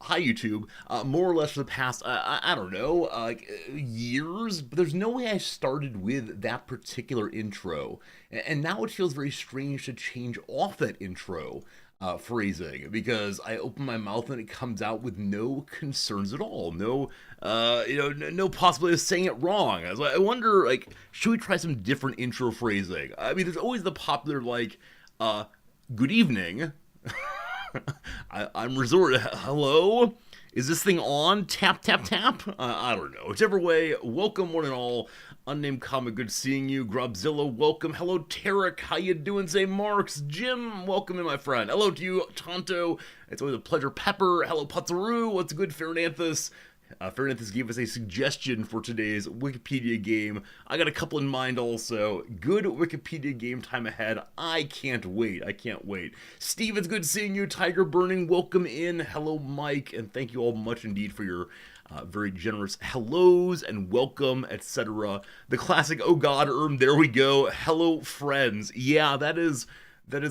hi YouTube, more or less for the past, I don't know, years, but there's no way I started with that particular intro. And now it feels very strange to change off that intro phrasing because I open my mouth and it comes out with no concerns at all. No, no possibility of saying it wrong. So I wonder, like, should we try some different intro phrasing? I mean, there's always the popular, like, good evening. I'm resort. Hello? Is this thing on? Tap, tap, tap? I don't know. Whichever way, welcome one and all. Unnamed comic, good seeing you. Grubzilla, welcome. Hello, Tarek. How you doing? Say Marks. Jim, welcome in, my friend. Hello to you, Tonto. It's always a pleasure. Pepper. Hello, Putzaroo. What's good, Farinanthus? Farinanthus gave us a suggestion for today's Wikipedia game. I got a couple in mind also. Good Wikipedia game time ahead. I can't wait. I can't wait. Steve, it's good seeing you. Tiger Burning, welcome in. Hello, Mike, and thank you all much indeed for your very generous hellos and welcome, etc. The classic, oh god, there we go. Hello, friends. Yeah, that is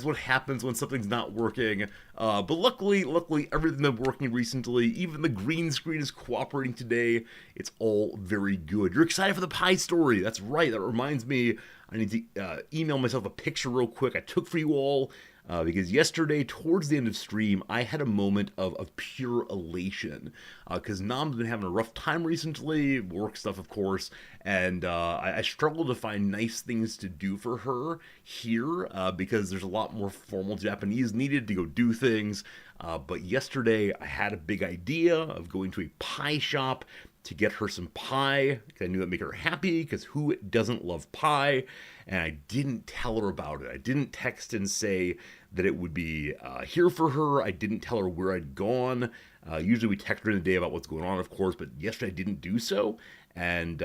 what happens when something's not working. But luckily, everything's been working recently. Even the green screen is cooperating today. It's all very good. You're excited for the pie story. That's right. That reminds me, I need to email myself a picture real quick I took for you all. Because yesterday, towards the end of stream, I had a moment of pure elation. Because Nam's been having a rough time recently, work stuff, of course, and I struggled to find nice things to do for her here because there's a lot more formal Japanese needed to go do things. But yesterday, I had a big idea of going to a pie shop to get her some pie. I knew that'd make her happy, because who doesn't love pie? And I didn't tell her about it. I didn't text and say that it would be here for her. I didn't tell her where I'd gone. Usually we text her in the day about what's going on, of course, but yesterday I didn't do so. And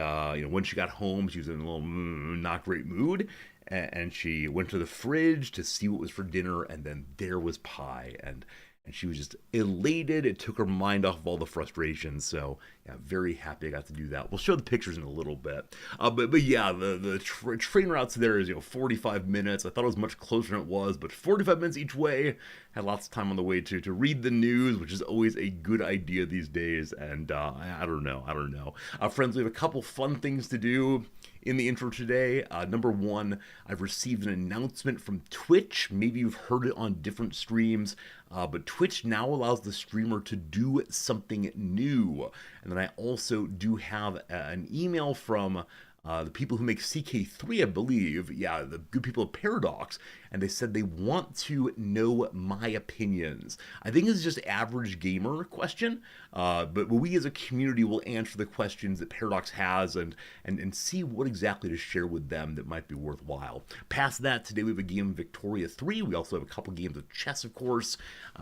when she got home, she was in a little not great mood. And she went to the fridge to see what was for dinner, and then there was pie. And she was just elated. It took her mind off of all the frustrations. So, yeah, very happy I got to do that. We'll show the pictures in a little bit. But yeah, the train route to there is 45 minutes. I thought it was much closer than it was, but 45 minutes each way. Had lots of time on the way to read the news, which is always a good idea these days. And I don't know. Friends, we have a couple fun things to do in the intro today. Number one, I've received an announcement from Twitch. Maybe you've heard it on different streams, but Twitch now allows the streamer to do something new. And then I also do have an email from the people who make CK3, I believe. Yeah, the good people of Paradox. And they said they want to know my opinions. I think this is just average gamer question, but we as a community will answer the questions that Paradox has and see what exactly to share with them that might be worthwhile. Past that, today we have a game of Victoria 3. We also have a couple games of chess, of course.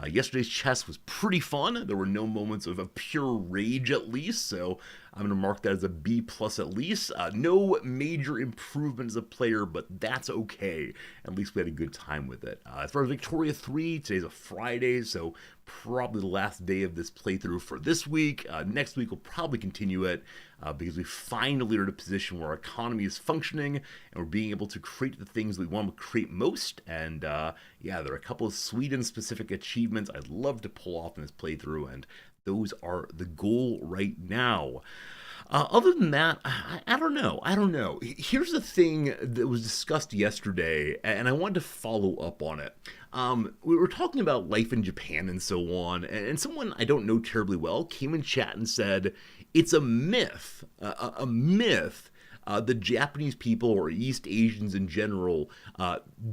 Yesterday's chess was pretty fun. There were no moments of pure rage, at least, so I'm going to mark that as a B plus at least. No major improvement as a player, but that's okay. At least we had a good time with it. As far as Victoria 3, today's a Friday, so probably the last day of this playthrough for this week. Next week we'll probably continue it because we finally are in a position where our economy is functioning and we're being able to create the things we want to create most. And yeah, there are a couple of Sweden-specific achievements I'd love to pull off in this playthrough, and those are the goal right now. Other than that, I don't know. Here's the thing that was discussed yesterday, and I wanted to follow up on it. We were talking about life in Japan and so on, and someone I don't know terribly well came in chat and said, it's a myth, a myth. The Japanese people, or East Asians in general,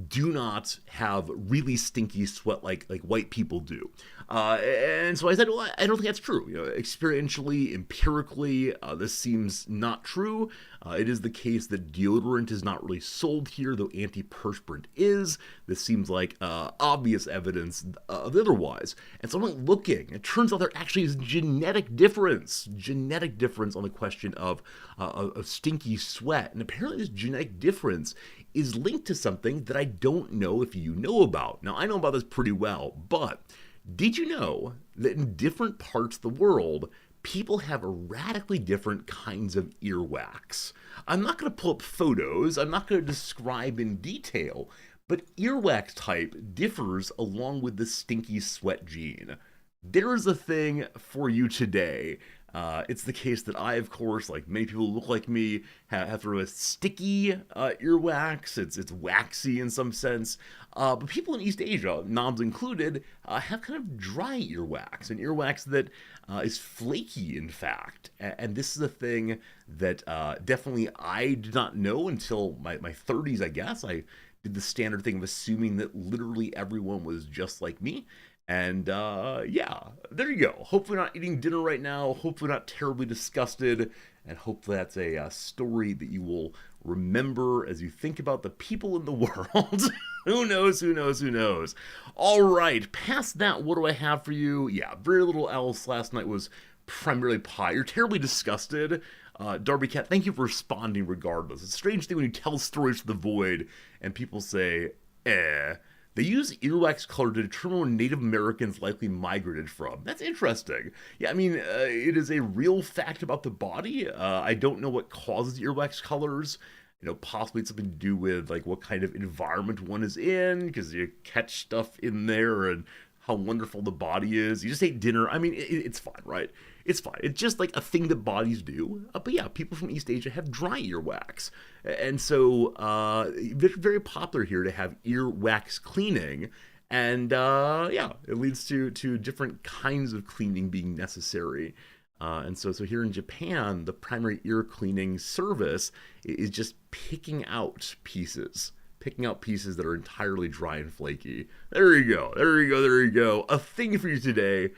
do not have really stinky sweat like white people do. And so I said, well, I don't think that's true. Experientially, empirically, this seems not true. It is the case that deodorant is not really sold here, though antiperspirant is. This seems like obvious evidence of otherwise. And so I went looking. It turns out there actually is genetic difference on the question of stinky sweat. And apparently this genetic difference is linked to something that I don't know if you know about. Now, I know about this pretty well, but did you know that in different parts of the world, people have radically different kinds of earwax? I'm not going to pull up photos, I'm not going to describe in detail, but earwax type differs along with the stinky sweat gene. there is a thing for you today. It's the case that I, of course, like many people who look like me, have sort of a sticky earwax. It's waxy in some sense. But people in East Asia, noms included, have kind of dry earwax, an earwax that is flaky, in fact. And this is a thing that definitely I did not know until my 30s, I guess. I did the standard thing of assuming that literally everyone was just like me. And yeah, there you go. Hopefully, not eating dinner right now. Hopefully, not terribly disgusted. And hopefully, that's a story that you will remember as you think about the people in the world. Who knows? Who knows? Who knows? All right, past that, what do I have for you? Yeah, very little else. Last night was primarily pie. You're terribly disgusted. Darby Cat, thank you for responding regardless. It's a strange thing when you tell stories to the void and people say, eh. They use earwax color to determine where Native Americans likely migrated from. That's interesting. Yeah, I mean, it is a real fact about the body. I don't know what causes earwax colors. Possibly it's something to do with like what kind of environment one is in, because you catch stuff in there and how wonderful the body is. You just ate dinner. I mean, it's fine, right? It's fine. It's just like a thing that bodies do. But yeah, people from East Asia have dry earwax. And so it's very popular here to have earwax cleaning. And yeah, it leads to different kinds of cleaning being necessary. And so here in Japan, the primary ear cleaning service is just picking out pieces that are entirely dry and flaky. There you go. There you go. There you go. A thing for you today.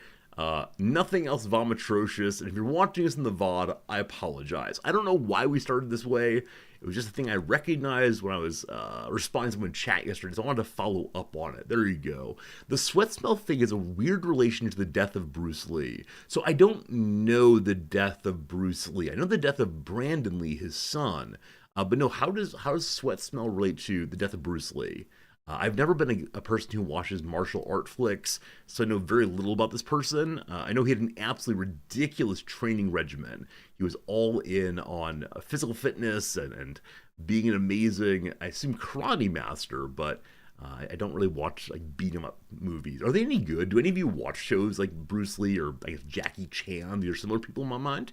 Nothing else vomitrocious. And if you're watching this in the VOD, I apologize. I don't know why we started this way. It was just a thing I recognized when I was responding to someone in chat yesterday, so I wanted to follow up on it. There you go. The sweat smell thing is a weird relation to the death of Bruce Lee. So I don't know the death of Bruce Lee. I know the death of Brandon Lee, his son. But no, how does sweat smell relate to the death of Bruce Lee? I've never been a person who watches martial art flicks, so I know very little about this person. I know he had an absolutely ridiculous training regimen. He was all in on physical fitness and being an amazing, I assume, karate master, but I don't really watch like beat 'em up movies. Are they any good? Do any of you watch shows like Bruce Lee or I guess Jackie Chan? These are similar people in my mind,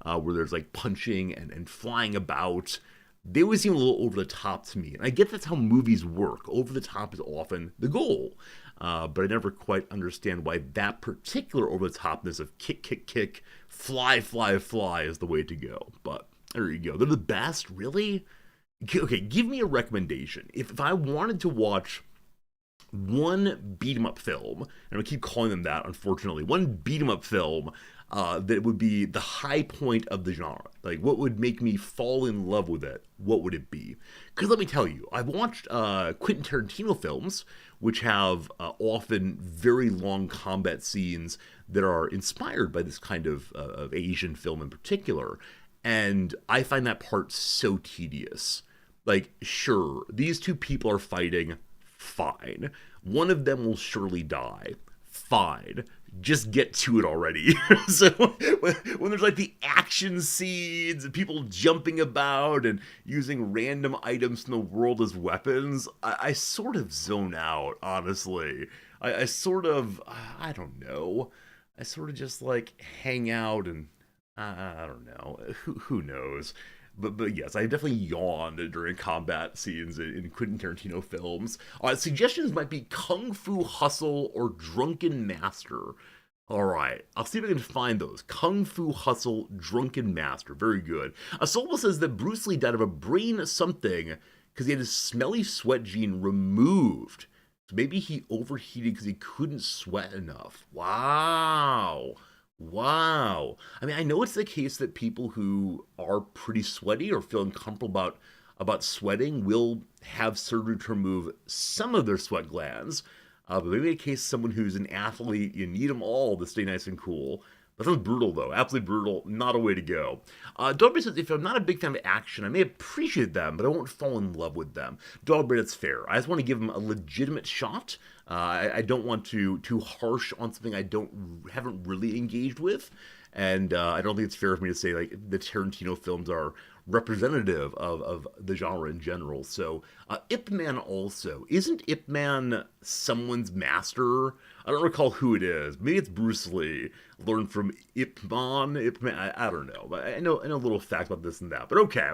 where there's like punching and flying about. They always seem a little over the top to me. And I get that's how movies work. Over the top is often the goal. But I never quite understand why that particular over the topness of kick, kick, kick, fly, fly, fly is the way to go. But there you go. They're the best, really? Okay, give me a recommendation. If I wanted to watch one beat 'em up film, and I keep calling them that, unfortunately, one beat 'em up film that would be the high point of the genre. Like, what would make me fall in love with it? What would it be? Because let me tell you, I've watched Quentin Tarantino films, which have often very long combat scenes that are inspired by this kind of Asian film in particular. And I find that part so tedious. Like, sure, these two people are fighting, fine. One of them will surely die, fine. Just get to it already. So when there's like the action scenes and people jumping about and using random items from the world as weapons, I sort of zone out, honestly. I sort of, I don't know. I sort of just like hang out and I don't know. Who knows? But yes, I definitely yawned during combat scenes in Quentin Tarantino films. Suggestions might be Kung Fu Hustle or Drunken Master. All right, I'll see if I can find those. Kung Fu Hustle, Drunken Master. Very good. Asolva says that Bruce Lee died of a brain something because he had his smelly sweat gene removed. So maybe he overheated because he couldn't sweat enough. Wow. Wow. I mean, I know it's the case that people who are pretty sweaty or feel uncomfortable about sweating will have surgery to remove some of their sweat glands. But maybe in case someone who's an athlete, you need them all to stay nice and cool. That sounds brutal, though. Absolutely brutal. Not a way to go. Dogberry says, if I'm not a big fan of action, I may appreciate them, but I won't fall in love with them. Dogberry, that's fair. I just want to give them a legitimate shot. I don't want to too harsh on something I haven't really engaged with. And I don't think it's fair for me to say, like, the Tarantino films are representative of the genre in general. So Ip Man also isn't Ip Man someone's master? I don't recall who it is. Maybe it's Bruce Lee learned from Ip Man. Ip Man. I don't know. But I know a little fact about this and that. But okay.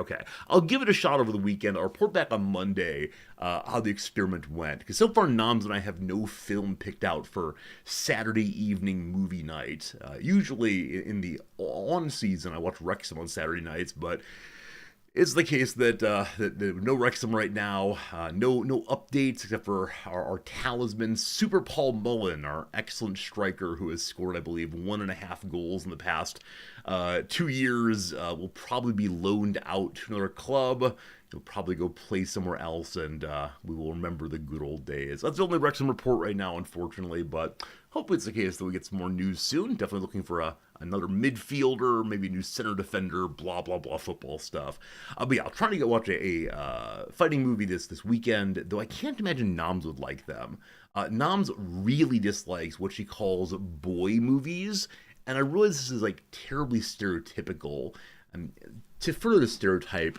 I'll give it a shot over the weekend. I'll report back on Monday how the experiment went. Because so far, Noms and I have no film picked out for Saturday evening movie night. Usually in the on season, I watch Wrexham on Saturday nights, but it's the case that no Wrexham right now, no updates except for our talisman, Super Paul Mullen, our excellent striker who has scored, I believe, 1.5 goals in the past 2 years. Will probably be loaned out to another club. He'll probably go play somewhere else, and we will remember the good old days. That's the only Wrexham report right now, unfortunately, but hopefully it's the case that we get some more news soon. Definitely looking for another midfielder, maybe a new center defender, blah, blah, blah football stuff. But yeah, I'll try to go watch a fighting movie this weekend, though I can't imagine Noms would like them. Noms really dislikes what she calls boy movies, and I realize this is like terribly stereotypical. To further the stereotype,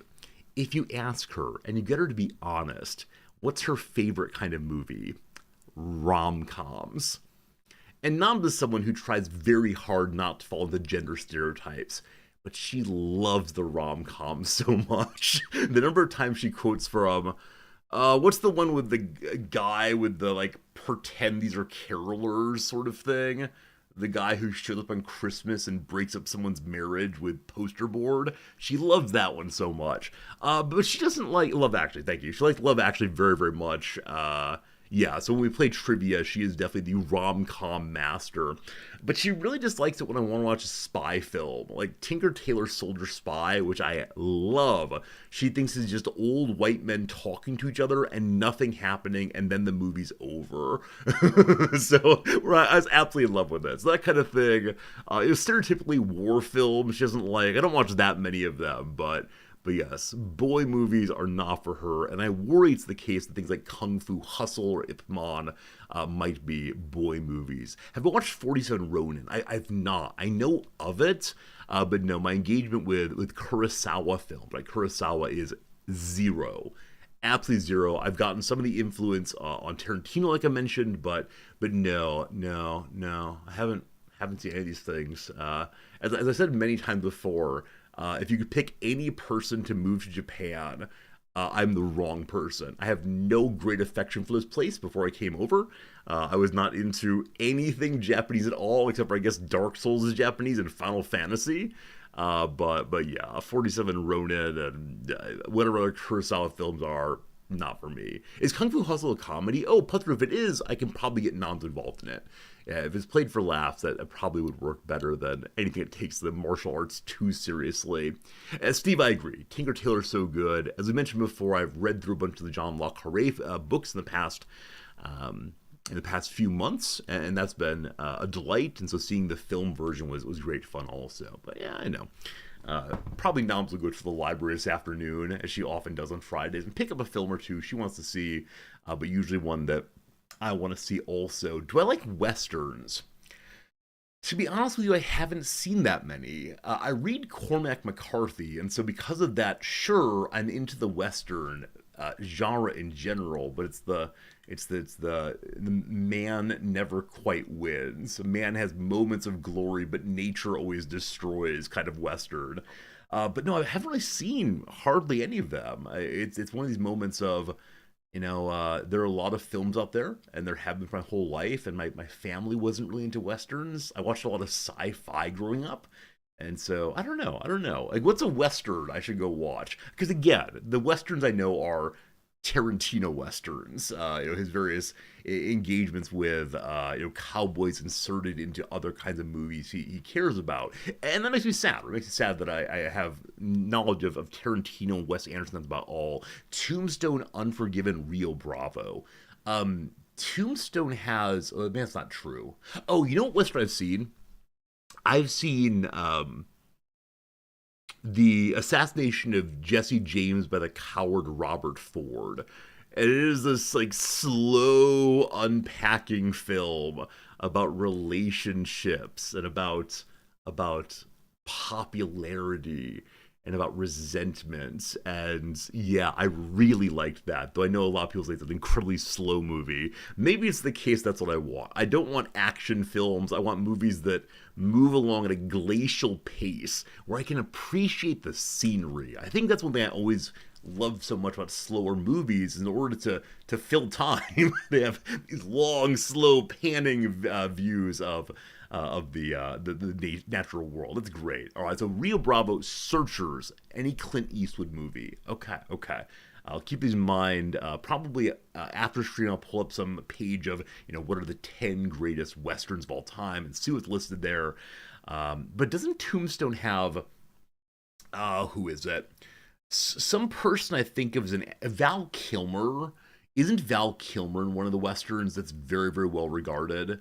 if you ask her and you get her to be honest, what's her favorite kind of movie? Rom-coms. And Nam is someone who tries very hard not to fall into gender stereotypes, but she loves the rom-com so much. The number of times she quotes from, what's the one with the guy with the, like, pretend these are carolers sort of thing? The guy who shows up on Christmas and breaks up someone's marriage with poster board. She loves that one so much. But she doesn't like Love Actually, thank you. She likes Love Actually very, very much. Yeah, so when we play trivia, she is definitely the rom-com master. But she really just likes it when I want to watch a spy film, like Tinker Tailor Soldier Spy, which I love. She thinks it's just old white men talking to each other and nothing happening, and then the movie's over. So I was absolutely in love with it. So that kind of thing. It was stereotypically war films. She doesn't like. I don't watch that many of them, but yes, boy movies are not for her, and I worry it's the case that things like Kung Fu Hustle or Ip Man might be boy movies. Have I watched 47 Ronin? I've not. I know of it, but no, my engagement with Kurosawa films, like Kurosawa is zero. Absolutely zero. I've gotten some of the influence on Tarantino, like I mentioned, but no. I haven't seen any of these things. As I said many times before, if you could pick any person to move to Japan, I'm the wrong person. I have no great affection for this place before I came over. I was not into anything Japanese at all, except for, I guess, Dark Souls is Japanese and Final Fantasy. But yeah, 47 Ronin and whatever other Kurosawa films are, not for me. Is Kung Fu Hustle a comedy? Oh, plus if it is, I can probably get Noms involved in it. Yeah, if it's played for laughs, that probably would work better than anything that takes the martial arts too seriously. Steve, I agree. Tinker Tailor's so good. As we mentioned before, I've read through a bunch of the John Le Carré books in the past few months, and that's been a delight. And so seeing the film version was great fun also. But yeah, I know. Probably Noms will go to the library this afternoon, as she often does on Fridays, and pick up a film or two she wants to see, but usually one that I want to see also. Do I like Westerns? To be honest with you, I haven't seen that many. I read Cormac McCarthy, and so because of that, sure, I'm into the Western genre in general, but it's the man never quite wins. A man has moments of glory, but nature always destroys kind of Western. But no, I haven't really seen hardly any of them. It's one of these moments of, there are a lot of films out there, and there have been for my whole life, and my family wasn't really into Westerns. I watched a lot of sci-fi growing up, and so I don't know. Like, what's a Western I should go watch? Because again, the Westerns I know are Tarantino Westerns, his various engagements with, cowboys inserted into other kinds of movies he cares about. And that makes me sad. It makes me sad that I have knowledge of Tarantino and Wes Anderson. That's about all. Tombstone, Unforgiven, Rio Bravo. Tombstone has, man, that's not true. Oh, you know what Western I've seen? I've seen, the assassination of Jesse James by the coward Robert Ford. And it is this like slow unpacking film about relationships and about popularity and about resentment. And yeah, I really liked that. Though I know a lot of people say it's an incredibly slow movie. Maybe it's the case that's what I want. I don't want action films. I want movies that move along at a glacial pace where I can appreciate the scenery. I think that's one thing I always love so much about slower movies. In order to fill time, they have these long, slow panning views of the natural world. It's great. All right, so Rio Bravo, Searchers, any Clint Eastwood movie. Okay, okay. I'll keep these in mind. Probably after stream, I'll pull up some page of what are the 10 greatest westerns of all time and see what's listed there. But doesn't Tombstone have who is it? Some person I think of as an Val Kilmer. Isn't Val Kilmer in one of the westerns that's very very well regarded?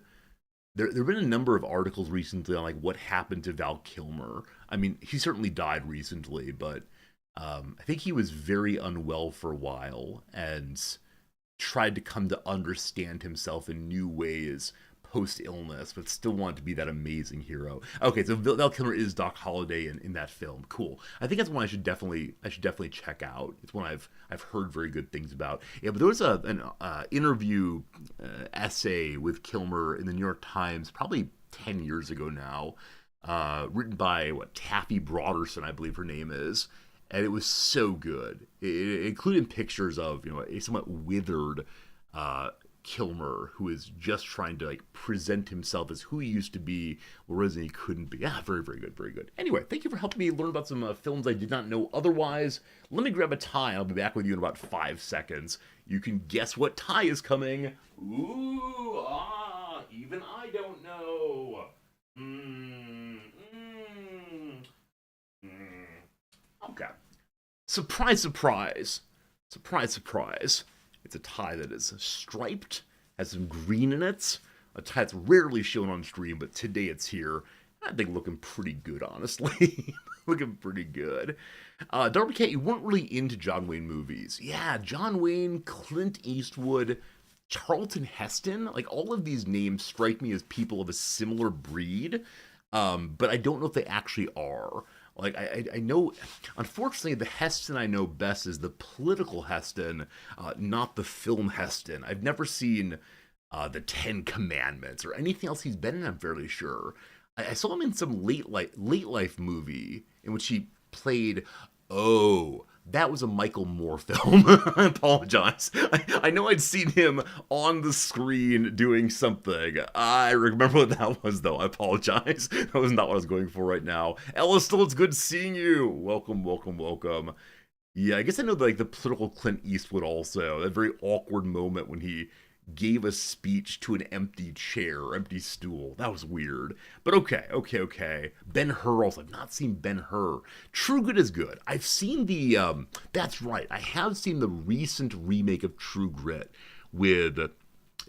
There have been a number of articles recently on like what happened to Val Kilmer. I mean, he certainly died recently, but I think he was very unwell for a while and tried to come to understand himself in new ways post illness, but still wanted to be that amazing hero. Okay, so Val Kilmer is Doc Holliday in that film. Cool. I think that's one I should definitely check out. It's one I've heard very good things about. Yeah, but there was an interview essay with Kilmer in the New York Times probably 10 years ago now, written by Taffy Broderson, I believe her name is. And it was so good. It included pictures of a somewhat withered Kilmer, who is just trying to like present himself as who he used to be, whereas he couldn't be. Yeah, very, very good, very good. Anyway, thank you for helping me learn about some films I did not know otherwise. Let me grab a tie. I'll be back with you in about 5 seconds. You can guess what tie is coming. Ooh, even I don't know. Okay. Surprise, surprise. Surprise, surprise. It's a tie that is striped, has some green in it. A tie that's rarely shown on stream, but today it's here. I think looking pretty good, honestly. Looking pretty good. Darby Cat, you weren't really into John Wayne movies. Yeah, John Wayne, Clint Eastwood, Charlton Heston. Like, all of these names strike me as people of a similar breed, but I don't know if they actually are. Like, I know, unfortunately, the Heston I know best is the political Heston, not the film Heston. I've never seen the Ten Commandments or anything else he's been in, I'm fairly sure. I saw him in some late life movie in which he played, oh, that was a Michael Moore film. I apologize. I know I'd seen him on the screen doing something. I remember what that was, though. I apologize. That was not what I was going for right now. Ellistel, it's good seeing you. Welcome, welcome, welcome. Yeah, I guess I know like the political Clint Eastwood also. That very awkward moment when he gave a speech to an empty chair, empty stool. That was weird. But okay, okay, okay. Ben-Hur also. I've not seen Ben-Hur. True Grit is good. I've seen that's right. I have seen the recent remake of True Grit with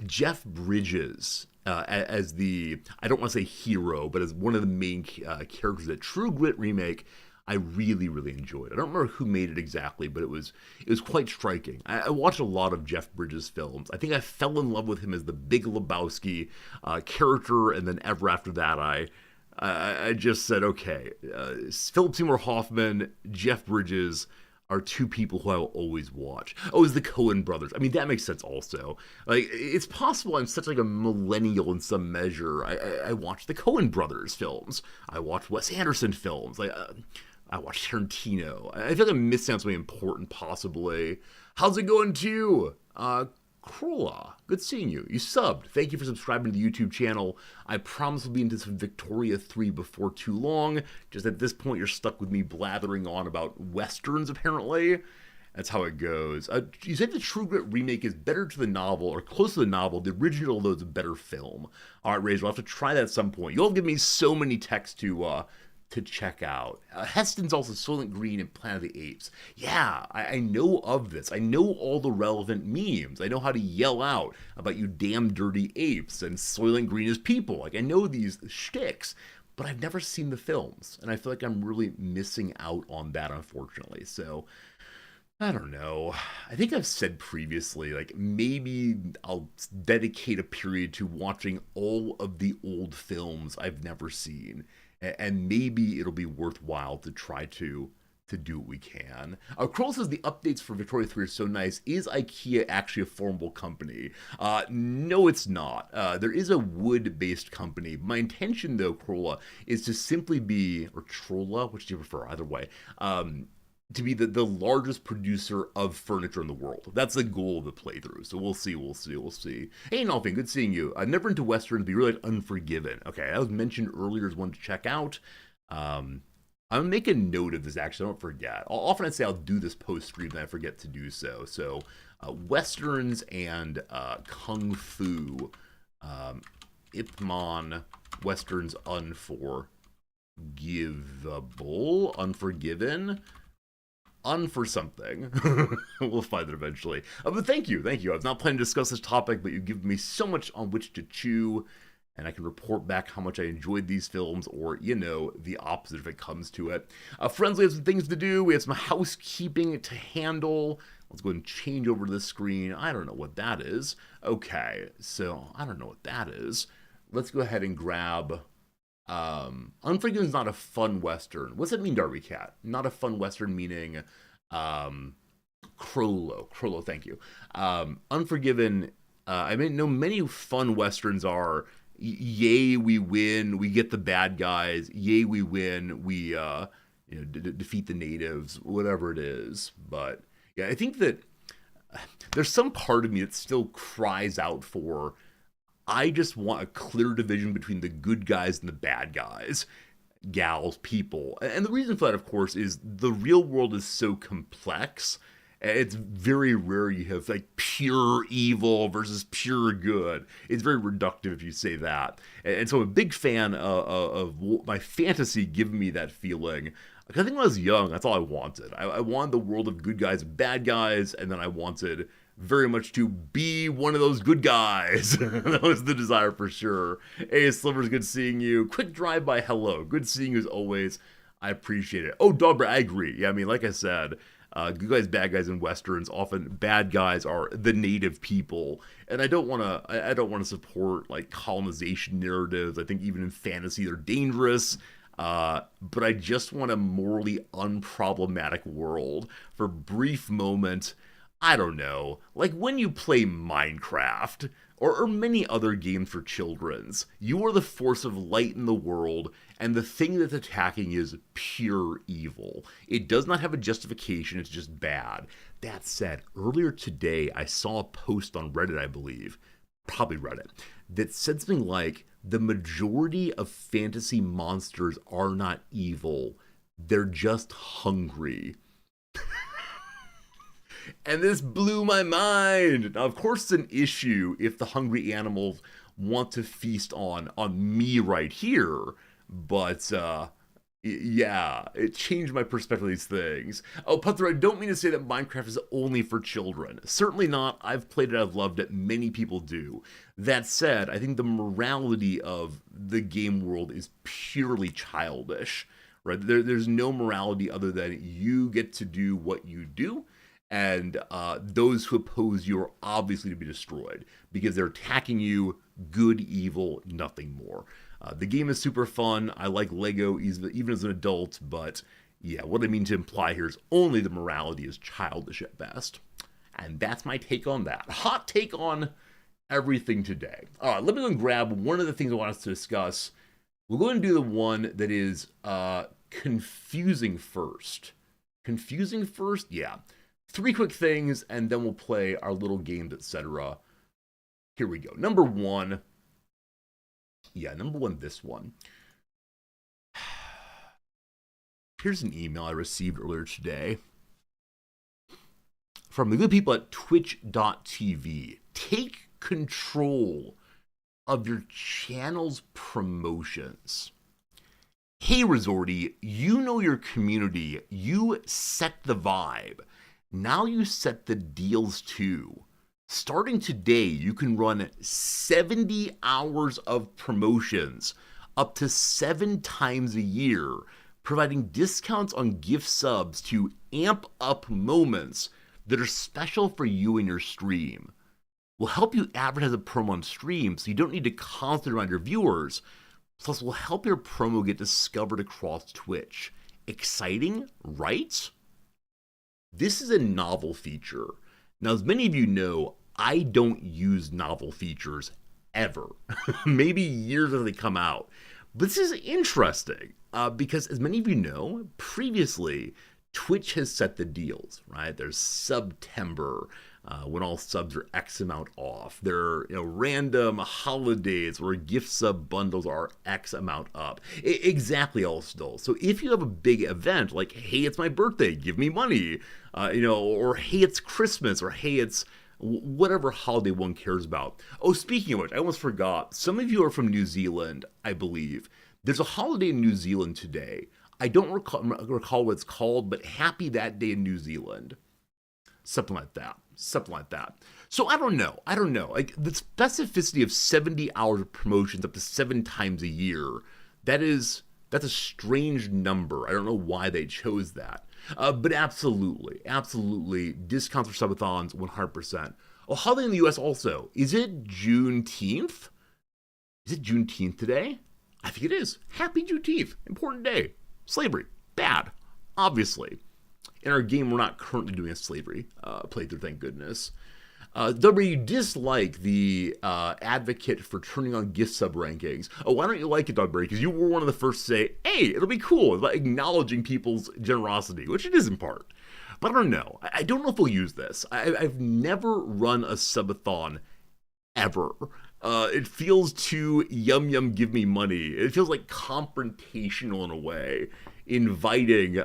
Jeff Bridges as the, I don't want to say hero, but as one of the main characters. That True Grit remake I really, really enjoyed. I don't remember who made it exactly, but it was quite striking. I watched a lot of Jeff Bridges films. I think I fell in love with him as the Big Lebowski character, and then ever after that, I just said, okay, Philip Seymour Hoffman, Jeff Bridges are two people who I will always watch. Oh, it's the Coen brothers. I mean, that makes sense also. Like, it's possible I'm such like a millennial in some measure. I watch the Coen brothers films. I watch Wes Anderson films. Like, I watch Tarantino. I feel like I'm missing out something important, possibly. How's it going to you? Krola, good seeing you. You subbed. Thank you for subscribing to the YouTube channel. I promise we'll be into some Victoria 3 before too long. Just at this point, you're stuck with me blathering on about Westerns, apparently. That's how it goes. You said the True Grit remake is better to the novel, or close to the novel. The original, though, is a better film. All right, Razor, I'll have to try that at some point. You'll give me so many texts to check out. Heston's also Soylent Green and Planet of the Apes. Yeah, I know of this. I know all the relevant memes. I know how to yell out about you damn dirty apes and Soylent Green is people. Like, I know these shticks, but I've never seen the films, and I feel like I'm really missing out on that, unfortunately. So, I don't know. I think I've said previously, like, maybe I'll dedicate a period to watching all of the old films I've never seen, and maybe it'll be worthwhile to try to to do what we can. Kroll says the updates for Victoria 3 are so nice. Is IKEA actually a formidable company? No, it's not. There is a wood-based company. My intention, though, Krolla, is to simply be, or Trolla, which do you prefer? Either way. To be the largest producer of furniture in the world. That's the goal of the playthrough. So we'll see. Hey, Nolfing, good seeing you. Never into Westerns, but you really like Unforgiven. Okay, that was mentioned earlier as one to check out. I'm gonna make a note of this, actually, I don't forget. Often I say I'll do this post-stream, and I forget to do so. So, Westerns and Kung Fu, Ip Man, Westerns Unforgiven, for something. We'll find it eventually. But thank you. I was not planning to discuss this topic, but you've given me so much on which to chew, and I can report back how much I enjoyed these films, or, the opposite if it comes to it. Friends, we have some things to do. We have some housekeeping to handle. Let's go ahead and change over to the screen. I don't know what that is. Okay, so I don't know what that is. Let's go ahead and grab... Unforgiven is not a fun Western. What's that mean, Darby Cat? Not a fun Western meaning, Crollo, thank you. Unforgiven, I know many fun Westerns are, yay, we win, we get the bad guys, yay, we win, we, defeat the natives, whatever it is. But, yeah, I think that there's some part of me that still cries out for, I just want a clear division between the good guys and the bad guys, gals, people. And the reason for that, of course, is the real world is so complex. It's very rare you have like pure evil versus pure good. It's very reductive if you say that. And so I'm a big fan of my fantasy giving me that feeling. I think when I was young, that's all I wanted. I wanted the world of good guys and bad guys, and then I wanted very much to be one of those good guys. That was the desire for sure. Hey, Slivers, good seeing you. Quick drive-by hello. Good seeing you as always. I appreciate it. Oh, Dogbear, I agree. Yeah, I mean, like I said, good guys, bad guys in Westerns, often bad guys are the native people. And I don't want to support like colonization narratives. I think even in fantasy, they're dangerous. But I just want a morally unproblematic world for a brief moment. I don't know, like when you play Minecraft, or many other games for children's, you are the force of light in the world, and the thing that's attacking is pure evil. It does not have a justification, it's just bad. That said, earlier today, I saw a post on Reddit, I believe, probably Reddit, that said something like, the majority of fantasy monsters are not evil, they're just hungry. And this blew my mind. Now, of course, it's an issue if the hungry animals want to feast on me right here. But, yeah, it changed my perspective on these things. Oh, Puther, I don't mean to say that Minecraft is only for children. Certainly not. I've played it, I've loved it. Many people do. That said, I think the morality of the game world is purely childish. Right? There's no morality other than you get to do what you do. And those who oppose you are obviously to be destroyed because they're attacking you, good, evil, nothing more. The game is super fun. I like Lego even as an adult, but yeah, what I mean to imply here is only the morality is childish at best. And that's my take on that. Hot take on everything today. All right, let me go and grab one of the things I want us to discuss. We're going to do the one that is confusing first. Confusing first? Yeah. 3 quick things, and then we'll play our little games, etc. Here we go. Number one. Yeah, number one, this one. Here's an email I received earlier today from the good people at twitch.tv. Take control of your channel's promotions. Hey, Resorty, you know your community. You set the vibe. Now you set the deals too. Starting today, you can run 70 hours of promotions up to 7 times a year, providing discounts on gift subs to amp up moments that are special for you and your stream. We'll help you advertise a promo on stream so you don't need to constantly remind your viewers. Plus, we'll help your promo get discovered across Twitch. Exciting, right? This is a novel feature. Now, as many of you know, I don't use novel features ever. Maybe years as they come out. But this is interesting because, as many of you know, previously, Twitch has set the deals, right? There's September, when all subs are X amount off. There are random holidays where gift sub bundles are X amount up. Exactly all still. So if you have a big event like, hey, it's my birthday, give me money, or hey, it's Christmas, or hey, it's whatever holiday one cares about. Oh, speaking of which, I almost forgot. Some of you are from New Zealand, I believe. There's a holiday in New Zealand today. I don't recall what it's called, but happy that day in New Zealand. Something like that. Something like that. So I don't know. Like the specificity of 70 hours of promotions up to 7 times a year, that's a strange number. I don't know why they chose that. But absolutely, discounts for subathons, 100%. Oh, holiday in the US also. Is it Juneteenth? Is it Juneteenth today? I think it is. Happy Juneteenth. Important day. Slavery. Bad. Obviously. In our game, we're not currently doing a slavery playthrough, thank goodness. W, you dislike the advocate for turning on gift sub rankings. Oh, why don't you like it, Dogberry? Because you were one of the first to say, hey, it'll be cool, like acknowledging people's generosity, which it is in part. But I don't know. I don't know if we'll use this. I've never run a subathon ever. It feels too yum give me money. It feels like confrontational in a way, inviting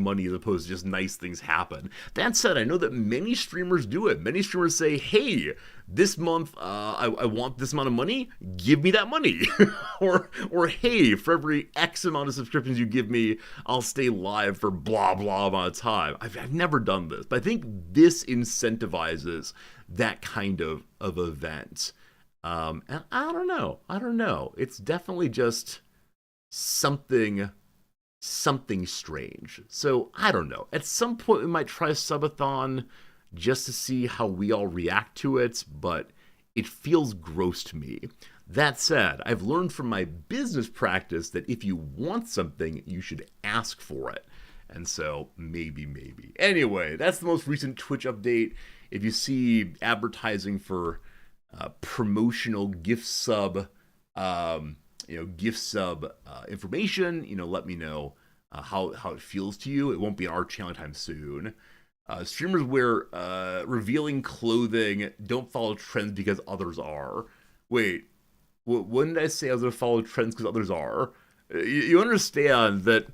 money as opposed to just nice things happen. That said, I know that many streamers do it. Many streamers say, hey, this month I want this amount of money, give me that money. or hey, for every X amount of subscriptions you give me, I'll stay live for blah blah amount of time. I've never done this, but I think this incentivizes that kind of event. And I don't know. It's definitely just something strange. So I don't know. At some point we might try a subathon just to see how we all react to it, but it feels gross to me. That said, I've learned from my business practice that if you want something, you should ask for it. And so maybe. Anyway, that's the most recent Twitch update. If you see advertising for promotional gift sub, information, let me know how it feels to you. It won't be on our channel anytime soon. Streamers wear revealing clothing, don't follow trends because others are. Wait, when did I say I was going to follow trends because others are? You understand that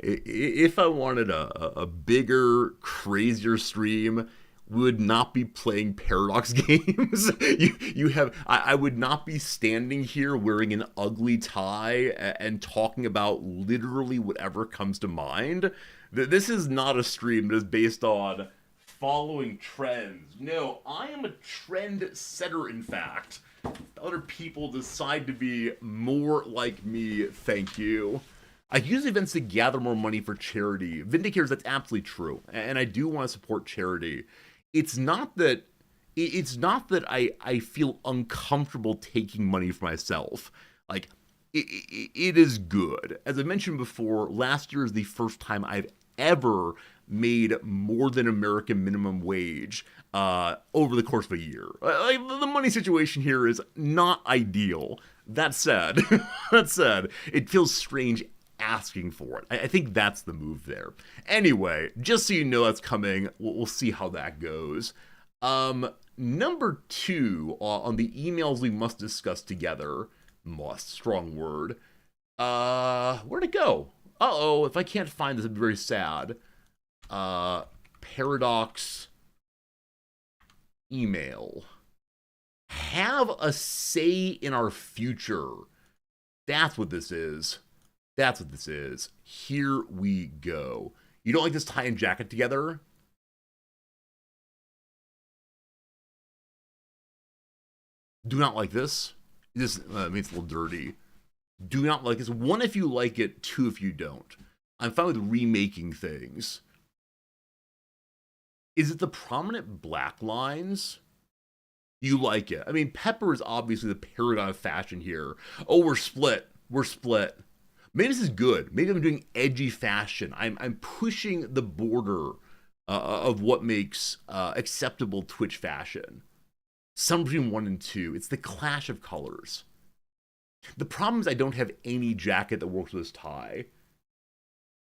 if I wanted a bigger, crazier stream, we would not be playing Paradox games. I would not be standing here wearing an ugly tie and talking about literally whatever comes to mind. This is not a stream that is based on following trends. No, I am a trend setter, in fact. Other people decide to be more like me, thank you. I use events to gather more money for charity. Vindicators, that's absolutely true. And I do want to support charity. It's not that I feel uncomfortable taking money for myself. Like, it is good. As I mentioned before, last year is the first time I've ever made more than American minimum wage over the course of a year. Like, the money situation here is not ideal. That said, it feels strange asking for it. I think that's the move there. Anyway, just so you know that's coming, we'll see how that goes. Number 2 on the emails we must discuss together. Must, strong word. Where'd it go? Uh-oh, if I can't find this, I'd be very sad. Paradox email. Have a say in our future. That's what this is. Here we go. You don't like this tie and jacket together? Do not like this. This means it's a little dirty. Do not like this. 1, if you like it. 2, if you don't. I'm fine with remaking things. Is it the prominent black lines? You like it. I mean, Pepper is obviously the paradigm of fashion here. Oh, we're split. Maybe this is good. Maybe I'm doing edgy fashion. I'm pushing the border of what makes acceptable Twitch fashion. Some between 1 and 2. It's the clash of colors. The problem is I don't have any jacket that works with this tie.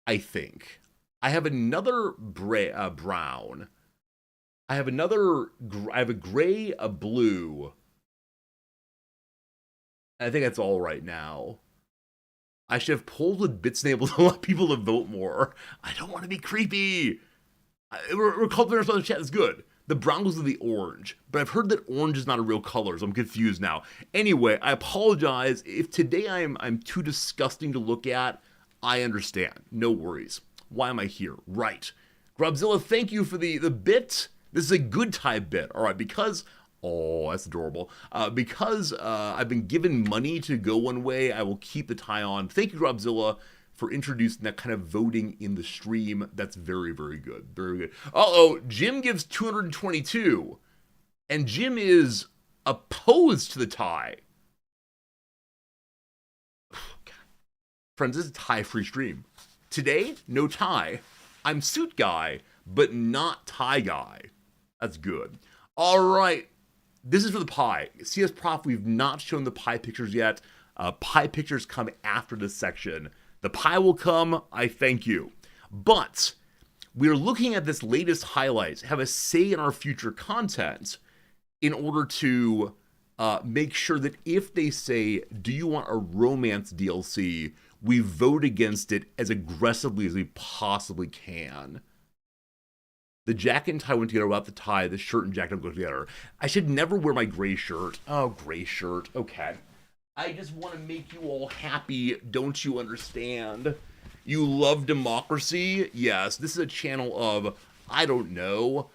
I think I have another brown. I have another. I have a gray, a blue. I think that's all right now. I should have pulled with bits enabled to allow people to vote more. I don't want to be creepy. We're cultivating our chat is good. The brown goes with the orange, but I've heard that orange is not a real color, so I'm confused now. Anyway, I apologize if today I'm too disgusting to look at. I understand. No worries. Why am I here? Right. Grubzilla, thank you for the bit. This is a good type bit. All right, because oh, that's adorable. Because I've been given money to go one way, I will keep the tie on. Thank you, Grubzilla, for introducing that kind of voting in the stream. That's very, very good. Very good. Uh-oh, Jim gives 222. And Jim is opposed to the tie. Friends, this is a tie-free stream. Today, no tie. I'm suit guy, but not tie guy. That's good. All right. This is for the pie. CS Prof, we've not shown the pie pictures yet. Pie pictures come after this section. The pie will come. I thank you. But we're looking at this latest highlights, have a say in our future content in order to make sure that if they say, do you want a romance DLC, we vote against it as aggressively as we possibly can. The jacket and tie went together without the tie. The shirt and jacket don't go together. I should never wear my gray shirt. Oh, gray shirt. Okay. I just want to make you all happy. Don't you understand? You love democracy? Yes. This is a channel of, I don't know,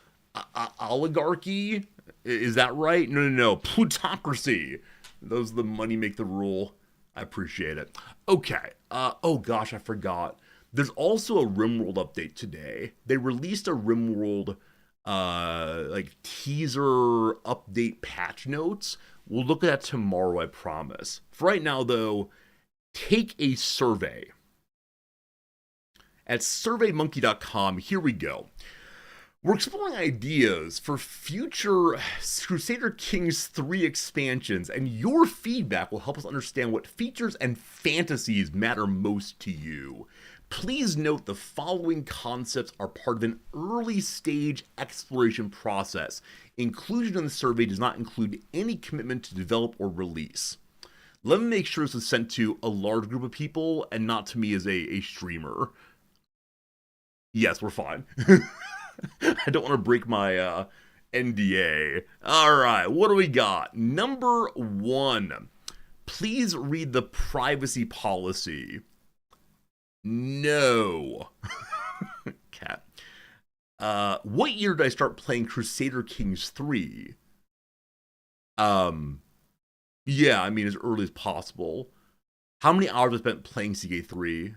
oligarchy? Is that right? No. Plutocracy. Those the money make the rule. I appreciate it. Okay. Oh gosh, I forgot. There's also a RimWorld update today. They released a RimWorld like teaser update patch notes. We'll look at that tomorrow, I promise. For right now, though, take a survey. At surveymonkey.com, here we go. We're exploring ideas for future Crusader Kings 3 expansions, and your feedback will help us understand what features and fantasies matter most to you. Please note the following concepts are part of an early stage exploration process. Inclusion in the survey does not include any commitment to develop or release. Let me make sure this is sent to a large group of people and not to me as a streamer. Yes, we're fine. I don't want to break my NDA. All right, what do we got? Number 1, please read the privacy policy. No. Cat. What year did I start playing Crusader Kings 3? Yeah, I mean, as early as possible. How many hours I spent playing CK3?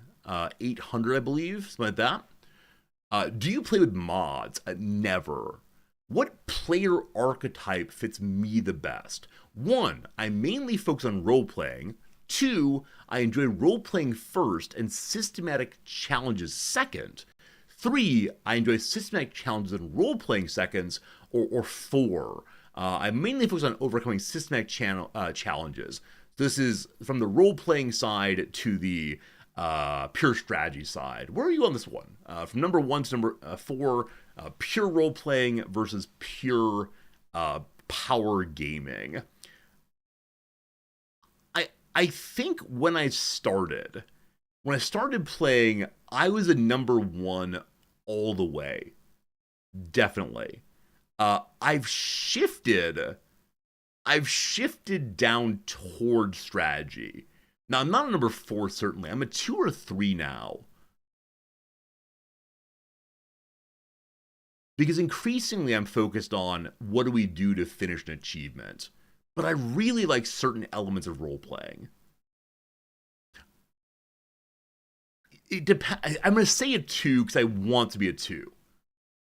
800, I believe, something like that. Do you play with mods? Never. What player archetype fits me the best? 1, I mainly focus on role-playing. 2, I enjoy role-playing first and systematic challenges second. 3, I enjoy systematic challenges and role-playing seconds. Or 4, I mainly focus on overcoming systematic challenges. So this is from the role-playing side to the pure strategy side. Where are you on this one? From number 1 to number 4, pure role-playing versus pure power gaming. I think when I started playing, I was a number 1 all the way. Definitely. I've shifted down toward strategy. Now, I'm not a number 4, certainly. I'm a 2 or 3 now. Because increasingly I'm focused on what do we do to finish an achievement. But I really like certain elements of role-playing. I'm going to say a 2 because I want to be a 2.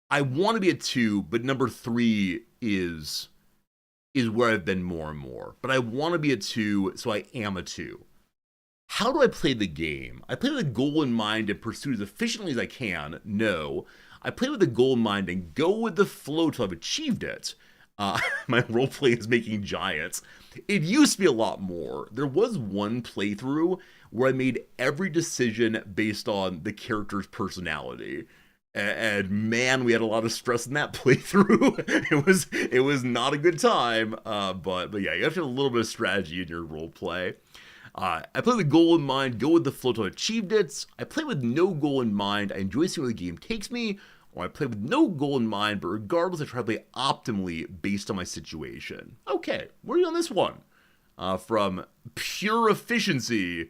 I want to be a 2, but number 3 is where I've been more and more. But I want to be a 2, so I am a 2. How do I play the game? I play with a goal in mind and pursue it as efficiently as I can. No. I play with a goal in mind and go with the flow till I've achieved it. My roleplay is making giants. It used to be a lot more. There was one playthrough where I made every decision based on the character's personality. And man, we had a lot of stress in that playthrough. It was not a good time. But yeah, you have to have a little bit of strategy in your role play. I play with a goal in mind, go with the flow till I achieved it. I play with no goal in mind, I enjoy seeing where the game takes me, or I play with no goal in mind, but regardless, I try to play optimally based on my situation. Okay, where are you on this one? From pure efficiency,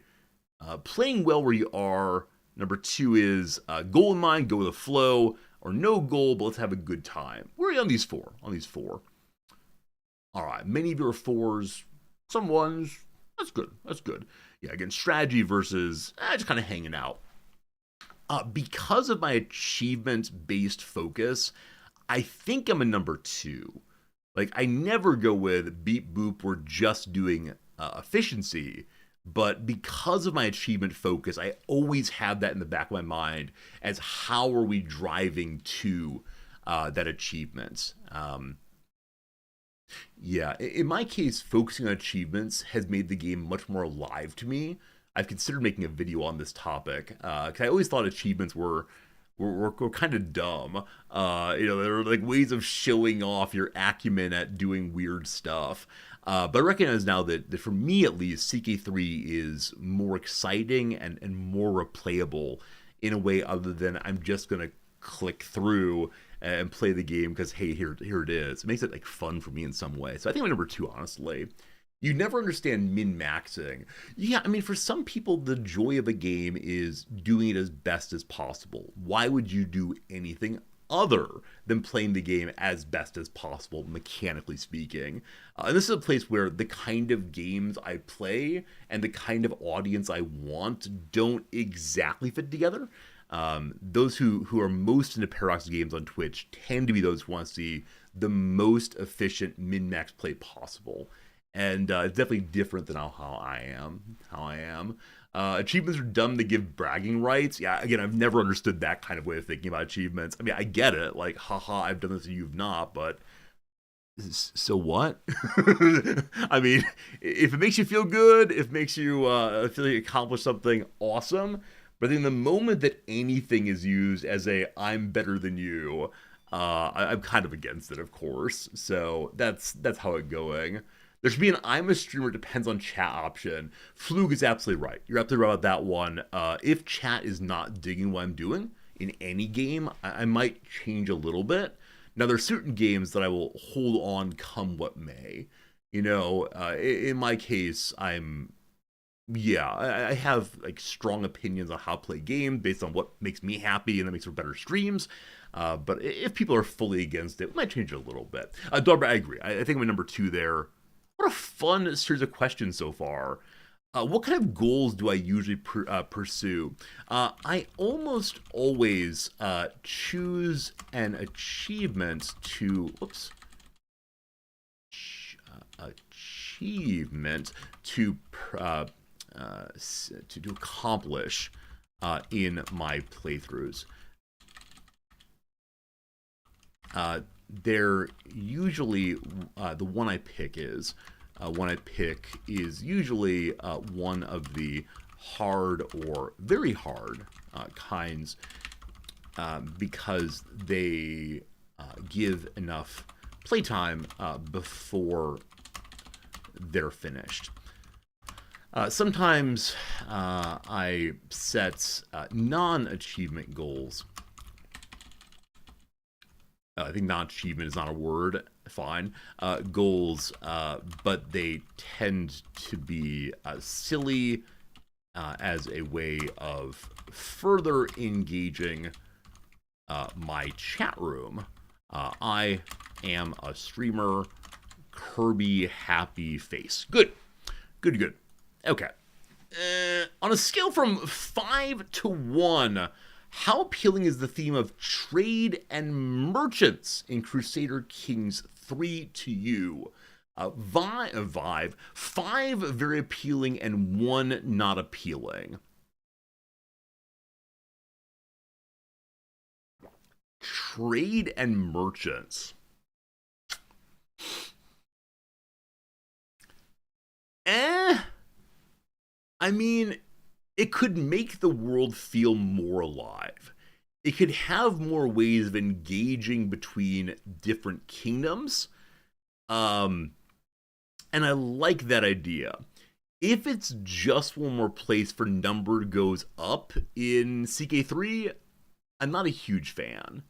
playing well where you are. Number 2 is goal in mind, go with the flow, or no goal, but let's have a good time. Where are you on these four? All right, many of you are 4s, some 1s. That's good. That's good. Yeah, again, strategy versus just kind of hanging out. Because of my achievement-based focus, I think I'm a number 2. Like, I never go with beep boop, we're just doing efficiency. But because of my achievement focus, I always have that in the back of my mind as how are we driving to that achievement. Yeah, in my case, focusing on achievements has made the game much more alive to me. I've considered making a video on this topic because I always thought achievements were kind of dumb. They're like ways of showing off your acumen at doing weird stuff. But I recognize now that for me at least, CK3 is more exciting and more replayable in a way other than I'm just going to click through and play the game because hey, here it is. It makes it like fun for me in some way. So I think I'm number 2, honestly. You never understand min-maxing. Yeah, I mean, for some people, the joy of a game is doing it as best as possible. Why would you do anything other than playing the game as best as possible, mechanically speaking? And this is a place where the kind of games I play and the kind of audience I want don't exactly fit together. Those who are most into Paradox games on Twitch tend to be those who want to see the most efficient min-max play possible. And it's definitely different than how I am. Achievements are dumb to give bragging rights. Yeah, again, I've never understood that kind of way of thinking about achievements. I mean, I get it. Like, haha, I've done this and you've not, but so what? I mean, if it makes you feel good, if it makes you feel like you accomplished something awesome, but in the moment that anything is used as a I'm better than you, I'm kind of against it, of course. So that's how it's going. There should be an I'm a streamer depends on chat option. Flug is absolutely right. You're absolutely right about that one. If chat is not digging what I'm doing in any game, I might change a little bit. Now, there are certain games that I will hold on come what may. In my case, I have like strong opinions on how to play games based on what makes me happy and that makes for better streams. But if people are fully against it, we might change it a little bit. Darbra, I agree. I think I'm number 2 there. What a fun series of questions so far. What kind of goals do I usually pursue? I almost always choose an achievement to to accomplish in my playthroughs. They're usually the one I pick is usually one of the hard or very hard kinds because they give enough playtime before they're finished. Sometimes I set non-achievement goals. I think non-achievement is not a word, fine. Goals, but they tend to be silly as a way of further engaging my chat room. I am a streamer. Kirby happy face. Good. Okay. On a scale from 5 to 1, how appealing is the theme of trade and merchants in Crusader Kings 3 to you? Five very appealing and one not appealing. Trade and merchants. Eh. I mean, it could make the world feel more alive. It could have more ways of engaging between different kingdoms. Um, and I like that idea. If it's just one more place for number goes up in CK3, I'm not a huge fan.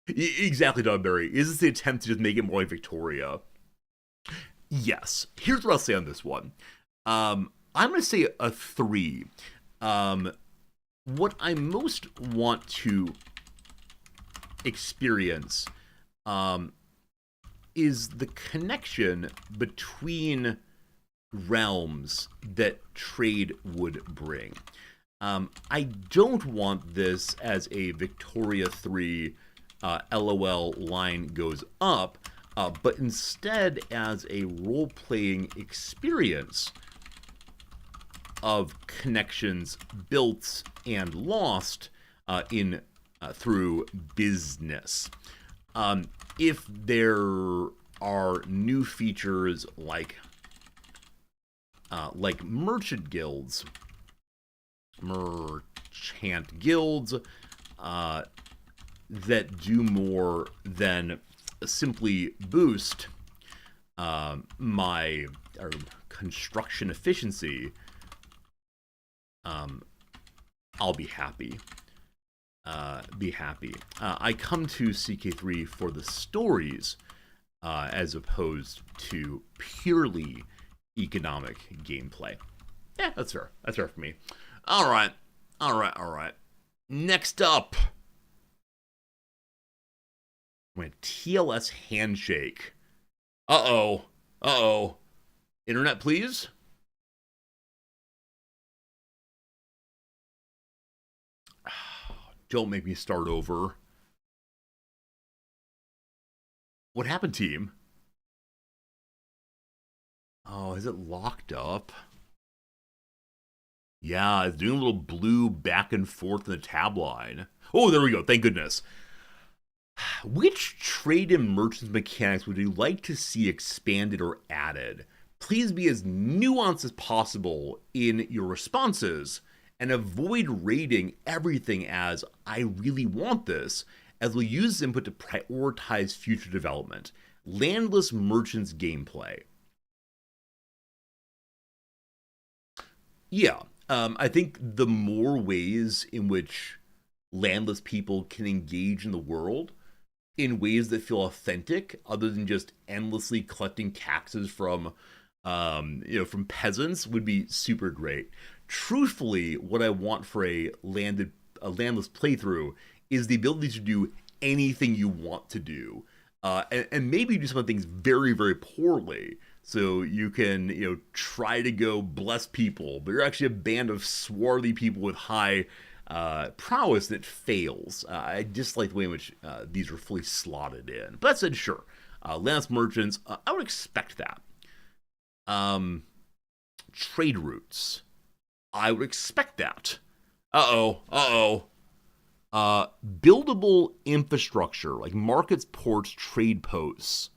Exactly, Dogberry. Is this the attempt to just make it more like Victoria? Yes. Here's what I'll say on this one. I'm going to say a 3. Um, what I most want to experience is the connection between realms that trade would bring. I don't want this as a Victoria 3 LOL line goes up, but instead as a role playing experience of connections built and lost in through business. If there are new features like merchant guilds, that do more than simply boost my construction efficiency, I'll be happy. I come to CK3 for the stories as opposed to purely economic gameplay. Yeah, that's fair. That's fair for me. All right. Next up, TLS handshake. Uh-oh. Internet, please? Don't make me start over. What happened, team? Oh, is it locked up? Yeah, it's doing a little blue back and forth in the tab line. Oh, there we go. Thank goodness. Which trade and merchants mechanics would you like to see expanded or added? Please be as nuanced as possible in your responses and avoid rating everything as I really want this, as we'll use this input to prioritize future development. Landless merchants gameplay. Yeah, I think the more ways in which landless people can engage in the world in ways that feel authentic, other than just endlessly collecting taxes from, from peasants, would be super great. Truthfully, what I want for a landless playthrough is the ability to do anything you want to do, and maybe do some of the things very, very poorly. So you can, try to go bless people, but you're actually a band of swarthy people with high prowess that fails. I dislike the way in which these are fully slotted in. But that said, sure. Lance merchants, I would expect that. Trade routes, I would expect that. Buildable infrastructure like markets, ports, trade posts.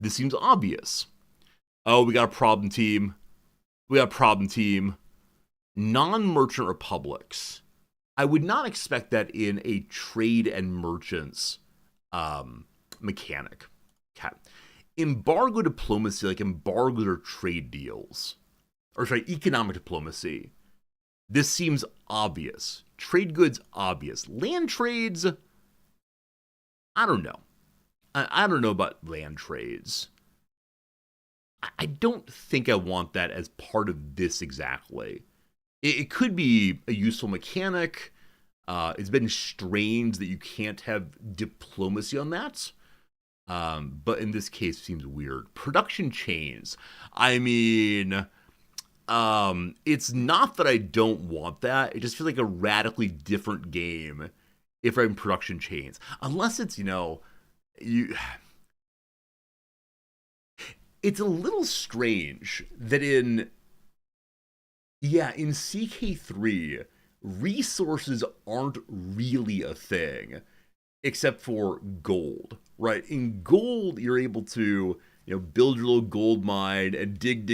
This seems obvious. Oh, we got a problem, team. Non-merchant republics. I would not expect that in a trade and merchants mechanic. Okay. Embargo diplomacy, like embargoes or trade deals. Or sorry, economic diplomacy. This seems obvious. Trade goods, obvious. Land trades, I don't know. I don't know about land trades. I don't think I want that as part of this exactly. It could be a useful mechanic. It's been strange that you can't have diplomacy on that. But in this case, it seems weird. Production chains. I mean, it's not that I don't want that. It just feels like a radically different game if I'm production chains. Unless it's, it's a little strange that in CK3, resources aren't really a thing, except for gold, right? In gold, you're able to, build your little gold mine and dig,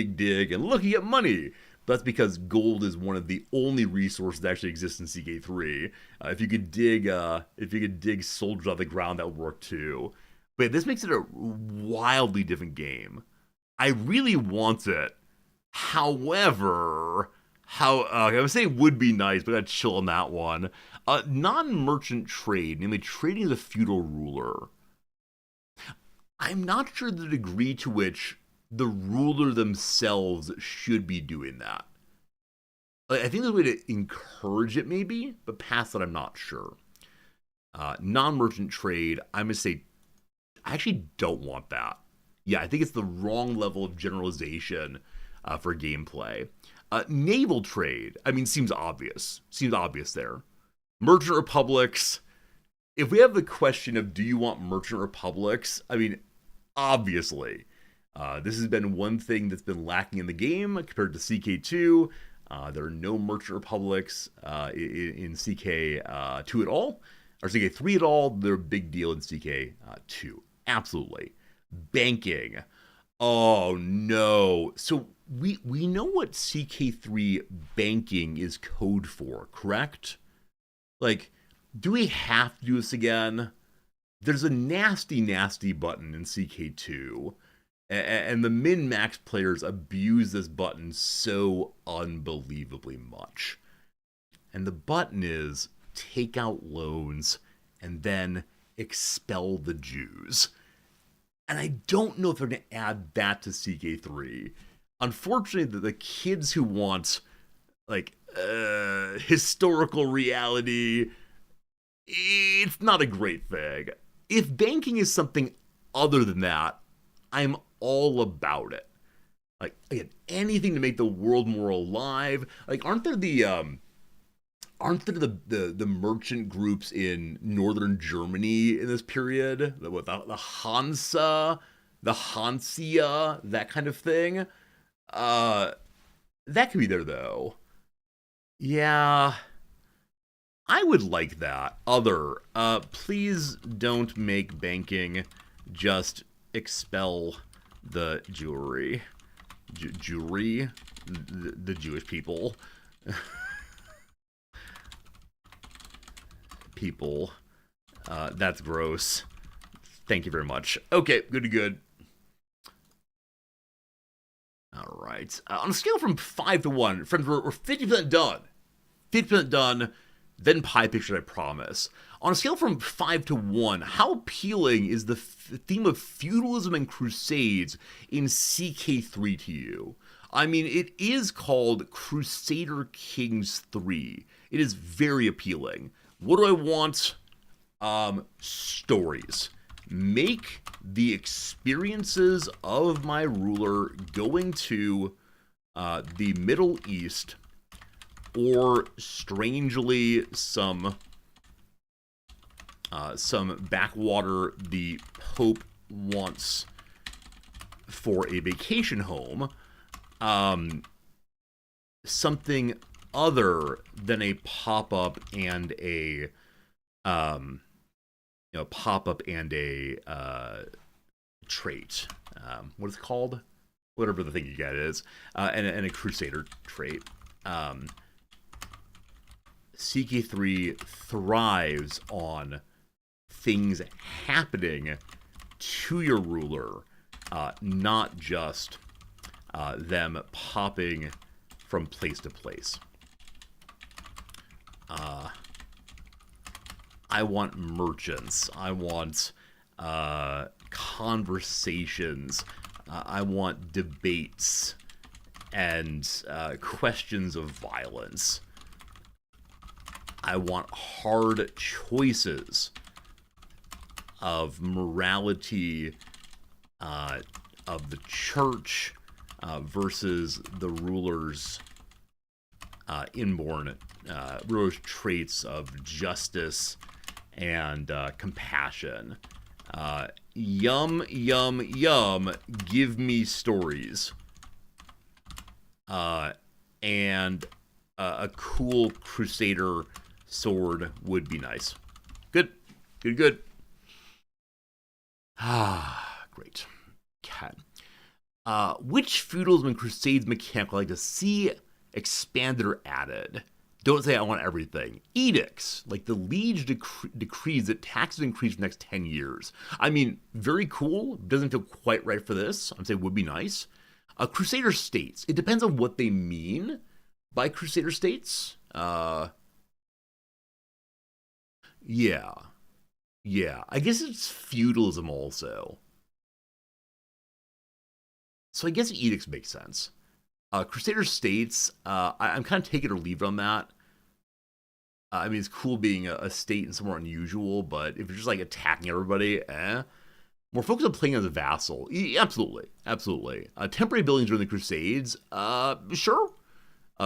and look, you get money. But that's because gold is one of the only resources that actually exists in CK3. If you could dig soldiers out of the ground, that would work too. But this makes it a wildly different game. I really want it. However, I would say would be nice, but I'd chill on that one. Non-merchant trade, namely trading as a feudal ruler. I'm not sure the degree to which the ruler themselves should be doing that. I think there's a way to encourage it, maybe, but past that, I'm not sure. Non-merchant trade, I'm going to say, I actually don't want that. Yeah, I think it's the wrong level of generalization for gameplay. Naval trade, seems obvious. Seems obvious there. Merchant republics. If we have the question of do you want merchant republics, obviously. This has been one thing that's been lacking in the game compared to CK2. There are no merchant republics in CK2 at all, or CK3 at all. They're a big deal in CK2. Absolutely. Banking. Oh no. So we know what CK3 banking is code for, correct? Like, do we have to do this again? There's a nasty button in CK2, and the min-max players abuse this button so unbelievably much. And the button is take out loans and then expel the Jews. And I don't know if they're going to add that to CK3. Unfortunately, the kids who want, historical reality, it's not a great thing. If banking is something other than that, I'm all about it. Again, anything to make the world more alive. Aren't there the merchant groups in northern Germany in this period? The Hansa, the Hansia, that kind of thing. That could be there though. Yeah, I would like that. Please don't make banking just expel the Jewry. Jewry? The Jewish people. That's gross. Thank you very much. Okay, good. All right. On a scale from 5 to 1, friends, we're 50% done. 50% done, then pie picture, I promise. On a scale from 5 to 1, how appealing is the theme of feudalism and crusades in CK3 to you? It is called Crusader Kings 3. It is very appealing. What do I want? Stories. Make the experiences of my ruler going to the Middle East, or strangely some backwater the Pope wants for a vacation home, something other than a pop-up and a trait. What is it called? Whatever the thing you get is, and a Crusader trait. CK3 thrives on things happening to your ruler, not just them popping from place to place. I want merchants. I want conversations. I want debates and questions of violence. I want hard choices of morality of the church versus the ruler's inborn ruler's traits of justice and compassion. Yum, yum, yum. Give me stories. And a cool Crusader sword would be nice. Good. Good, good. Ah, great. Cat. Which feudalism and crusades mechanic would like to see expanded or added? Don't say I want everything. Edicts, like the liege decrees that taxes increase for the next 10 years. I mean, very cool. Doesn't feel quite right for this. I'm saying would be nice. Crusader states. It depends on what they mean by Crusader states. Yeah. Yeah. I guess it's feudalism also. So I guess edicts make sense. Crusader states, I'm kind of take it or leave it on that. I mean, it's cool being a state and somewhere unusual, but if you're just like attacking everybody, More focused on playing as a vassal. Absolutely, absolutely. Temporary buildings during the Crusades, sure.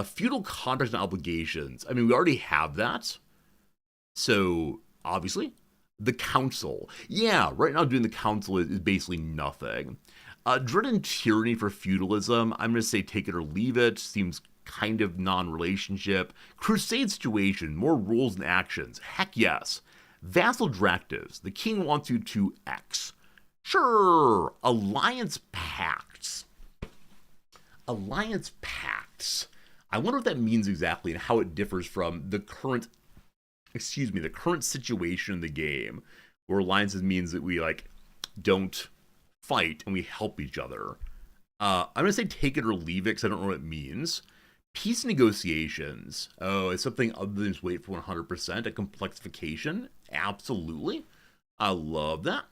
Feudal contracts and obligations. I mean, we already have that. So, obviously. The council. Yeah, right now doing the council is basically nothing. Dread and tyranny for feudalism. I'm going to say take it or leave it. Seems kind of non-relationship. Crusade situation. More rules and actions. Heck yes. Vassal directives. The king wants you to X. Sure. Alliance pacts. Alliance pacts. I wonder what that means exactly and how it differs from the current situation in the game, where alliances means that we like don't fight and we help each other. I'm gonna say take it or leave it because I don't know what it means. Peace negotiations. Oh, it's something other than just wait for 100%. A complexification. Absolutely. I love that.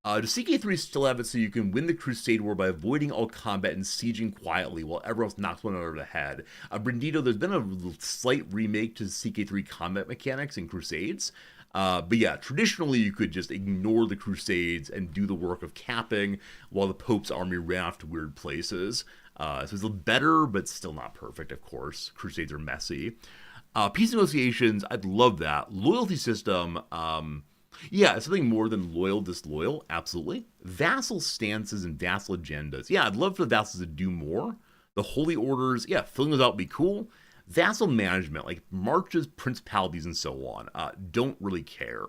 Does CK3 still have it so you can win the Crusade War by avoiding all combat and sieging quietly while everyone else knocks one over the head? Brandito, there's been a slight remake to CK3 combat mechanics in Crusades. But yeah, traditionally you could just ignore the Crusades and do the work of capping while the Pope's army ran off to weird places. So it's a little better, but still not perfect, of course. Crusades are messy. Peace negotiations, I'd love that. Loyalty system, yeah, something more than loyal, disloyal, absolutely. Vassal stances and vassal agendas. Yeah, I'd love for the vassals to do more. The holy orders, yeah, filling those out would be cool. Vassal management, like marches, principalities, and so on. Don't really care.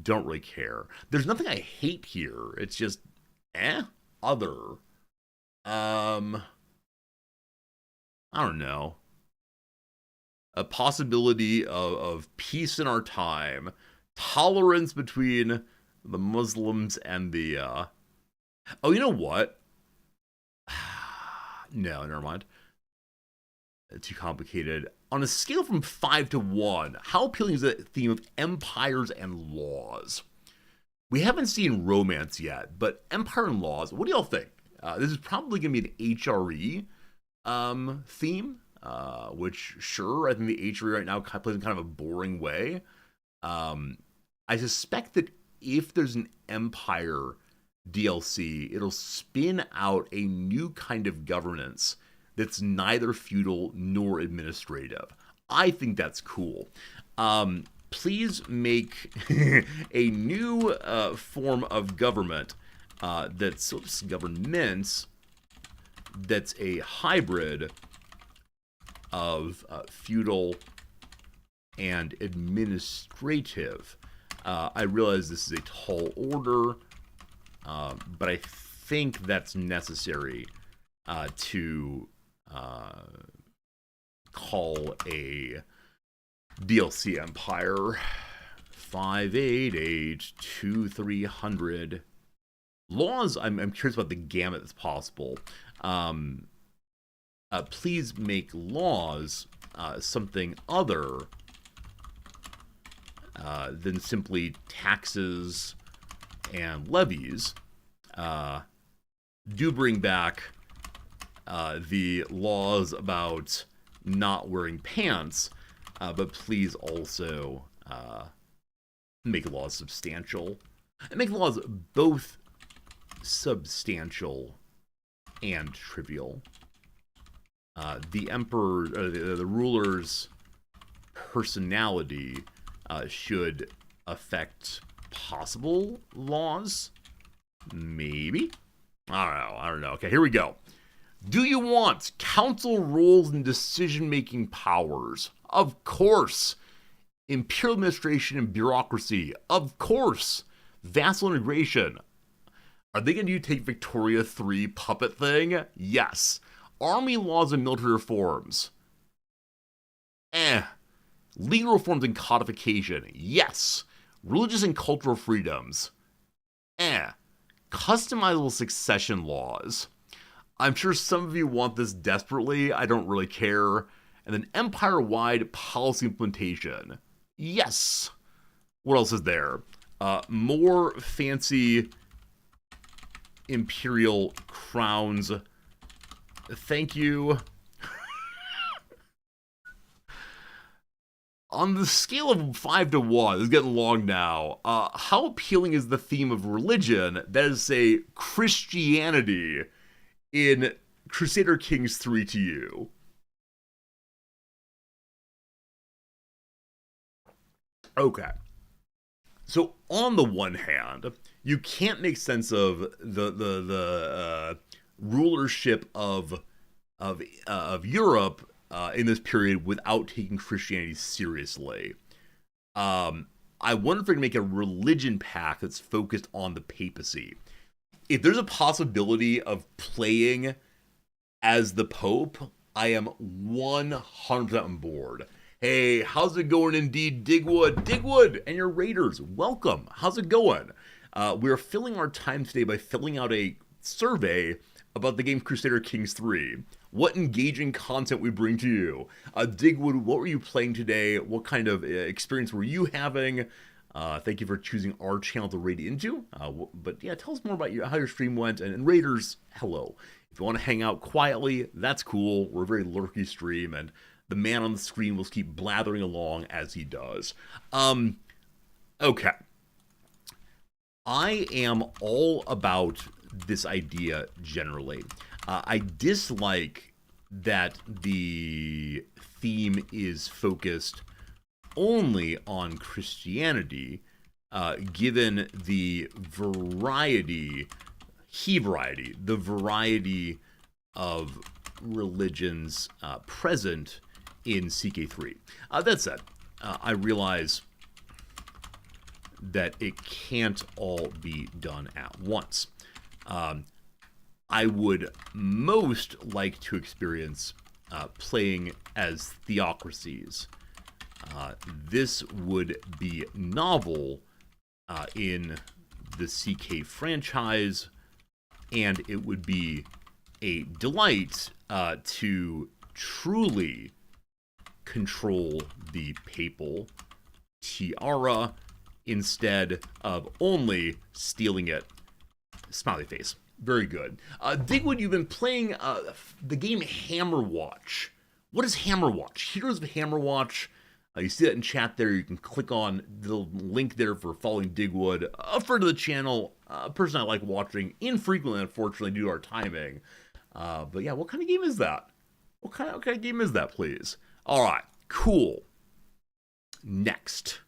Don't really care. There's nothing I hate here. It's just, other. I don't know. A possibility of peace in our time. Tolerance between the Muslims and the oh, you know what? No, never mind. Too complicated. On a scale from 5 to 1, how appealing is the theme of empires and laws? We haven't seen romance yet, but empire and laws, what do y'all think? This is probably going to be an HRE theme, which, sure, I think the HRE right now plays in kind of a boring way. I suspect that if there's an Empire DLC, it'll spin out a new kind of governance that's neither feudal nor administrative. I think that's cool. Please make a new form of government governments that's a hybrid of feudal and administrative. I realize this is a tall order, but I think that's necessary to call a DLC Empire. 588-2300. Laws, I'm curious about the gamut that's possible. Please make laws something other than simply taxes and levies. Do bring back the laws about not wearing pants, but please also make laws substantial. And make laws both substantial and trivial. The emperor, the ruler's personality should affect possible laws. Maybe. I don't know. Okay, here we go. Do you want council roles and decision making powers? Of course. Imperial administration and bureaucracy? Of course. Vassal integration? Are they going to take Victoria 3 puppet thing? Yes. Army laws and military reforms? Eh. Legal reforms and codification? Yes. Religious and cultural freedoms? Eh. Customizable succession laws? I'm sure some of you want this desperately. I don't really care. And then empire-wide policy implementation? Yes. What else is there? More fancy imperial crowns. Thank you. On the scale of 5 to 1, it's getting long now, how appealing is the theme of religion, that is, say, Christianity, in Crusader Kings 3 to you? Okay. So on the one hand, you can't make sense of the rulership of Europe in this period without taking Christianity seriously. I wonder if they're gonna make a religion pact that's focused on the papacy. If there's a possibility of playing as the Pope, I am 100% on board. Hey, how's it going indeed, Digwood? Digwood and your Raiders, welcome. How's it going? We're filling our time today by filling out a survey about the game Crusader Kings 3. What engaging content we bring to you. Digwood, what were you playing today? What kind of experience were you having? Thank you for choosing our channel to raid into. But yeah, tell us more about how your stream went. And Raiders, hello. If you want to hang out quietly, that's cool. We're a very lurky stream, and the man on the screen will keep blathering along as he does. Okay. I am all about this idea generally. I dislike that the theme is focused only on Christianity, given the variety of religions present in CK3. That said, I realize that it can't all be done at once. I would most like to experience playing as theocracies. This would be novel in the CK franchise, and it would be a delight to truly control the papal tiara instead of only stealing it. Smiley face. Very good. Digwood, you've been playing the game Hammerwatch. What is Hammerwatch? Heroes of Hammerwatch. You see that in chat there. You can click on the link there for following Digwood. A friend of the channel, a person I like watching infrequently, unfortunately, due to our timing. But yeah, what kind of game is that? What kind of game is that, please? All right, cool. Next.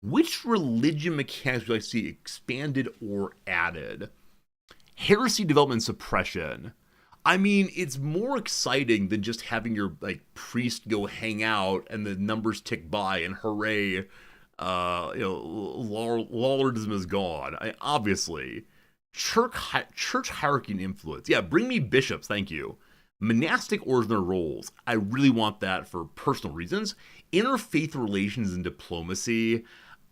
Which religion mechanics would I see expanded or added? Heresy development suppression. I mean, it's more exciting than just having your priest go hang out and the numbers tick by and hooray, lawlordism is gone. Obviously, church hierarchy and influence. Yeah, bring me bishops, thank you. Monastic orders and their roles. I really want that for personal reasons. Interfaith relations and diplomacy.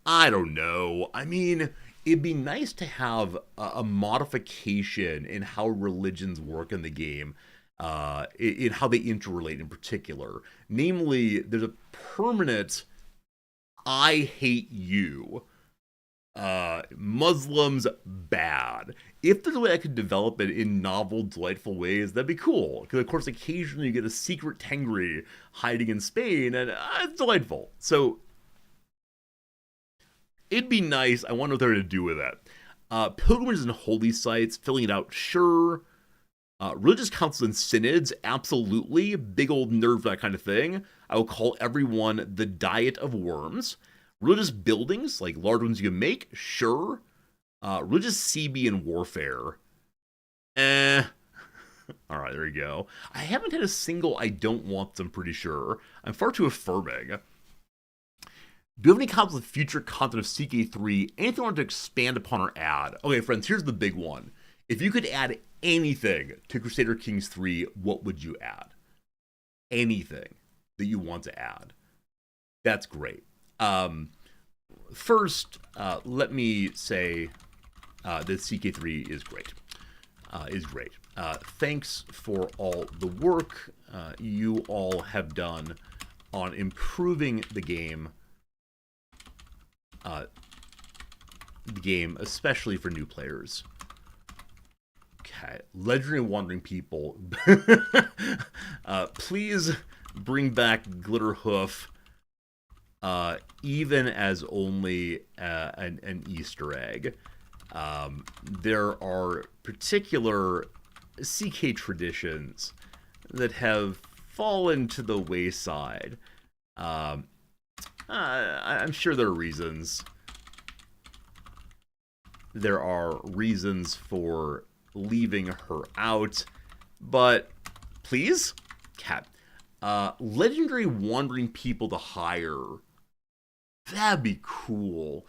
I don't know. I mean, it'd be nice to have a modification in how religions work in the game, in how they interrelate in particular. Namely, there's a permanent I hate you. Muslims bad. If there's a way I could develop it in novel, delightful ways, that'd be cool. Because of course, occasionally you get a secret Tengri hiding in Spain, and it's delightful. So it'd be nice. I wonder what they're going to do with that. Pilgrimages and holy sites, filling it out, sure. Religious councils and synods, absolutely. Big old nerd for that kind of thing. I will call everyone the diet of worms. Religious buildings, like large ones you can make, sure. Religious CB and warfare. Eh. All right, there you go. I haven't had a single I don't want, I'm pretty sure. I'm far too affirming. Do you have any comments with future content of CK3? Anything you want to expand upon or add? Okay, friends, here's the big one. If you could add anything to Crusader Kings 3, what would you add? Anything that you want to add. That's great. First, let me say that CK3 is great. Thanks for all the work you all have done on improving the game, especially for new players. Okay, Legendary Wandering People. Please bring back Glitterhoof, even as only an Easter egg. There are particular CK traditions that have fallen to the wayside. I'm sure there are reasons. There are reasons for leaving her out, but please, cat. Legendary Wandering People to hire. That'd be cool.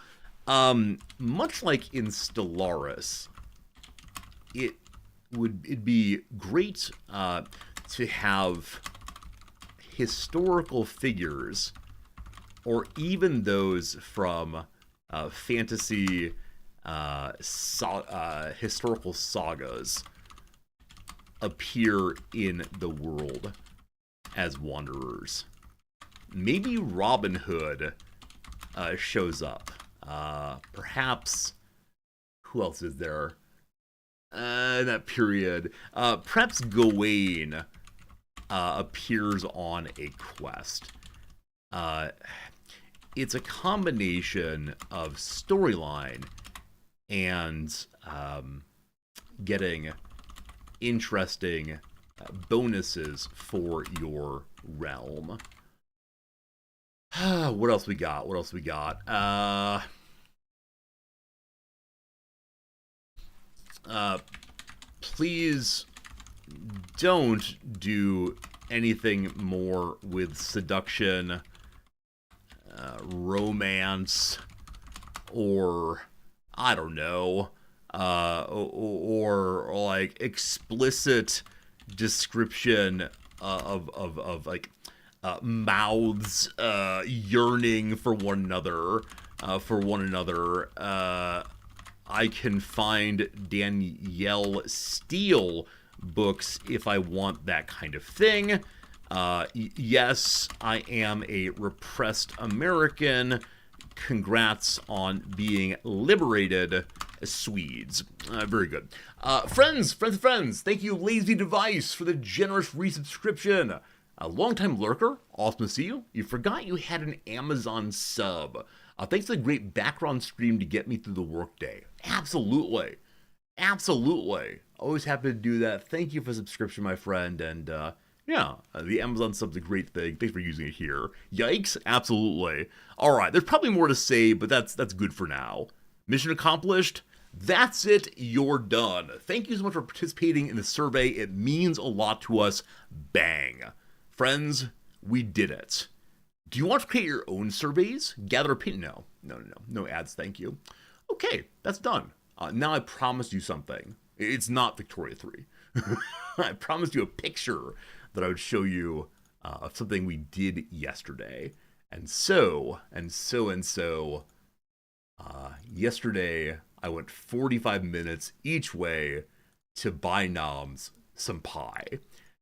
Much like in Stellaris, it'd be great to have historical figures, or even those from fantasy historical sagas, appear in the world as wanderers. Maybe Robin Hood shows up. Perhaps, who else is there in that period? Perhaps Gawain appears on a quest. It's a combination of storyline and getting interesting bonuses for your realm. What else we got? Please don't do anything more with seduction, romance, or I don't know, or like explicit description of like mouths yearning for one another. I can find Danielle Steele books if I want that kind of thing. Yes, I am a repressed American. Congrats on being liberated, Swedes. Very good. Friends, thank you, Lazy Device, for the generous resubscription. A longtime lurker, awesome to see you. You forgot you had an Amazon sub. Thanks for the great background stream to get me through the workday. Absolutely. Always happy to do that. Thank you for the subscription, my friend. And the Amazon sub's a great thing. Thanks for using it here. Yikes, absolutely. All right, there's probably more to say, but that's good for now. Mission accomplished. That's it. You're done. Thank you so much for participating in the survey. It means a lot to us. Bang. Friends, we did it. Do you want to create your own surveys? Gather opinion? No ads, thank you. Okay, that's done. Now I promised you something. It's not Victoria 3. I promised you a picture that I would show you of something we did yesterday. And so, yesterday I went 45 minutes each way to buy Noms some pie.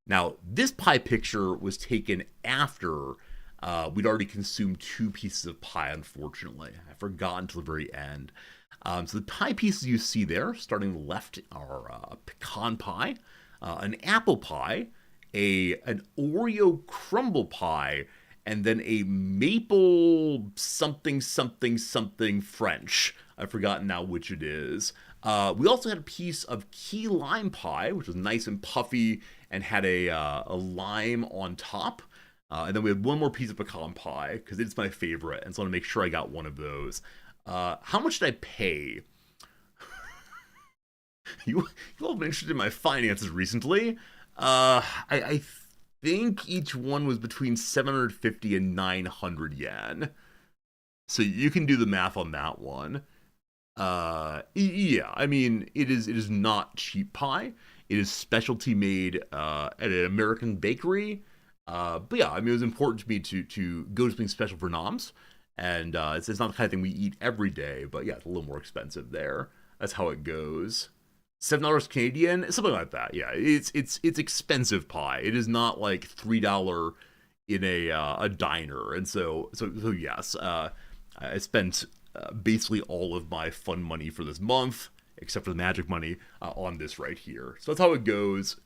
Now, this pie picture was taken after we'd already consumed 2 pieces of pie, unfortunately. I forgot until the very end. So the pie pieces you see there, starting left, are a pecan pie, an apple pie, an Oreo crumble pie, and then a maple something French. I've forgotten now which it is. We also had a piece of key lime pie, which was nice and puffy and had a lime on top. And then we had one more piece of pecan pie, because it's my favorite, and so I want to make sure I got one of those. How much did I pay? You all have been interested in my finances recently. I think each one was between 750 and 900 yen. So you can do the math on that one. Yeah, I mean, it is not cheap pie. It is specialty made at an American bakery. But yeah, I mean, it was important to me to go to something special for noms, and it's not the kind of thing we eat every day. But yeah, it's a little more expensive there. That's how it goes. $7 Canadian, something like that. Yeah, it's expensive pie. It is not like $3 in a diner, and so yes, I spent basically all of my fun money for this month, except for the magic money, on this right here. So that's how it goes.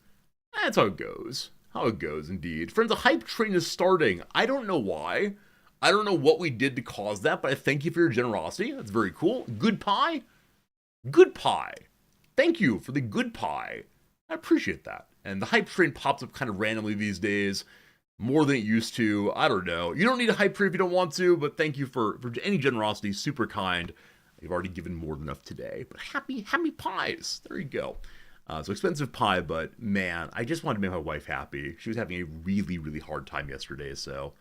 That's how it goes. How it goes, indeed. Friends, the hype train is starting. I don't know why. I don't know what we did to cause that, but I thank you for your generosity. That's very cool. Good pie? Good pie. Thank you for the good pie. I appreciate that. And the hype train pops up kind of randomly these days, more than it used to. I don't know. You don't need a hype train if you don't want to, but thank you for any generosity. Super kind. You've already given more than enough today. But happy pies. There you go. So expensive pie, but man, I just wanted to make my wife happy. She was having a really, really hard time yesterday, so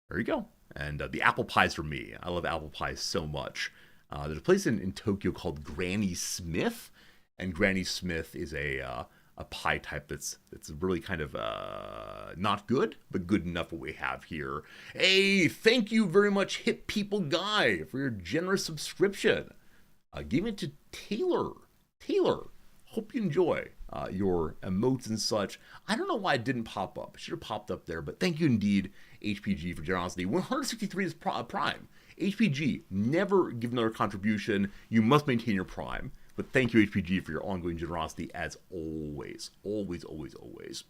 there you go. And the apple pies for me. I love apple pies so much. There's a place in Tokyo called Granny Smith, and Granny Smith is a pie type that's really kind of not good, but good enough what we have here. Hey, thank you very much, Hip People Guy, for your generous subscription. Give it to Taylor. Taylor, hope you enjoy your emotes and such. I don't know why it didn't pop up. It should have popped up there, but thank you indeed, HPG, for generosity. 163 is Prime. HPG, never give another contribution. You must maintain your Prime. But thank you, HPG, for your ongoing generosity as always. Always, always, always.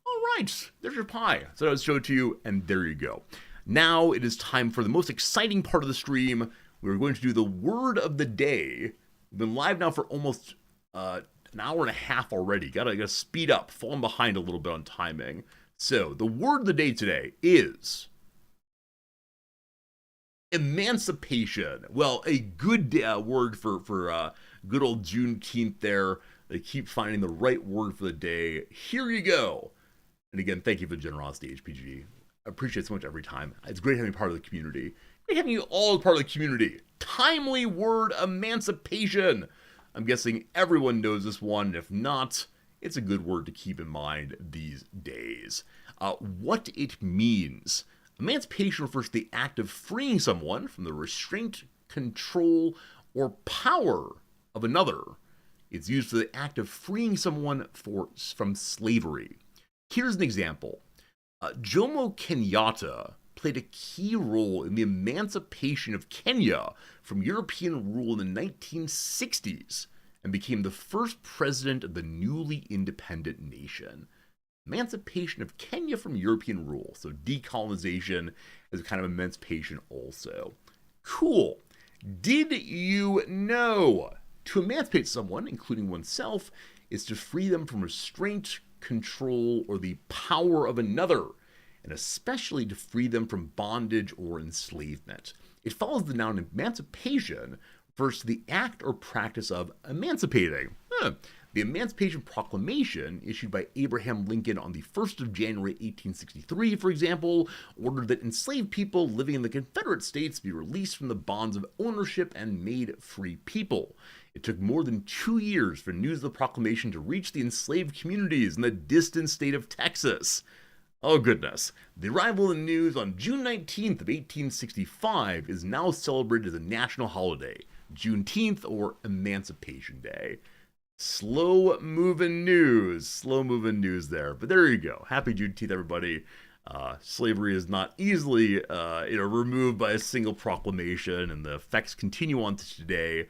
All right, there's your pie. So I was showed to you, and there you go. Now it is time for the most exciting part of the stream. We're going to do the word of the day. We've been live now for almost an hour and a half already. Gotta speed up, falling behind a little bit on timing. So the word of the day today is emancipation. Well, a good word for good old Juneteenth there. They keep finding the right word for the day. Here you go. And again, thank you for the generosity, HPG. I appreciate it so much every time. It's great having you part of the community. Great having you all as part of the community. Timely word, emancipation. I'm guessing everyone knows this one. If not, it's a good word to keep in mind these days. What it means. Emancipation refers to the act of freeing someone from the restraint, control, or power of another. It's used for the act of freeing someone from slavery. Here's an example. Jomo Kenyatta played a key role in the emancipation of Kenya from European rule in the 1960s and became the first president of the newly independent nation. Emancipation of Kenya from European rule. So decolonization is a kind of emancipation also. Cool. Did you know? To emancipate someone, including oneself, is to free them from restraint, control, or the power of another, and especially to free them from bondage or enslavement. It follows the noun emancipation refers to the act or practice of emancipating. The Emancipation Proclamation, issued by Abraham Lincoln on the 1st of January 1863, for example, ordered that enslaved people living in the Confederate States be released from the bonds of ownership and made free people. It took more than 2 years for news of the proclamation to reach the enslaved communities in the distant state of Texas. Oh goodness. The arrival of the news on June 19th of 1865 is now celebrated as a national holiday, Juneteenth or Emancipation Day. Slow moving news there. But there you go. Happy Juneteenth, everybody. Slavery is not easily removed by a single proclamation, and the effects continue on to today.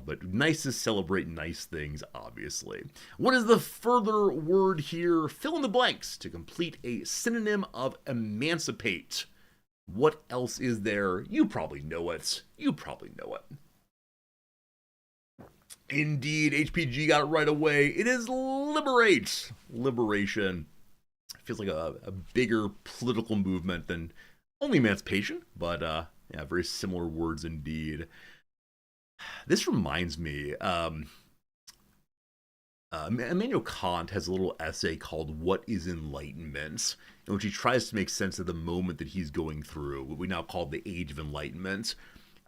But nice to celebrate nice things, obviously. What is the further word here? Fill in the blanks to complete a synonym of emancipate. What else is there? You probably know it. Indeed, HPG got it right away. It is liberate. Liberation. It feels like a bigger political movement than only emancipation, but yeah, very similar words indeed. This reminds me, Immanuel Kant has a little essay called What is Enlightenment, in which he tries to make sense of the moment that he's going through, what we now call the Age of Enlightenment.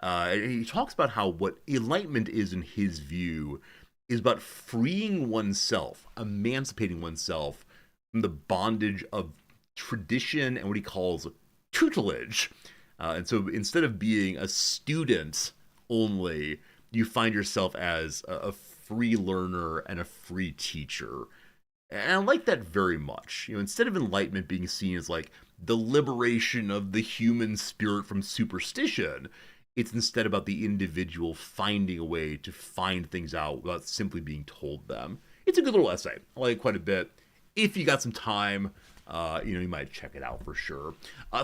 And he talks about how what enlightenment is, in his view, is about freeing oneself, emancipating oneself from the bondage of tradition and what he calls tutelage. And so instead of being a student only, you find yourself as a free learner and a free teacher. And I like that very much. Instead of enlightenment being seen as like the liberation of the human spirit from superstition, it's instead about the individual finding a way to find things out without simply being told them. It's a good little essay. I like it quite a bit. If you got some time, you might check it out for sure.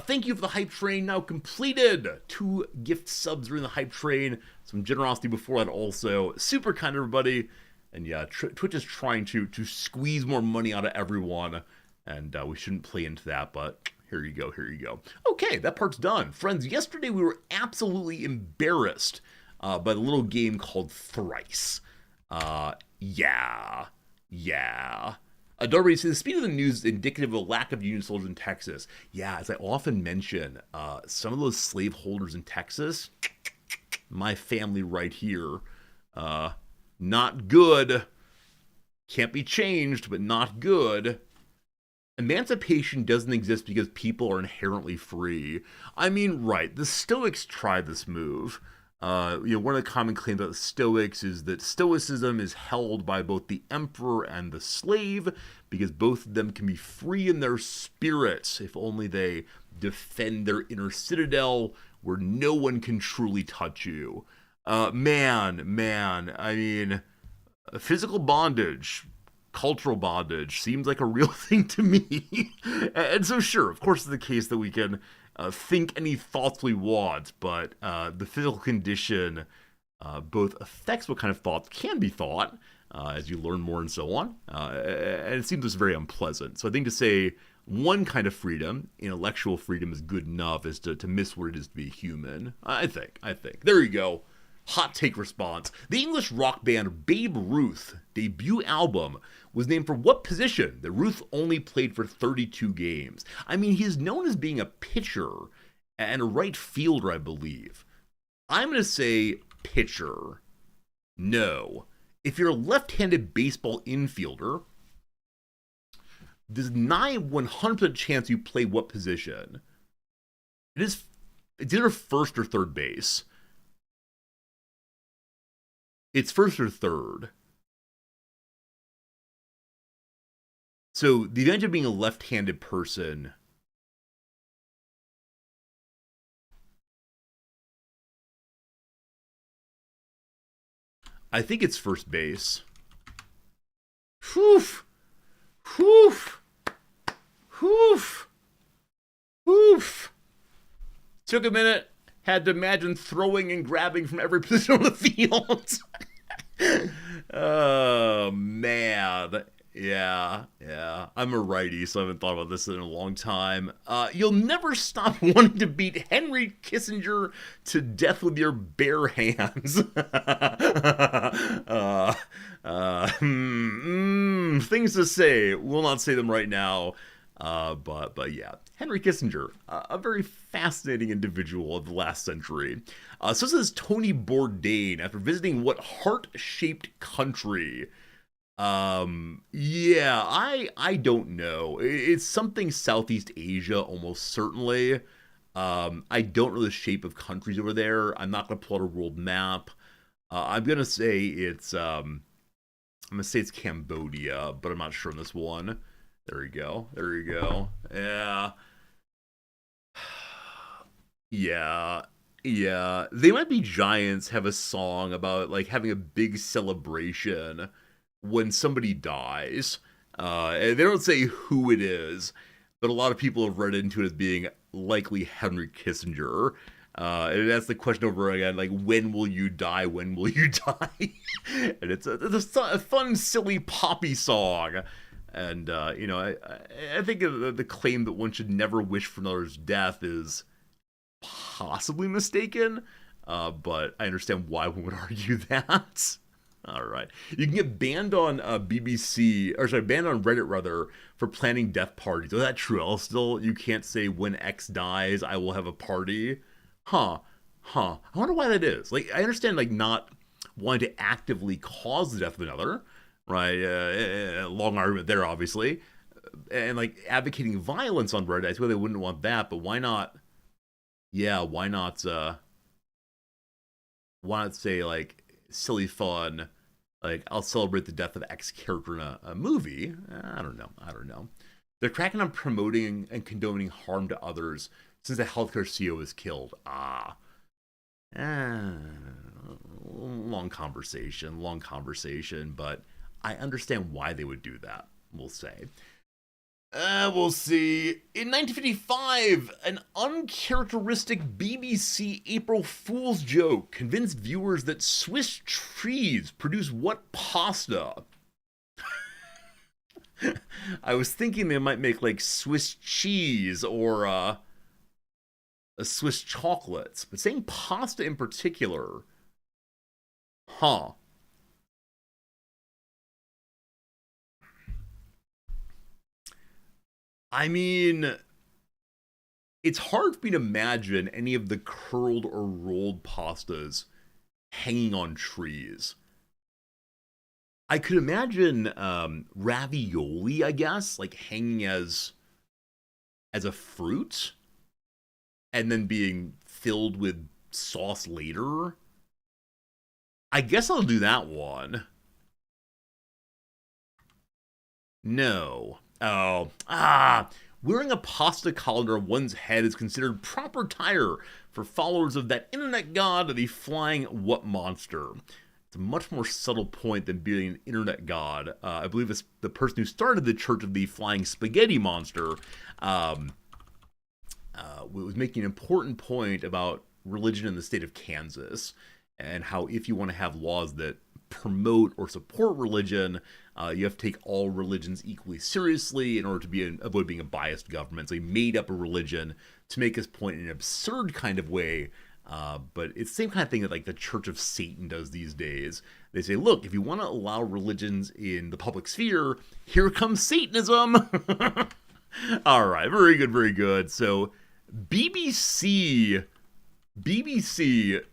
Thank you for the hype train now completed. 2 gift subs are in the hype train. Some generosity before that also. Super kind, everybody. And yeah, Twitch is trying to squeeze more money out of everyone. And we shouldn't play into that, but here you go, here you go. Okay, that part's done. Friends, yesterday we were absolutely embarrassed by the little game called Thrice. Yeah. Darby says, the speed of the news is indicative of a lack of union soldiers in Texas. Yeah, as I often mention, some of those slaveholders in Texas, my family right here, not good. Can't be changed, but not good. Emancipation doesn't exist because people are inherently free. I mean, right, the Stoics tried this move. One of the common claims about the Stoics is that Stoicism is held by both the emperor and the slave, because both of them can be free in their spirits if only they defend their inner citadel where no one can truly touch you. I mean, physical bondage, cultural bondage seems like a real thing to me. And so sure, of course it's the case that we can think any thoughts we want, but the physical condition both affects what kind of thoughts can be thought as you learn more and so on, and it seems very unpleasant. So I think to say one kind of freedom, intellectual freedom, is good enough is to miss what it is to be human. I think. There you go. Hot take response. The English rock band Babe Ruth debut album was named for what position that Ruth only played for 32 games? I mean, he's known as being a pitcher and a right fielder, I believe. I'm going to say pitcher. No. If you're a left-handed baseball infielder, there's not a 100% chance you play what position? It's either first or third base. It's first or third. So the advantage of being a left-handed person, I think it's first base. Whew. Took a minute. Had to imagine throwing and grabbing from every position on the field. Oh, man. Yeah. I'm a righty, so I haven't thought about this in a long time. You'll never stop wanting to beat Henry Kissinger to death with your bare hands. Things to say. We'll not say them right now. But yeah, Henry Kissinger, a very fascinating individual of the last century. So says Tony Bourdain after visiting what heart-shaped country? Yeah, I don't know. It's something Southeast Asia, almost certainly. I don't know the shape of countries over there. I'm not gonna pull out a world map. I'm gonna say it's Cambodia, but I'm not sure on this one. There you go. Yeah. They Might Be Giants have a song about like having a big celebration when somebody dies. And they don't say who it is, but a lot of people have read into it as being likely Henry Kissinger. And that's the question over again, like, when will you die? When will you die? And it's a fun, silly, poppy song. And, I think the claim that one should never wish for another's death is possibly mistaken, but I understand why one would argue that. All right. You can get banned on BBC, or sorry, banned on Reddit rather, for planning death parties. Is that true? I'll still, you can't say when X dies, I will have a party. Huh. Huh. I wonder why that is. Like, I understand, like, not wanting to actively cause the death of another, right? Long argument there, obviously. And, like, advocating violence on Reddit, I swear they wouldn't want that, but why not? Yeah, why not say, like, silly fun, like, I'll celebrate the death of X character in a movie? I don't know. I don't know. They're cracking on promoting and condoning harm to others since the healthcare CEO was killed. Eh, long conversation, but I understand why they would do that, we'll say. We'll see. In 1955, an uncharacteristic BBC April Fool's joke convinced viewers that Swiss cheese produce what pasta? I was thinking they might make like Swiss cheese or a Swiss chocolates, but saying pasta in particular, huh? I mean, it's hard for me to imagine any of the curled or rolled pastas hanging on trees. I could imagine ravioli, I guess, like hanging as a fruit and then being filled with sauce later. I guess I'll do that one. No. Wearing a pasta colander on one's head is considered proper attire for followers of that internet god, the flying what monster. It's a much more subtle point than being an internet god. I believe it's the person who started the Church of the Flying Spaghetti Monster um, was making an important point about religion in the state of Kansas and how if you want to have laws that promote or support religion, you have to take all religions equally seriously in order to avoid being a biased government. So he made up a religion to make his point in an absurd kind of way. But it's the same kind of thing that like the Church of Satan does these days. They say, look, if you want to allow religions in the public sphere, here comes Satanism. All right, very good, very good. So BBC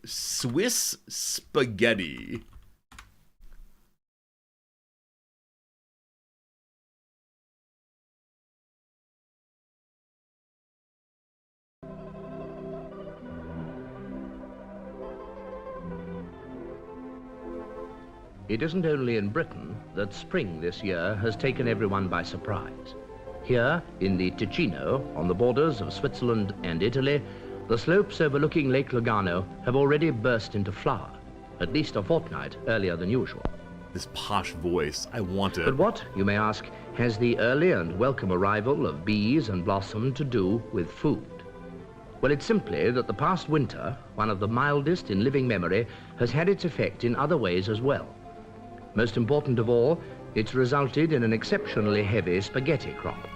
Swiss spaghetti. It isn't only in Britain that spring this year has taken everyone by surprise. Here, in the Ticino, on the borders of Switzerland and Italy, the slopes overlooking Lake Lugano have already burst into flower, at least a fortnight earlier than usual. This posh voice, I want it. But what, you may ask, has the early and welcome arrival of bees and blossom to do with food? Well, it's simply that the past winter, one of the mildest in living memory, has had its effect in other ways as well. Most important of all, it's resulted in an exceptionally heavy spaghetti crop.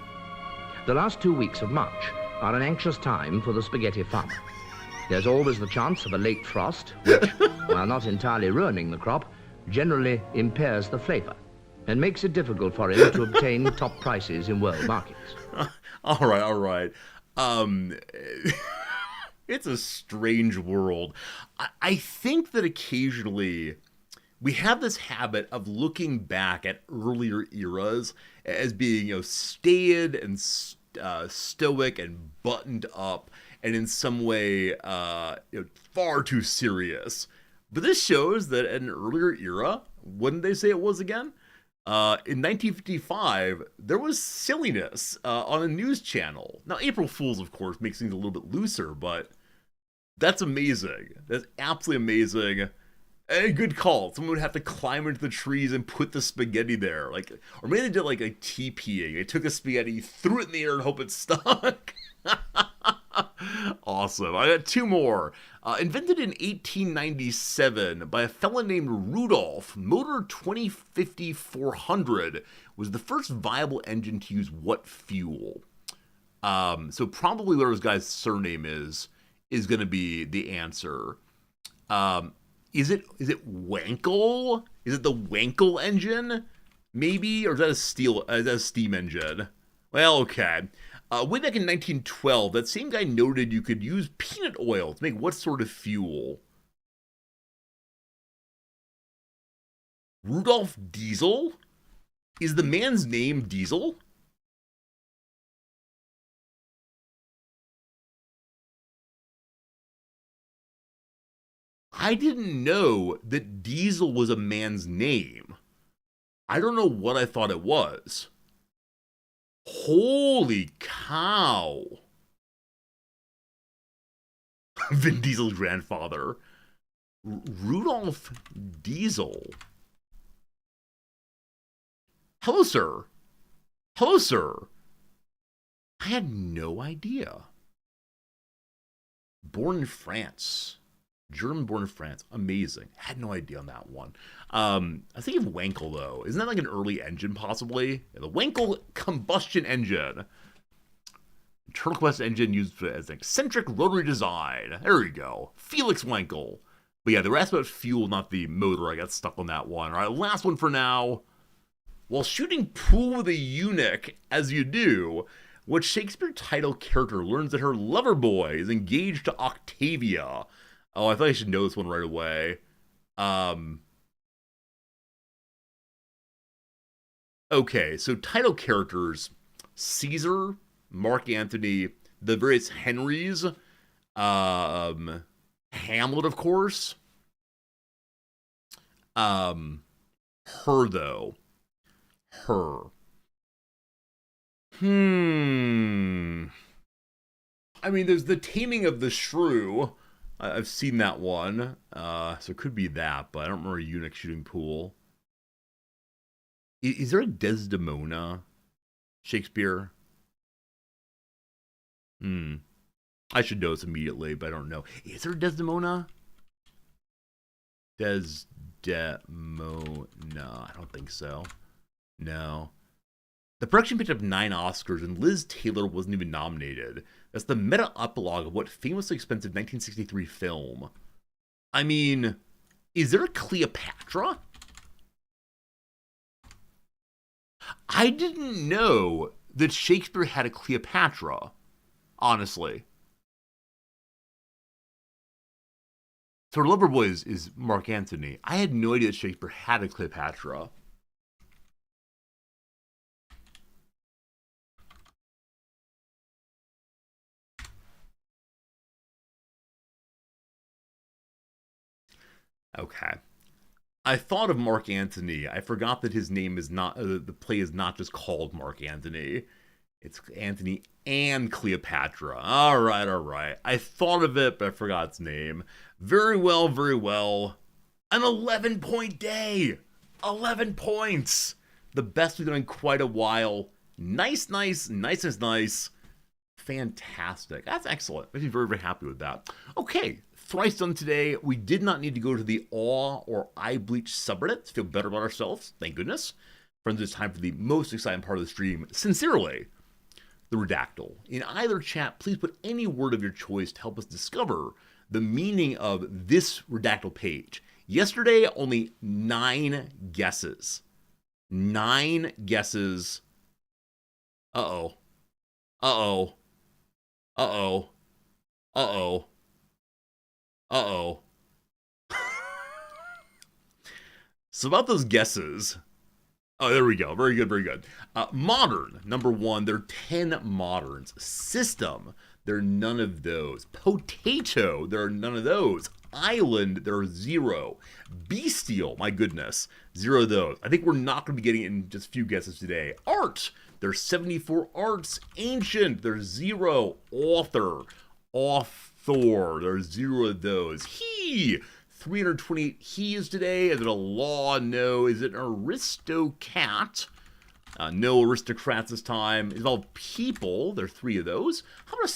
The last 2 weeks of March are an anxious time for the spaghetti farmer. There's always the chance of a late frost, which, while not entirely ruining the crop, generally impairs the flavor and makes it difficult for him to obtain top prices in world markets. All right, all right. Um, it's a strange world. I think that occasionally we have this habit of looking back at earlier eras as being, staid and stoic and buttoned up, and in some way, far too serious. But this shows that an earlier era, wouldn't they say it was again? In 1955, there was silliness on a news channel. Now, April Fools, of course, makes things a little bit looser, but that's amazing. That's absolutely amazing. A good call. Someone would have to climb into the trees and put the spaghetti there. Or maybe they did like a TPing. They took a spaghetti, threw it in the air, and hope it stuck. Awesome. I got two more. Invented in 1897 by a fellow named Rudolph, Motor 2050 400 was the first viable engine to use what fuel? So probably whatever this guy's surname is going to be the answer. Is it Wankel? Is it the Wankel engine? Maybe? Or is that a steam engine? Well, okay. Way back in 1912, that same guy noted you could use peanut oil to make what sort of fuel? Rudolph Diesel? Is the man's name Diesel? I didn't know that Diesel was a man's name. I don't know what I thought it was. Holy cow. Vin Diesel's grandfather. Rudolph Diesel. Hello, sir. Hello, sir. I had no idea. Born in France. German born in France. Amazing. Had no idea on that one. I think of Wankel, though. Isn't that like an early engine, possibly? Yeah, the Wankel combustion engine. Internal combustion engine used as an eccentric rotary design. There we go. Felix Wankel. But yeah, the rest about fuel, not the motor. I got stuck on that one. All right, last one for now. While shooting pool with a eunuch, as you do, what Shakespeare title character learns that her lover boy is engaged to Octavia? Oh, I thought I should know this one right away. Okay, so title characters: Caesar, Mark Antony, the various Henrys, Hamlet, of course. Her though. Her. I mean, there's the Taming of the Shrew. I've seen that one. So it could be that, but I don't remember a eunuch shooting pool. Is there a Desdemona? Shakespeare? I should know this immediately, but I don't know. Is there a Desdemona? Desdemona. I don't think so. No. The production picked up 9 Oscars, and Liz Taylor wasn't even nominated. That's the meta-epilogue of what famously expensive 1963 film. I mean, is there a Cleopatra? I didn't know that Shakespeare had a Cleopatra, honestly. So her lover boy is Mark Antony. I had no idea that Shakespeare had a Cleopatra. Okay. I thought of Mark Antony. I forgot that his name is not, the play is not just called Mark Antony. It's Antony and Cleopatra. All right, all right. I thought of it, but I forgot its name. Very well, very well. An 11-point day. 11 points. The best we've done in quite a while. Nice, nice, nice, nice, nice. Fantastic. That's excellent. I'm very, very happy with that. Okay, thrice done today. We did not need to go to the Awe or Eye Bleach subreddit to feel better about ourselves. Thank goodness. Friends, it's time for the most exciting part of the stream. Sincerely, the Redactle. In either chat, please put any word of your choice to help us discover the meaning of this Redactle page. Yesterday, only 9 guesses. 9 guesses. Uh-oh. Uh-oh. Uh-oh. Uh-oh. Uh-oh. So about those guesses. Oh, there we go. Very good, very good. Modern, number 1. There are 10 moderns. System, there are none of those. Potato, there are none of those. Island, there are 0. Bestial, my goodness, 0 of those. I think we're not going to be getting in just a few guesses today. Art, there's 74 arts. Ancient, there's 0. Author, there's 0 of those. He, 328 he's today. Is it a law? No. Is it an aristocat? No aristocrats this time. Is it all people? There are 3 of those. How about a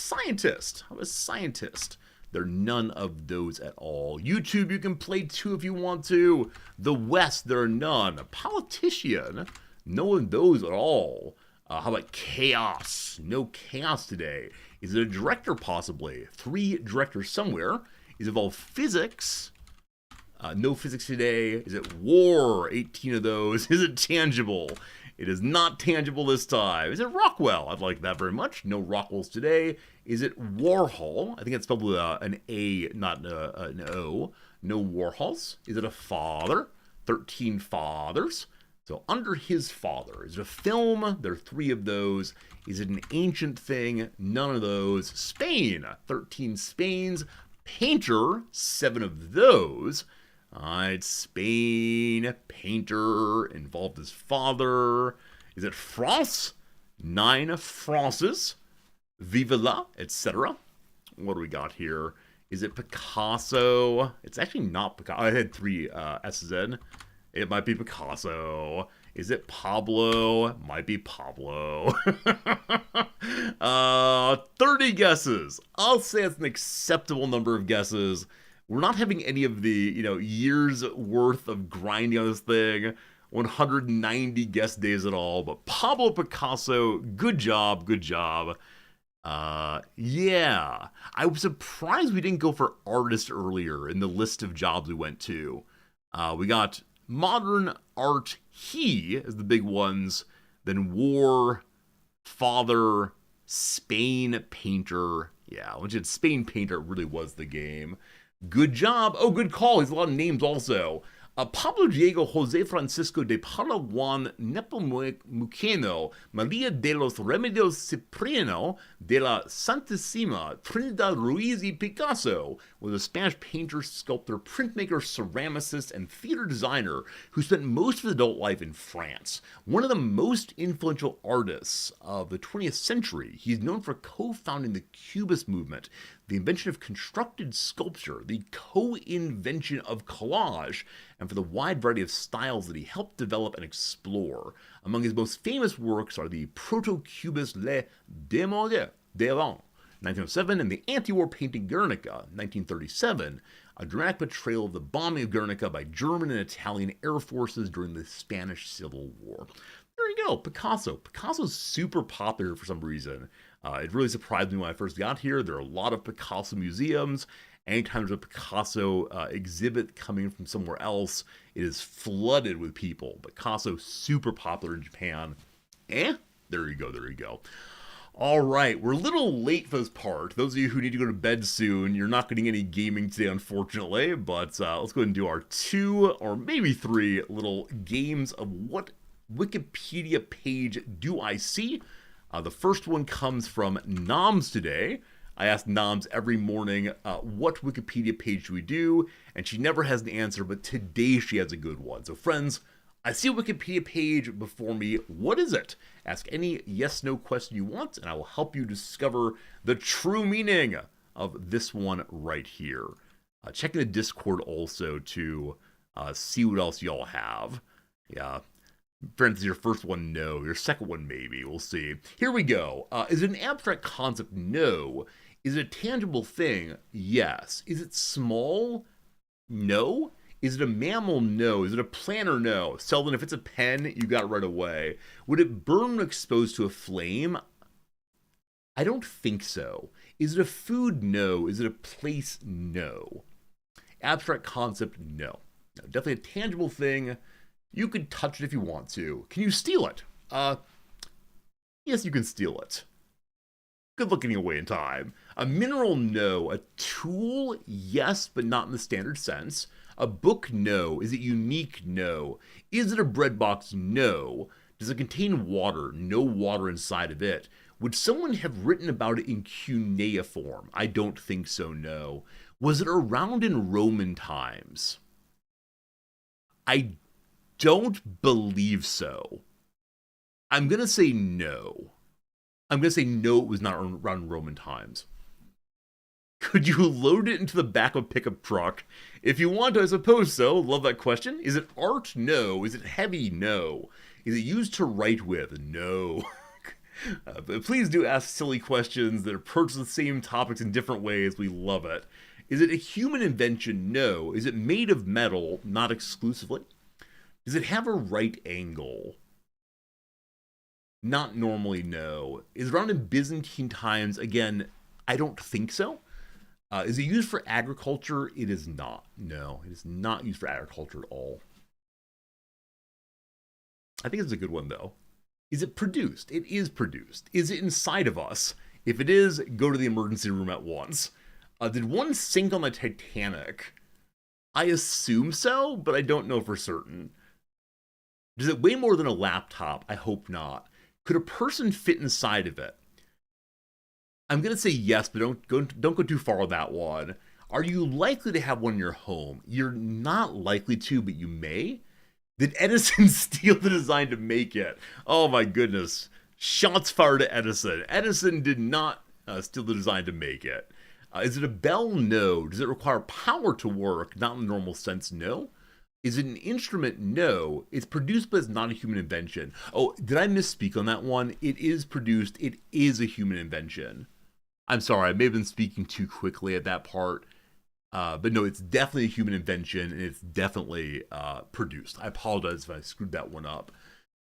scientist? There are none of those at all. YouTube, you can play 2 if you want to. The West, there are none. A politician, no one of those at all. How about chaos? No chaos today. Is it a director, possibly? 3 directors somewhere. Is it all physics? No physics today. Is it war? 18 of those. Is it tangible? It is not tangible this time. Is it Rockwell? I'd like that very much. No Rockwells today. Is it Warhol? I think it's spelled with an A, not an O. No Warhols. Is it a father? 13 fathers. So Under His Father. Is it a film? There are 3 of those. Is it an ancient thing? None of those. Spain. 13 Spains. Painter. 7 of those. Alright, Spain, painter, involved his father. Is it France? 9 Frances. Vive la, etc. What do we got here? Is it Picasso? It's actually not Picasso. I had 3 S's in. It might be Picasso. Is it Pablo? Might be Pablo. 30 guesses. I'll say it's an acceptable number of guesses. We're not having any of the, years worth of grinding on this thing. 190 guess days at all. But Pablo Picasso, good job, good job. Yeah. I was surprised we didn't go for artist earlier in the list of jobs we went to. We got modern art, he is the big ones. Then war, father, Spain painter. Yeah, when you had Spain painter, it really was the game. Good job. Oh, good call. He's a lot of names also. Pablo Diego Jose Francisco de Paula Juan Nepomuceno Maria de los Remedios Cipriano de la Santissima Trinidad Ruiz y Picasso was a Spanish painter, sculptor, printmaker, ceramicist, and theater designer who spent most of his adult life in France. One of the most influential artists of the 20th century, he's known for co-founding the Cubist movement, the invention of constructed sculpture, the co-invention of collage, and for the wide variety of styles that he helped develop and explore. Among his most famous works are the Proto-Cubist Les Demoiselles d'Elan, 1907, and the anti-war painting Guernica, 1937, a dramatic portrayal of the bombing of Guernica by German and Italian air forces during the Spanish Civil War. There you go, Picasso. Picasso's super popular for some reason. It really surprised me when I first got here. There are a lot of Picasso museums. Anytime there's a Picasso exhibit coming from somewhere else, it is flooded with people. Picasso, super popular in Japan. There you go, there you go. All right, we're a little late for this part. Those of you who need to go to bed soon, you're not getting any gaming today, unfortunately. But let's go ahead and do our 2 or maybe 3 little games of what Wikipedia page do I see? The first one comes from Noms today. I ask Noms every morning, what Wikipedia page do we do? And she never has an answer, but today she has a good one. So friends, I see a Wikipedia page before me. What is it? Ask any yes-no question you want, and I will help you discover the true meaning of this one right here. Checking the Discord also to see what else y'all have. Yeah. Friends, your first one, no. Your second one, maybe. We'll see. Here we go. Is it an abstract concept? No. Is it a tangible thing? Yes. Is it small? No. Is it a mammal? No. Is it a planter? No. Selden, if it's a pen, you got it right away. Would it burn when exposed to a flame? I don't think so. Is it a food? No. Is it a place? No. Abstract concept? No. No, definitely a tangible thing. You could touch it if you want to. Can you steal it? Yes, you can steal it. Good looking away in time. A mineral? No. A tool? Yes, but not in the standard sense. A book? No. Is it unique? No. Is it a bread box? No. Does it contain water? No water inside of it. Would someone have written about it in cuneiform? I don't think so, no. Was it around in Roman times? I don't believe so. I'm going to say no. I'm going to say no, it was not around Roman times. Could you load it into the back of a pickup truck? If you want to, I suppose so. Love that question. Is it art? No. Is it heavy? No. Is it used to write with? No. But please do ask silly questions that approach the same topics in different ways. We love it. Is it a human invention? No. Is it made of metal? Not exclusively. Does it have a right angle? Not normally, no. Is it around in Byzantine times? Again, I don't think so. Is it used for agriculture? It is not. No, it is not used for agriculture at all. I think it's a good one, though. Is it produced? It is produced. Is it inside of us? If it is, go to the emergency room at once. Did one sink on the Titanic? I assume so, but I don't know for certain. Does it weigh more than a laptop? I hope not. Could a person fit inside of it? I'm gonna say yes, but don't go too far on that one. Are you likely to have one in your home? You're not likely to, but you may. Did Edison steal the design to make it? Oh my goodness. Shots fired at Edison. Edison did not steal the design to make it. Is it a bell? No. Does it require power to work? Not in the normal sense, no. Is it an instrument? No. It's produced, but it's not a human invention. Oh, did I misspeak on that one? It is produced. It is a human invention. I'm sorry, I may have been speaking too quickly at that part. But no, it's definitely a human invention, and it's definitely produced. I apologize if I screwed that one up.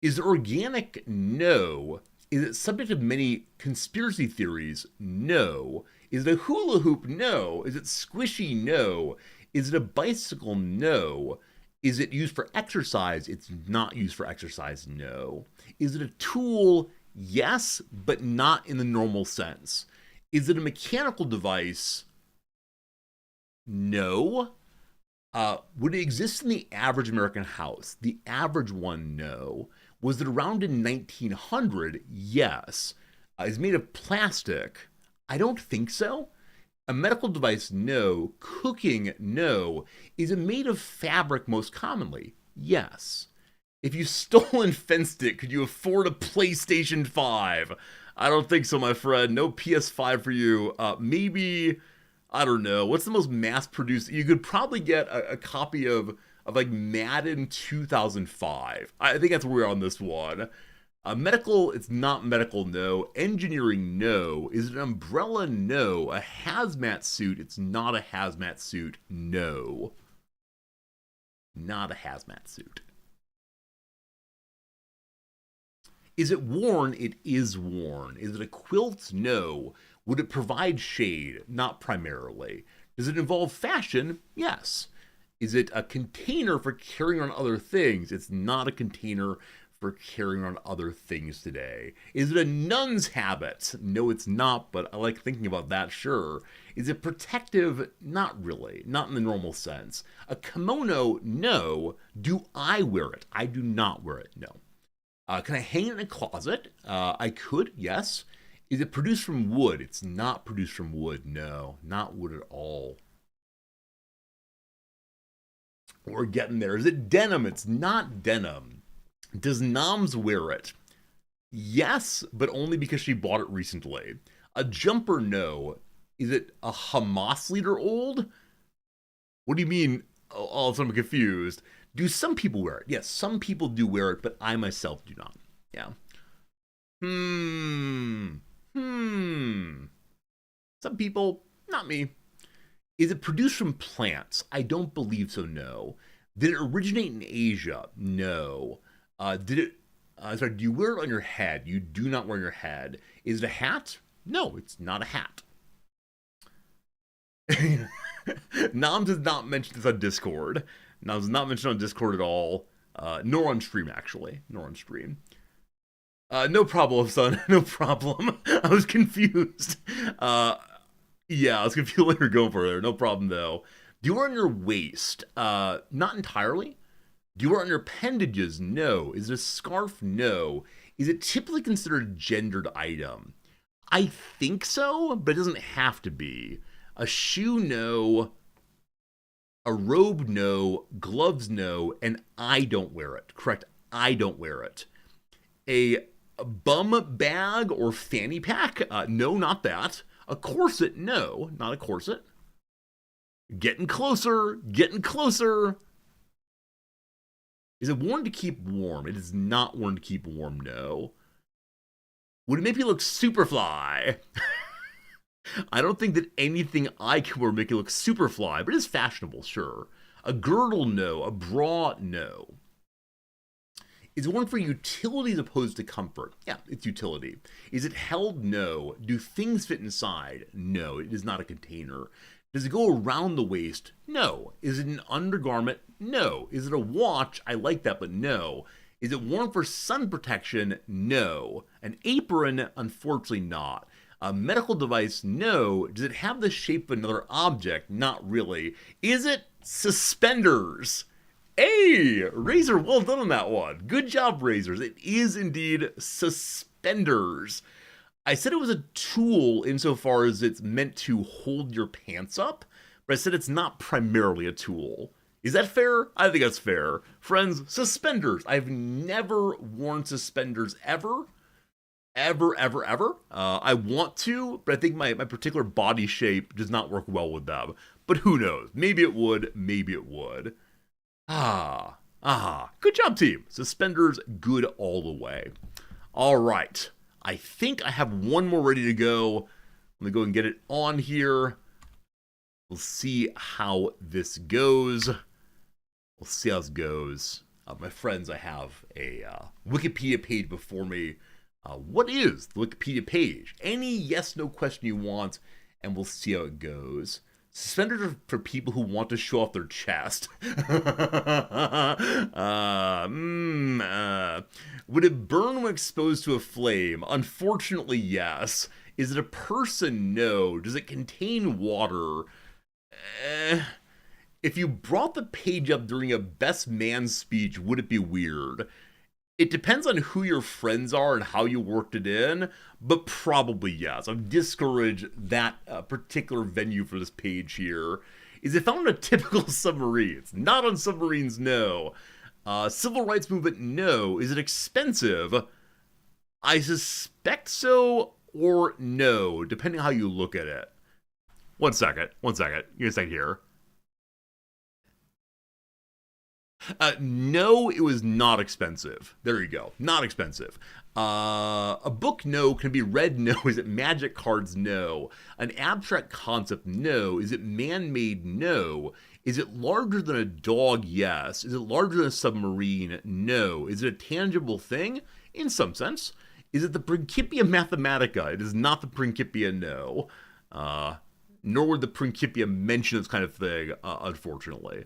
Is it organic? No. Is it subject to many conspiracy theories? No. Is it a hula hoop? No. Is it squishy? No. Is it a bicycle? No. Is it used for exercise? It's not used for exercise. No. Is it a tool? Yes, but not in the normal sense. Is it a mechanical device? No. Would it exist in the average American house? The average one, no. Was it around in 1900? Yes. Is it made of plastic? I don't think so. A medical device, no. Cooking, no. Is it made of fabric most commonly? Yes. If you stole and fenced it, could you afford a PlayStation 5? I don't think so, my friend. No PS5 for you. Maybe, I don't know. What's the most mass-produced? You could probably get a copy of like Madden 2005. I think that's where we are on this one. Medical, it's not medical, no. Engineering, no. Is it an umbrella? No. A hazmat suit, it's not a hazmat suit, no. Not a hazmat suit. Is it worn? It is worn. Is it a quilt? No. Would it provide shade? Not primarily. Does it involve fashion? Yes. Is it a container for carrying on other things? It's not a container for carrying on other things today. Is it a nun's habit? No, it's not, but I like thinking about that, sure. Is it protective? Not really. Not in the normal sense. A kimono? No. Do I wear it? I do not wear it, no. Can I hang it in a closet? I could, yes. Is it produced from wood? It's not produced from wood, no. Not wood at all. We're getting there. Is it denim? It's not denim. Does Noms wear it? Yes, but only because she bought it recently. A jumper, no. Is it a Hamas leader old? What do you mean? All of a sudden I'm confused. Do some people wear it? Yes, some people do wear it, but I myself do not. Yeah. Some people, not me. Is it produced from plants? I don't believe so, no. Did it originate in Asia? No. Do you wear it on your head? You do not wear your head. Is it a hat? No, it's not a hat. Noms is not mentioned this on Discord. Noms is not mentioned on Discord at all. Nor on stream, actually. Nor on stream. No problem, son. No problem. I was confused. Yeah, I was confused what you're going for there. No problem, though. Do you wear it on your waist? Not entirely. Do you wear it on your appendages? No. Is it a scarf? No. Is it typically considered a gendered item? I think so, but it doesn't have to be. A shoe, no. A robe, no. Gloves, no. And I don't wear it. Correct, I don't wear it. A bum bag or fanny pack? No, not that. A corset? No, not a corset. Getting closer, getting closer. Is it worn to keep warm? It is not worn to keep warm, no. Would it make me look super fly? I don't think that anything I can wear would make it look super fly, but it is fashionable, sure. A girdle, no. A bra, no. Is it one for utility as opposed to comfort? Yeah, it's utility. Is it held? No. Do things fit inside? No, it is not a container. Does it go around the waist? No. Is it an undergarment? No. Is it a watch? I like that, but no. Is it worn for sun protection? No. An apron? Unfortunately not. A medical device? No. Does it have the shape of another object? Not really. Is it suspenders? Hey, Razor, well done on that one. Good job, Razors. It is indeed suspenders. I said it was a tool insofar as it's meant to hold your pants up, but I said it's not primarily a tool. Is that fair? I think that's fair. Friends, suspenders. I've never worn suspenders ever. Ever. I want to, but I think my particular body shape does not work well with them. But who knows? Maybe it would, maybe it would. Good job, team. Suspenders, good all the way. All right. I think I have one more ready to go. Let me go and get it on here. We'll see how this goes. My friends, I have a Wikipedia page before me. What is the Wikipedia page? Any yes/no question you want, and we'll see how it goes. Suspenders are for people who want to show off their chest. Would it burn when exposed to a flame? Unfortunately, yes. Is it a person? No. Does it contain water? If you brought the page up during a best man speech, would it be weird? It depends on who your friends are and how you worked it in, but probably yes. I've discouraged that particular venue for this page here. Is it found on a typical submarine? It's not on submarines, no. Civil rights movement, no. Is it expensive? I suspect so or no, depending on how you look at it. One second. Give me a second here. No, it was not expensive. There you go. Not expensive. A book, no. Can it be read? No. Is it magic cards? No. An abstract concept? No. Is it man-made? No. Is it larger than a dog? Yes. Is it larger than a submarine? No. Is it a tangible thing? In some sense. Is it the Principia Mathematica? It is not the Principia, no. Nor would the Principia mention this kind of thing, unfortunately.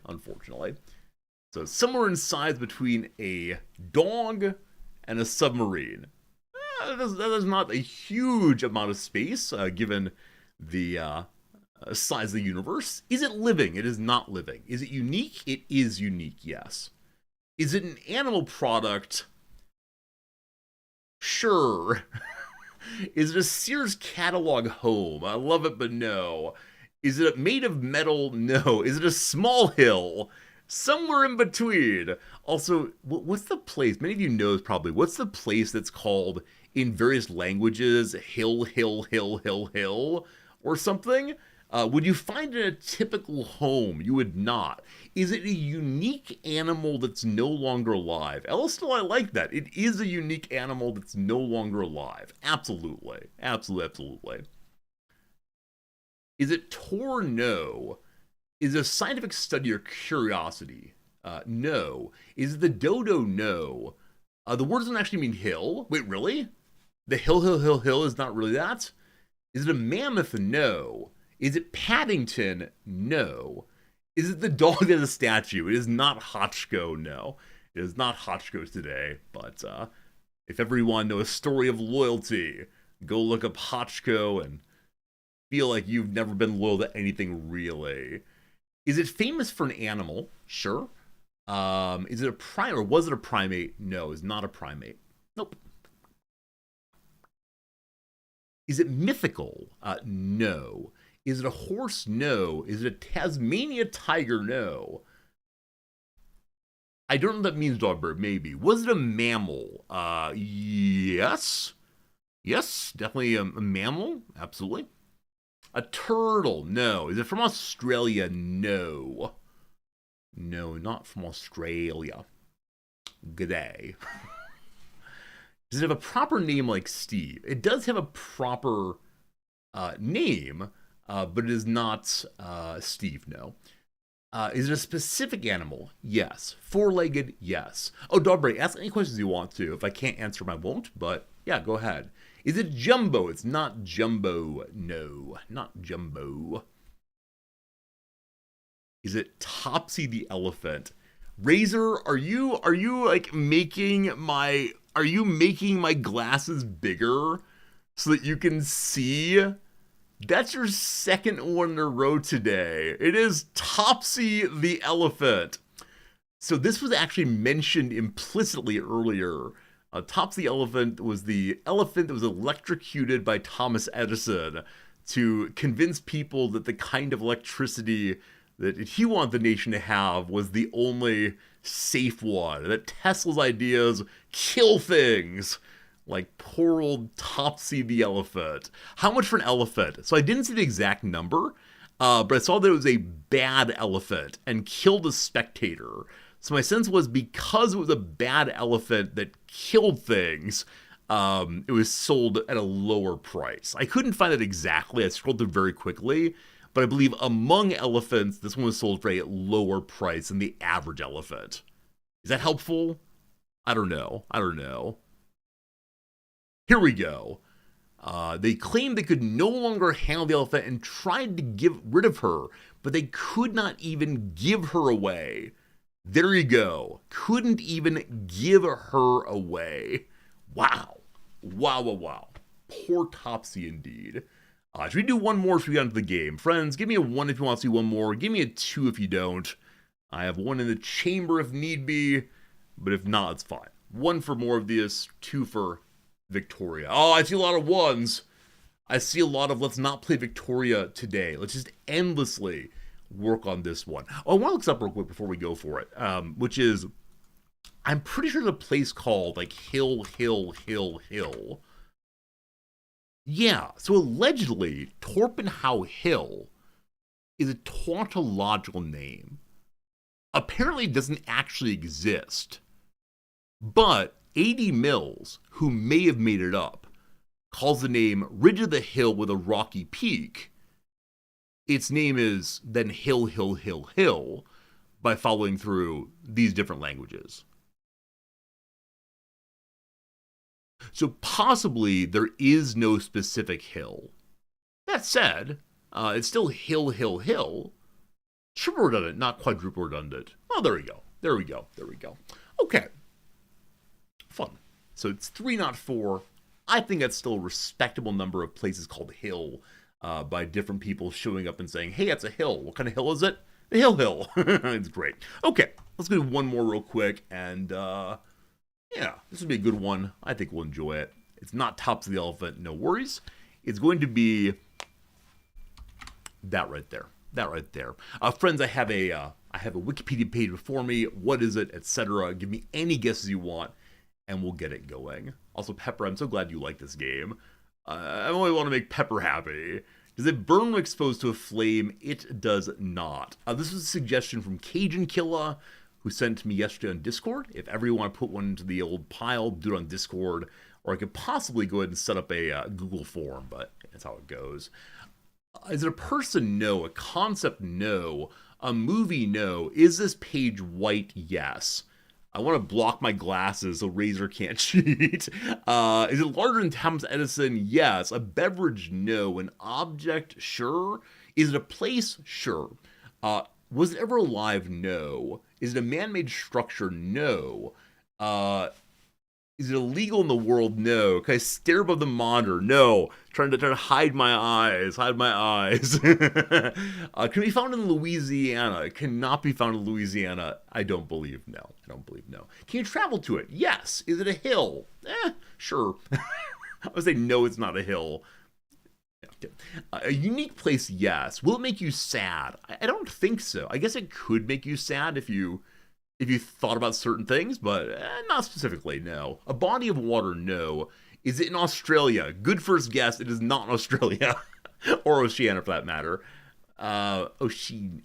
So somewhere in size between a dog and a submarine. That is not a huge amount of space, given the size of the universe. Is it living? It is not living. Is it unique? It is unique, yes. Is it an animal product? Sure. Is it a Sears catalog home? I love it, but no. Is it made of metal? No. Is it a small hill? Somewhere in between. Also, what's the place? Many of you know probably. What's the place that's called in various languages hill, or something? Would you find it in a typical home? You would not. Is it a unique animal that's no longer alive? Still, I like that. It is a unique animal that's no longer alive. Absolutely. Is it Tor? No. Is it a scientific study or curiosity? No. Is it the dodo? No. The word doesn't actually mean hill. Wait, really? The hill is not really that? Is it a mammoth? No. Is it Paddington? No. Is it the dog that is a statue? It is not Hotchko, no. It is not Hotchko today, but if ever you want to know a story of loyalty, go look up Hotchko and feel like you've never been loyal to anything really. Is it famous for an animal? Sure. Is it a primate, or was it a primate? No, it's not a primate. Nope. Is it mythical? No. Is it a horse? No. Is it a Tasmania tiger? No. I don't know what that means, Dogbird, maybe. Was it a mammal? Yes. Yes, definitely a mammal. Absolutely. A turtle? No. Is it from Australia? No. No, not from Australia. G'day. Does it have a proper name like Steve? It does have a proper name, but it is not Steve, no. Is it a specific animal? Yes. Four-legged? Yes. Oh, Dogberry, ask any questions you want to. If I can't answer them, I won't, but yeah, go ahead. Is it Jumbo? It's not Jumbo. No, not Jumbo. Is it Topsy the elephant? Razor, are you like making my glasses bigger so that you can see? That's your second one in a row today. It is Topsy the elephant. So this was actually mentioned implicitly earlier. Topsy the elephant was the elephant that was electrocuted by Thomas Edison to convince people that the kind of electricity that he wanted the nation to have was the only safe one. That Tesla's ideas kill things. Like poor old Topsy the elephant. How much for an elephant? So I didn't see the exact number, but I saw that it was a bad elephant and killed a spectator. So my sense was because it was a bad elephant that killed things, it was sold at a lower price. I couldn't find it exactly. I scrolled through very quickly, but I believe among elephants, this one was sold for a lower price than the average elephant. Is that helpful? I don't know. Here we go. They claimed they could no longer handle the elephant and tried to get rid of her, but they could not even give her away. There you go. Couldn't even give her away. Wow. Wow. Poor Topsy indeed. Should we do one more so we get into the game? Friends, give me a 1 if you want to see one more. Give me a 2 if you don't. I have 1 in the chamber if need be, but if not, it's fine. 1 for more of this, 2 for Victoria. Oh, I see a lot of 1s. I see a lot of let's not play Victoria today. Let's just endlessly work on this one. Oh, I want to look this up real quick before we go for it, which is, I'm pretty sure the place called like Hill. Yeah, so allegedly, Torpenhow Hill is a tautological name. Apparently it doesn't actually exist. But A.D. Mills, who may have made it up, calls the name Ridge of the Hill with a rocky peak. Its name is then Hill by following through these different languages. So possibly there is no specific hill. That said, it's still Hill. Triple redundant, not quadruple redundant. Oh, there we go. Okay. Fun. So it's 3, not 4. I think that's still a respectable number of places called Hill by different people showing up and saying, hey, that's a hill. What kind of hill is it? The Hill. It's great. Okay, let's do one more real quick. And yeah, this would be a good one. I think we'll enjoy it. It's not Topsy the elephant, no worries. It's going to be that right there. Friends, I have a Wikipedia page before me. What is it, etc. Give me any guesses you want, and we'll get it going. Also, Pepper, I'm so glad you like this game. I only want to make Pepper happy. Does it burn when exposed to a flame? It does not. This was a suggestion from Cajun Killa, who sent to me yesterday on Discord. If ever you want to put one into the old pile, do it on Discord. Or I could possibly go ahead and set up a Google form, but that's how it goes. Is it a person? No. A concept? No. A movie? No. Is this page white? Yes. I want to block my glasses so Razor can't cheat. Is it larger than Thomas Edison? Yes. A beverage? No. An object? Sure. Is it a place? Sure. Was it ever alive? No. Is it a man-made structure? No. Is it illegal in the world? No. Can I stare above the monitor? No. Trying to hide my eyes. Can it be found in Louisiana? It cannot be found in Louisiana. I don't believe no. Can you travel to it? Yes. Is it a hill? Sure. I would say no, it's not a hill. A unique place, yes. Will it make you sad? I don't think so. I guess it could make you sad if you thought about certain things, but not specifically, no. A body of water, no. Is it in Australia? Good first guess. It is not in Australia. Or Oceania, for that matter. Oceania.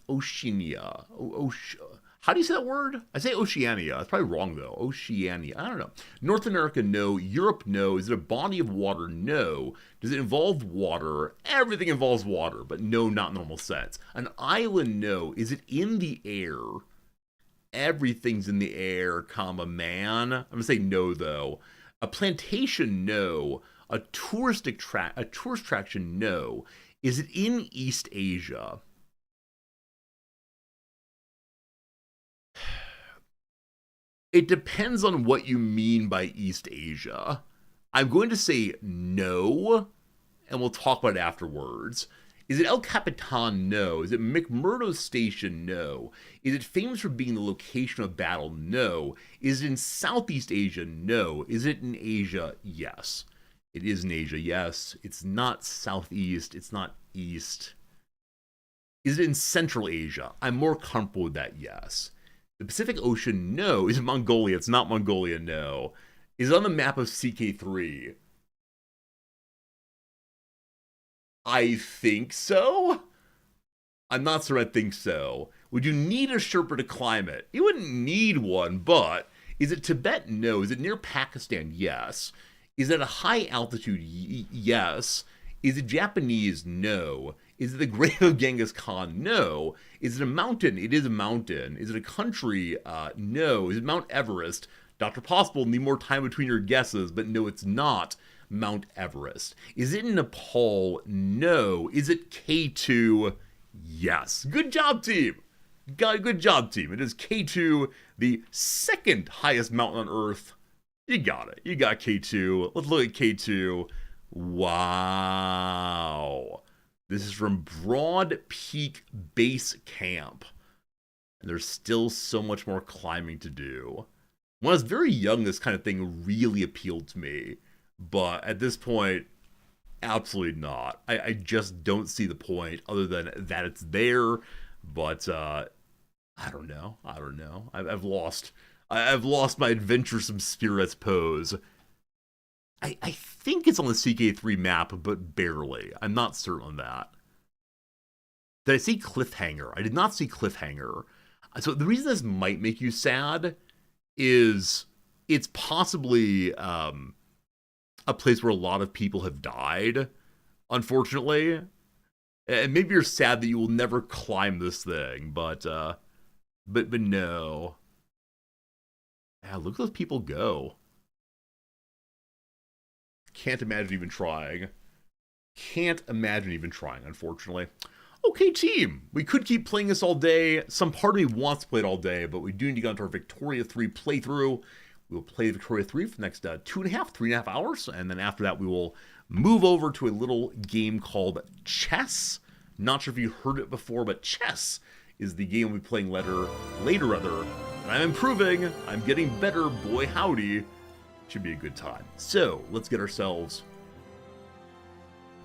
How do you say that word? I say Oceania. That's probably wrong, though. Oceania. I don't know. North America, no. Europe, no. Is it a body of water? No. Does it involve water? Everything involves water, but no, not in the normal sense. An island, no. Is it in the air? Everything's in the air, comma, man. I'm going to say no, though. A plantation, no. A tourist attraction, no. Is it in East Asia? It depends on what you mean by East Asia. I'm going to say no, and we'll talk about it afterwards. Is it El Capitan? No. Is it McMurdo Station? No. Is it famous for being the location of battle? No. Is it in Southeast Asia? No. Is it in Asia? Yes. It is in Asia, yes. It's not Southeast. It's not East. Is it in Central Asia? I'm more comfortable with that, yes. The Pacific Ocean, no. Is it Mongolia? It's not Mongolia, no. Is it on the map of CK3? I think so. I'm not sure I think so. Would you need a Sherpa to climb it? You wouldn't need one, but is it Tibet? No. Is it near Pakistan? Yes. Is it a high altitude? Yes. Is it Japanese? No. Is it the grave of Genghis Khan? No. Is it a mountain? It is a mountain. Is it a country? No. Is it Mount Everest? Dr. Possible, need more time between your guesses, but no, it's not Mount Everest. Is it in Nepal? No. Is it K2? Yes. Good job, team. Good job, team. It is K2, the second highest mountain on Earth. You got it. You got K2. Let's look at K2. Wow. This is from Broad Peak Base Camp. And there's still so much more climbing to do. When I was very young, this kind of thing really appealed to me. But at this point, absolutely not. I just don't see the point other than that it's there. But I don't know. I've lost my adventuresome spirit, I suppose. I think it's on the CK3 map, but barely. I'm not certain on that. Did I see Cliffhanger? I did not see Cliffhanger. So the reason this might make you sad is it's possibly a place where a lot of people have died, unfortunately. And maybe you're sad that you will never climb this thing, but no. Yeah, look at those people go. Can't imagine even trying. Unfortunately. Okay, team. We could keep playing this all day. Some part of me wants to play it all day, but we do need to get into our Victoria 3 playthrough. We will play Victoria 3 for the next 3.5 hours, and then after that we will move over to a little game called Chess. Not sure if you heard it before, but Chess is the game we'll be playing later. And I'm improving. I'm getting better, boy howdy. Should be a good time. So, let's get ourselves...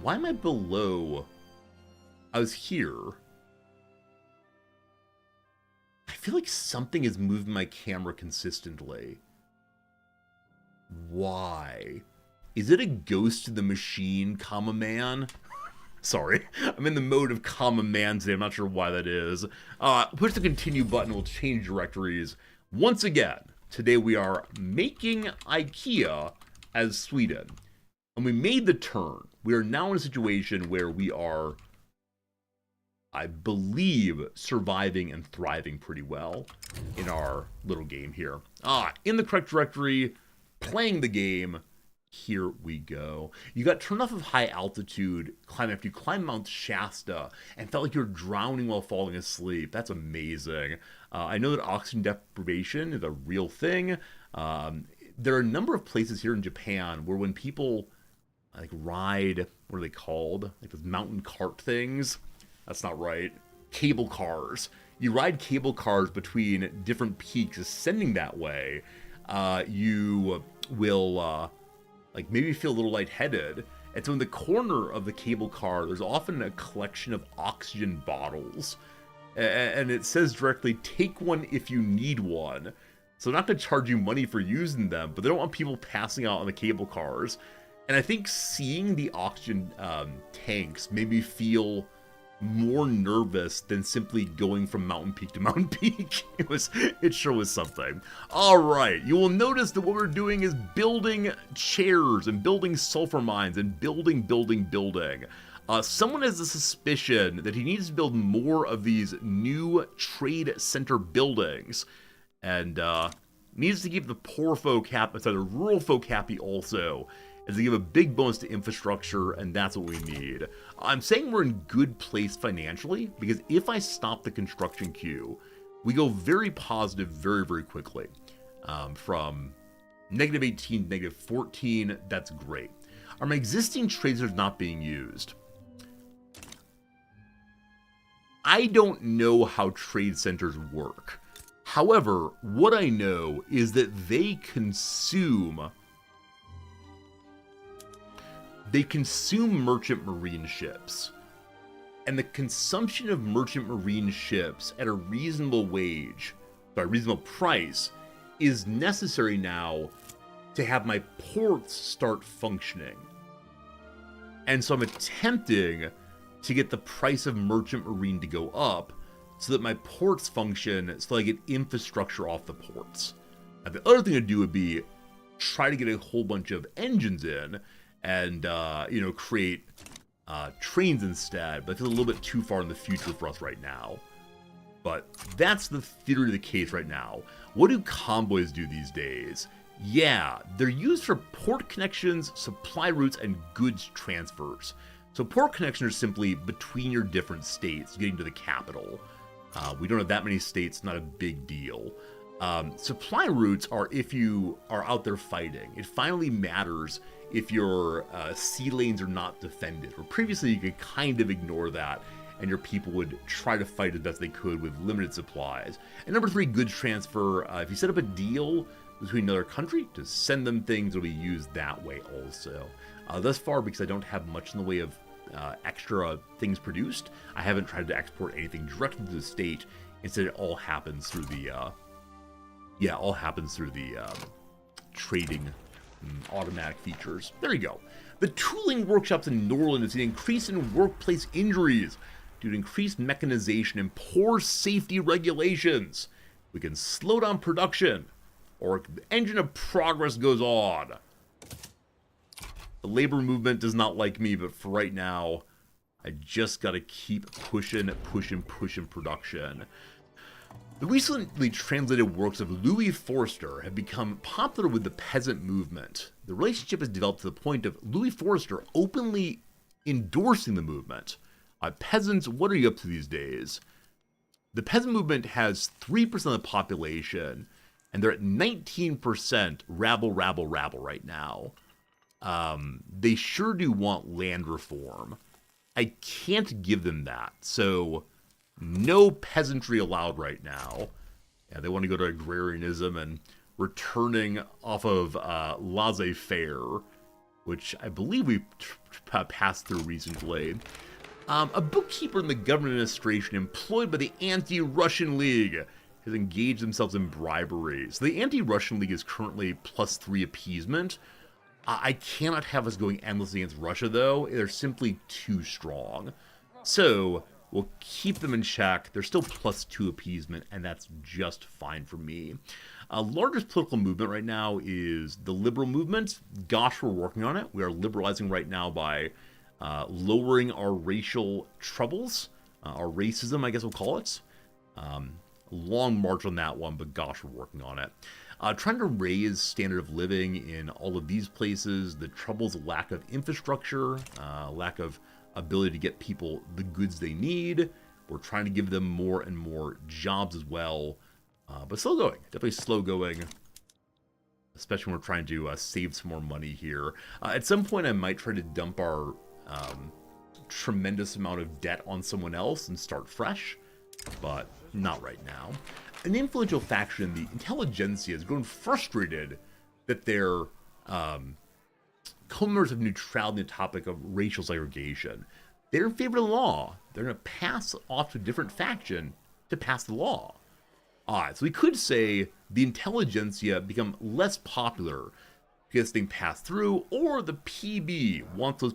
Why am I below? I was here. I feel like something is moving my camera consistently. Why? Is it a ghost of the machine, comma man? Sorry, I'm in the mode of comma man today. I'm not sure why that is. Push the continue button. We'll change directories. Once again, today we are making IKEA as Sweden. And we made the turn. We are now in a situation where we are, I believe, surviving and thriving pretty well in our little game here. In the correct directory, playing the game. Here we go. You got turned off of high altitude climbing after you climbed Mount Shasta and felt like you were drowning while falling asleep. That's amazing. I know that oxygen deprivation is a real thing. There are a number of places here in Japan where when people like ride, what are they called? Like those mountain cart things? That's not right. Cable cars. You ride cable cars between different peaks ascending that way. You will like maybe feel a little lightheaded. And so in the corner of the cable car, there's often a collection of oxygen bottles. And it says directly, take one if you need one. So they're not going to charge you money for using them, but they don't want people passing out on the cable cars. And I think seeing the oxygen tanks made me feel more nervous than simply going from mountain peak to mountain peak. It sure was something. All right, you will notice that what we're doing is building chairs and building sulfur mines and building. Someone has a suspicion that he needs to build more of these new trade center buildings, and needs to keep the poor folk happy, sorry, the rural folk happy also, as they give a big bonus to infrastructure, and that's what we need. I'm saying we're in good place financially, because if I stop the construction queue, we go very positive very, very quickly. From negative 18 to negative 14, that's great. Are my existing trade centers not being used? I don't know how trade centers work. However, what I know is that they consume merchant marine ships. And the consumption of merchant marine ships at a reasonable price, is necessary now to have my ports start functioning. And so I'm attempting to get the price of merchant marine to go up so that my ports function, so I get infrastructure off the ports. And the other thing to do would be try to get a whole bunch of engines in and, create trains instead, but it's a little bit too far in the future for us right now. But that's the theory of the case right now. What do convoys do these days? Yeah, they're used for port connections, supply routes, and goods transfers. So port connections are simply between your different states, getting to the capital. We don't have that many states, not a big deal. Supply routes are if you are out there fighting. It finally matters if your sea lanes are not defended. Where previously you could kind of ignore that, and your people would try to fight as best they could with limited supplies. And number 3, goods transfer. If you set up a deal between another country to send them things, it'll be used that way also. Thus far, because I don't have much in the way of extra things produced, I haven't tried to export anything directly to the state. Instead, it all happens through the trading automatic features. There you go. The tooling workshops in Norland is an increase in workplace injuries due to increased mechanization and poor safety regulations. We can slow down production, or the engine of progress goes on. The labor movement does not like me, but for right now, I just gotta keep pushing production. The recently translated works of Louis Forster have become popular with the peasant movement. The relationship has developed to the point of Louis Forster openly endorsing the movement. Peasants, what are you up to these days? The peasant movement has 3% of the population, and they're at 19% rabble right now. They sure do want land reform. I can't give them that, so no peasantry allowed right now. Yeah, they want to go to agrarianism and returning off of laissez-faire, which I believe we passed through recently. A bookkeeper in the government administration employed by the Anti-Russian League has engaged themselves in bribery. So the Anti-Russian League is currently +3 appeasement. I cannot have us going endlessly against Russia, though. They're simply too strong. So we'll keep them in check. They're still +2 appeasement, and that's just fine for me. Largest political movement right now is the liberal movement. Gosh, we're working on it. We are liberalizing right now by lowering our racial troubles, our racism, I guess we'll call it. Long march on that one, but gosh, we're working on it. Trying to raise standard of living in all of these places. The troubles, lack of infrastructure, lack of ability to get people the goods they need. We're trying to give them more and more jobs as well. But slow going, definitely slow going. Especially when we're trying to save some more money here. At some point, I might try to dump our tremendous amount of debt on someone else and start fresh, but not right now. An influential faction in the intelligentsia has grown frustrated that their co-members of neutrality on the topic of racial segregation. They're in favor of the law. They're going to pass off to a different faction to pass the law. So we could say the intelligentsia become less popular get this thing passed through, or the PB wants those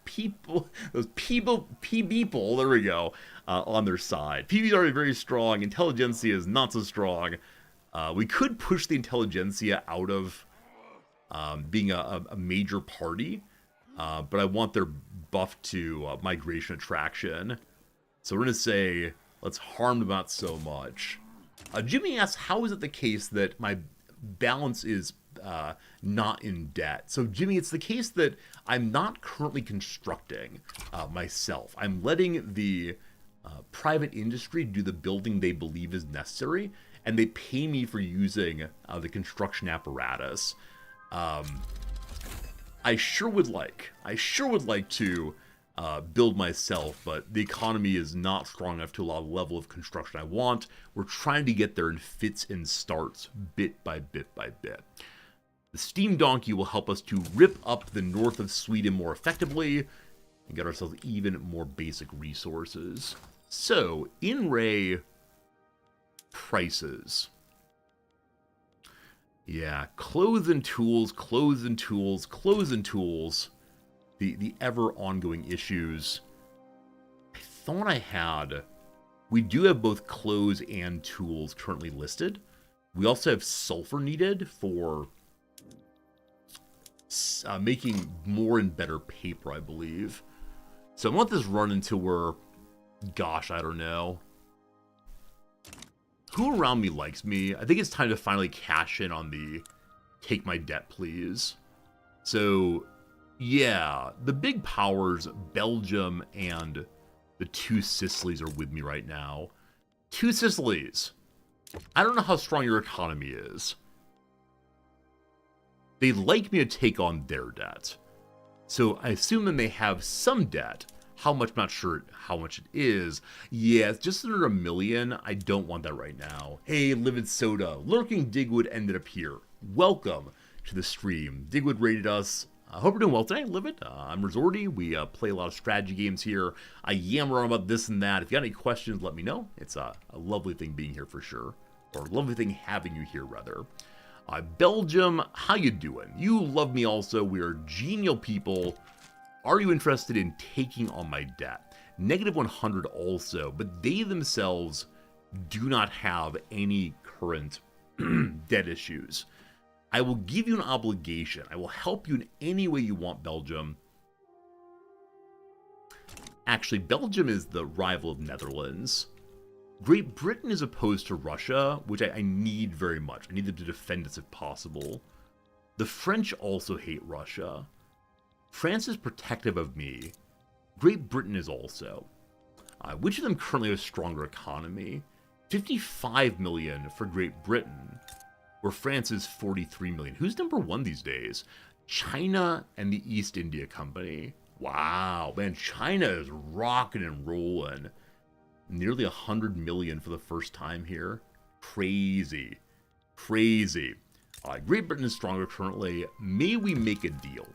people, there we go, on their side. PB is already very strong. Intelligentsia is not so strong. We could push the Intelligentsia out of being a major party, but I want their buff to migration attraction. So we're going to say, let's harm them out so much. Jimmy asks, how is it the case that my balance is not in debt? So Jimmy, it's the case that I'm not currently constructing myself. I'm letting the private industry do the building they believe is necessary, and they pay me for using the construction apparatus. I sure would like to build myself, but the economy is not strong enough to allow the level of construction I want. We're trying to get there in fits and starts, bit by bit by bit. The Steam Donkey will help us to rip up the north of Sweden more effectively and get ourselves even more basic resources. So, in-ray prices. Yeah, clothes and tools, clothes and tools, clothes and tools. The ever ongoing issues. I thought I had... We do have both clothes and tools currently listed. We also have sulfur needed for making more and better paper, I believe. So I want this run until we're... Gosh, I don't know. Who around me likes me? I think it's time to finally cash in on the take my debt, please. So, yeah, the big powers, Belgium and the two Sicilies are with me right now. Two Sicilies. I don't know how strong your economy is. They'd like me to take on their debt. So I assume that they have some debt. How much? I'm not sure how much it is. Yeah, it's just under 1 million. I don't want that right now. Hey, Livid Soda. Lurking Digwood ended up here. Welcome to the stream. Digwood rated us. I hope you're doing well today, Livid. I'm Resorty. We play a lot of strategy games here. I yammer on about this and that. If you got any questions, let me know. It's a lovely thing being here for sure. Or a lovely thing having you here, rather. Belgium, how you doing? You love me also. We are genial people. Are you interested in taking on my debt? Negative 100 also, but they themselves do not have any current debt issues. I will give you an obligation. I will help you in any way you want, Belgium. Actually, Belgium is the rival of Netherlands. Great Britain is opposed to Russia, which I need very much. I need them to defend us if possible. The French also hate Russia. France is protective of me. Great Britain is also. Which of them currently has a stronger economy? 55 million for Great Britain, where France is 43 million. Who's number one these days? China and the East India Company. Wow, man, China is rocking and rolling. Nearly 100 million for the first time here. Crazy. Crazy. Great Britain is stronger currently. May we make a deal?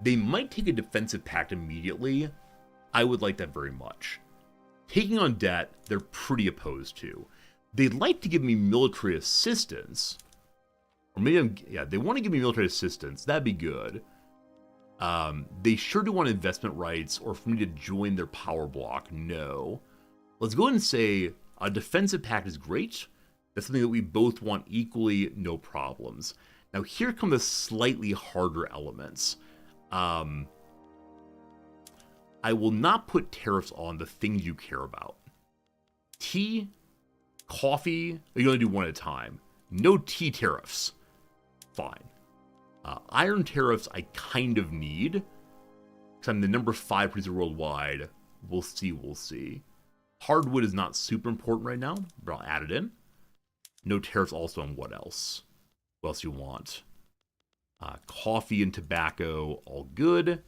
They might take a defensive pact immediately. I would like that very much. Taking on debt, they're pretty opposed to. They'd like to give me military assistance. Or maybe they want to give me military assistance. That'd be good. They sure do want investment rights or for me to join their power block. No. Let's go ahead and say a defensive pact is great. That's something that we both want equally, no problems. Now here come the slightly harder elements. I will not put tariffs on the things you care about. Tea, coffee, you only do one at a time. No tea tariffs. Fine. Iron tariffs I kind of need, because I'm the number 5 producer worldwide. We'll see. Hardwood is not super important right now, but I'll add it in. No tariffs also on what else? What else you want? Coffee and tobacco, all good.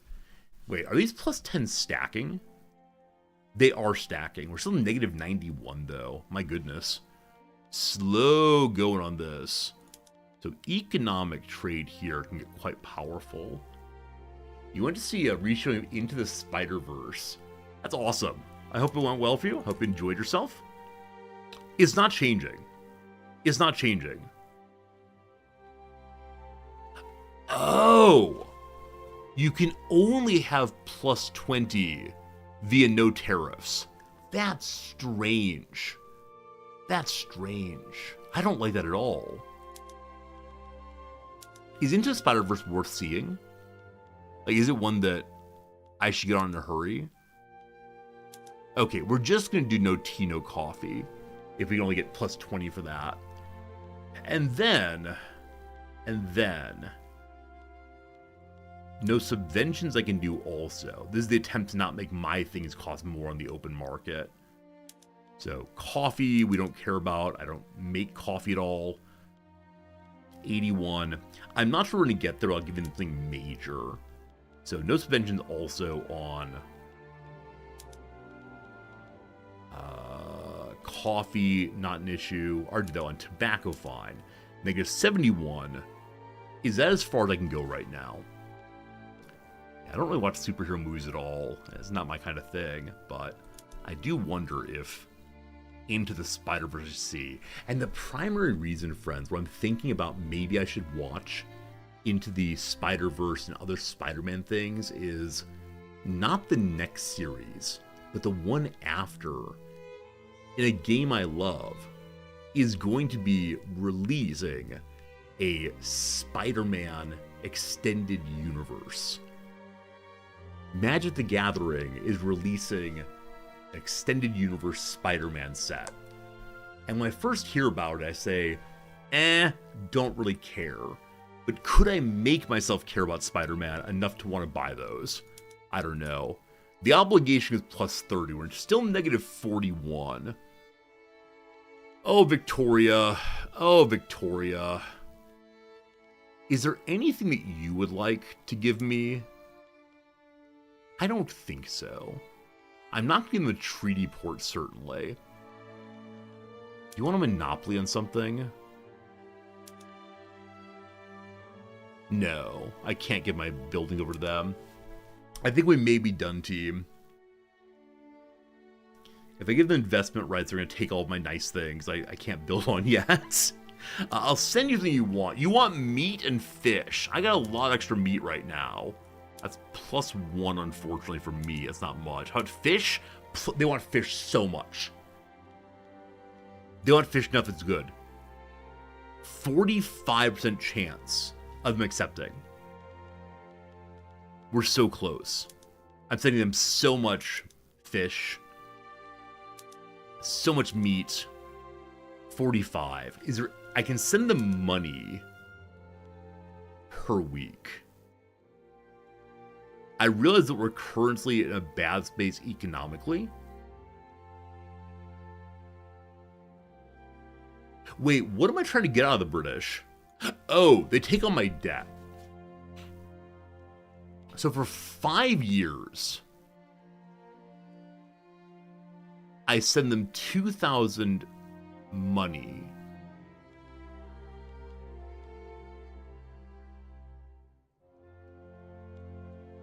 Wait, are these plus 10 stacking? They are stacking. We're still negative 91 though. My goodness. Slow going on this. So economic trade here can get quite powerful. You went to see a reshowing Into the Spider-Verse. That's awesome. I hope it went well for you. I hope you enjoyed yourself. It's not changing. It's not changing. Oh! You can only have plus 20 via no tariffs. That's strange. That's strange. I don't like that at all. Is Into the Spider-Verse worth seeing? Like, is it one that I should get on in a hurry? Okay, we're just gonna do no tea, no coffee. If we can only get plus 20 for that. And then... no subventions I can do also. This is the attempt to not make my things cost more on the open market. So, coffee, we don't care about. I don't make coffee at all. 81. I'm not sure we're going to get there. I'll give you something major. So, no subventions also on coffee, not an issue. Already though, on tobacco, fine. Negative 71. Is that as far as I can go right now? I don't really watch superhero movies at all. It's not my kind of thing, but I do wonder if Into the Spider-Verse see. And the primary reason, friends, where I'm thinking about maybe I should watch Into the Spider-Verse and other Spider-Man things is not the next series, but the one after, in a game I love, is going to be releasing a Spider-Man extended universe. Magic the Gathering is releasing an extended universe Spider-Man set. And when I first hear about it, I say, don't really care. But could I make myself care about Spider-Man enough to want to buy those? I don't know. The obligation is plus 30. We're still negative 41. Oh, Victoria. Oh, Victoria. Is there anything that you would like to give me? I don't think so. I'm not getting the treaty port, certainly. Do you want a monopoly on something? No, I can't give my building over to them. I think we may be done, team. If I give them investment rights, they're going to take all of my nice things I can't build on yet. I'll send you something you want. You want meat and fish. I got a lot of extra meat right now. That's plus 1, unfortunately, for me. That's not much. How about fish? They want fish so much. They want fish enough it's good. 45% chance of them accepting. We're so close. I'm sending them so much fish. So much meat. 45. Is there... I can send them money per week. I realize that we're currently in a bad space economically. Wait, what am I trying to get out of the British? Oh, they take on my debt. So for 5 years, I send them 2,000 money.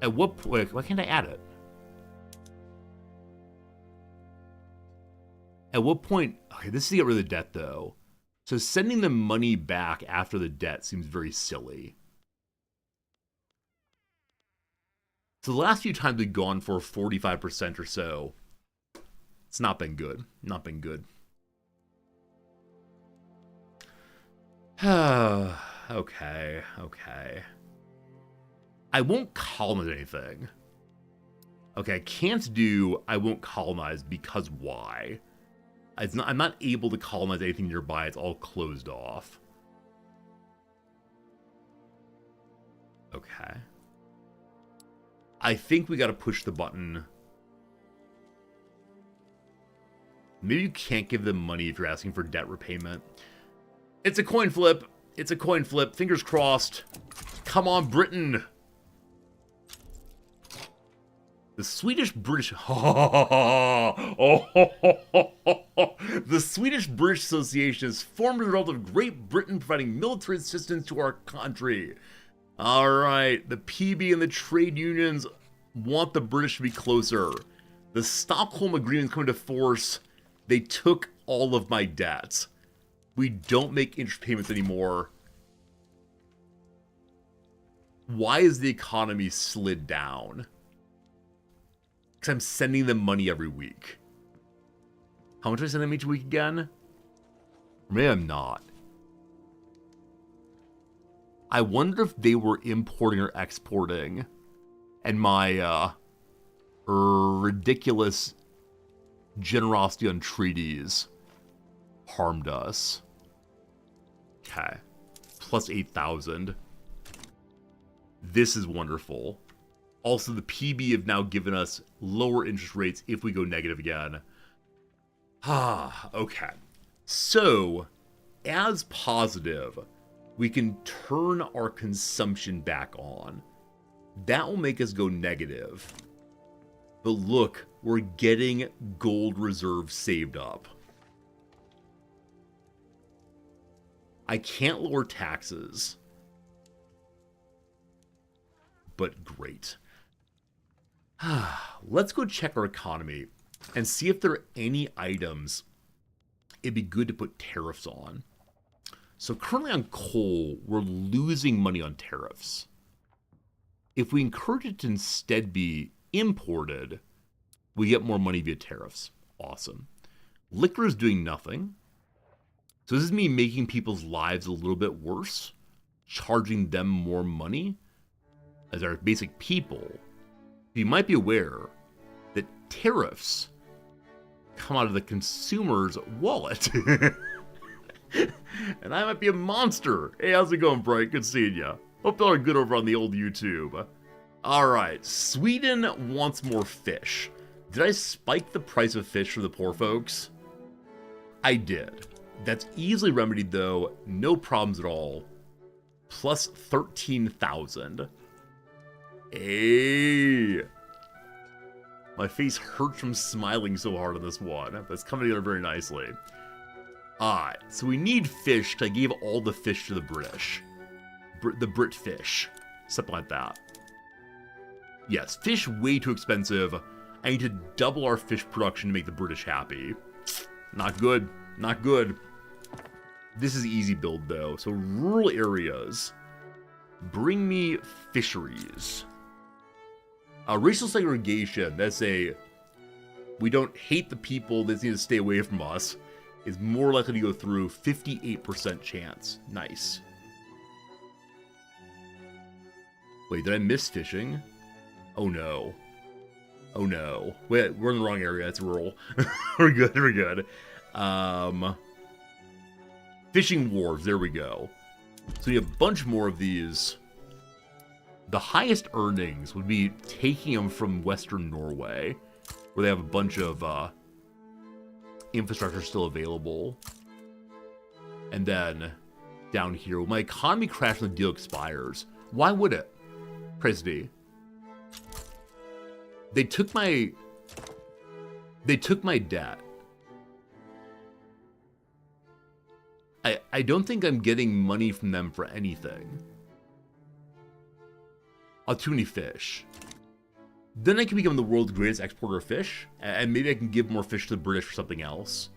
At what point? Why can't I add it? At what point? Okay, this is to get rid of the debt, though. So sending them money back after the debt seems very silly. So the last few times we've gone for 45% or so, it's not been good. Not been good. Okay. I won't colonize anything. Okay, I can't do I won't colonize because why? I'm not able to colonize anything nearby. It's all closed off. Okay. I think we got to push the button. Maybe you can't give them money if you're asking for debt repayment. It's a coin flip. It's a coin flip. Fingers crossed. Come on, Britain. The Swedish-British... The Swedish-British Association is formed as a result of Great Britain providing military assistance to our country. Alright, the PB and the trade unions want the British to be closer. The Stockholm Agreement is coming to force. They took all of my debts. We don't make interest payments anymore. Why is the economy slid down? Because I'm sending them money every week. How much do I send them each week again? Or maybe I'm not. I wonder if they were importing or exporting, and my ridiculous generosity on treaties harmed us. Okay. Plus 8,000. This is wonderful. Also, the PB have now given us lower interest rates if we go negative again. Okay. So, as positive, we can turn our consumption back on. That will make us go negative. But look, we're getting gold reserves saved up. I can't lower taxes. But great. Let's go check our economy and see if there are any items it'd be good to put tariffs on. So currently on coal, we're losing money on tariffs. If we encourage it to instead be imported, we get more money via tariffs. Awesome. Liquor is doing nothing. So this is me making people's lives a little bit worse, charging them more money as our basic people. You might be aware that tariffs come out of the consumer's wallet. And I might be a monster. Hey, how's it going, Bright? Good seeing ya. Hope y'all are good over on the old YouTube. Alright, Sweden wants more fish. Did I spike the price of fish for the poor folks? I did. That's easily remedied though, no problems at all. Plus 13,000. Hey! My face hurts from smiling so hard on this one. That's coming together very nicely. Alright, so we need fish because I gave all the fish to the British. The Brit fish. Something like that. Yes, fish way too expensive. I need to double our fish production to make the British happy. Not good. Not good. This is easy build though. So rural areas. Bring me fisheries. Racial segregation. That's a... We don't hate the people that need to stay away from us. Is more likely to go through. 58% chance. Nice. Wait, did I miss fishing? Oh no. Oh no. Wait, we're in the wrong area. It's rural. We're good, we're good. Fishing wharves, there we go. So we have a bunch more of these. The highest earnings would be taking them from Western Norway, where they have a bunch of infrastructure still available. And then down here, when my economy crashes and the deal expires, why would it? Crazy. They took my debt. I don't think I'm getting money from them for anything. Oh, too many fish. Then I can become the world's greatest exporter of fish, and maybe I can give more fish to the British for something else.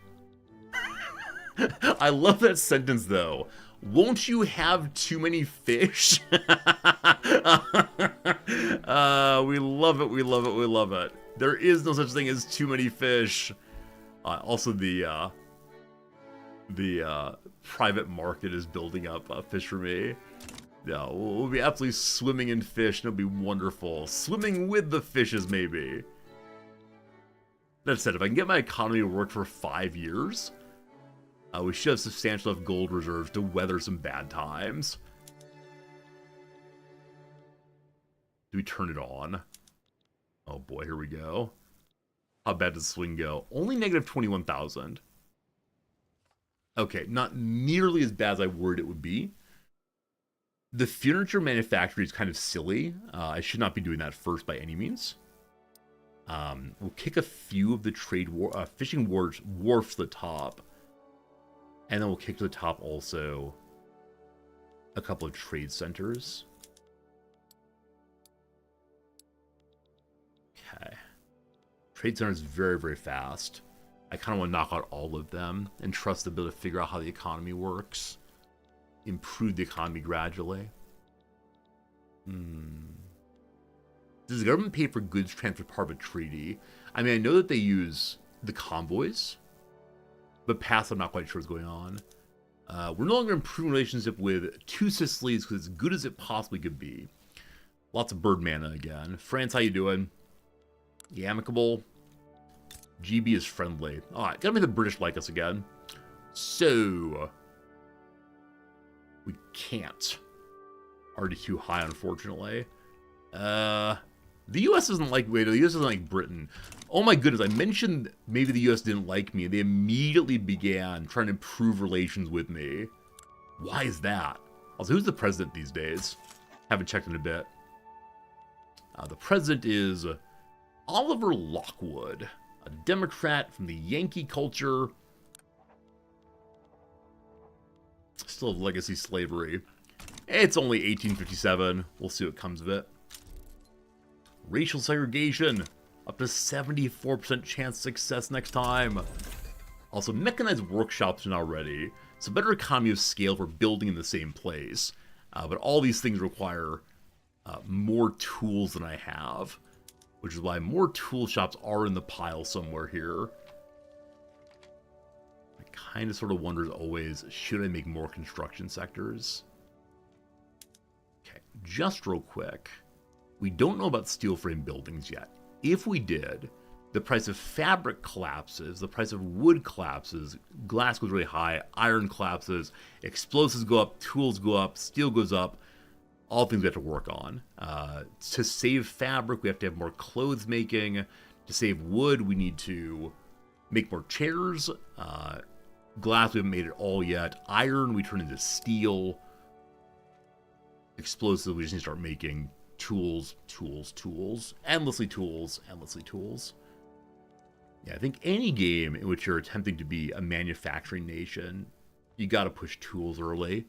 I love that sentence, though. Won't you have too many fish? We love it, we love it, we love it. There is no such thing as too many fish. Also, the private market is building up fish for me. Yeah, we'll be absolutely swimming in fish, and it'll be wonderful. Swimming with the fishes, maybe. That said, if I can get my economy to work for 5 years, we should have substantial enough gold reserves to weather some bad times. Do we turn it on? Oh boy, here we go. How bad does swing go? Only negative 21,000. Okay, not nearly as bad as I worried it would be. The furniture manufacturing is kind of silly. I should not be doing that first by any means. We'll kick a few of the fishing wharfs to the top. And then we'll kick to the top also a couple of trade centers. Okay. Trade centers very, very fast. I kind of want to knock out all of them and trust the ability to figure out how the economy works. Improve the economy gradually. Does the government pay for goods transfer part of a treaty? I mean, I know that they use the convoys, but past I'm not quite sure what's going on. We're no longer improving relationship with two Sicilies because it's as good as it possibly could be. Lots of bird mana again. France, how you doing? You amicable? GB is friendly. Alright, gotta make the British like us again. So... we can't. Already too high, unfortunately. The US doesn't like... wait, the US doesn't like Britain. Oh my goodness, I mentioned maybe the US didn't like me. They immediately began trying to improve relations with me. Why is that? Also, who's the president these days? Haven't checked in a bit. The president is Oliver Lockwood, a Democrat from the Yankee culture. Still have legacy slavery. It's only 1857. We'll see what comes of it. Racial segregation. Up to 74% chance of success next time. Also, mechanized workshops are now ready. So better economy of scale for building in the same place. But all these things require more tools than I have. Which is why more tool shops are in the pile somewhere here. I kind of sort of wonder always, should I make more construction sectors? Okay, just real quick. We don't know about steel frame buildings yet. If we did, the price of fabric collapses, the price of wood collapses, glass goes really high, iron collapses, explosives go up, tools go up, steel goes up. All things we have to work on. To save fabric, we have to have more clothes making. To save wood, we need to make more chairs. Glass, we haven't made it all yet. Iron, we turn into steel. Explosives, we just need to start making tools, tools, tools. Endlessly tools, endlessly tools. Yeah, I think any game in which you're attempting to be a manufacturing nation, you gotta push tools early.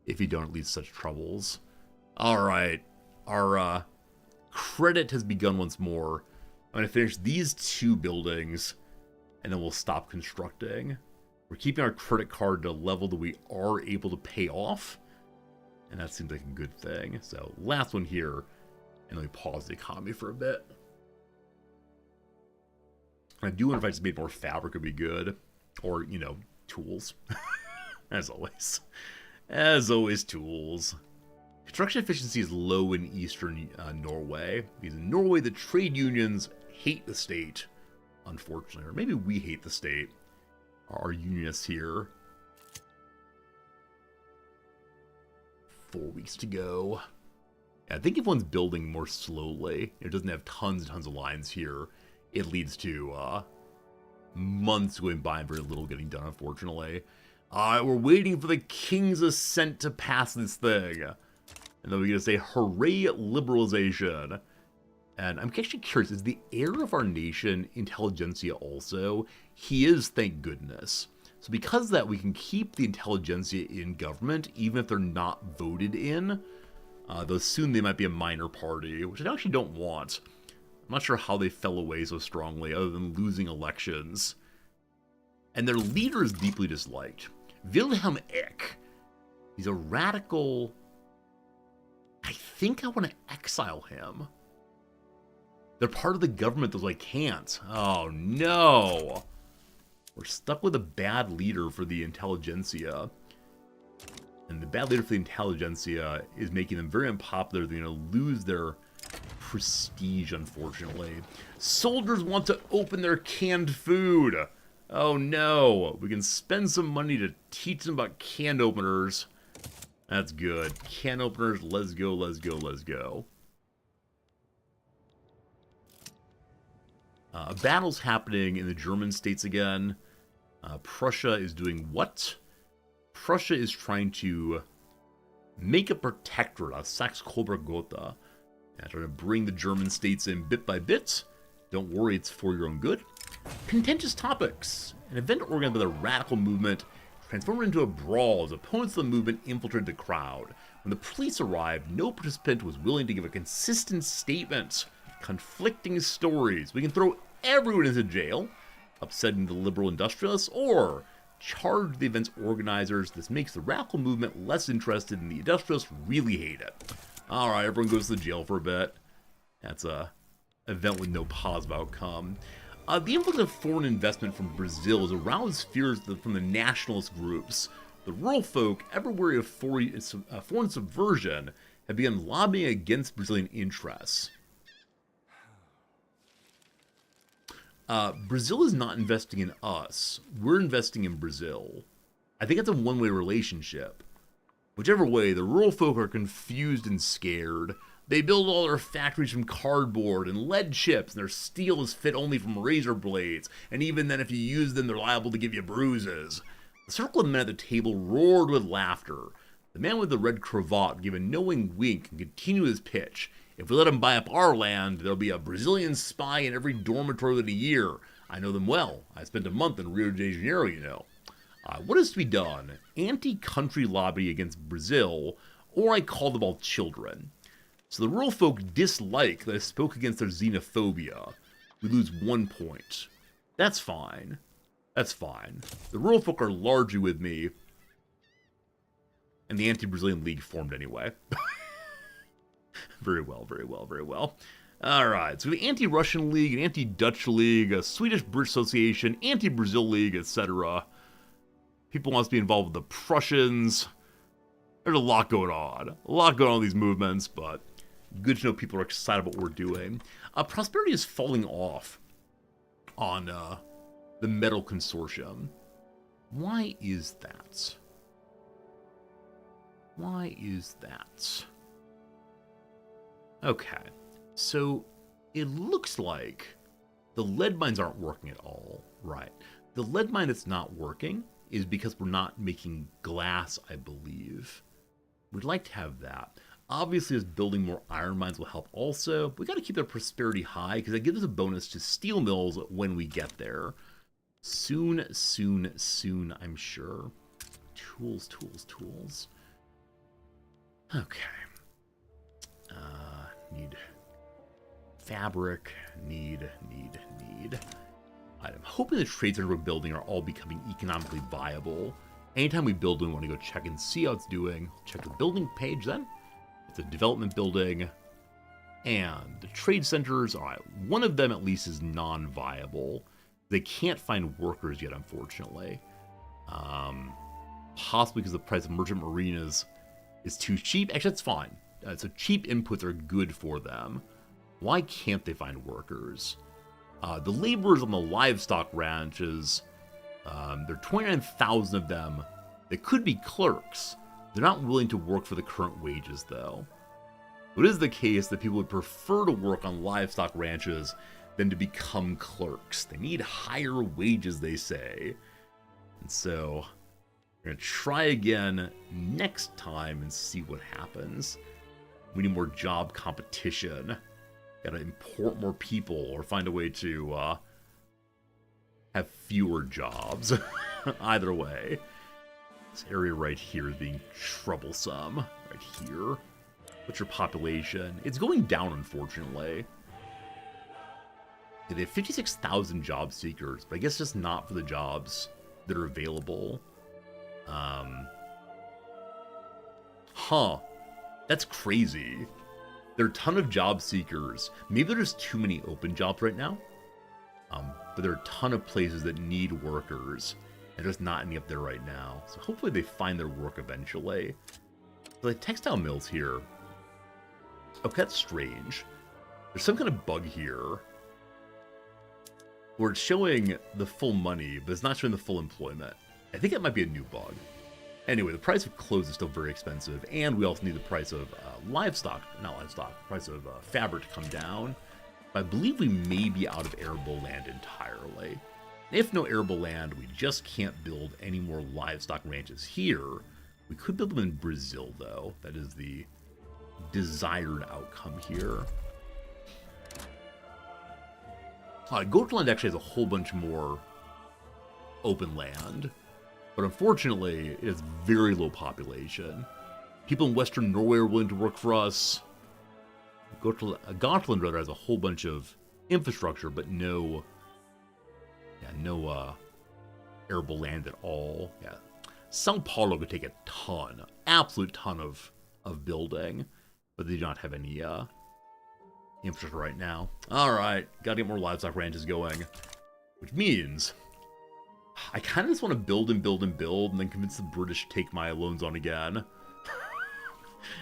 If you don't, it leads to such troubles. Alright, our credit has begun once more. I'm going to finish these two buildings, and then we'll stop constructing. We're keeping our credit card to a level that we are able to pay off, and that seems like a good thing. So, last one here, and then we pause the economy for a bit. I do wonder if I just made more fabric would be good, or, you know, tools. As always. As always, tools. Construction efficiency is low in eastern Norway, because in Norway the trade unions hate the state, unfortunately. Or maybe we hate the state, our unionists here. 4 weeks to go. Yeah, I think if one's building more slowly, it doesn't have tons and tons of lines here, it leads to months going by and very little getting done, unfortunately. We're waiting for the king's assent to pass this thing. And then we're going to say, hooray, liberalization. And I'm actually curious, is the heir of our nation intelligentsia also? He is, thank goodness. So because of that, we can keep the intelligentsia in government, even if they're not voted in. Though soon they might be a minor party, which I actually don't want. I'm not sure how they fell away so strongly, other than losing elections. And their leader is deeply disliked. Wilhelm Eck. He's a radical... I think I want to exile him. They're part of the government, though I can't. Oh, no. We're stuck with a bad leader for the intelligentsia. And the bad leader for the intelligentsia is making them very unpopular. They're going to lose their prestige, unfortunately. Soldiers want to open their canned food. Oh, no. We can spend some money to teach them about can openers. That's good. Can openers, let's go, let's go, let's go. A battle's happening in the German states again. Prussia is doing what? Prussia is trying to make a protectorate of Saxe-Coburg-Gotha. Trying to bring the German states in bit by bit. Don't worry, it's for your own good. Contentious topics. An event organized by the Redactle movement transformed into a brawl as opponents of the movement infiltrated the crowd. When the police arrived, no participant was willing to give a consistent statement. Conflicting stories. We can throw everyone into jail, upsetting the liberal industrialists, or charge the event's organizers. This makes the radical movement less interested, and the industrialists really hate it. Alright, everyone goes to the jail for a bit. That's a event with no positive outcome. The influx of foreign investment from Brazil has aroused fears from the nationalist groups. The rural folk, ever wary of foreign subversion, have begun lobbying against Brazilian interests. Brazil is not investing in us. We're investing in Brazil. I think it's a one-way relationship. Whichever way, the rural folk are confused and scared. They build all their factories from cardboard and lead chips, and their steel is fit only from razor blades, and even then if you use them, they're liable to give you bruises. The circle of men at the table roared with laughter. The man with the red cravat gave a knowing wink and continued his pitch. If we let him buy up our land, there'll be a Brazilian spy in every dormitory within a year. I know them well. I spent a month in Rio de Janeiro, you know. What is to be done? Anti-country lobby against Brazil, or I call them all children. So the rural folk dislike that I spoke against their xenophobia. We lose 1 point. That's fine. That's fine. The rural folk are largely with me, and the anti-Brazilian league formed anyway. Very well, very well, very well. Alright, so we have anti-Russian league, an anti-Dutch league, a Swedish-British association, anti-Brazil league, etc. People want us to be involved with the Prussians. There's a lot going on. A lot going on in these movements, but good to know people are excited about what we're doing. Prosperity is falling off on the metal consortium. Why is that? Why is that? Okay, so it looks like the lead mines aren't working at all, right? The lead mine that's not working is because we're not making glass, I believe. We'd like to have that. Obviously, as building more iron mines will help also. We got to keep their prosperity high because it gives us a bonus to steel mills when we get there. Soon, soon, soon, I'm sure. Tools, tools, tools. Okay. Need fabric, need. I'm hoping the trade center we're building are all becoming economically viable. Anytime we build one, we want to go check and see how it's doing. Check the building page then. It's a development building. And the trade centers, all right, one of them at least is non-viable. They can't find workers yet, unfortunately. Possibly because the price of merchant marinas is too cheap. Actually, that's fine. So cheap inputs are good for them. Why can't they find workers? The laborers on the livestock ranches, there are 29,000 of them. They could be clerks. They're not willing to work for the current wages, though. It is the case that people would prefer to work on livestock ranches than to become clerks. They need higher wages, they say. And so, we're going to try again next time and see what happens. We need more job competition. Gotta import more people or find a way to have fewer jobs. Either way. This area right here is being troublesome. Right here. What's your population? It's going down, unfortunately. They have 56,000 job seekers, but I guess just not for the jobs that are available. That's crazy. There are a ton of job seekers. Maybe there's too many open jobs right now. But there are a ton of places that need workers. And there's not any up there right now. So hopefully they find their work eventually. So like textile mills here. Okay, that's strange. There's some kind of bug here. Where it's showing the full money, but it's not showing the full employment. I think that might be a new bug. Anyway, the price of clothes is still very expensive, and we also need the price of price of fabric to come down. But I believe we may be out of arable land entirely. If no arable land, we just can't build any more livestock ranches here. We could build them in Brazil, though. That is the desired outcome here. Goatland actually has a whole bunch more open land. But unfortunately, it has very low population. People in Western Norway are willing to work for us. Gotland rather has a whole bunch of infrastructure, but no arable land at all. Yeah, Sao Paulo could take a ton, absolute ton of building, but they do not have any infrastructure right now. Alright, gotta get more livestock ranches going. Which means I kind of just want to build and build and build and then convince the British to take my loans on again.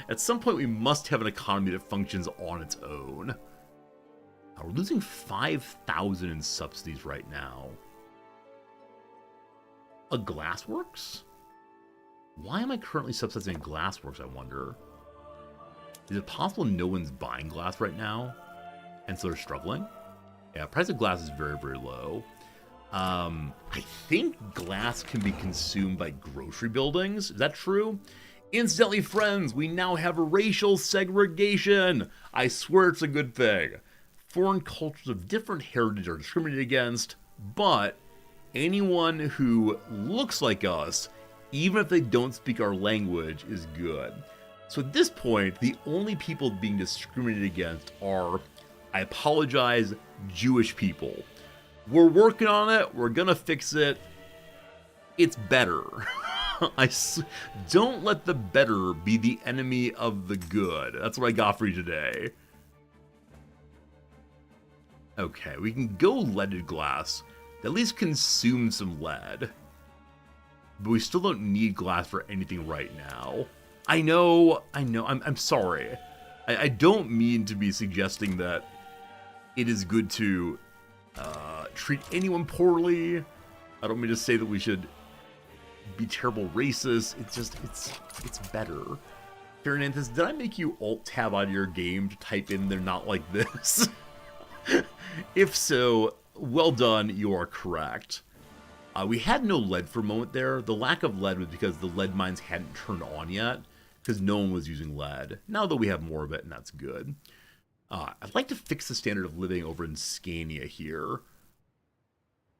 At some point, we must have an economy that functions on its own. We're losing 5,000 in subsidies right now. A glassworks? Why am I currently subsidizing a glassworks, I wonder? Is it possible no one's buying glass right now? And so they're struggling? Yeah, price of glass is very, very low. I think glass can be consumed by grocery buildings. Is that true? Incidentally, friends, we now have racial segregation. I swear it's a good thing. Foreign cultures of different heritage are discriminated against, but anyone who looks like us, even if they don't speak our language, is good. So at this point, the only people being discriminated against are, I apologize, Jewish people. We're working on it. We're gonna fix it. It's better. Don't let the better be the enemy of the good. That's what I got for you today. Okay, we can go leaded glass. At least consume some lead. But we still don't need glass for anything right now. I know, I'm sorry. I don't mean to be suggesting that it is good to treat anyone poorly. I don't mean to say that we should be terrible racists. It's just, it's better. Fernandez, did I make you alt-tab out of your game to type in they're not like this? If so, well done, you are correct. We had no lead for a moment there. The lack of lead was because the lead mines hadn't turned on yet, because no one was using lead. Now that we have more of it, and that's good. I'd like to fix the standard of living over in Scania here.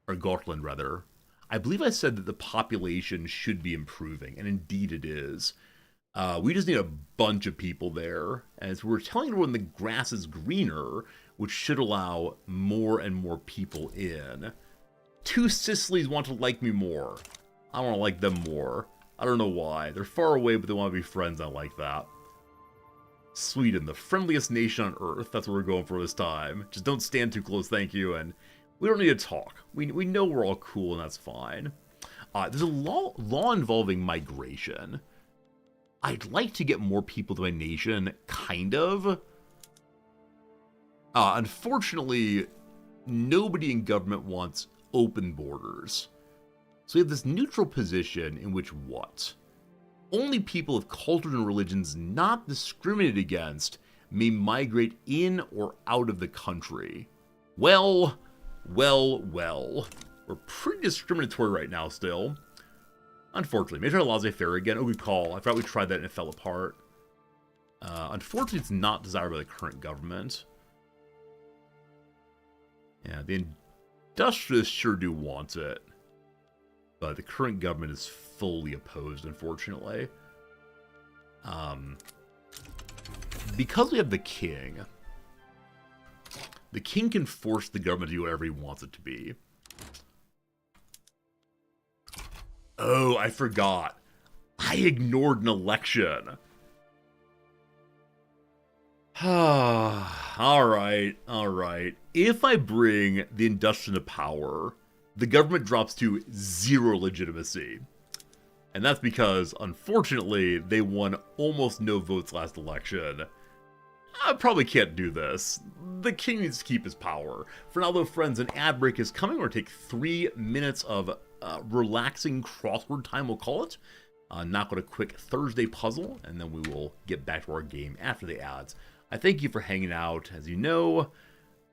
Or Gotland, rather. I believe I said that the population should be improving, and indeed it is. We just need a bunch of people there. And so we're telling everyone the grass is greener, which should allow more and more people in. Two Sicilies want to like me more. I want to like them more. I don't know why. They're far away, but they want to be friends. I like that. Sweden, the friendliest nation on Earth. That's what we're going for this time. Just don't stand too close, thank you, and we don't need to talk. We know we're all cool, and that's fine. There's a law involving migration. I'd like to get more people to my nation, kind of. Unfortunately, nobody in government wants open borders. So we have this neutral position in which what? Only people of cultures and religions not discriminated against may migrate in or out of the country. Well. We're pretty discriminatory right now still. Unfortunately. Maybe try laissez-faire again. Oh, good call. I forgot we tried that and it fell apart. Unfortunately, it's not desired by the current government. Yeah, the industrialists sure do want it. But the current government is fully opposed, unfortunately. Because we have the king can force the government to do whatever he wants it to be. Oh, I forgot. I ignored an election. Alright. If I bring the industrial to power, the government drops to 0 legitimacy. And that's because, unfortunately, they won almost no votes last election. I probably can't do this. The king needs to keep his power. For now, though, friends, an ad break is coming. We're going to take 3 minutes of relaxing crossword time, we'll call it. Knock out a quick Thursday puzzle, and then we will get back to our game after the ads. I thank you for hanging out. As you know,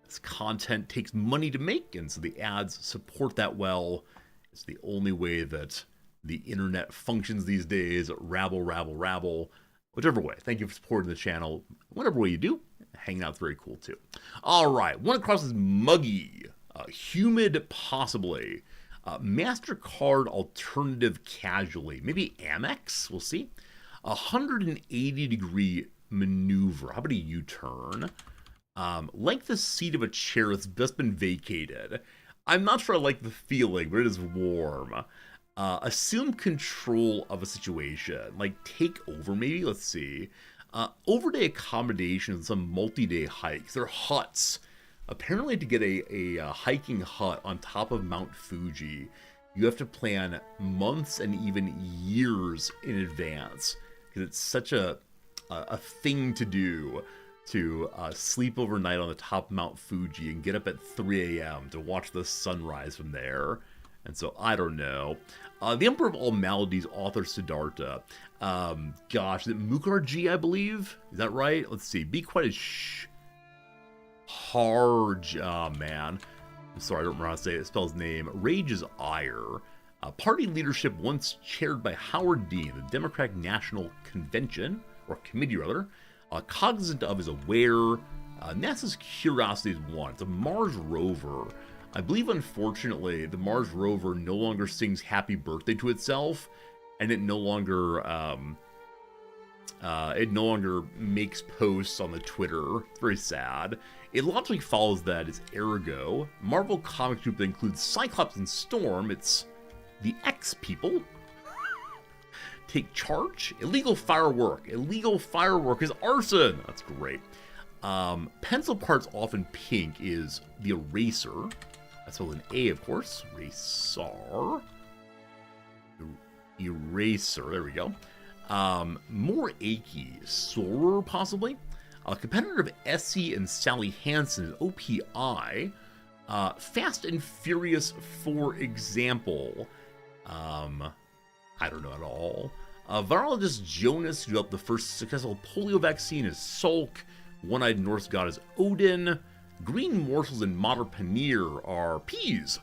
this content takes money to make, and so the ads support that well. It's the only way that the internet functions these days. Rabble. Whichever way. Thank you for supporting the channel. Whatever way you do, hanging out's very cool too. Alright, one across is muggy. Humid, possibly. MasterCard alternative casually. Maybe Amex? We'll see. 180-degree maneuver. How about a U-turn? Like the seat of a chair that's just been vacated. I'm not sure I like the feeling, but it is warm. Assume control of a situation. Like, take over, maybe? Let's see. Overday accommodations, some multi-day hikes. They're huts. Apparently, to get a hiking hut on top of Mount Fuji, you have to plan months and even years in advance because it's such a thing to do to sleep overnight on the top of Mount Fuji and get up at 3 a.m. to watch the sunrise from there. And so, I don't know. The Emperor of All Maladies, author Siddhartha. Gosh, is it Mukherjee, I believe? Is that right? Let's see. Be quite a hard, man. I'm sorry, I don't remember how to say it. Spell his name. Rage is ire. Party leadership once chaired by Howard Dean, the Democratic National Convention, or Committee rather. Cognizant of, is aware. NASA's Curiosity is one. It's a Mars rover. I believe, unfortunately, the Mars rover no longer sings happy birthday to itself, and it no longer makes posts on the Twitter. It's very sad. It logically follows that it's Ergo, Marvel comic group that includes Cyclops and Storm. It's the X people. Take charge. Illegal firework. Illegal firework is arson. That's great. Pencil parts often pink is the eraser. That's with an A, of course. Eraser. Eraser. There we go. More achy. Sorer, possibly. Competitor of Essie and Sally Hansen is OPI. Fast and Furious, for example. I don't know at all. Virologist Jonas, who developed the first successful polio vaccine, is Sulk. One-eyed Norse god is Odin. Green morsels in Mater Paneer are peas.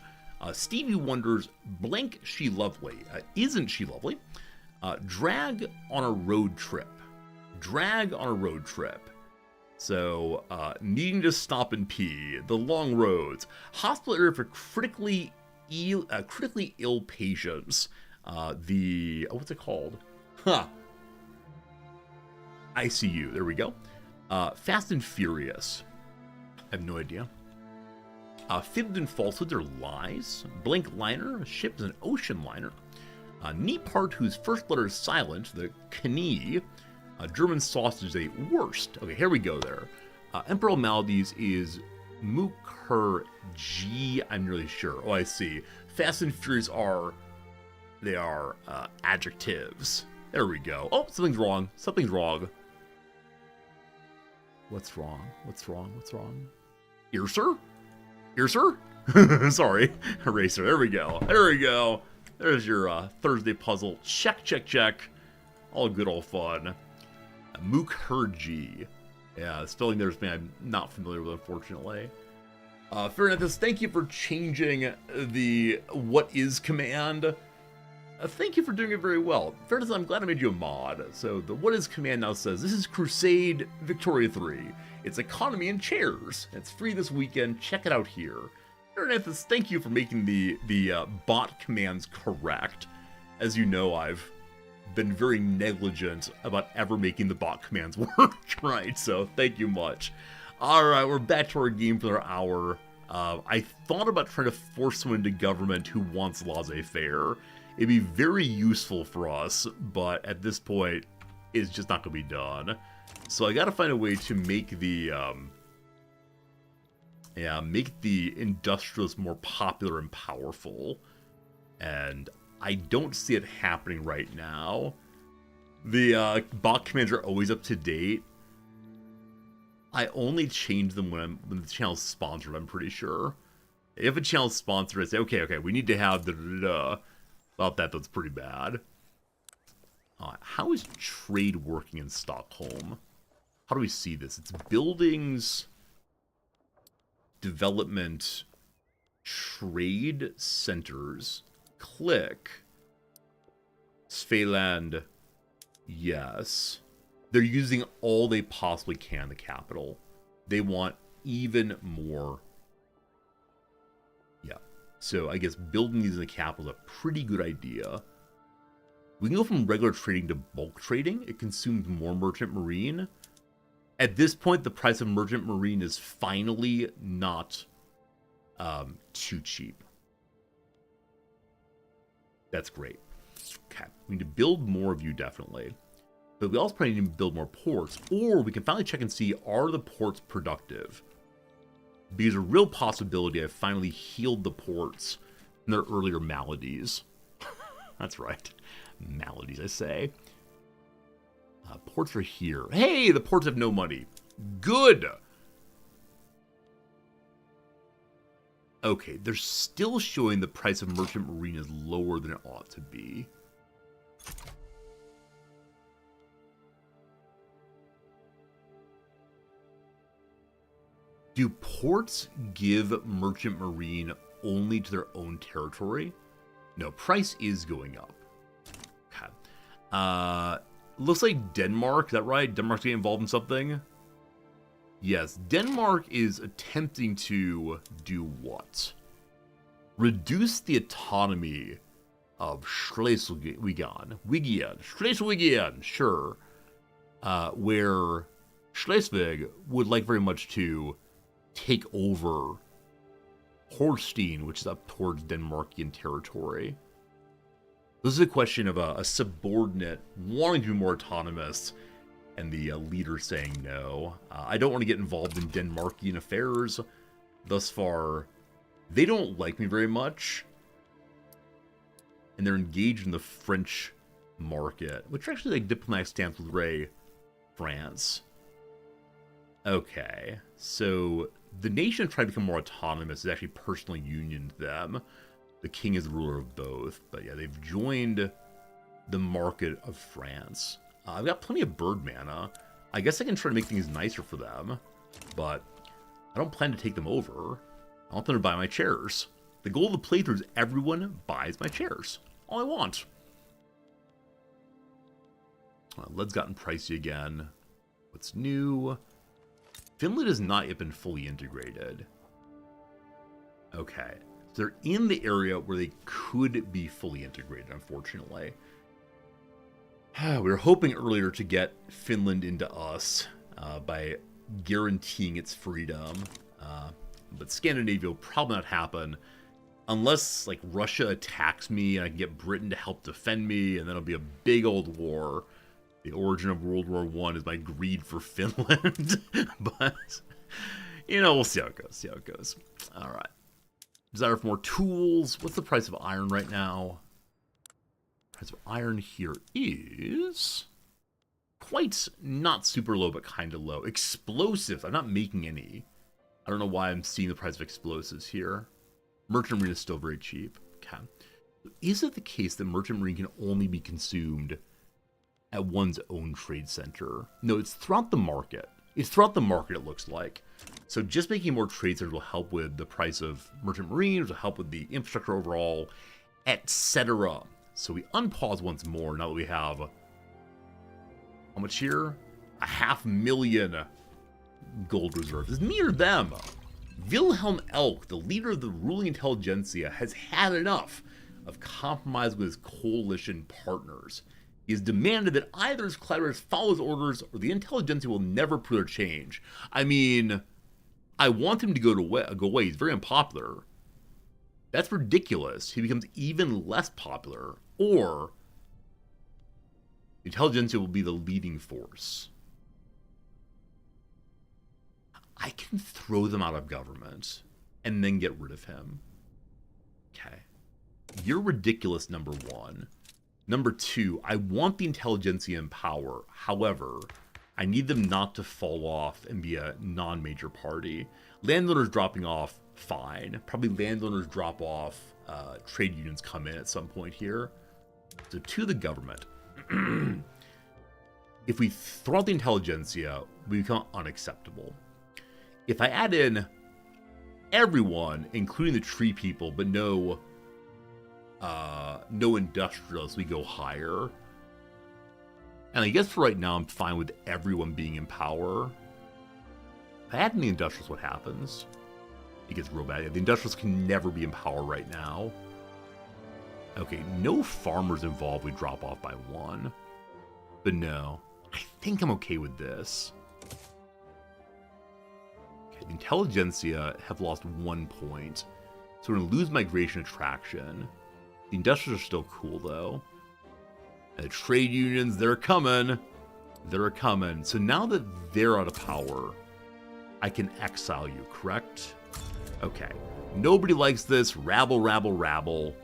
Stevie Wonder's Blank She Lovely. Isn't She Lovely? Drag on a road trip. Drag on a road trip. So, needing to stop and pee. The long roads. Hospital area for critically ill patients. What's it called? ICU. There we go. Fast and Furious. I have no idea. Fibs and falsehoods are lies. Blank liner. A ship is an ocean liner. Knee part whose first letter is silent. The Knie. German sausage is a worst. Okay, here we go there. Emperor Maldives is Mukherjee. I'm really sure. Oh, I see. Fast and Furious are adjectives. There we go. Oh, something's wrong. Something's wrong. What's wrong? What's wrong? What's wrong? Eraser? Eraser? Sorry. Eraser. There we go. There we go. There's your Thursday puzzle. Check, check, check. All good, all fun. Mukherjee. Yeah, spelling there's me I'm not familiar with, unfortunately. Fairness, thank you for changing the what is command. Thank you for doing it very well. Fairness, I'm glad I made you a mod. So the what is command now says, this is Crusade Victoria 3. It's economy and chairs. It's free this weekend. Check it out here. Fairness, thank you for making the bot commands correct. As you know, I've been very negligent about ever making the bot commands work, right? So thank you much. Alright, we're back to our game for our hour. I thought about trying to force someone into government who wants laissez-faire. It'd be very useful for us, but at this point, it's just not going to be done. So I got to find a way to make the industrialists more popular and powerful. And I don't see it happening right now. The bot commands are always up to date. I only change them when the channel's sponsored, I'm pretty sure. If a channel's sponsored, I say, okay, we need to have da-da-da-da. About that, that's pretty bad. How is trade working in Stockholm? How do we see this? It's buildings, development, trade centers, click, Svealand, yes. They're using all they possibly can, the capital. They want even more. Yeah. So I guess building these in the capital is a pretty good idea. We can go from regular trading to bulk trading. It consumes more merchant marine. At this point, the price of merchant marine is finally not too cheap. That's great. Okay. We need to build more of you, definitely. But we also probably need to build more ports, or we can finally check and see, are the ports productive? Because a real possibility I've finally healed the ports from their earlier maladies. That's right. Maladies, I say. Ports are here. Hey, the ports have no money. Good! Okay, they're still showing the price of Merchant Marine is lower than it ought to be. Do ports give Merchant Marine only to their own territory? No, price is going up. Okay. Looks like Denmark, is that right? Denmark's getting involved in something? Yes, Denmark is attempting to do what? Reduce the autonomy of Schleswig, sure. Where Schleswig would like very much to take over Holstein, which is up towards Denmarkian territory. This is a question of a subordinate wanting to be more autonomous and the leader saying no. I don't want to get involved in Denmarkian affairs. Thus far, they don't like me very much. And they're engaged in the French market, which are actually like diplomatic stamps with Ray, France. Okay, so the nation trying to become more autonomous is actually personally unioned them. The king is the ruler of both, but yeah, they've joined the market of France. I've got plenty of bird mana. I guess I can try to make things nicer for them, but I don't plan to take them over. I want them to buy my chairs. The goal of the playthrough is everyone buys my chairs. All I want. Lead's gotten pricey again. What's new? Finland has not yet been fully integrated. Okay. So they're in the area where they could be fully integrated, unfortunately. We were hoping earlier to get Finland into us by guaranteeing its freedom. But Scandinavia will probably not happen unless like Russia attacks me and I can get Britain to help defend me, and then it'll be a big old war. The origin of World War I is my greed for Finland. But, you know, we'll see how it goes. All right. Desire for more tools. What's the price of iron right now? Price of iron here is quite not super low, but kind of low. Explosives. I'm not making any. I don't know why I'm seeing the price of explosives here. Merchant Marine is still very cheap. Okay. Is it the case that Merchant Marine can only be consumed at one's own trade center? No, it's throughout the market. It's throughout the market, it looks like. So just making more trade centers will help with the price of Merchant Marine, will help with the infrastructure overall, etc. So we unpause once more now that we have, how much here? 500,000 gold reserves. Is me or them? Wilhelm Elk, the leader of the ruling intelligentsia, has had enough of compromise with his coalition partners. He has demanded that either his collaborators follow his orders or the intelligentsia will never prove their change. I mean, I want him to go away. He's very unpopular. That's ridiculous. He becomes even less popular. Or the intelligentsia will be the leading force. I can throw them out of government and then get rid of him. Okay. You're ridiculous, number one. Number two, I want the intelligentsia in power. However, I need them not to fall off and be a non-major party. Landowners dropping off, fine. Probably landowners drop off, trade unions come in at some point here. So to the government. If we throw out the intelligentsia, we become unacceptable. If I add in everyone, including the tree people, but no industrialists, we go higher. And I guess for right now, I'm fine with everyone being in power. If I add in the industrialists, what happens? It gets real bad. The industrialists can never be in power right now. Okay, no farmers involved, we drop off by one. But no, I think I'm okay with this. Okay, the intelligentsia have lost 1 point. So we're going to lose migration attraction. The industrials are still cool, though. And the trade unions, they're coming. They're coming. So now that they're out of power, I can exile you, correct? Okay. Nobody likes this. Rabble, rabble, rabble.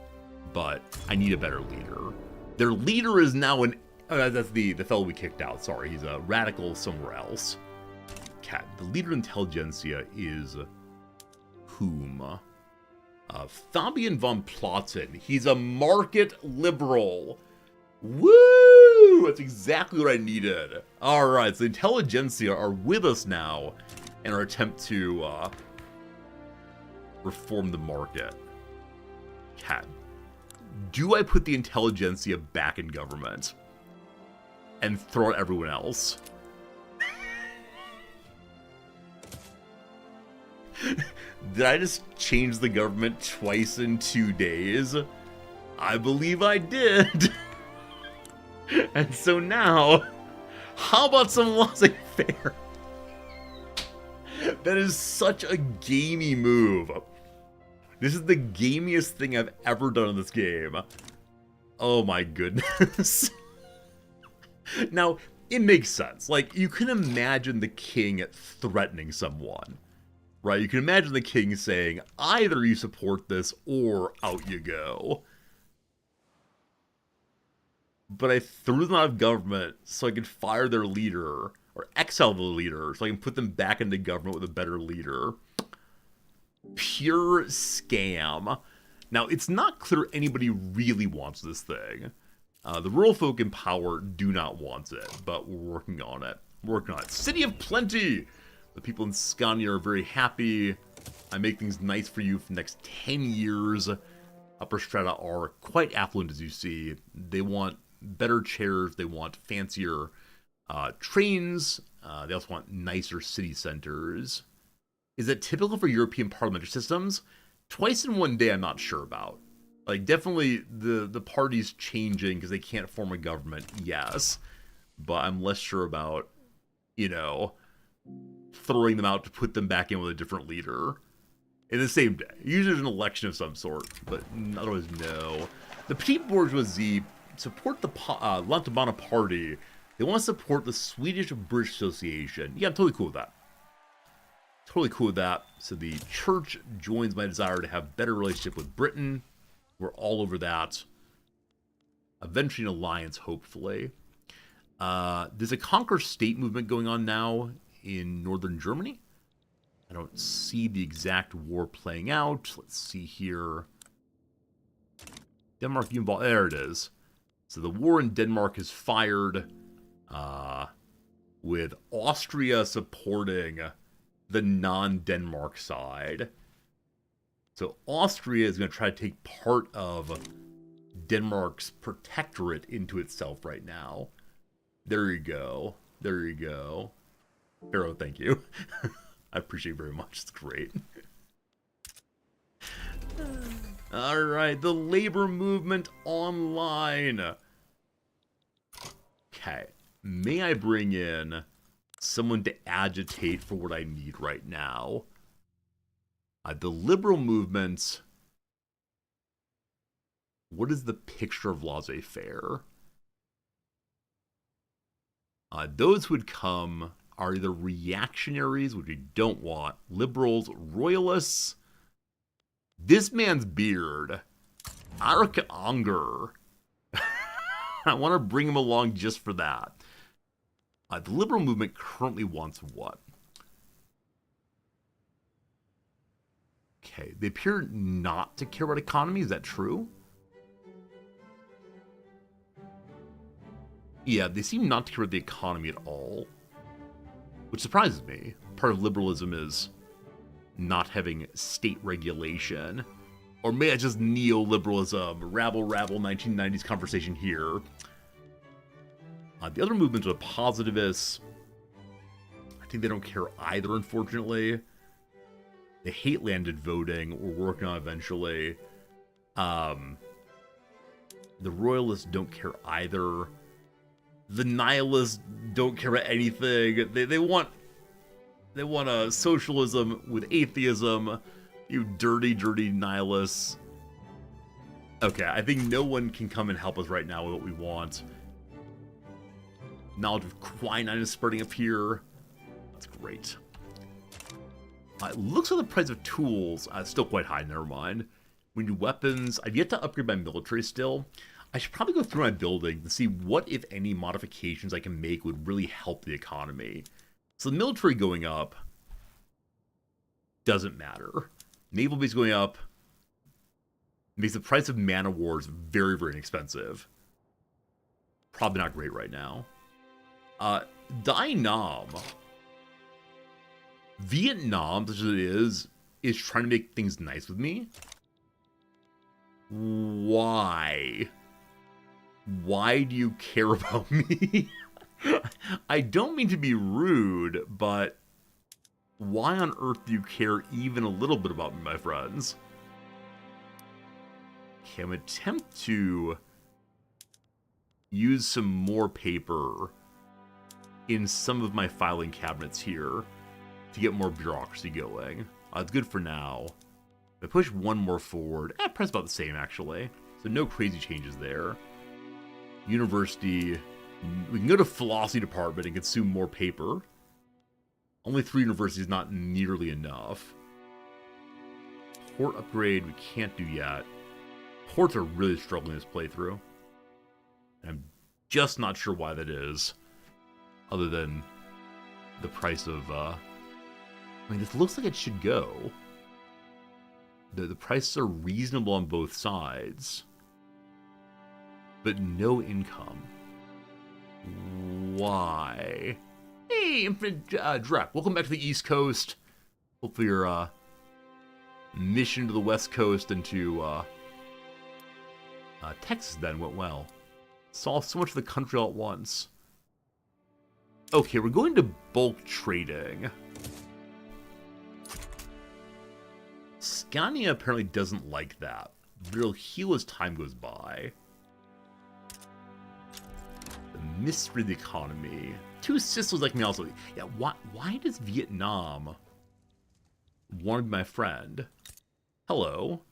But I need a better leader. Their leader is now an... Oh, that's the fellow we kicked out. Sorry, he's a radical somewhere else. Okay. The leader of Intelligentsia is... whom? Fabian von Platzen. He's a market liberal. Woo! That's exactly what I needed. Alright, so the Intelligentsia are with us now in our attempt to reform the market. Cat. Do I put the Intelligentsia back in government and throw out everyone else? Did I just change the government twice in 2 days? I believe I did. And so now, how about some laissez-faire? That is such a gamey move. This is the gamiest thing I've ever done in this game. Oh my goodness. Now, it makes sense. Like, you can imagine the king threatening someone. Right? You can imagine the king saying, either you support this or out you go. But I threw them out of government so I could fire their leader, or exile the leader, so I can put them back into government with a better leader. Pure scam. Now, it's not clear anybody really wants this thing. The rural folk in power do not want it, but we're working on it. City of Plenty! The people in Scania are very happy. I make things nice for you for the next 10 years. Upper strata are quite affluent, as you see. They want better chairs. They want fancier trains. They also want nicer city centers. Is that typical for European parliamentary systems? Twice in one day, I'm not sure about. Like, definitely the party's changing because they can't form a government, yes. But I'm less sure about, you know, throwing them out to put them back in with a different leader in the same day. Usually there's an election of some sort, but otherwise no. The petite bourgeoisie support the Lantabana party. They want to support the Swedish-British Association. Yeah, I'm totally cool with that. So the church joins my desire to have better relationship with Britain. We're all over that. Eventually an alliance, hopefully. There's a conquer state movement going on now in northern Germany. I don't see the exact war playing out. Let's see here. Denmark, there it is. So the war in Denmark is fired, with Austria supporting the non-Denmark side. So Austria is going to try to take part of Denmark's protectorate into itself right now. There you go. Pharaoh, thank you. I appreciate it very much. It's great. Alright, the labor movement online. Okay. May I bring in someone to agitate for what I need right now? The liberal movement. What is the picture of laissez-faire? Those who would come are either reactionaries, which we don't want, liberals, royalists. This man's beard. Arik Anger. I want to bring him along just for that. The liberal movement currently wants what? Okay, they appear not to care about economy. Is that true? Yeah, they seem not to care about the economy at all. Which surprises me. Part of liberalism is not having state regulation. Or maybe it's just neoliberalism. Rabble, 1990s conversation here. The other movements are positivists. I think they don't care either, unfortunately. They hate landed voting. We're working on it eventually. The royalists don't care either. The nihilists don't care about anything. They want a socialism with atheism. You dirty, dirty nihilists. Okay, I think no one can come and help us right now with what we want. Knowledge of quinine is spreading up here. That's great. It looks like the price of tools still quite high. Never mind. We need weapons. I've yet to upgrade my military still. I should probably go through my building to see what, if any, modifications I can make would really help the economy. So the military going up doesn't matter. Naval base going up makes the price of mana wars very, very inexpensive. Probably not great right now. Dynam. Vietnam, such as it is trying to make things nice with me. Why? Why do you care about me? I don't mean to be rude, but why on earth do you care even a little bit about me, my friends? Okay, I'm going to attempt to use some more paper in some of my filing cabinets here to get more bureaucracy going. It's good for now. If I push one more forward, price about the same actually. So no crazy changes there. University, we can go to philosophy department and consume more paper. Only 3 universities, not nearly enough. Port upgrade, we can't do yet. Ports are really struggling this playthrough. I'm just not sure why that is. Other than the price of, I mean, this looks like it should go. The prices are reasonable on both sides. But no income. Why? Hey, Infinite Drek, welcome back to the East Coast. Hopefully your mission to the West Coast and to Texas then went well. Saw so much of the country all at once. Okay, we're going to bulk trading. Scania apparently doesn't like that. But it'll heal as time goes by. The mystery of the economy. 2 sisters like me also. Yeah, why does Vietnam want to be my friend? Hello.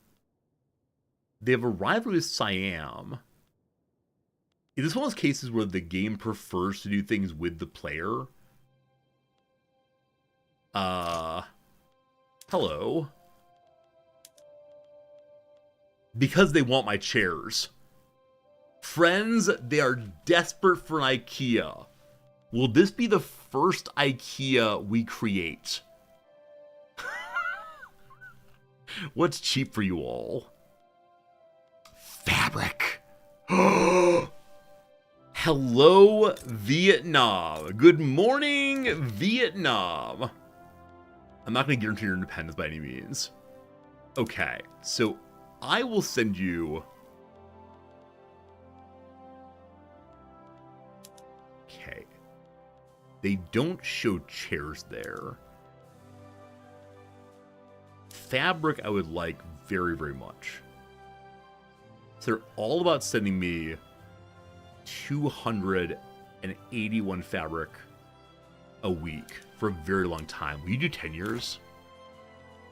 They have a rivalry with Siam. Is this one of those cases where the game prefers to do things with the player? Hello. Because they want my chairs. Friends, they are desperate for an IKEA. Will this be the first IKEA we create? What's cheap for you all? Fabric. Hello, Vietnam. Good morning, Vietnam. I'm not going to guarantee your independence by any means. Okay, so I will send you... Okay. They don't show chairs there. Fabric I would like very, very much. So they're all about sending me 281 fabric a week for a very long time. Will you do 10 years?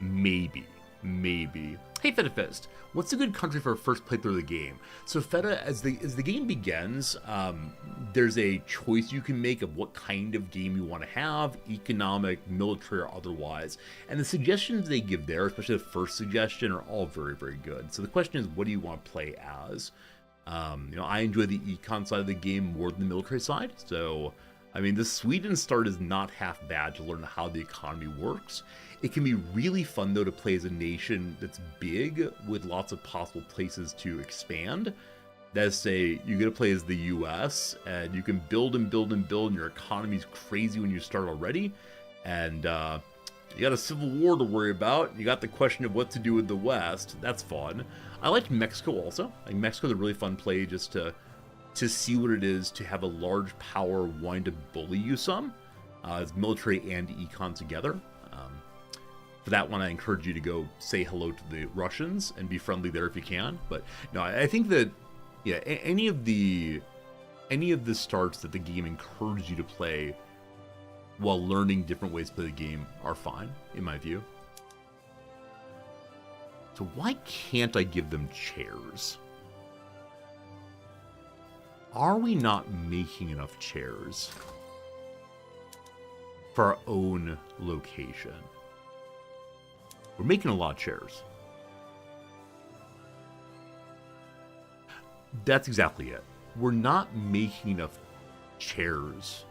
Maybe. Hey, Feta Fist, what's a good country for a first playthrough of the game? So Feta, as the game begins, there's a choice you can make of what kind of game you want to have, economic, military, or otherwise. And the suggestions they give there, especially the first suggestion, are all very, very good. So the question is, what do you want to play as? I enjoy the econ side of the game more than the military side. So, I mean, the Sweden start is not half bad to learn how the economy works. It can be really fun, though, to play as a nation that's big with lots of possible places to expand. That's say, you get to play as the US, and you can build and build and build, and your economy's crazy when you start already. And you got a civil war to worry about. You got the question of what to do with the West. That's fun. I liked Mexico also. Like, Mexico's a really fun play just to see what it is to have a large power wanting to bully you some. It's military and econ together. For that one, I encourage you to go say hello to the Russians and be friendly there if you can. But no, I think that, yeah, any of the starts that the game encourages you to play while learning different ways to play the game are fine, in my view. So why can't I give them chairs? Are we not making enough chairs for our own location? We're making a lot of chairs. That's exactly it. We're not making enough chairs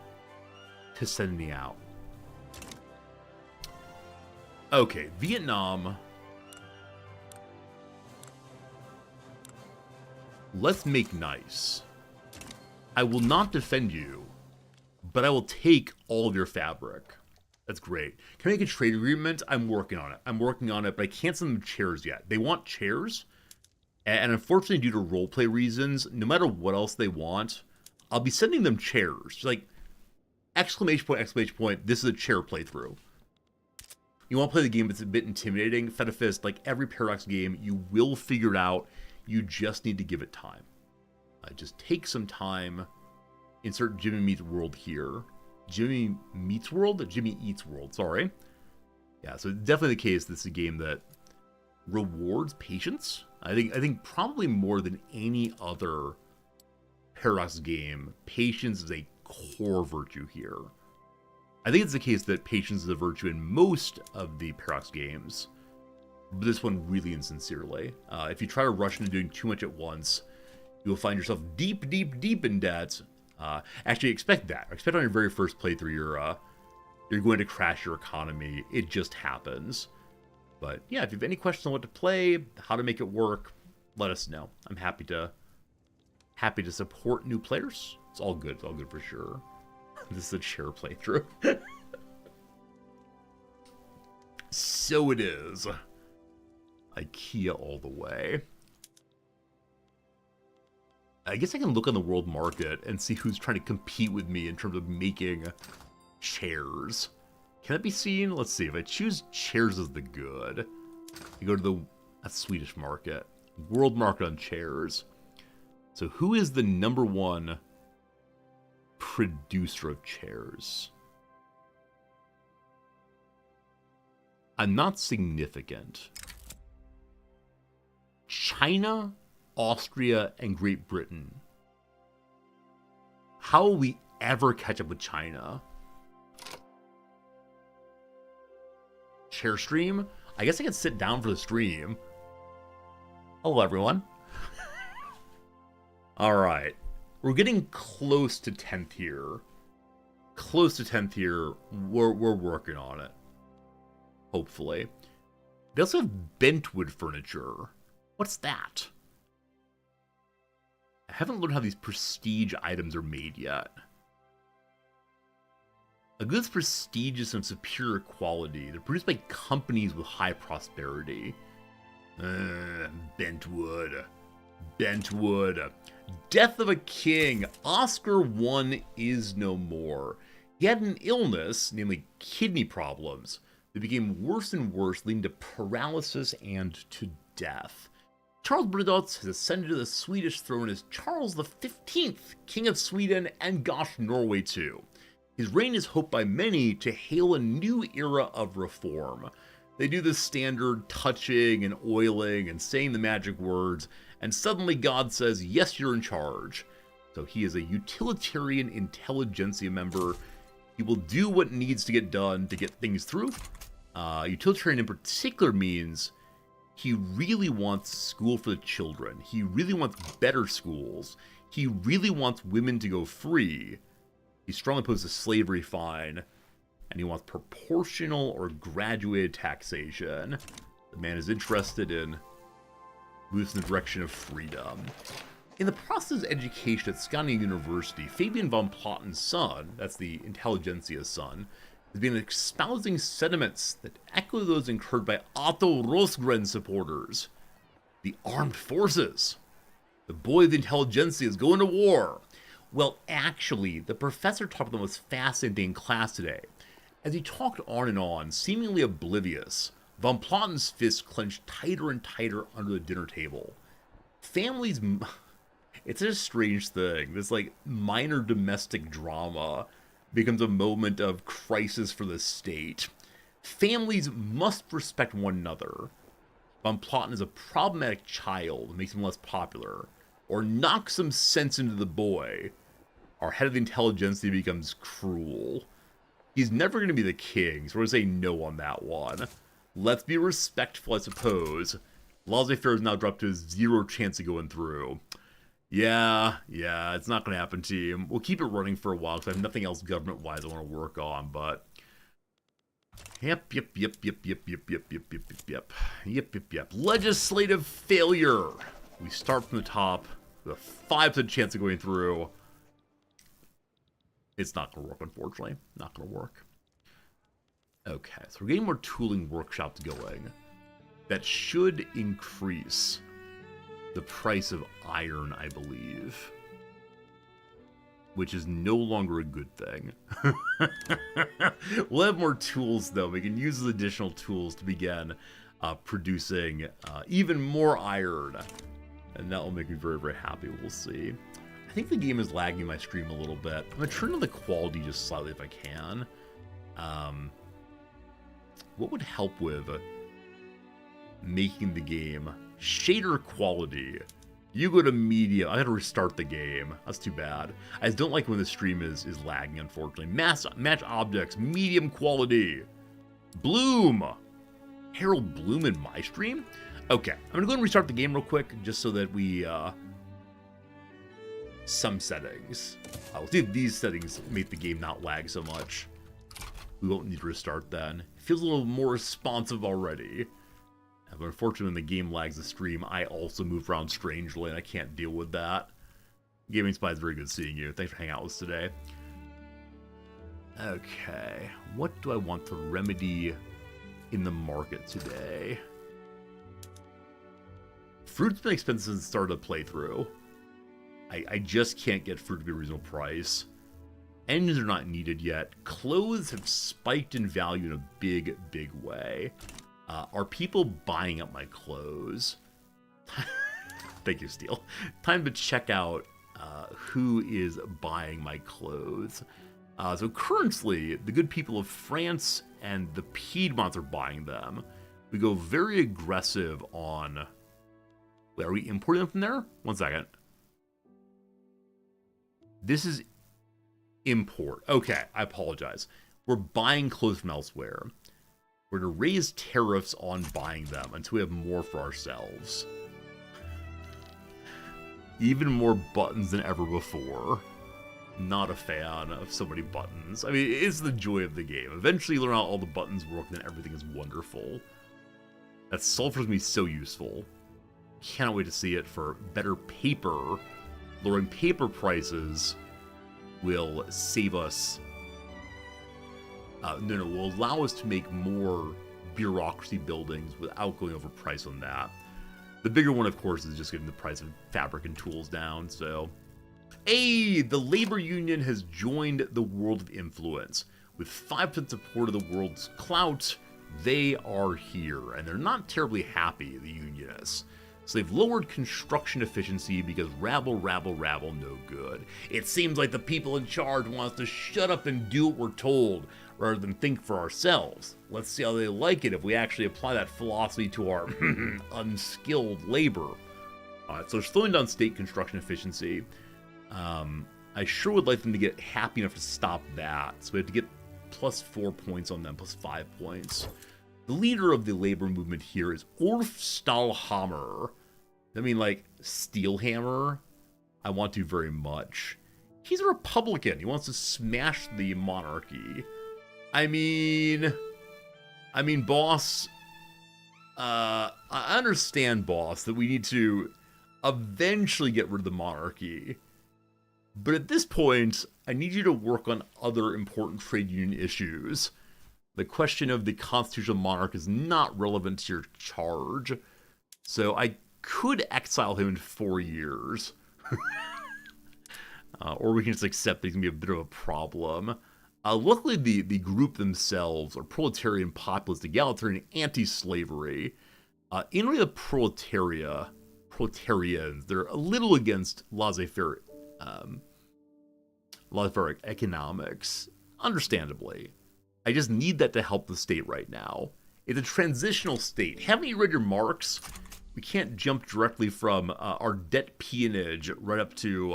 to send me out. Okay, Vietnam. Let's make nice. I will not defend you, but I will take all of your fabric. That's great. Can I make a trade agreement? I'm working on it. But I can't send them chairs yet. They want chairs. And unfortunately, due to roleplay reasons, no matter what else they want, I'll be sending them chairs. Like, exclamation point, this is a chair playthrough. You want to play the game, it's a bit intimidating. Fetafist, like every Paradox game, you will figure it out. You just need to give it time. Just take some time. Insert Jimmy Meets World here. Jimmy Meets World? Jimmy Eats World, sorry. Yeah, so definitely the case this is a game that rewards patience. I think probably more than any other Paradox game, patience is a core virtue here. I think it's the case that patience is a virtue in most of the Paradox games, but this one really insincerely. If you try to rush into doing too much at once, you will find yourself deep in debt. Actually, expect that. Expect on your very first playthrough, you're going to crash your economy. It just happens. But yeah, if you have any questions on what to play, how to make it work, let us know. I'm happy to support new players. It's all good. It's all good for sure. This is a chair playthrough. So it is. IKEA all the way. I guess I can look on the world market and see who's trying to compete with me in terms of making chairs. Can that be seen? Let's see. If I choose chairs as the good, you go to the Swedish market. World market on chairs. So who is the #1 producer of chairs? I'm not significant. China, Austria, and Great Britain. How will we ever catch up with China? Chair stream? I guess I can sit down for the stream. Hello, everyone. Alright. We're getting close to 10th here. Close to 10th here. We're working on it. Hopefully. They also have bentwood furniture. What's that? I haven't learned how these prestige items are made yet. A good's prestigious and superior quality. They're produced by companies with high prosperity. Bentwood. Bentwood. Death of a king. Oscar I is no more. He had an illness, namely kidney problems, that became worse and worse, leading to paralysis and to death. Charles Bernadotte has ascended to the Swedish throne as Charles the 15th, King of Sweden and gosh, Norway too. His reign is hoped by many to hail a new era of reform. They do the standard touching and oiling and saying the magic words, and suddenly God says, yes, you're in charge. So he is a utilitarian intelligentsia member. He will do what needs to get done to get things through. Utilitarian in particular means he really wants school for the children. He really wants better schools. He really wants women to go free. He's strongly opposed to slavery fine. And he wants proportional or graduated taxation. The man is interested in moves in the direction of freedom. In the process of education at Scania University, Fabian von Plotten's son, that's the intelligentsia's son, has been espousing sentiments that echo those incurred by Otto Rosgren supporters. The armed forces. The boy of the intelligentsia is going to war. Well, actually, the professor talked about the most fascinating class today. As he talked on, seemingly oblivious, von Plotten's fists clenched tighter and tighter under the dinner table. Families... It's a strange thing. This, minor domestic drama becomes a moment of crisis for the state. Families must respect one another. Von Plotten is a problematic child, makes him less popular. or knock some sense into the boy, our head of the intelligentsia becomes cruel. He's never going to be the king, so we're going to say no on that one. Let's be respectful, I suppose. Laissez-faire is now dropped to 0 chance of going through. Yeah, it's not going to happen, team. We'll keep it running for a while, because I have nothing else government-wise I want to work on, but... Yep. Legislative failure. We start from the top with a 5% chance of going through. It's not going to work, unfortunately. Not going to work. Okay, so we're getting more tooling workshops going. That should increase the price of iron, I believe. Which is no longer a good thing. We'll have more tools, though. We can use those additional tools to begin producing even more iron. And that will make me very, very happy. We'll see. I think the game is lagging my stream a little bit. I'm going to turn on the quality just slightly if I can. What would help with making the game shader quality? You go to media. I had to restart the game. That's too bad. I just don't like when the stream is lagging, unfortunately. Match objects, medium quality. Bloom. Harold Bloom in my stream? Okay, I'm going to go and restart the game real quick, just so that we, some settings. I'll see if these settings make the game not lag so much. We won't need to restart then. It feels a little more responsive already. But unfortunately, when the game lags the stream, I also move around strangely, and I can't deal with that. Gaming Spy, is very good seeing you. Thanks for hanging out with us today. Okay, what do I want to remedy in the market today? Fruit's been expensive since the start of the playthrough. I just can't get fruit to be a reasonable price. Engines are not needed yet. Clothes have spiked in value in a big, big way. Are people buying up my clothes? Thank you, Steel. Time to check out who is buying my clothes. So currently, the good people of France and the Piedmonts are buying them. We go very aggressive on... Wait, are we importing them from there? One second. This is import. Okay, I apologize. We're buying clothes from elsewhere. We're going to raise tariffs on buying them until we have more for ourselves. Even more buttons than ever before. Not a fan of so many buttons. I mean, it's the joy of the game. Eventually you learn how all the buttons work, and then everything is wonderful. That sulfur is going to be so useful. Cannot wait to see it for better paper. Lowering paper prices will save us... will allow us to make more bureaucracy buildings without going over price on that. The bigger one, of course, is just getting the price of fabric and tools down, so... Hey! The labor union has joined the world of influence. With 5% support of the world's clout, they are here, and they're not terribly happy, the unionists. So they've lowered construction efficiency because rabble, no good. It seems like the people in charge want us to shut up and do what we're told, rather than think for ourselves. Let's see how they like it if we actually apply that philosophy to our unskilled labor. So slowing down state construction efficiency. I sure would like them to get happy enough to stop that. So we have to get plus 4 points on them, plus 5 points. The leader of the labor movement here is Orf Stahlhammer. I mean, like, Steelhammer? I want to very much. He's a Republican. He wants to smash the monarchy. I mean, boss, I understand, boss, that we need to eventually get rid of the monarchy. But at this point, I need you to work on other important trade union issues. The question of the constitutional monarch is not relevant to your charge. So I could exile him in 4 years. Or we can just accept that he's going to be a bit of a problem. Luckily, the group themselves are proletarian, populist, egalitarian, anti-slavery. In the proletarians, they're a little against laissez-faire economics. Understandably. I just need that to help the state right now. It's a transitional state. Haven't you read your Marx? we can't jump directly from our debt peonage right up to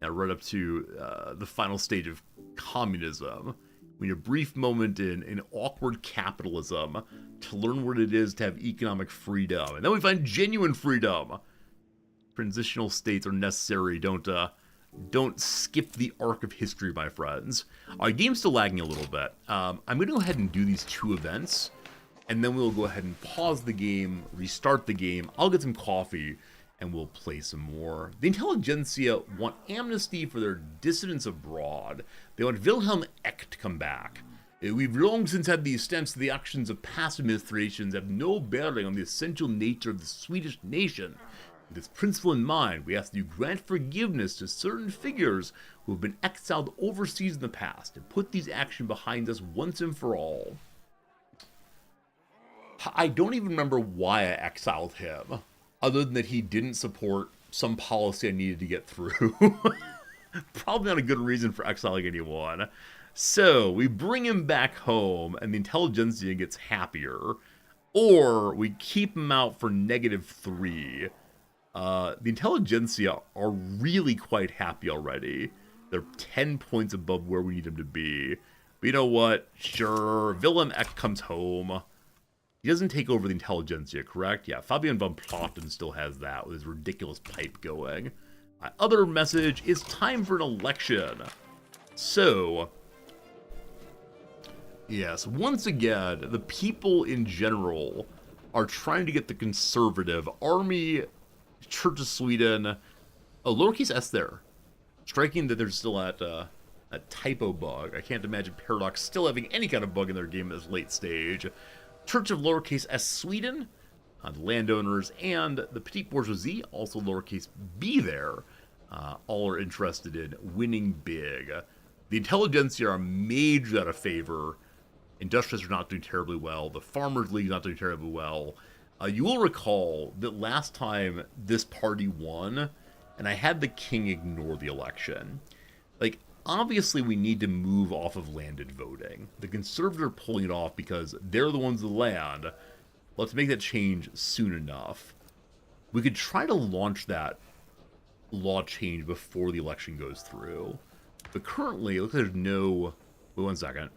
the final stage of communism. We need a brief moment in awkward capitalism to learn what it is to have economic freedom, and then we find genuine freedom. Transitional states are necessary. Don't skip the arc of history, my friends. Our game's still lagging a little bit. I'm going to go ahead and do these 2 events, and then we'll go ahead and pause the game, restart the game. I'll get some coffee, and we'll play some more. The intelligentsia want amnesty for their dissidents abroad. They want Wilhelm Eck to come back. We've long since had the sense that the actions of past administrations have no bearing on the essential nature of the Swedish nation. With this principle in mind, we ask that you grant forgiveness to certain figures who have been exiled overseas in the past and put these actions behind us once and for all. I don't even remember why I exiled him, other than that he didn't support some policy I needed to get through. Probably not a good reason for exiling anyone. So, we bring him back home, and the intelligentsia gets happier. Or, we keep him out for -3. The intelligentsia are really quite happy already. They're 10 points above where we need them to be. But you know what? Sure, Wilhelm Eck comes home. He doesn't take over the intelligentsia, correct? Yeah, Fabian von Platen still has that with his ridiculous pipe going. My other message is time for an election. So, yes, once again, the people in general are trying to get the conservative Army, Church of Sweden, a lowercase s there. Striking that there's still a typo bug. I can't imagine Paradox still having any kind of bug in their game at this late stage. Church of lowercase s Sweden, the landowners, and the petite bourgeoisie, also lowercase b there, all are interested in winning big. The intelligentsia are majorly out of favor. Industrialists are not doing terribly well. The Farmers League is not doing terribly well. You will recall that last time this party won, and I had the king ignore the election. Like, obviously we need to move off of landed voting. The conservatives are pulling it off because they're the ones with the land. Let's make that change soon enough. We could try to launch that law change before the election goes through. But currently, it looks like there's no... Wait 1 second.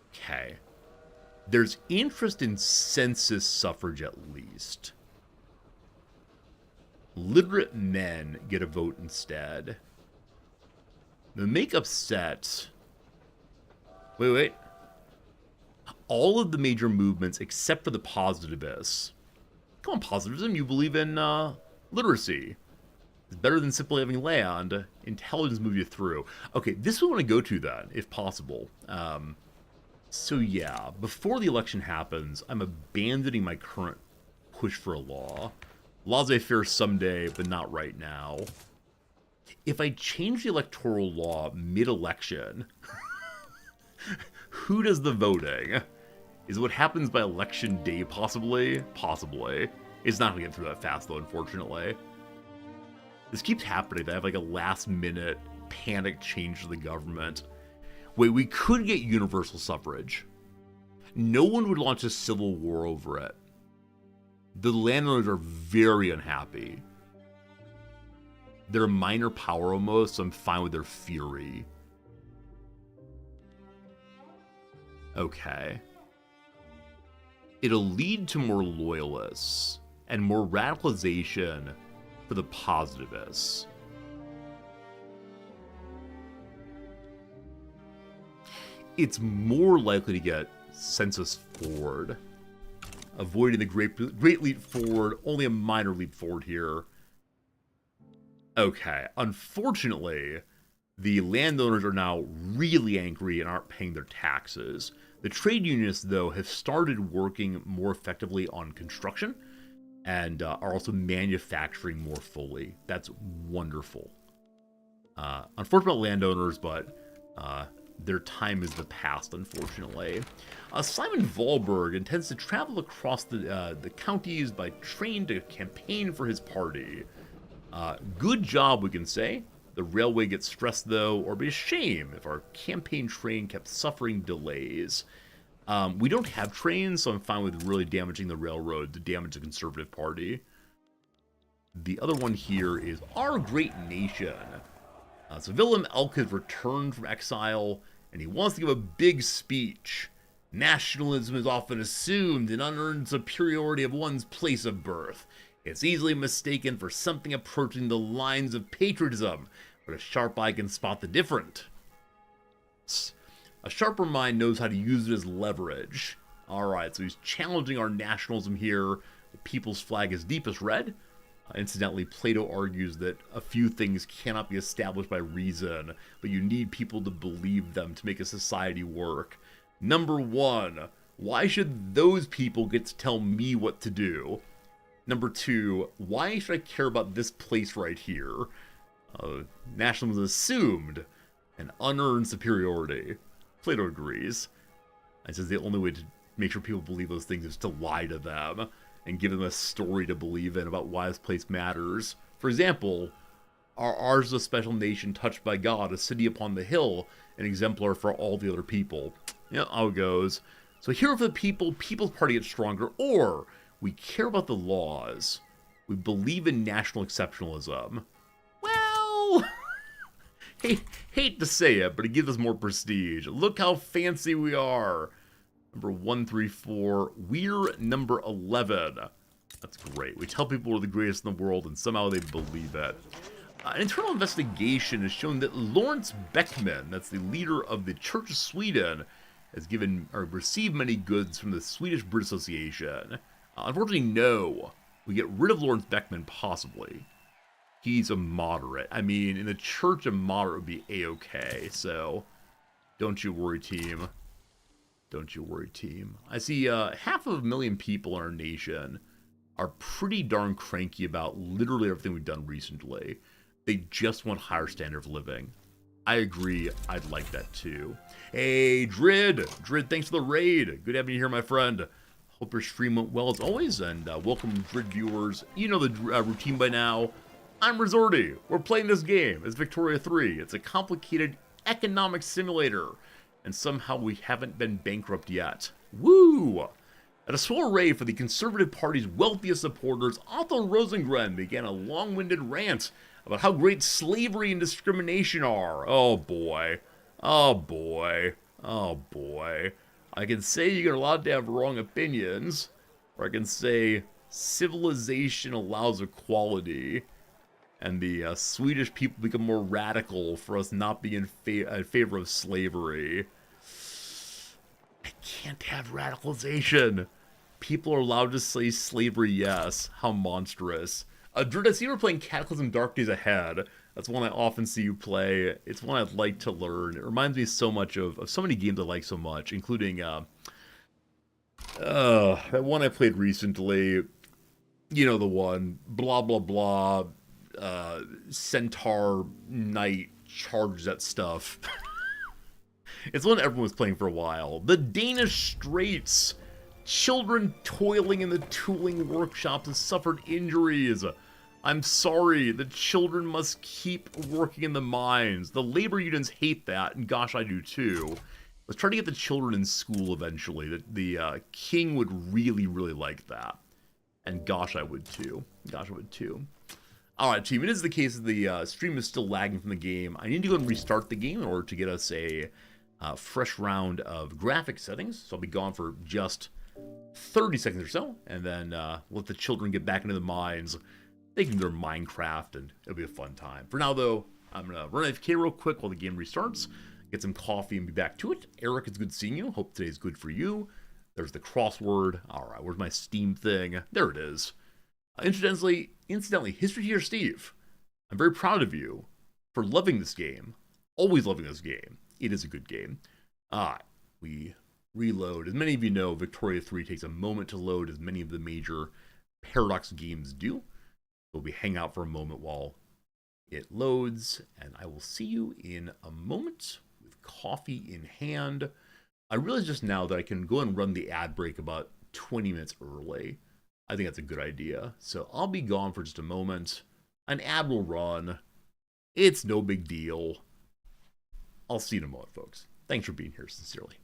Okay. There's interest in census suffrage at least. Literate men get a vote instead. The make-up set... Wait. All of the major movements except for the positivists. Come on, positivism, you believe in literacy. It's better than simply having land. Intelligence move you through. Okay, this we want to go to then, if possible. So yeah, before the election happens, I'm abandoning my current push for a law. Laissez-faire someday, but not right now. If I change the electoral law mid-election, who does the voting? Is it what happens by election day, possibly? Possibly. It's not going to get through that fast, though, unfortunately. This keeps happening. I have like a last-minute panic change to the government. Wait, we could get universal suffrage. No one would launch a civil war over it. The landowners are very unhappy. They're a minor power almost, so I'm fine with their fury. Okay. It'll lead to more loyalists and more radicalization for the positivists. It's more likely to get census forward. Avoiding the great leap forward, only a minor leap forward here. Okay, unfortunately, the landowners are now really angry and aren't paying their taxes. The trade unionists, though, have started working more effectively on construction and are also manufacturing more fully. That's wonderful. Unfortunate landowners, but their time is the past, unfortunately. Simon Wahlberg intends to travel across the counties by train to campaign for his party. Good job, we can say. The railway gets stressed, though, or be a shame if our campaign train kept suffering delays. We don't have trains, so I'm fine with really damaging the railroad to damage the Conservative Party. The other one here is Our Great Nation. So Willem Elk has returned from exile, and he wants to give a big speech. Nationalism is often assumed an unearned superiority of one's place of birth. It's easily mistaken for something approaching the lines of patriotism, but a sharp eye can spot the difference. A sharper mind knows how to use it as leverage. Alright, so he's challenging our nationalism here. The people's flag is deepest red. Incidentally, Plato argues that a few things cannot be established by reason, but you need people to believe them to make a society work. Number one, why should those people get to tell me what to do? Number two, why should I care about this place right here? Nationalism is assumed an unearned superiority. Plato agrees. And says the only way to make sure people believe those things is to lie to them and give them a story to believe in about why this place matters. For example, ours is a special nation touched by God, a city upon the hill, an exemplar for all the other people. You know how it goes. So here for the people, People's Party gets stronger, or we care about the laws. We believe in national exceptionalism. Well, hate to say it, but it gives us more prestige. Look how fancy we are. Number 134, we're number 11. That's great. We tell people we're the greatest in the world, and somehow they believe it. An internal investigation has shown that Lawrence Beckman, that's the leader of the Church of Sweden, has given or received many goods from the Swedish British Association. Unfortunately, no. We get rid of Lawrence Beckman, possibly. He's a moderate. I mean, in the church, a moderate would be A-okay, so don't you worry, team. Don't you worry, team. I see 500,000 people in our nation are pretty darn cranky about literally everything we've done recently. They just want higher standard of living. I agree. I'd like that too. Hey, Drid, thanks for the raid. Good having you here, my friend. Hope your stream went well as always, and welcome, Drid viewers. You know the routine by now. I'm Resorty. We're playing this game. It's Victoria 3. It's a complicated economic simulator. And somehow we haven't been bankrupt yet. Woo! At a soiree for the Conservative Party's wealthiest supporters, Otto Rosengren began a long-winded rant about how great slavery and discrimination are. Oh boy. Oh boy. Oh boy. I can say you're allowed to have wrong opinions, or I can say civilization allows equality, and the Swedish people become more radical for us not being in favor of slavery. I can't have radicalization. People are allowed to say slavery, yes. How monstrous. Drid, I see you're playing Cataclysm Dark Days Ahead. That's one I often see you play. It's one I'd like to learn. It reminds me so much of so many games I like so much, including that one I played recently. You know the one. Blah, blah, blah. Centaur Knight charges at stuff. It's one everyone was playing for a while. The Danish Straits. Children toiling in the tooling workshops have suffered injuries. I'm sorry, the children must keep working in the mines. The labor unions hate that, and gosh, I do too. Let's try to get the children in school eventually. The king would really, really like that. And gosh, I would too. Gosh, I would too. Alright, team, it is the case that the stream is still lagging from the game. I need to go and restart the game in order to get us a fresh round of graphic settings. So I'll be gone for just 30 seconds or so, and then let the children get back into the mines. They can do their Minecraft, and it'll be a fun time. For now, though, I'm going to run AFK real quick while the game restarts, get some coffee, and be back to it. Eric, it's good seeing you. Hope today's good for you. There's the crossword. All right, where's my Steam thing? There it is. Incidentally, History Here, Steve. I'm very proud of you for loving this game. Always loving this game. It is a good game. We reload. As many of you know, Victoria 3 takes a moment to load, as many of the major Paradox games do. So we hang out for a moment while it loads, and I will see you in a moment with coffee in hand. I realized just now that I can go and run the ad break about 20 minutes early. I think that's a good idea. So I'll be gone for just a moment. An ad will run. It's no big deal. I'll see you in a moment, folks. Thanks for being here, sincerely.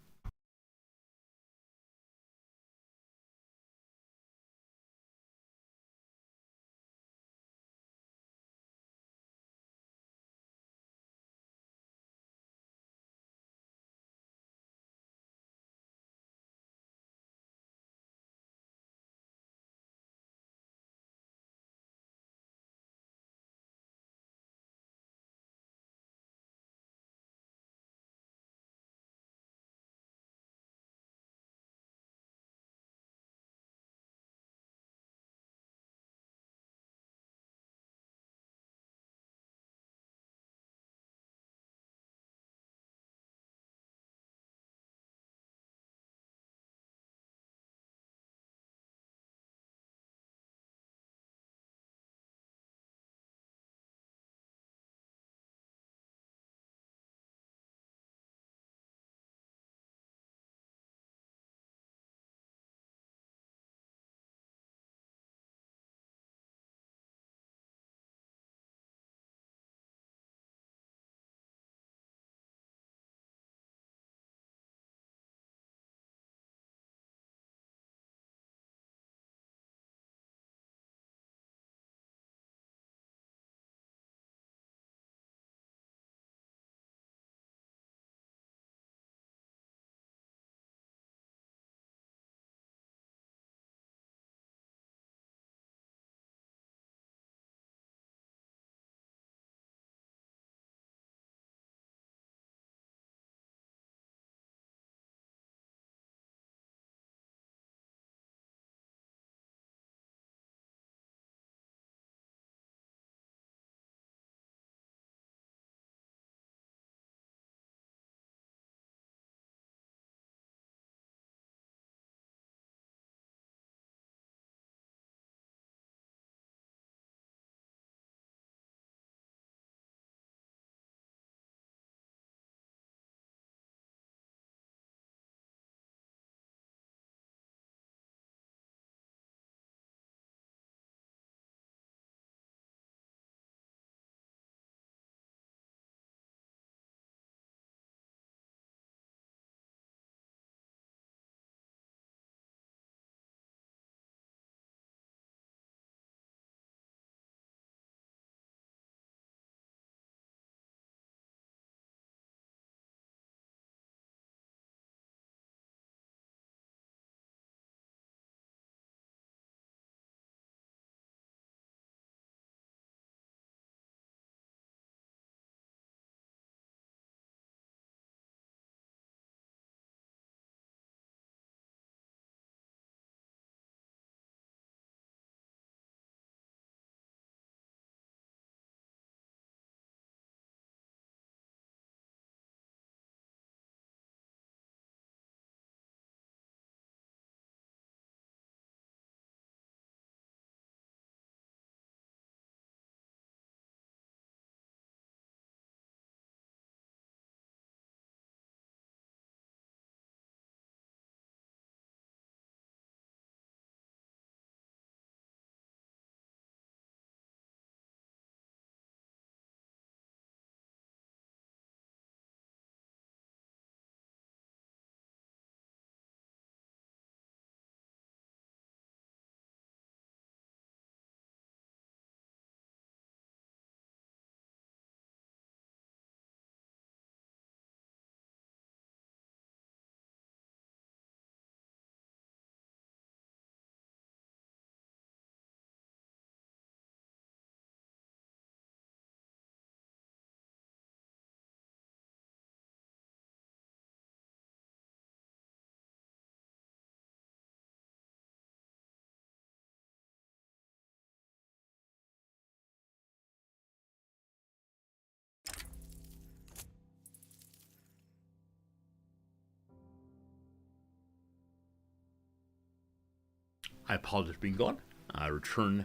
I apologize for being gone. I return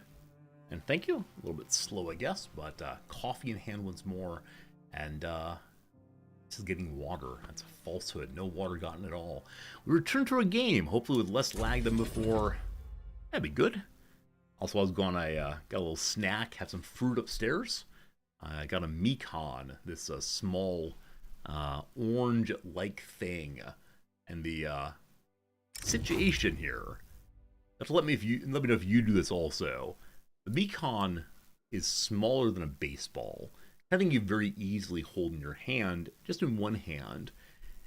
and thank you. A little bit slow, I guess, but coffee in hand once more. And this is getting water. That's a falsehood. No water gotten at all. We return to our game, hopefully with less lag than before. That'd be good. Also, I was gone. I got a little snack, had some fruit upstairs. I got a Mekon, this small orange-like thing. And the situation here. Have to let me know if you do this also. The Mekon is smaller than a baseball. I think you very easily hold in your hand, just in one hand.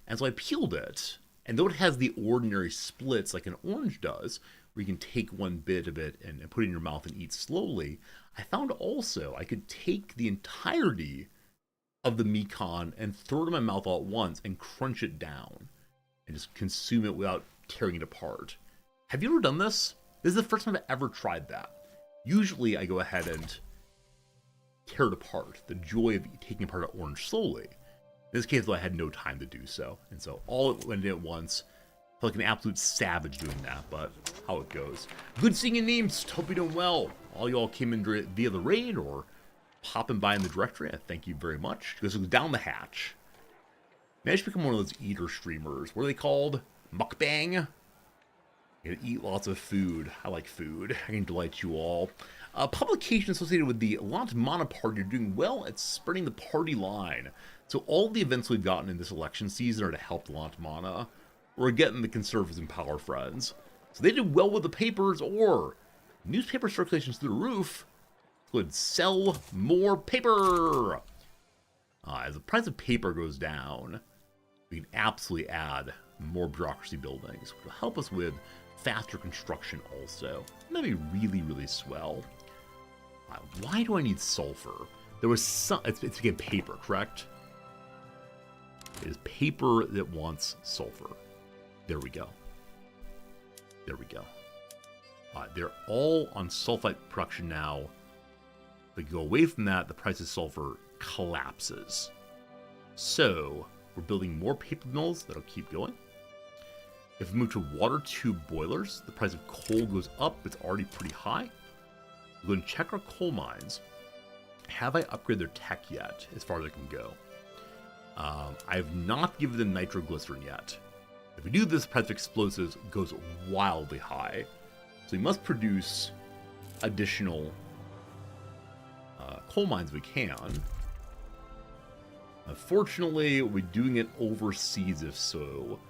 And so I peeled it, and though it has the ordinary splits like an orange does, where you can take one bit of it and put it in your mouth and eat slowly, I found also I could take the entirety of the Mekon and throw it in my mouth all at once and crunch it down and just consume it without tearing it apart. Have you ever done this? This is the first time I've ever tried that. Usually I go ahead and tear it apart. The joy of taking apart an orange slowly. In this case, though, I had no time to do so. And so all it went in at once. I feel like an absolute savage doing that, but how it goes. Good seeing you, Neems. Hope you're doing well. All y'all came in via the raid or popping by in the directory. Thank you very much. It goes down the hatch. Managed to become one of those eater streamers. What are they called? Mukbang? You gotta eat lots of food. I like food. I can delight you all. Publication associated with the Lant Mana party are doing well at spreading the party line. So all the events we've gotten in this election season are to help Lant Mana. We're getting the conservatives in power, friends. So they did well with the papers, or newspaper circulation's through the roof. Could sell more paper. As the price of paper goes down, we can absolutely add more bureaucracy buildings, which will help us with faster construction also. That'd be really, really swell. Why do I need sulfur? There was some... It's again paper, correct? It is paper that wants sulfur. There we go. There we go. They're all on sulfite production now. If we go away from that, the price of sulfur collapses. So, we're building more paper mills that'll keep going. If we move to water tube boilers, the price of coal goes up. It's already pretty high. We'll go and check our coal mines. Have I upgraded their tech yet, as far as I can go? I have not given them nitroglycerin yet. If we do this, the price of explosives goes wildly high. So we must produce additional coal mines if we can. Unfortunately, we're doing it overseas if so.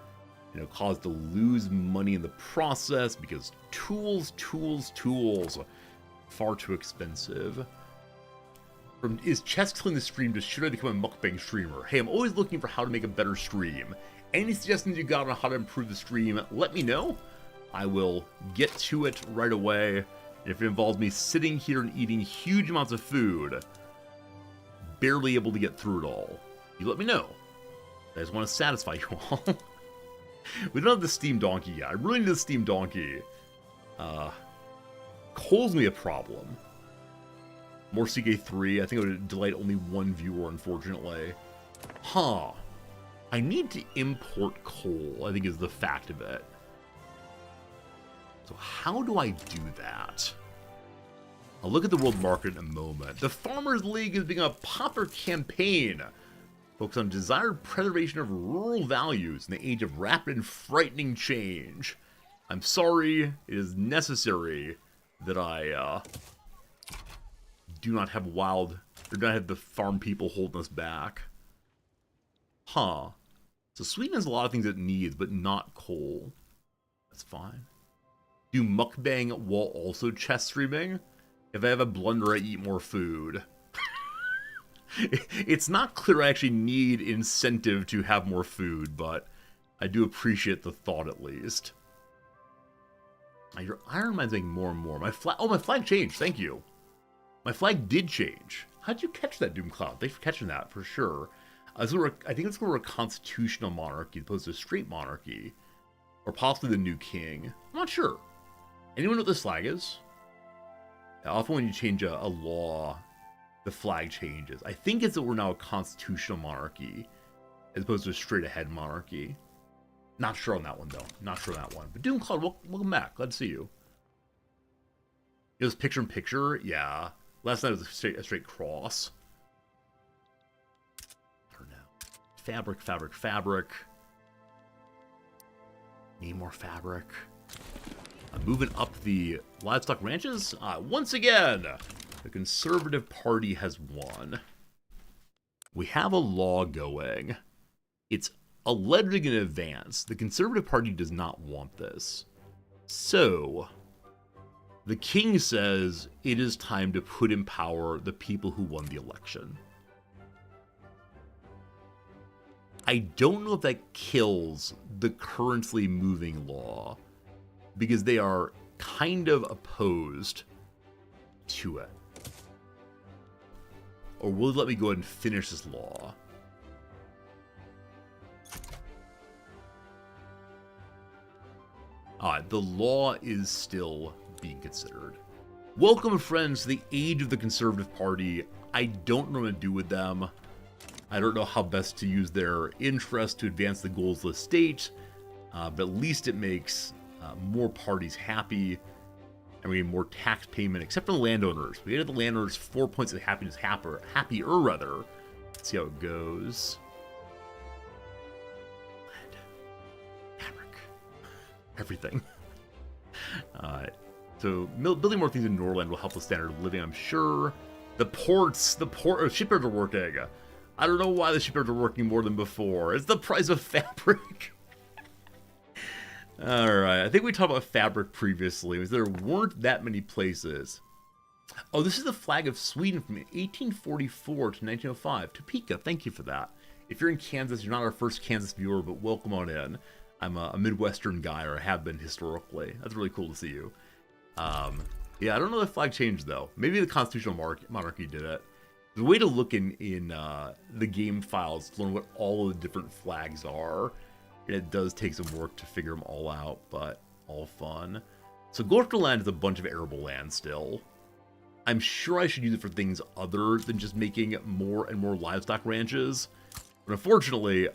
Cause to lose money in the process because tools, far too expensive. Is Chess killing the stream just should I become a mukbang streamer? Hey, I'm always looking for how to make a better stream. Any suggestions you got on how to improve the stream, let me know. I will get to it right away. And if it involves me sitting here and eating huge amounts of food, barely able to get through it all, you let me know. I just want to satisfy you all. We don't have the Steam Donkey yet. I really need the Steam Donkey. Coal's me a problem. More CK3. I think it would delight only one viewer, unfortunately. Huh. I need to import coal, I think is the fact of it. So how do I do that? I'll look at the world market in a moment. The Farmers League is being a popular campaign focused on desired preservation of rural values in the age of rapid and frightening change. I'm sorry, it is necessary that I do not have the farm people holding us back. Huh. So Sweden has a lot of things it needs, but not coal. That's fine. Do mukbang while also chess streaming? If I have a blunder, I eat more food. It's not clear I actually need incentive to have more food, but I do appreciate the thought at least. Your iron mine's getting more and more. My flag changed. Thank you. My flag did change. How'd you catch that, Doomcloud? Thanks for catching that, for sure. I think it's we're a constitutional monarchy as opposed to a straight monarchy. Or possibly the new king. I'm not sure. Anyone know what this flag is? Often when you change a law, the flag changes. I think it's that we're now a constitutional monarchy as opposed to a straight-ahead monarchy. Not sure on that one, though. Not sure on that one. But Doomcloud, welcome back. Glad to see you. It was picture in picture? Yeah. Last night was a straight cross. I don't know. Fabric, fabric, fabric. Need more fabric. Moving up the livestock ranches. Once again, the Conservative Party has won. We have a law going. It's alleging in advance. The Conservative Party does not want this. So, the king says it is time to put in power the people who won the election. I don't know if that kills the currently moving law, because they are kind of opposed to it. Or will it let me go ahead and finish this law? The law is still being considered. Welcome, friends, to the age of the Conservative Party. I don't know what to do with them. I don't know how best to use their interest to advance the goals of the state, but at least it makes more parties happy, and we get more tax payment, except for the landowners. We gave the landowners 4 points of happiness, happier rather. Let's see how it goes. Land, fabric, everything. So building more things in Norland will help the standard of living, I'm sure. The shipyards are working. I don't know why the shipyards are working more than before. It's the price of fabric. Alright, I think we talked about fabric previously. There weren't that many places. Oh, this is the flag of Sweden from 1844 to 1905. Topeka, thank you for that. If you're in Kansas, you're not our first Kansas viewer, but welcome on in. I'm a Midwestern guy, or I have been historically. That's really cool to see you. Yeah, I don't know if the flag changed, though. Maybe the constitutional monarchy did it. There's a way to look in the game files to learn what all of the different flags are. And it does take some work to figure them all out, but all fun. So Gulfstream land is a bunch of arable land still. I'm sure I should use it for things other than just making more and more livestock ranches. But unfortunately,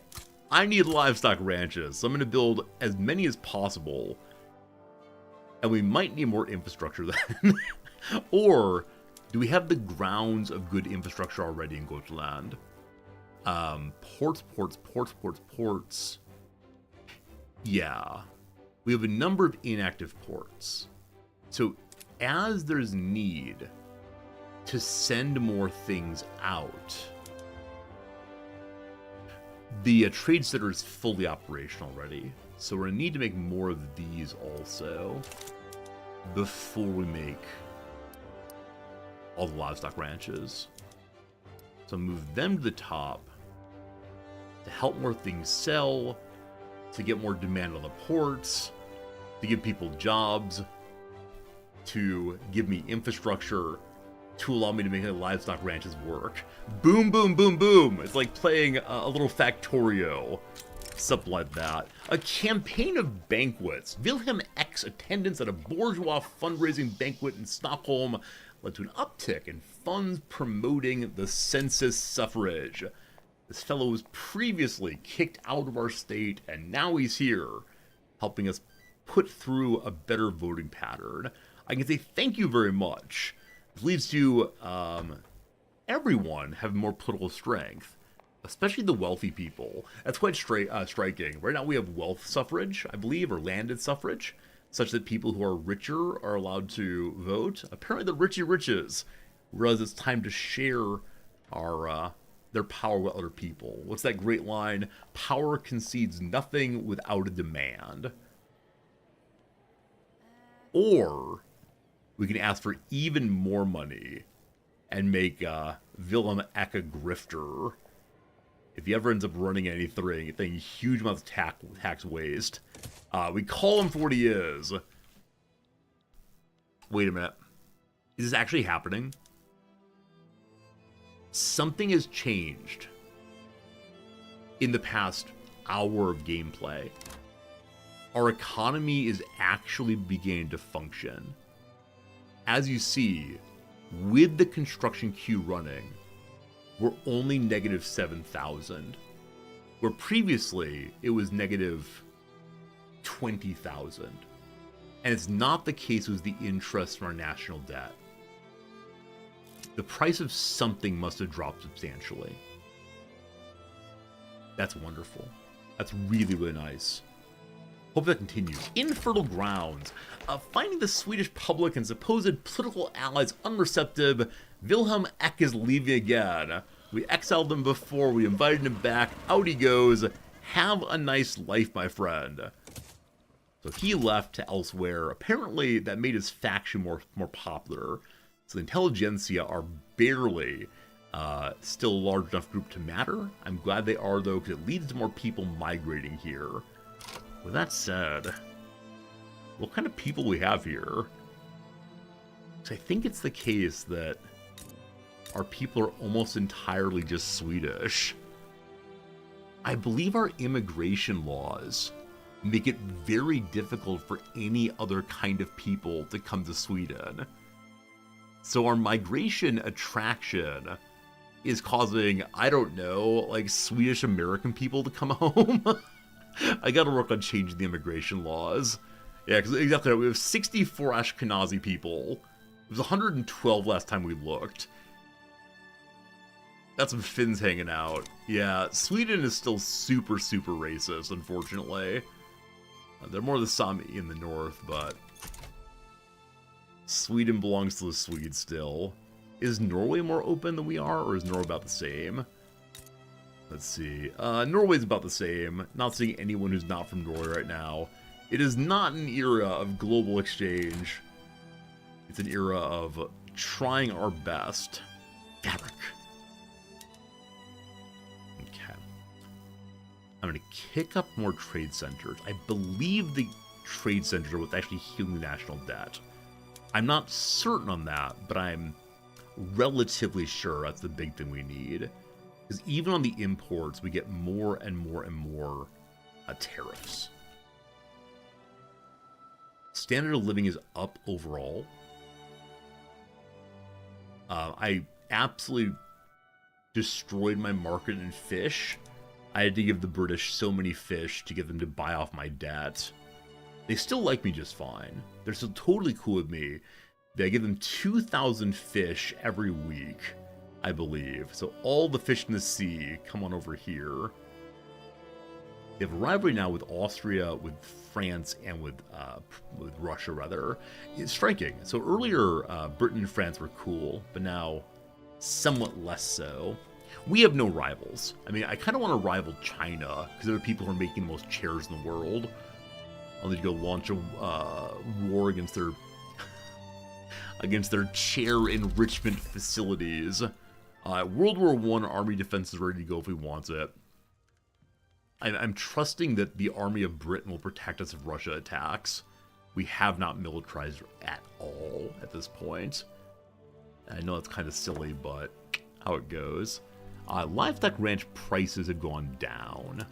I need livestock ranches, so I'm going to build as many as possible. And we might need more infrastructure then. Or do we have the grounds of good infrastructure already in Gulfstream land? Ports. Yeah, we have a number of inactive ports. So as there's need to send more things out, the trade center is fully operational already. So we're gonna need to make more of these also before we make all the livestock ranches. So move them to the top to help more things sell, to get more demand on the ports, to give people jobs, to give me infrastructure, to allow me to make the livestock ranches work. Boom, boom, boom, boom. It's like playing a little Factorio. Something like that. A campaign of banquets. Wilhelm X attendance at a bourgeois fundraising banquet in Stockholm led to an uptick in funds promoting the census suffrage. This fellow was previously kicked out of our state, and now he's here, helping us put through a better voting pattern. I can say thank you very much. This leads to everyone having more political strength, especially the wealthy people. That's quite striking. Right now we have wealth suffrage, I believe, or landed suffrage, such that people who are richer are allowed to vote. Apparently the richy riches realize it's time to share their power with other people. What's that great line? Power concedes nothing without a demand. Or we can ask for even more money and make Willem Eck a grifter. If he ever ends up running anything, huge amounts of tax waste. We call him for what he is. Wait a minute. Is this actually happening? Something has changed in the past hour of gameplay. Our economy is actually beginning to function. As you see, with the construction queue running, we're only negative 7,000, where previously it was negative 20,000. And it's not the case with the interest from our national debt. The price of something must have dropped substantially. That's wonderful. That's really, really nice. Hope that continues. Infertile grounds. Finding the Swedish public and supposed political allies unreceptive, Wilhelm Eck is leaving again. We exiled him before, we invited him back, out he goes. Have a nice life, my friend. So he left to elsewhere. Apparently, that made his faction more popular. So the intelligentsia are barely still a large enough group to matter. I'm glad they are, though, because it leads to more people migrating here. With that said, what kind of people we have here? So I think it's the case that our people are almost entirely just Swedish. I believe our immigration laws make it very difficult for any other kind of people to come to Sweden. So our migration attraction is causing, I don't know, like Swedish American people to come home. I gotta work on changing the immigration laws. Yeah, because exactly, we have 64 Ashkenazi people. It was 112 last time we looked. Got some Finns hanging out. Yeah, Sweden is still super, super racist, unfortunately. They're more the Sami in the north, but Sweden belongs to the Swedes still. Is Norway more open than we are, or is Norway about the same? Let's see. Norway's about the same. Not seeing anyone who's not from Norway right now. It is not an era of global exchange. It's an era of trying our best. Fabric. Okay. I'm going to kick up more trade centers. I believe the trade center was actually healing the national debt. I'm not certain on that, but I'm relatively sure that's the big thing we need. Because even on the imports, we get more and more and more tariffs. Standard of living is up overall. I absolutely destroyed my market in fish. I had to give the British so many fish to get them to buy off my debt. They still like me just fine. They're still totally cool with me. I give them 2,000 fish every week, I believe. So all the fish in the sea come on over here. They have a rivalry now with Austria, with France, and with Russia, rather. It's striking. So earlier, Britain and France were cool, but now somewhat less so. We have no rivals. I mean, I kind of want to rival China, because they're the people who are making the most chairs in the world. I'll need to go launch a war against their chair enrichment facilities. World War I army defense is ready to go if we want it. I'm trusting that the army of Britain will protect us if Russia attacks. We have not militarized at all at this point. I know it's kind of silly, but how it goes. Livestock ranch prices have gone down.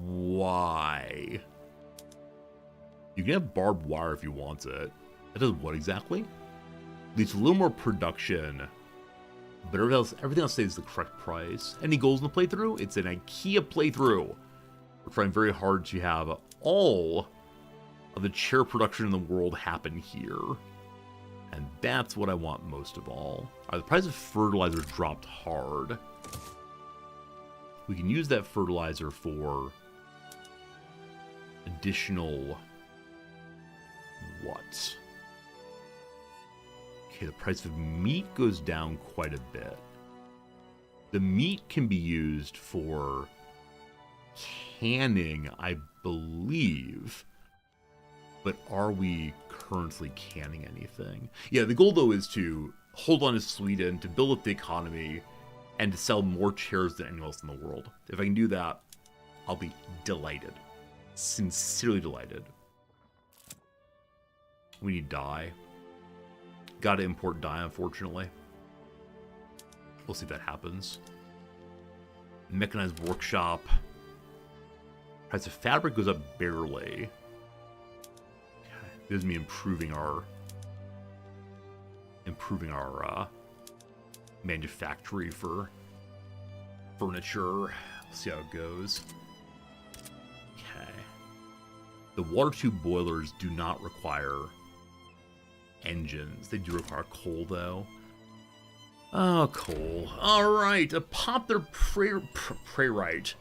Why? You can have barbed wire if you want it. That does what exactly? Leads to a little more production, but everything else stays the correct price. Any goals in the playthrough? It's an IKEA playthrough. We're trying very hard to have all of the chair production in the world happen here. And that's what I want most of all. The price of fertilizer dropped hard. We can use that fertilizer for additional... what? Okay, the price of meat goes down quite a bit. The meat can be used for canning, I believe. But are we currently canning anything? Yeah, the goal, though, is to hold on to Sweden, to build up the economy, and to sell more chairs than anyone else in the world. If I can do that, I'll be delighted. Sincerely delighted. We need dye. Gotta import dye, unfortunately. We'll see if that happens. Mechanized workshop. Price of fabric goes up barely. Okay. This is me improving our manufactory for furniture. We'll see how it goes. Okay. The water tube boilers do not require engines. They do require coal, though. Oh, coal. All right, pop their pray right.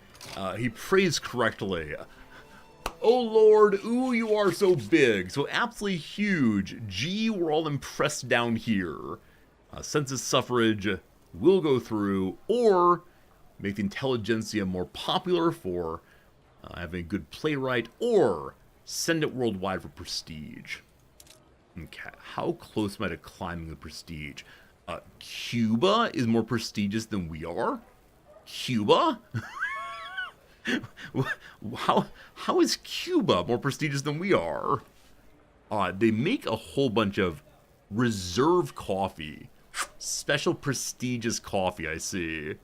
He prays correctly. Oh, Lord, ooh, you are so big. So absolutely huge. Gee, we're all impressed down here. Census suffrage will go through, or make the intelligentsia more popular for having a good playwright, or send it worldwide for prestige. Okay, how close am I to climbing the prestige? Cuba is more prestigious than we are? Cuba? How is Cuba more prestigious than we are? They make a whole bunch of reserve coffee. Special prestigious coffee, I see.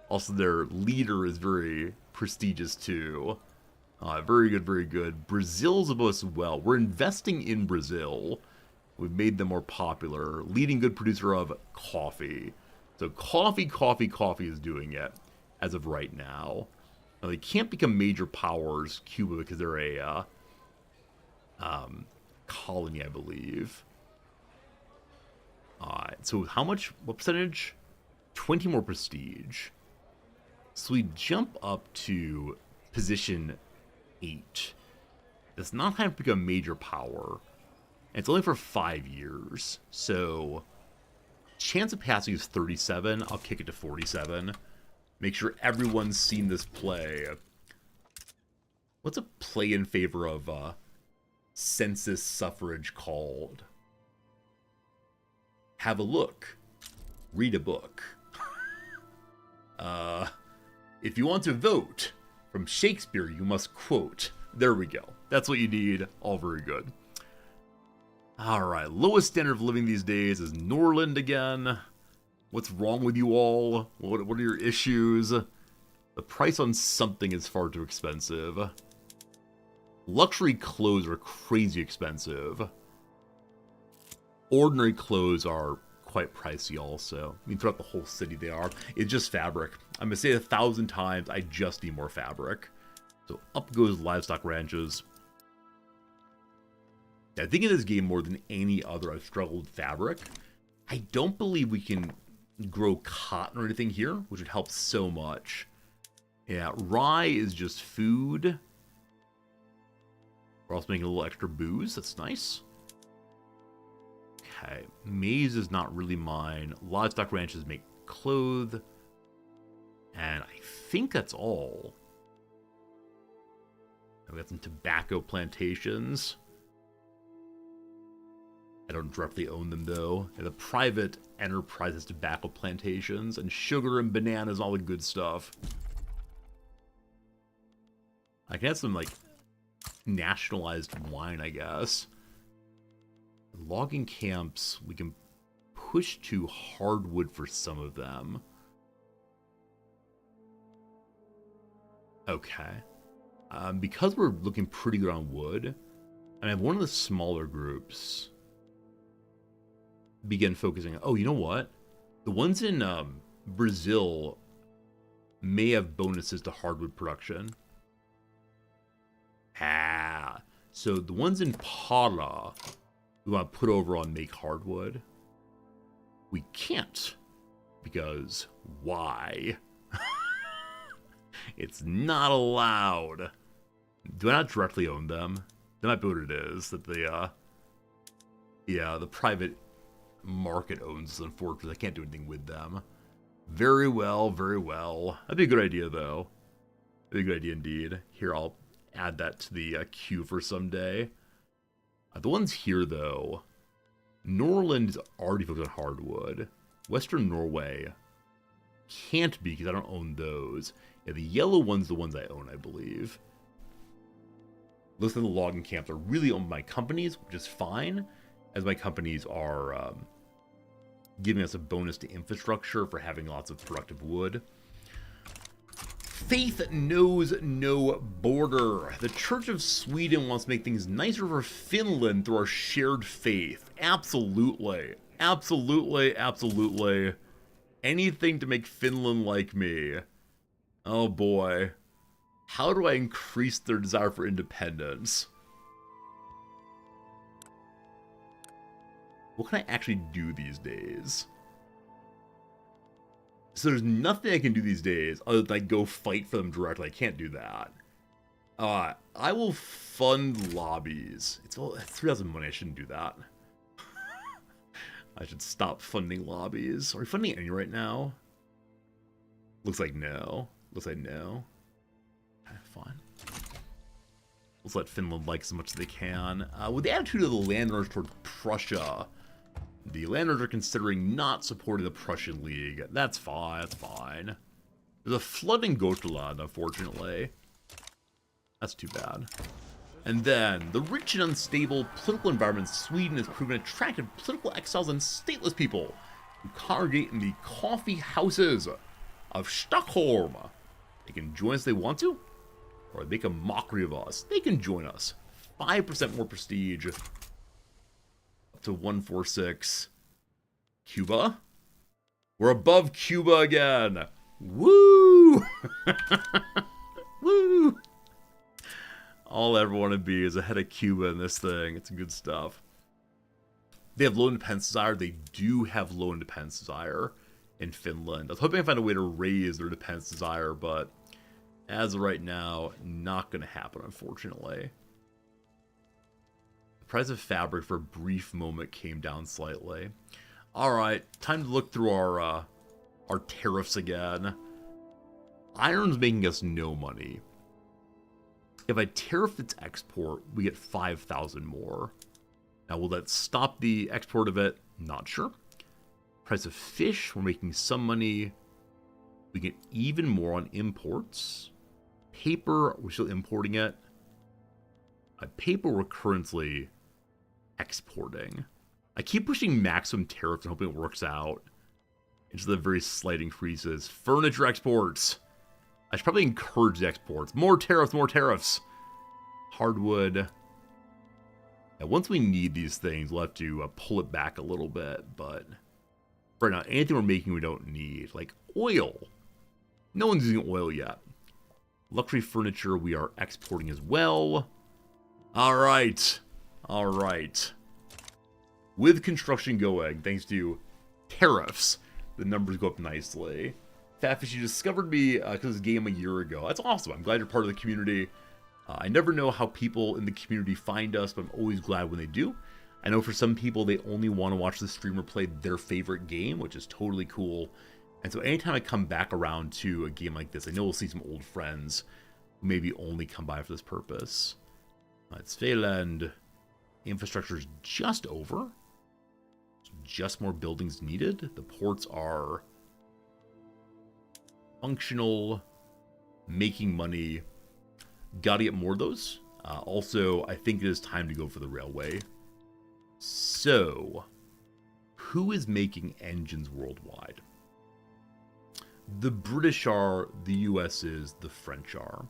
Also, their leader is very prestigious, too. Very good, very good. Brazil's above us as well. We're investing in Brazil. We've made them more popular. Leading good producer of coffee. So coffee is doing it as of right now. Now, they can't become major powers, Cuba, because they're a colony, I believe. So how much, what percentage? 20 more prestige. So we jump up to position 8. That's not time to become a major power. And it's only for 5 years. So chance of passing is 37. I'll kick it to 47. Make sure everyone's seen this play. What's a play in favor of census suffrage called? Have a look. Read a book. If you want to vote from Shakespeare, you must quote. There we go. That's what you need. All very good. Alright, lowest standard of living these days is Norland again. What's wrong with you all? What are your issues? The price on something is far too expensive. Luxury clothes are crazy expensive. Ordinary clothes are quite pricey also. I mean, throughout the whole city they are. It's just fabric. I'm going to say it 1,000 times, I just need more fabric. So up goes livestock ranches. I think in this game more than any other I've struggled with fabric. I don't believe we can grow cotton or anything here, which would help so much. Yeah, rye is just food. We're also making a little extra booze. That's nice. Okay, maize is not really mine. Livestock ranches make clothes. And I think that's all. We got some tobacco plantations. I don't directly own them, though. The private enterprise has tobacco plantations and sugar and bananas, all the good stuff. I can have some, like, nationalized wine, I guess. Logging camps, we can push to hardwood for some of them. Okay. Because we're looking pretty good on wood, I have one of the smaller groups begin focusing. Oh, you know what? The ones in Brazil may have bonuses to hardwood production. So the ones in Para we want to put over on make hardwood. We can't, because why? It's not allowed. Do I not directly own them? That might be what it is. That the the private market owns them. Unfortunately, I can't do anything with them. Very well, very well. That'd be a good idea, though. That'd be a good idea indeed. Here, I'll add that to the queue for someday. The ones here, though, Norland is already focused on hardwood. Western Norway can't be because I don't own those. Yeah, the yellow one's the ones I own, I believe. Most of the logging camps are really owned by companies, which is fine, as my companies are giving us a bonus to infrastructure for having lots of productive wood. Faith knows no border. The Church of Sweden wants to make things nicer for Finland through our shared faith. Absolutely. Absolutely, absolutely. Anything to make Finland like me. Oh boy. How do I increase their desire for independence? What can I actually do these days? So there's nothing I can do these days other than like go fight for them directly. I can't do that. I will fund lobbies. It's 3,000 money. I shouldn't do that. I should stop funding lobbies. Are we funding any right now? Looks like no. Looks like no. Okay, fine. Let's let Finland like as much as they can. With the attitude of the landowners toward Prussia, the landowners are considering not supporting the Prussian League. That's fine. That's fine. There's a flood in Götaland, unfortunately. That's too bad. And then, the rich and unstable political environment in Sweden has proven attractive political exiles and stateless people who congregate in the coffee houses of Stockholm. They can join us if they want to, or make a mockery of us. They can join us. 5% more prestige. Up to 146. Cuba? We're above Cuba again. Woo! Woo! All I ever want to be is ahead of Cuba in this thing. It's good stuff. They have low independence desire. They do have low independence desire in Finland. I was hoping I find a way to raise their independence desire, but as of right now, not going to happen, unfortunately. The price of fabric for a brief moment came down slightly. Alright, time to look through our tariffs again. Iron's making us no money. If I tariff its export, we get 5,000 more. Now, will that stop the export of it? Not sure. Price of fish, we're making some money. We get even more on imports. Paper, we're still importing it. Paper, we're currently exporting. I keep pushing maximum tariffs and hoping it works out. Into the very slight increases. Furniture exports. I should probably encourage the exports. More tariffs, more tariffs. Hardwood. And once we need these things, we'll have to pull it back a little bit. But right now, anything we're making we don't need. Like oil. No one's using oil yet. Luxury furniture we are exporting as well. Alright. Alright. With construction going, thanks to tariffs, the numbers go up nicely. Fatfish, you discovered me because of this game a year ago. That's awesome. I'm glad you're part of the community. I never know how people in the community find us, but I'm always glad when they do. I know for some people, they only want to watch the streamer play their favorite game, which is totally cool. And so anytime I come back around to a game like this, I know we'll see some old friends who maybe only come by for this purpose. It's Feyland. Infrastructure is just over. Just more buildings needed. The ports are functional, making money. Gotta get more of those. Also, I think it is time to go for the railway. So, who is making engines worldwide? The British are, the US is, the French are.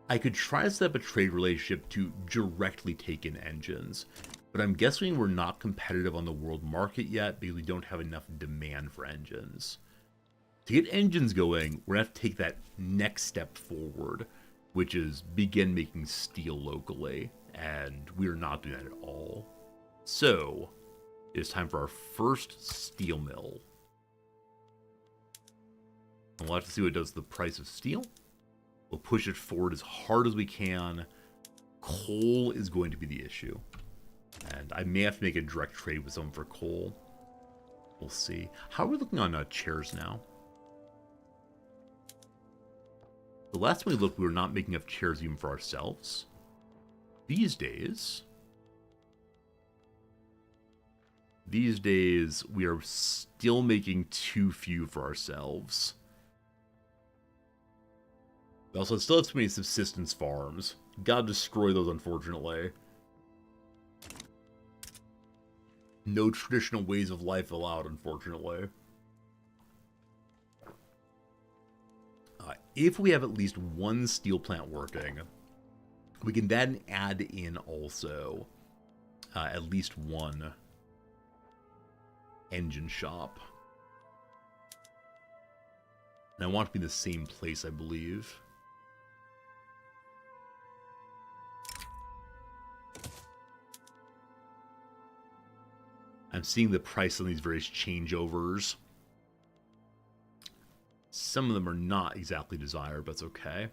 I could try to set up a trade relationship to directly take in engines, but I'm guessing we're not competitive on the world market yet because we don't have enough demand for engines. To get engines going, we're going to have to take that next step forward, which is begin making steel locally, and we're not doing that at all. So, it is time for our first steel mill. And we'll have to see what it does to the price of steel. We'll push it forward as hard as we can. Coal is going to be the issue. And I may have to make a direct trade with someone for coal. We'll see. How are we looking on chairs now? The last time we looked, we were not making enough chairs even for ourselves. These days, we are still making too few for ourselves. We also still have too many subsistence farms. Gotta destroy those, unfortunately. No traditional ways of life allowed, unfortunately. If we have at least one steel plant working, we can then add in also at least one engine shop. And I want it to be the same place, I believe. I'm seeing the price on these various changeovers. Some of them are not exactly desired, but it's okay.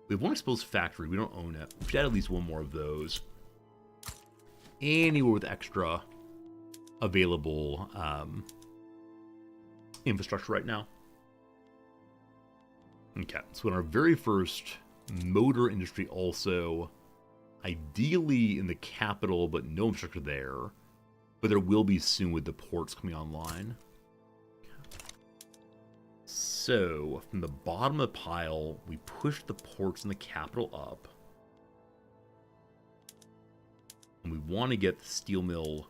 We have one exposed factory. We don't own it. We should add at least one more of those. Anywhere with extra available infrastructure right now. Okay, so in our very first motor industry also, ideally in the capital, but no infrastructure there. But there will be soon with the ports coming online. So, from the bottom of the pile, we push the ports in the capital up. And we want to get the steel mill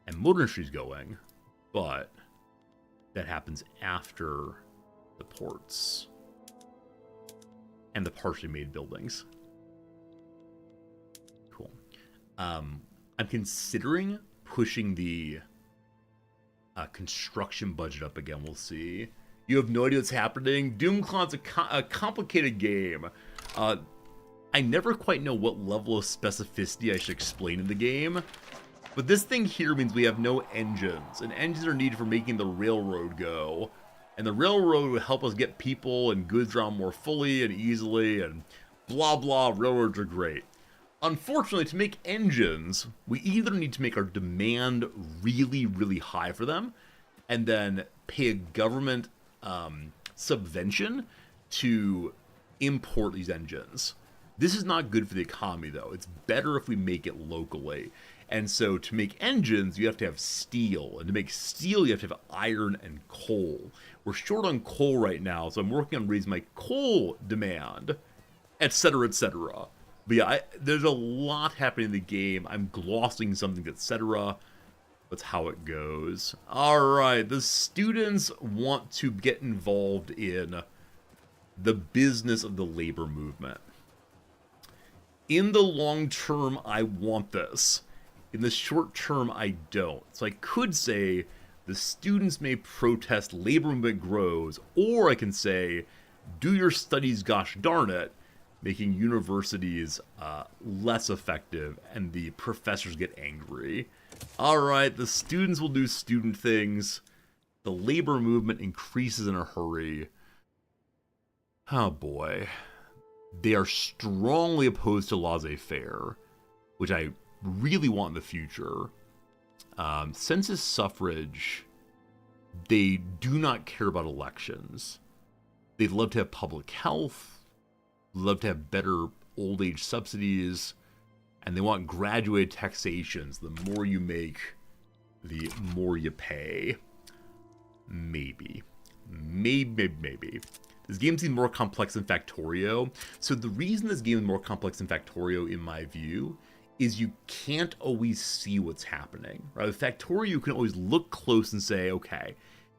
and motor industries going, but that happens after the ports and the partially made buildings. Cool. I'm considering pushing the construction budget up again. We'll see. You have no idea what's happening. Doomclon's a complicated game. I never quite know what level of specificity I should explain in the game. But this thing here means we have no engines. And engines are needed for making the railroad go. And the railroad will help us get people and goods around more fully and easily. And blah blah, railroads are great. Unfortunately, to make engines, we either need to make our demand really, really high for them. And then pay a government subvention to import these engines. This is not good for the economy, though. It's better if we make it locally. And so to make engines, you have to have steel. And to make steel, you have to have iron and coal. We're short on coal right now, so I'm working on raising my coal demand, etc., etc. But yeah, there's a lot happening in the game. I'm glossing something, etc. That's how it goes. Alright, the students want to get involved in the business of the labor movement. In the long term, I want this. In the short term, I don't. So I could say the students may protest, labor movement grows, or I can say, do your studies, gosh darn it, making universities less effective and the professors get angry. Alright, the students will do student things. The labor movement increases in a hurry. Oh boy. They are strongly opposed to laissez-faire, which I really want in the future. Census suffrage, they do not care about elections. They'd love to have public health, love to have better old age subsidies, and they want graduated taxations. The more you make, the more you pay. Maybe. This game seems more complex than Factorio. So the reason this game is more complex than Factorio, in my view, is you can't always see what's happening. Right? With Factorio, you can always look close and say, okay,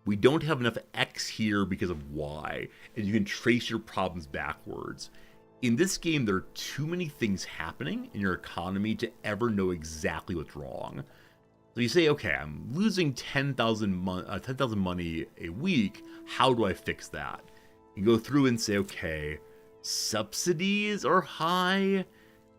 we don't have enough X here because of Y, and you can trace your problems backwards. In this game, there are too many things happening in your economy to ever know exactly what's wrong. So you say, okay, I'm losing 10,000 money a week. How do I fix that? You go through and say, okay, subsidies are high.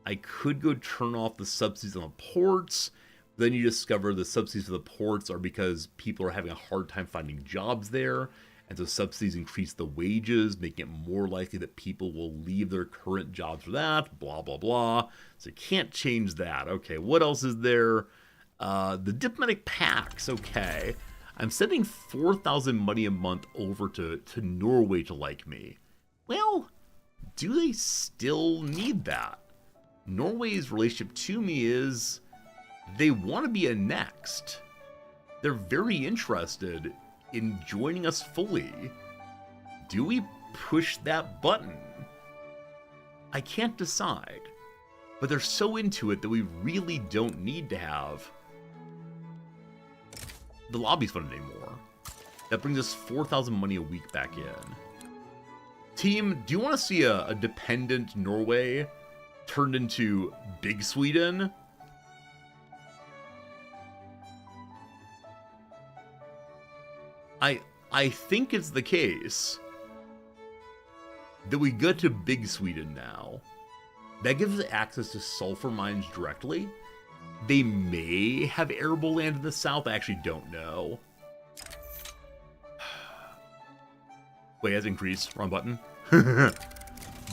I could go turn off the subsidies on the ports. Then you discover the subsidies for the ports are because people are having a hard time finding jobs there. And so subsidies increase the wages, making it more likely that people will leave their current jobs for that, blah, blah, blah. So you can't change that. Okay, what else is there? The diplomatic pacts, okay. I'm sending 4,000 money a month over to Norway to like me. Well, do they still need that? Norway's relationship to me is they want to be annexed. They're very interested in joining us fully. Do we push that button? I can't decide. But they're so into it that we really don't need to have the lobbies fund anymore. That brings us 4,000 money a week back in. Team, do you want to see a dependent Norway turned into Big Sweden? I think it's the case that we go to Big Sweden now. That gives us access to sulfur mines directly, They may have arable land in the south. I actually don't know. Wait, has increased. Wrong button.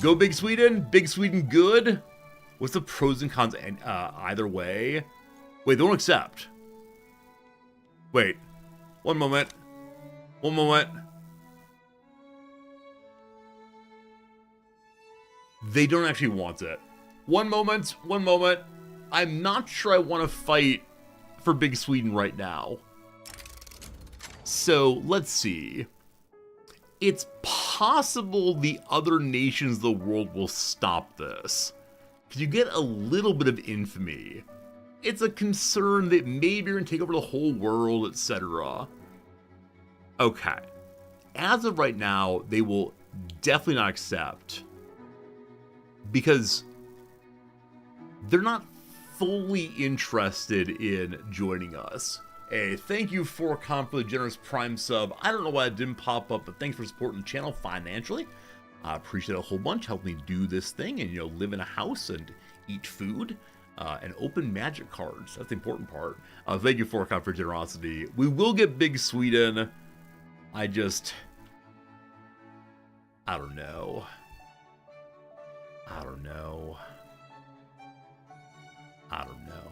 Go Big Sweden. Big Sweden good. What's the pros and cons either way? Wait, they won't accept. Wait. One moment. One moment. They don't actually want it. One moment. One moment. I'm not sure I want to fight for Big Sweden right now. So, let's see. It's possible the other nations of the world will stop this. Because you get a little bit of infamy. It's a concern that maybe you're going to take over the whole world, etc. Okay. As of right now, they will definitely not accept. Because they're not fully interested in joining us. Hey, thank you for the generous Prime sub. I don't know why it didn't pop up, but thanks for supporting the channel financially. I appreciate it a whole bunch. Help me do this thing and, live in a house and eat food and open magic cards. That's the important part. Thank you for generosity. We will get Big Sweden. I don't know. I don't know. I don't know.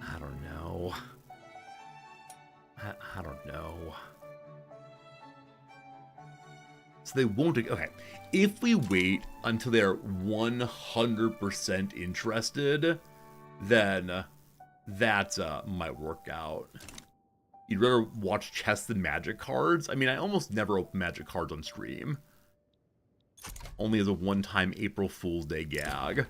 I don't know. I don't know. So they won't. Okay. If we wait until they're 100% interested, then that might work out. You'd rather watch chess than magic cards? I mean, I almost never open magic cards on stream. Only as a one-time April Fool's Day gag.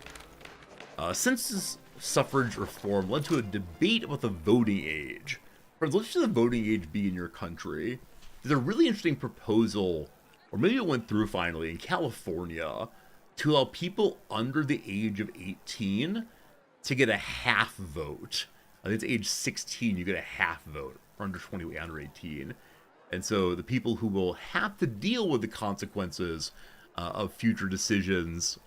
Since suffrage reform led to a debate about the voting age. Friends, what should the voting age be in your country? There's a really interesting proposal, or maybe it went through finally, in California, to allow people under the age of 18 to get a half vote. I think it's age 16, you get a half vote. For under 20, under 18. And so the people who will have to deal with the consequences of future decisions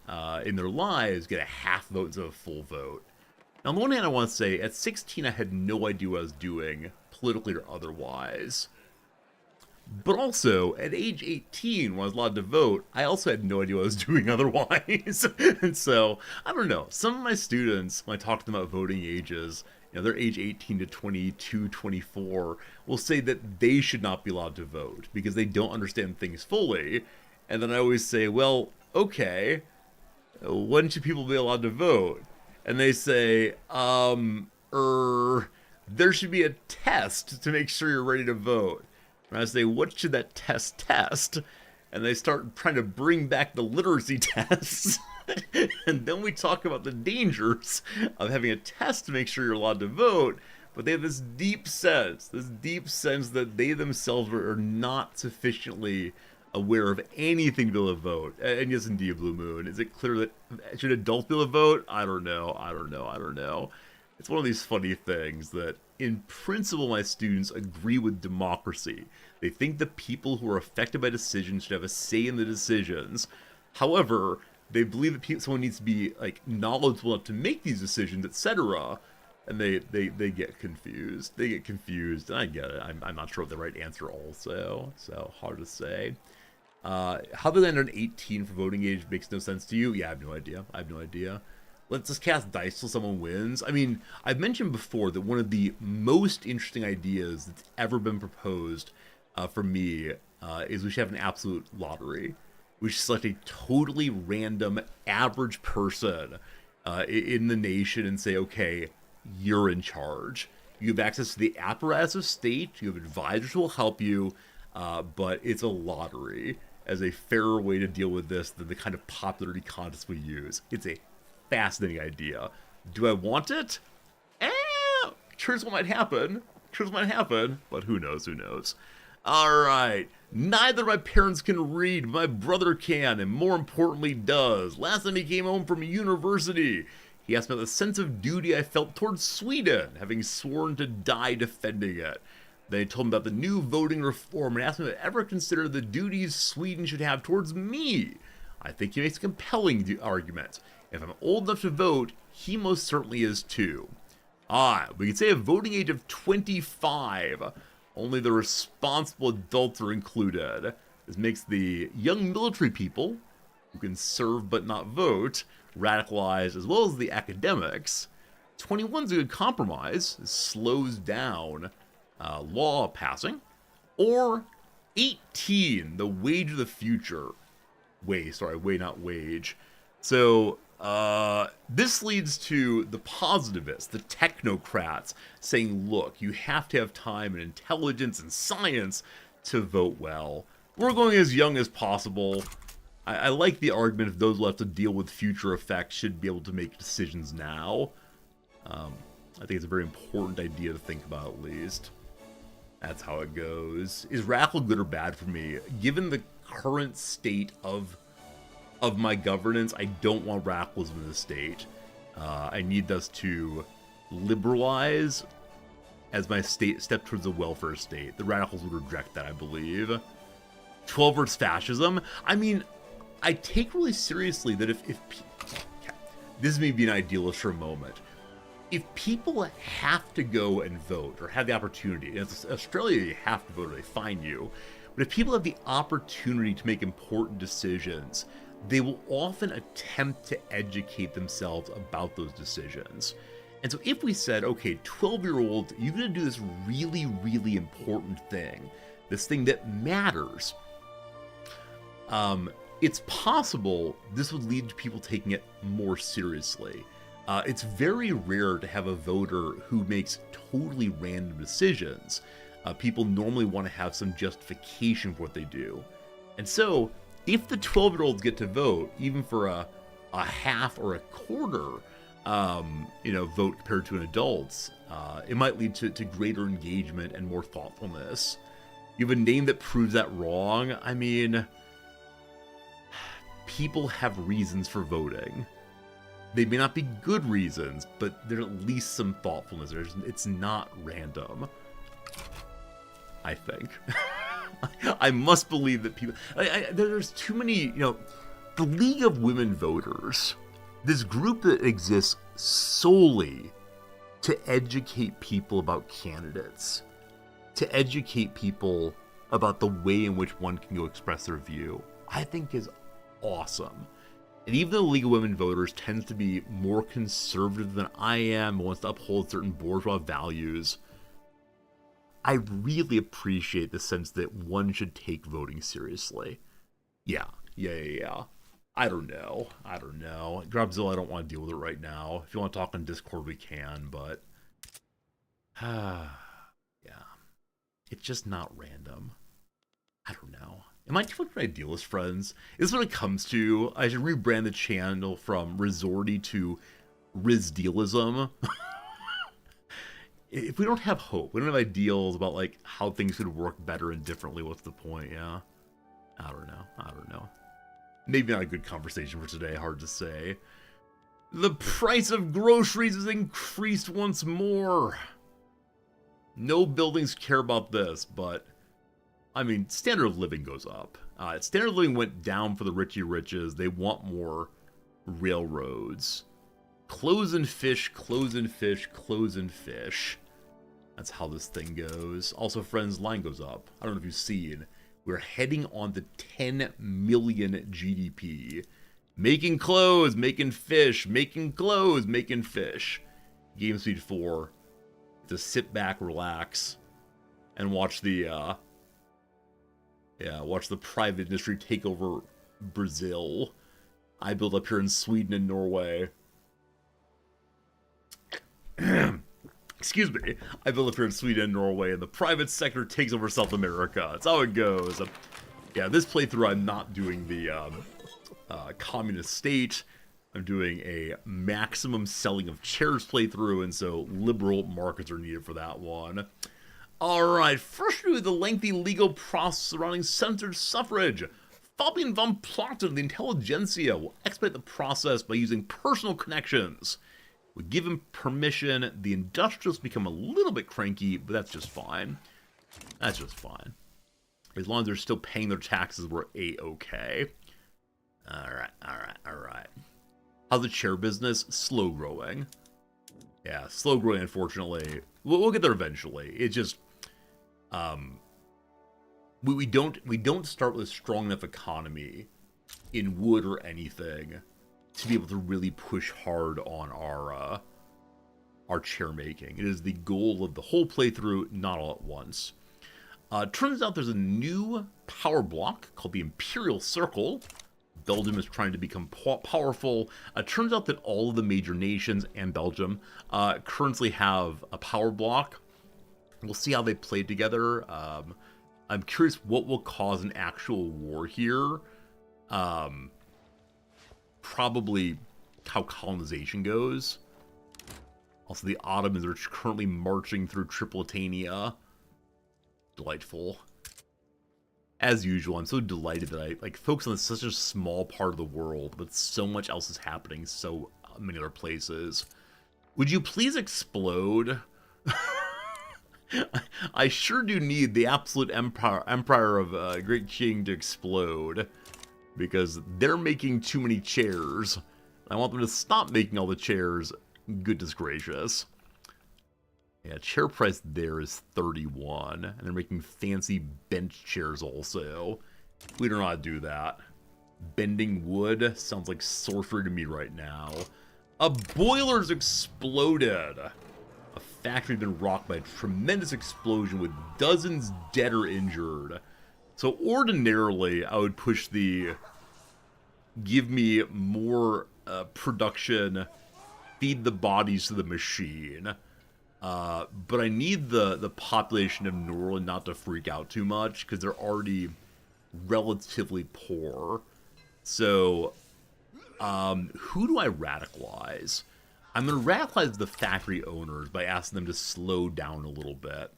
in their lives get a half vote instead of a full vote. Now, on the one hand, I want to say, at 16, I had no idea what I was doing, politically or otherwise. But also, at age 18, when I was allowed to vote, I also had no idea what I was doing otherwise. And so, I don't know. Some of my students, when I talk to them about voting ages, they're age 18 to 22, 24, will say that they should not be allowed to vote because they don't understand things fully. And then I always say, well, okay, when should people be allowed to vote? And they say, there should be a test to make sure you're ready to vote. And I say, what should that test? And they start trying to bring back the literacy tests. And then we talk about the dangers of having a test to make sure you're allowed to vote. But they have this deep sense that they themselves are not sufficiently aware of anything to be able to vote. And yes, indeed, Blue Moon. Is it clear that should adults be able to vote? I don't know. It's one of these funny things that, in principle, my students agree with democracy. They think the people who are affected by decisions should have a say in the decisions. However, they believe that someone needs to be knowledgeable enough to make these decisions, etc. And they get confused. And I get it. I'm not sure what the right answer also. So hard to say. How they land on 18 for voting age makes no sense to you. Yeah, I have no idea. Let's just cast dice till someone wins. I mean, I've mentioned before that one of the most interesting ideas that's ever been proposed for me is we should have an absolute lottery. We should select a totally random average person in the nation and say, okay, you're in charge. You have access to the apparatus of state. You have advisors who will help you, but it's a lottery as a fairer way to deal with this than the kind of popularity contest we use. It's a fascinating idea. Do I want it? Here's what might happen. But who knows? Alright. Neither of my parents can read, but my brother can, and more importantly does. Last time he came home from university, he asked me about the sense of duty I felt towards Sweden, having sworn to die defending it. Then I told him about the new voting reform and asked him if I ever considered the duties Sweden should have towards me. I think he makes a compelling argument. If I'm old enough to vote, he most certainly is too. We could say a voting age of 25. Only the responsible adults are included. This makes the young military people, who can serve but not vote, radicalized, as well as the academics. 21 is a good compromise. It slows down law passing. Or 18, the wage of the future. Way not wage. So this leads to the positivists, the technocrats, saying, look, you have to have time and intelligence and science to vote well. We're going as young as possible. I like the argument if those left to deal with future effects should be able to make decisions now. I think it's a very important idea to think about, at least. That's how it goes. Is Redactle good or bad for me? Given the current state of my governance, I don't want radicalism in the state. I need us to liberalize as my state step towards a welfare state. The radicals would reject that, I believe. 12 versus fascism. I mean, I take really seriously that if this is me being idealist for a moment. If people have to go and vote or have the opportunity, in Australia you have to vote or they fine you, but if people have the opportunity to make important decisions, they will often attempt to educate themselves about those decisions. And so if we said, okay, 12-year-olds, you're going to do this really, really important thing, this thing that matters, it's possible this would lead to people taking it more seriously. It's very rare to have a voter who makes totally random decisions. People normally want to have some justification for what they do. And so, if the 12-year-olds get to vote, even for a half or a quarter, vote compared to an adult, it might lead to greater engagement and more thoughtfulness. You have a name that proves that wrong. I mean, people have reasons for voting. They may not be good reasons, but there's at least some thoughtfulness. It's not random, I think. I must believe that people... there's too many, the League of Women Voters, this group that exists solely to educate people about candidates, to educate people about the way in which one can go express their view, I think is awesome. And even though the League of Women Voters tends to be more conservative than I am, wants to uphold certain bourgeois values, I really appreciate the sense that one should take voting seriously. Yeah. I don't know. Grabzilla, I don't want to deal with it right now. If you want to talk on Discord, we can, but... yeah. It's just not random. I don't know. Am I too much of an idealist, friends? Is this what it comes to? I should rebrand the channel from Resorty to Rizdealism. If we don't have hope, we don't have ideals about like how things could work better and differently, what's the point, yeah? I don't know. Maybe not a good conversation for today, hard to say. The price of groceries has increased once more. No buildings care about this, but... I mean, standard of living goes up. Standard of living went down for the richy riches. They want more railroads. Clothes and fish. That's how this thing goes. Also, friends, line goes up. I don't know if you've seen. We're heading on to 10 million GDP. Making clothes, making fish, making clothes, making fish. Game Speed 4. To sit back, relax, and watch the, watch the private industry take over Brazil. I build up here in Sweden and Norway. Excuse me. I build up here in Sweden and Norway, and the private sector takes over South America. That's how it goes. Yeah, this playthrough I'm not doing the communist state. I'm doing a maximum selling of chairs playthrough, and so liberal markets are needed for that one. Alright, first we do the lengthy legal process surrounding censored suffrage. Fabian von Platen, the intelligentsia, will expedite the process by using personal connections. We give him permission, the industrialists become a little bit cranky, but that's just fine. As long as they're still paying their taxes, we're A-okay. Alright. How's the chair business? Slow growing. Yeah, slow growing, unfortunately. We'll get there eventually. It's just, we don't start with a strong enough economy in wood or anything to be able to really push hard on our chair making. It is the goal of the whole playthrough, not all at once. Turns out there's a new power block called the Imperial Circle. Belgium is trying to become powerful. Turns out that all of the major nations and Belgium currently have a power block. We'll see how they play together. I'm curious what will cause an actual war here. Probably how colonization goes. Also, the Ottomans are currently marching through Tripolitania. Delightful. As usual, I'm so delighted that I focus on such a small part of the world, but so much else is happening so many other places. Would you please explode? I sure do need the absolute empire of Great King to explode, because they're making too many chairs. I want them to stop making all the chairs. Goodness gracious. Yeah, chair price there is 31, and they're making fancy bench chairs also. We don't know how to do that. Bending wood sounds like sorcery to me right now. A boiler's exploded. A factory has been rocked by a tremendous explosion with dozens dead or injured. So ordinarily, I would push the give me more production, feed the bodies to the machine. But I need the population of Norland not to freak out too much, because they're already relatively poor. So, who do I radicalize? I'm going to radicalize the factory owners by asking them to slow down a little bit.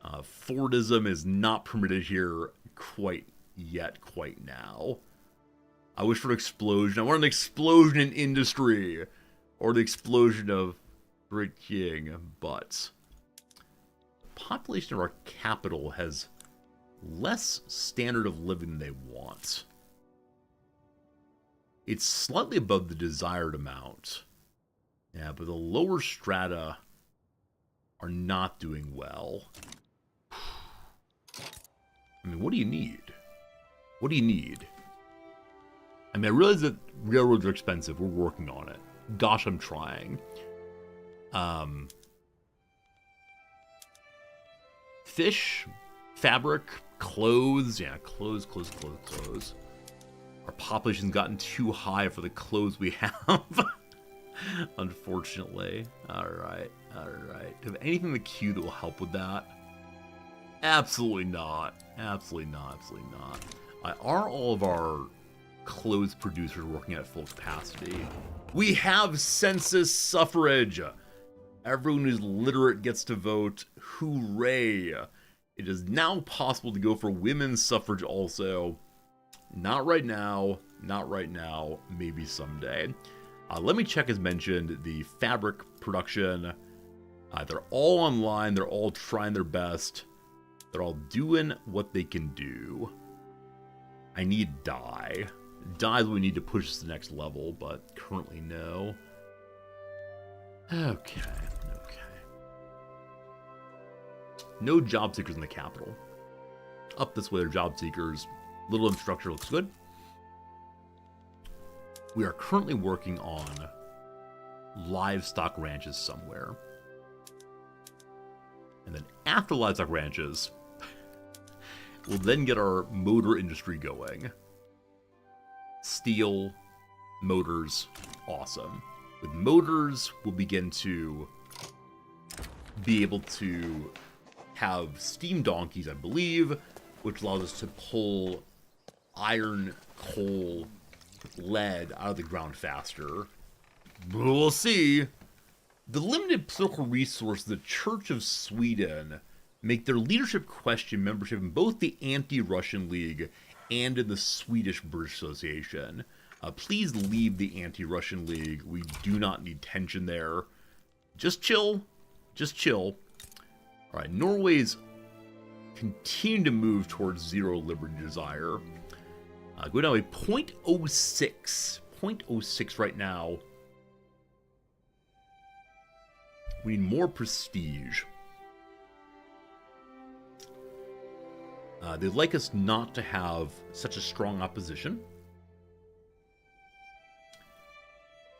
Fordism is not permitted here quite now. I wish for an explosion. I want an explosion in industry, or the explosion of Great King, but the population of our capital has less standard of living than they want. It's slightly above the desired amount. Yeah, but the lower strata are not doing well. I mean, what do you need? What do you need? I mean, I realize that railroads are expensive. We're working on it. Gosh, I'm trying. Fish, fabric, clothes. Yeah, clothes. Our population's gotten too high for the clothes we have. Unfortunately. Alright. Do we have anything in the queue that will help with that? Absolutely not. Are all of our clothes producers working at full capacity? We have census suffrage. Everyone who's literate gets to vote. Hooray! It is now possible to go for women's suffrage also. Not right now. Maybe someday. Let me check, as mentioned, the fabric production. They're all online. They're all trying their best. They're all doing what they can do. I need dye. Dye is what we need to push us to the next level, but currently no. Okay. No job seekers in the capital. Up this way, there are job seekers. Little infrastructure looks good. We are currently working on livestock ranches somewhere. And then after livestock ranches, we'll then get our motor industry going. Steel, motors, awesome. With motors, we'll begin to be able to have steam donkeys, I believe, which allows us to pull iron, coal, lead out of the ground faster. But we'll see. The limited political resources of the Church of Sweden make their leadership question membership in both the Anti-Russian League and in the Swedish-British Association. Please leave the Anti-Russian League. We do not need tension there. Just chill. Alright, Norway's continuing to move towards zero liberty desire. Go down to 0.06. 0.06 right now. We need more prestige. They'd like us not to have such a strong opposition.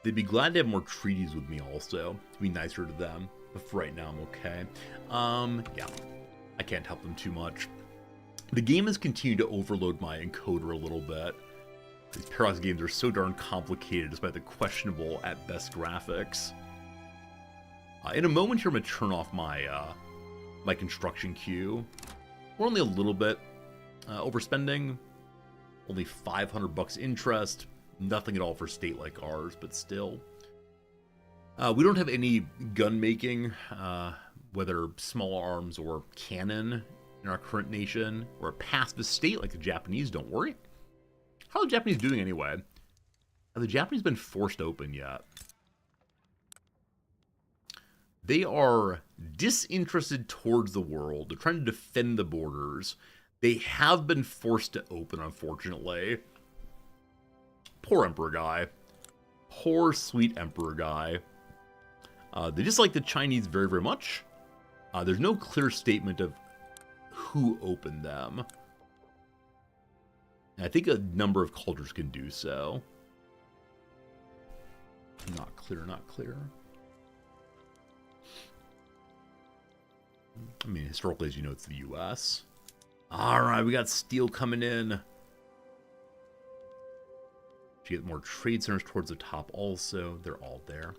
They'd be glad to have more treaties with me also, to be nicer to them. But for right now, I'm okay. Yeah, I can't help them too much. The game has continued to overload my encoder a little bit. These Paradox games are so darn complicated despite the questionable, at best, graphics. In a moment here, I'm going to turn off my, my construction queue. We're only a little bit overspending. Only 500 bucks interest. Nothing at all for a state like ours, but still. We don't have any gun making, whether small arms or cannon, in our current nation. We're a pacifist state like the Japanese, don't worry. How are the Japanese doing anyway? Have the Japanese been forced open yet? They are disinterested towards the world. They're trying to defend the borders. They have been forced to open, unfortunately. Poor Emperor guy. Poor, sweet Emperor guy. They dislike the Chinese very, very much. There's no clear statement of who opened them. And I think a number of cultures can do so. Not clear, not clear. I mean, historically, as you know, it's the U.S. Alright, we got steel coming in. To get more trade centers towards the top also. They're all there.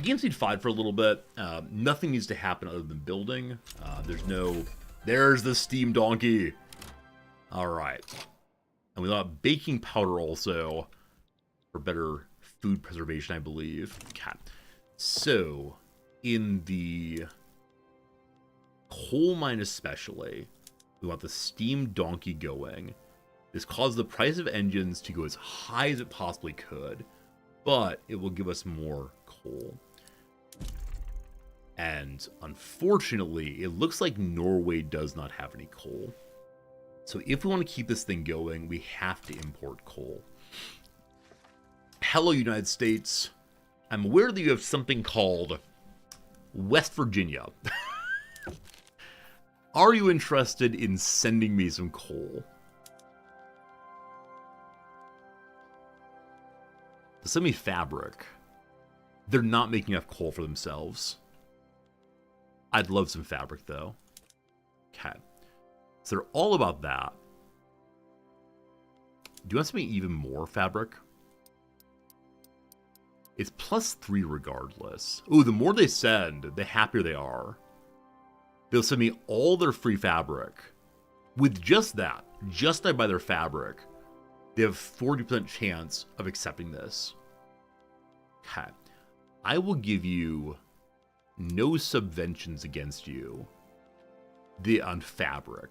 Games need 5 for a little bit. Nothing needs to happen other than building. There's the steam donkey. Alright. And we got baking powder also. For better food preservation, I believe. Okay. So, in the coal mine especially, we want the steam donkey going. This caused the price of engines to go as high as it possibly could, but it will give us more coal. And unfortunately, it looks like Norway does not have any coal. So if we want to keep this thing going, we have to import coal. Hello, United States. I'm aware that you have something called West Virginia. Are you interested in sending me some coal? Send me fabric. They're not making enough coal for themselves. I'd love some fabric, though. Okay. So they're all about that. Do you want something even more fabric? It's +3 regardless. Ooh, the more they send, the happier they are. They'll send me all their free fabric. With just that, just I buy their fabric, they have 40% chance of accepting this. Okay. I will give you no subventions against you on fabric.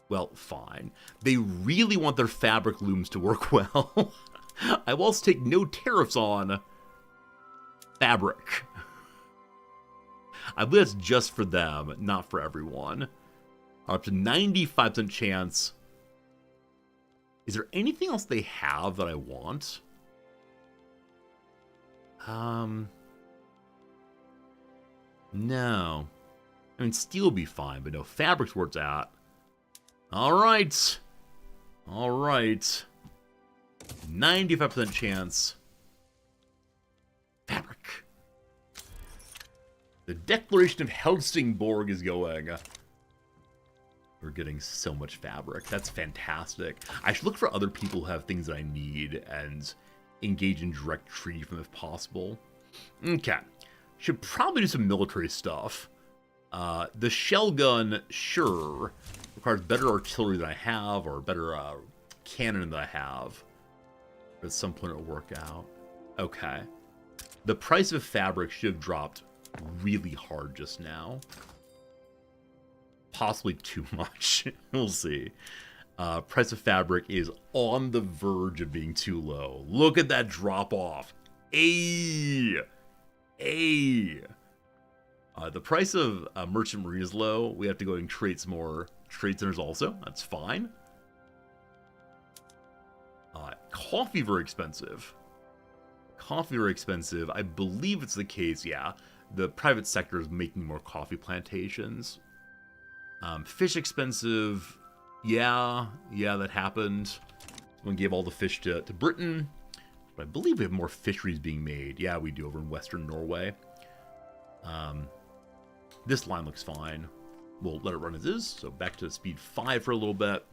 Well, fine. They really want their fabric looms to work well. I will also take no tariffs on fabric. I believe that's just for them, not for everyone. Up to 95% chance. Is there anything else they have that I want? No. I mean, steel will be fine, but no, fabric's where it's at. Alright. Alright. 95% chance. Fabric. The Declaration of Helsingborg is going. We're getting so much fabric. That's fantastic. I should look for other people who have things that I need and engage in direct treaty from them if possible. Okay. Should probably do some military stuff. The shell gun, sure, requires better artillery than I have, or better cannon than I have. But at some point it'll work out. Okay. The price of fabric should have dropped really hard just now. Possibly too much. We'll see. Price of fabric is on the verge of being too low. Look at that drop off. Ayy! Ayy! The price of merchant marine is low. We have to go and create some more trade centers also. That's fine. coffee very expensive. Coffee very expensive. I believe it's the case, yeah. The private sector is making more coffee plantations. Fish expensive. Yeah, that happened. Someone gave all the fish to Britain. But I believe we have more fisheries being made. Yeah, we do over in Western Norway. This line looks fine. We'll let it run as is. So back to speed 5 for a little bit.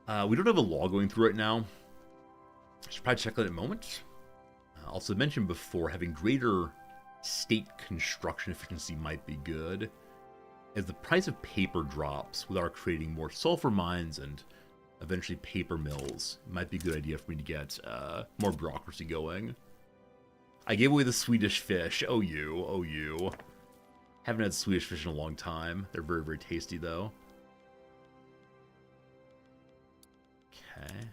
We don't have a law going through right now. I should probably check that in a moment. Also mentioned before, having greater state construction efficiency might be good. As the price of paper drops, we are creating more sulfur mines and eventually paper mills. It might be a good idea for me to get more bureaucracy going. I gave away the Swedish fish. Oh, you. Haven't had Swedish fish in a long time. They're very, very tasty, though. Okay.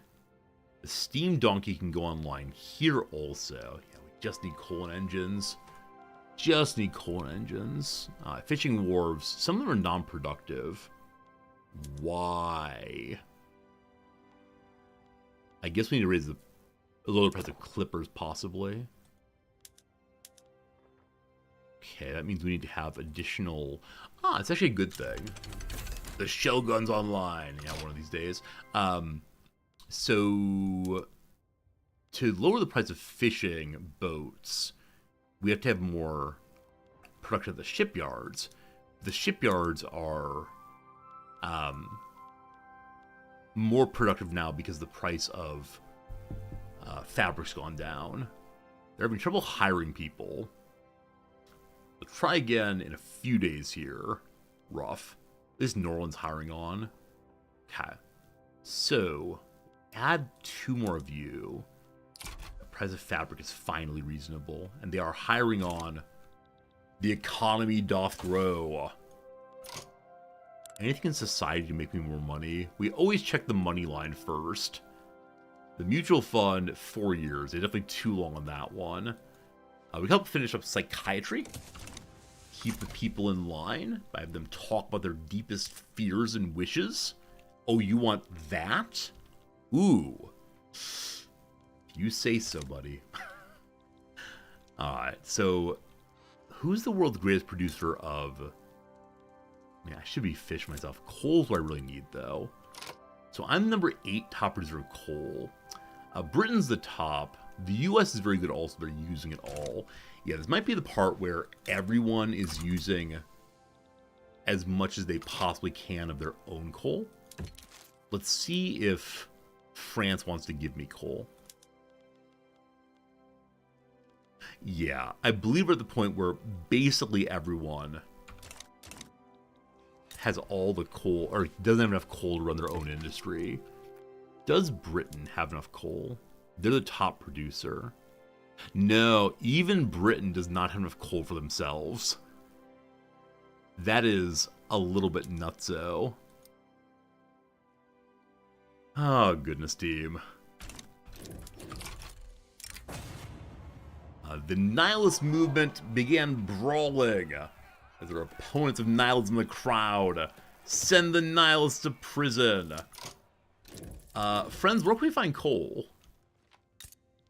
The steam donkey can go online here also. Yeah, we just need coal and engines. Fishing wharves. Some of them are non-productive. Why? I guess we need to raise the lower price of clippers, possibly. Okay, that means we need to have additional... it's actually a good thing. The Shogun's online. Yeah, one of these days. So, to lower the price of fishing boats, we have to have more production at the shipyards. The shipyards are more productive now because the price of fabric's gone down. They're having trouble hiring people. Let's try again in a few days here. Rough. This New Orleans hiring on. Okay. So, add 2 more of you. The price of fabric is finally reasonable. And they are hiring on. The economy doth grow. Anything in society to make me more money? We always check the money line first. The mutual fund, 4 years. They're definitely too long on that one. We can help finish up psychiatry. Keep the people in line by having them talk about their deepest fears and wishes. Oh, you want that? Ooh. You say so, buddy. Alright, so who's the world's greatest producer of... I mean, I should be fish myself. Coal's what I really need, though. So I'm number 8 top producer of coal. Britain's the top. The US is very good also. They're using it all. Yeah, this might be the part where everyone is using as much as they possibly can of their own coal. Let's see if France wants to give me coal. Yeah, I believe we're at the point where basically everyone has all the coal, or doesn't have enough coal to run their own industry. Does Britain have enough coal? They're the top producer. No, even Britain does not have enough coal for themselves. That is a little bit nutso. Oh, goodness, team. The nihilist movement began brawling as there were opponents of nihilism in the crowd. Send the nihilists to prison. Friends, where can we find coal?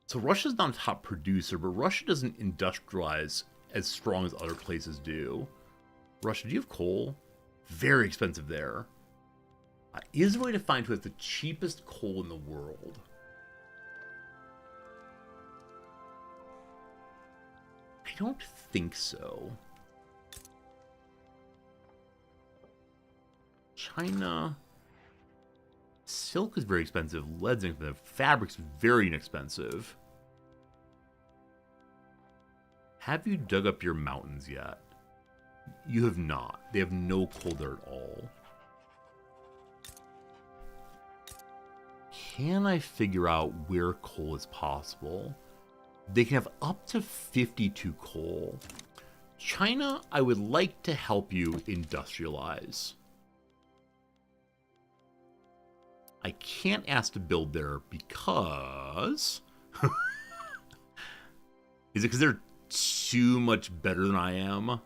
So Russia's not a top producer, but Russia doesn't industrialize as strong as other places do. Russia, do you have coal? Very expensive there. Is there a way to find who has the cheapest coal in the world? I don't think so. China. Silk is very expensive. Lead's inexpensive. Fabric's very inexpensive. Have you dug up your mountains yet? You have not. They have no coal there at all. Can I figure out where coal is possible? They can have up to 52 coal. China, I would like to help you industrialize. I can't ask to build there because... Is it because they're too much better than I am?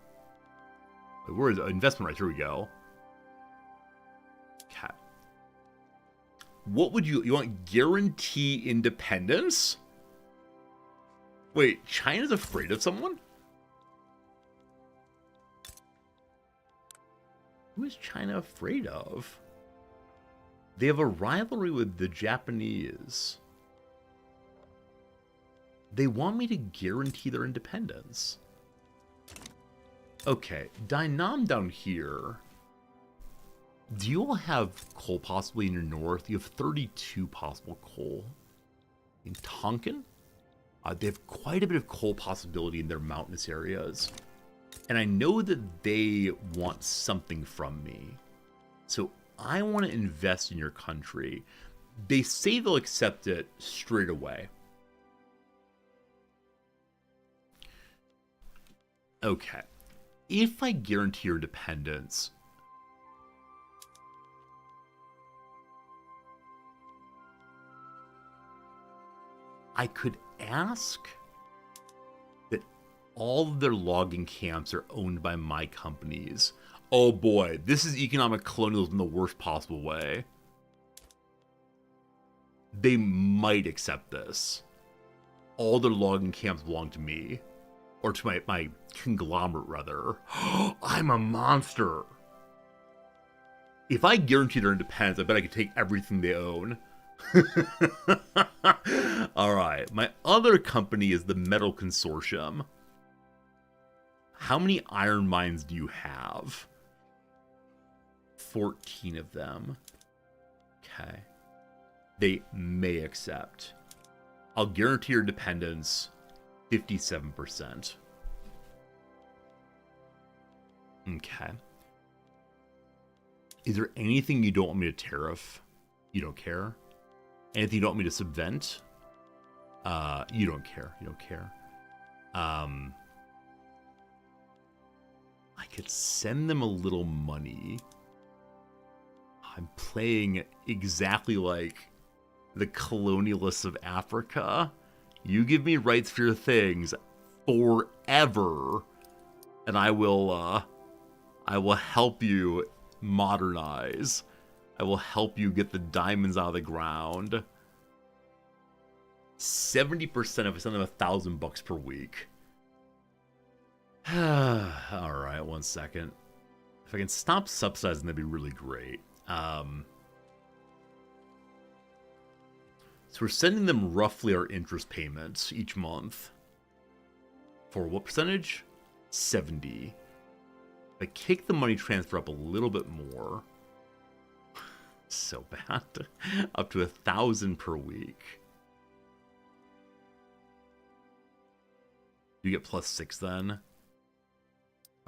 Where is it? Investment rights? Here we go. Okay. What would you want? Guarantee independence? Wait, China's afraid of someone? Who is China afraid of? They have a rivalry with the Japanese. They want me to guarantee their independence. Okay, Dynam down here. Do you all have coal possibly in your north? You have 32 possible coal. In Tonkin? They have quite a bit of coal possibility in their mountainous areas. And I know that they want something from me. So I want to invest in your country. They say they'll accept it straight away. Okay. If I guarantee your independence, I could ask that all of their logging camps are owned by my companies. Oh boy, this is economic colonialism in the worst possible way. They might accept this. All their logging camps belong to me. Or to my conglomerate, rather. I'm a monster. If I guarantee their independence, I bet I could take everything they own. Alright, my other company is the Metal Consortium. How many iron mines do you have? 14 of them. Okay. They may accept. I'll guarantee your independence 57%. Okay. Is there anything you don't want me to tariff? You don't care? Anything you don't want me to subvent? You don't care. You don't care. I could send them a little money. I'm playing exactly like the colonialists of Africa. You give me rights for your things forever, and I will help you modernize. I will help you get the diamonds out of the ground. 70% if I send them $1,000 per week. Alright, 1 second. If I can stop subsidizing, that'd be really great. So we're sending them roughly our interest payments each month. For what percentage? 70. If I kick the money transfer up a little bit more. So bad. Up to 1,000 per week. You get +6 then?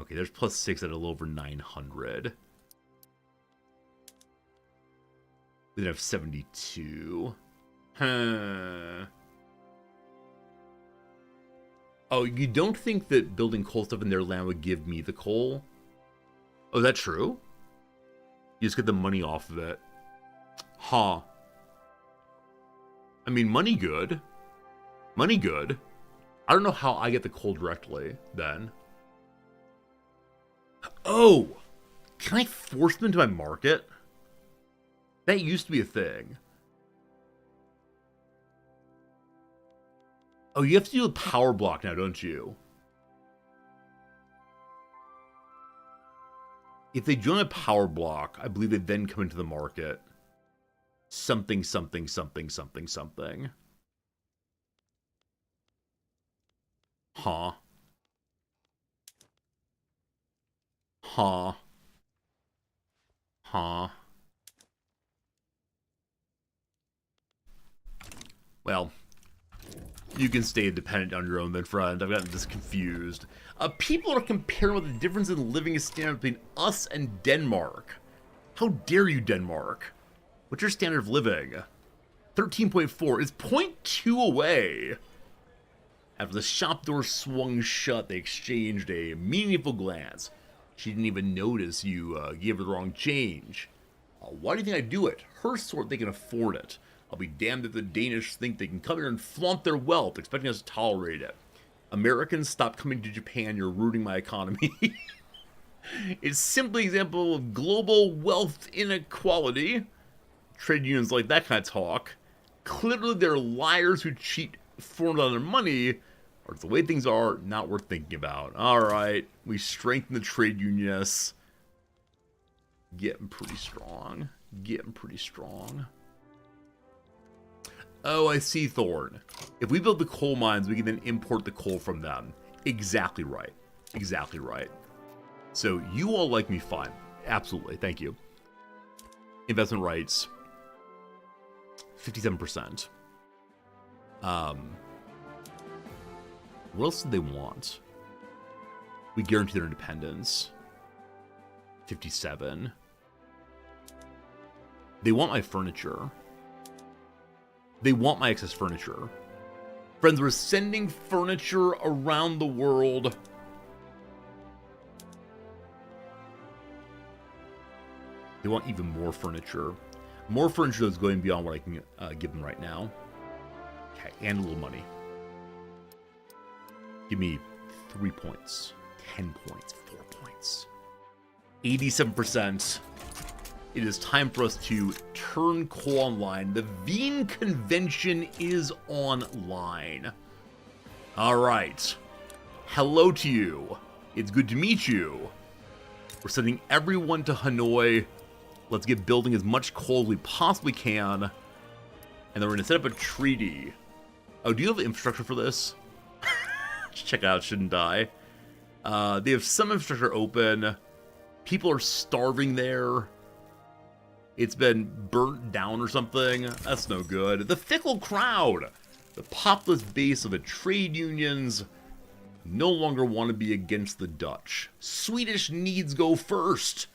Okay, there's +6 at a little over 900. We then have 72. Huh. Oh, you don't think that building coal stuff in their land would give me the coal? Oh, is that true? You just get the money off of it. Huh. I mean, money good. Money good. I don't know how I get the coal directly, then. Oh! Can I force them into my market? That used to be a thing. Oh, you have to do a power block now, don't you? If they join a power block, I believe they then come into the market. Something, something, something, something, something. Huh. Huh. Huh. Well, you can stay independent on your own then, friend. I've gotten this confused. People are comparing what the difference in living standard between us and Denmark. How dare you, Denmark? What's your standard of living? 13.4 is 0.2 away. After the shop door swung shut, they exchanged a meaningful glance. She didn't even notice you gave her the wrong change. Why do you think I do it? Her sort, they can afford it. I'll be damned if the Danish think they can come here and flaunt their wealth, expecting us to tolerate it. Americans, stop coming to Japan. You're ruining my economy. It's simply an example of global wealth inequality. Trade unions like that kind of talk. Clearly, they're liars who cheat foreigners on their money, or the way things are, not worth thinking about. Alright, we strengthen the trade unionists. Getting pretty strong. Getting pretty strong. Oh, I see, Thorn. If we build the coal mines, we can then import the coal from them. Exactly right. Exactly right. So, you all like me fine. Absolutely. Thank you. Investment rights. 57%. What else do they want? We guarantee their independence. 57. They want my furniture. They want my excess furniture. Friends, we're sending furniture around the world. They want even more furniture. More furniture is going beyond what I can give them right now. Okay, and a little money. Give me 3 points. 10 points. 4 points. 87%. It is time for us to turn coal online. The Wien Convention is online. Alright. Hello to you. It's good to meet you. We're sending everyone to Hanoi. Let's get building as much coal as we possibly can. And then we're going to set up a treaty. Oh, do you have infrastructure for this? Check out, shouldn't I? They have some infrastructure open. People are starving there. It's been burnt down or something. That's no good. The fickle crowd. The populist base of the trade unions no longer want to be against the Dutch. Swedish needs go first.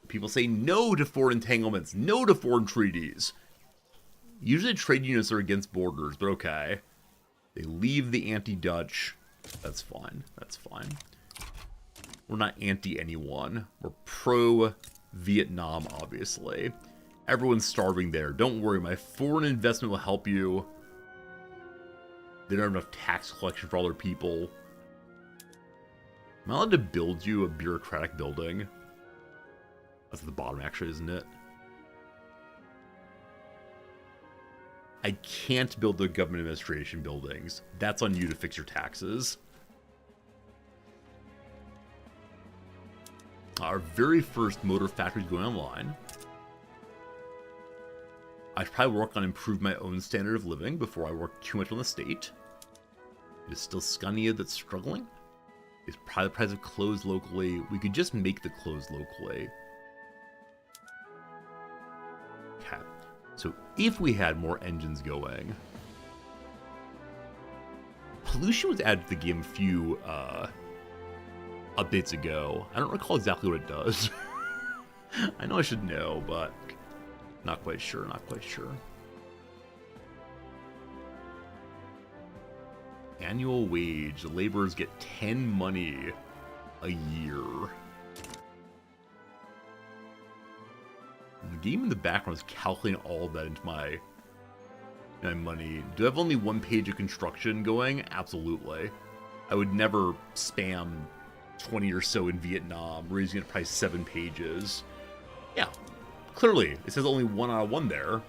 People say no to foreign entanglements, no to foreign treaties. Usually trade unions are against borders, but okay. They leave the anti-Dutch. That's fine. That's fine. We're not anti-anyone. We're pro-Vietnam, obviously. Everyone's starving there. Don't worry, my foreign investment will help you. They don't have enough tax collection for all their people. Am I allowed to build you a bureaucratic building? That's at the bottom, actually, isn't it? I can't build the government administration buildings. That's on you to fix your taxes. Our very first motor factory is going online. I should probably work on improving my own standard of living before I work too much on the state. It is still Scania that's struggling. It's probably the price of clothes locally. We could just make the clothes locally. Okay. So if we had more engines going... Pollution was added to the game a few updates ago. I don't recall exactly what it does. I know I should know, but... Not quite sure, not quite sure. Annual wage. The laborers get 10 money a year. And the game in the background is calculating all of that into my money. Do I have only one page of construction going? Absolutely. I would never spam 20 or so in Vietnam, raising it probably 7 pages. Yeah. Clearly, it says only 1 out of 1 there.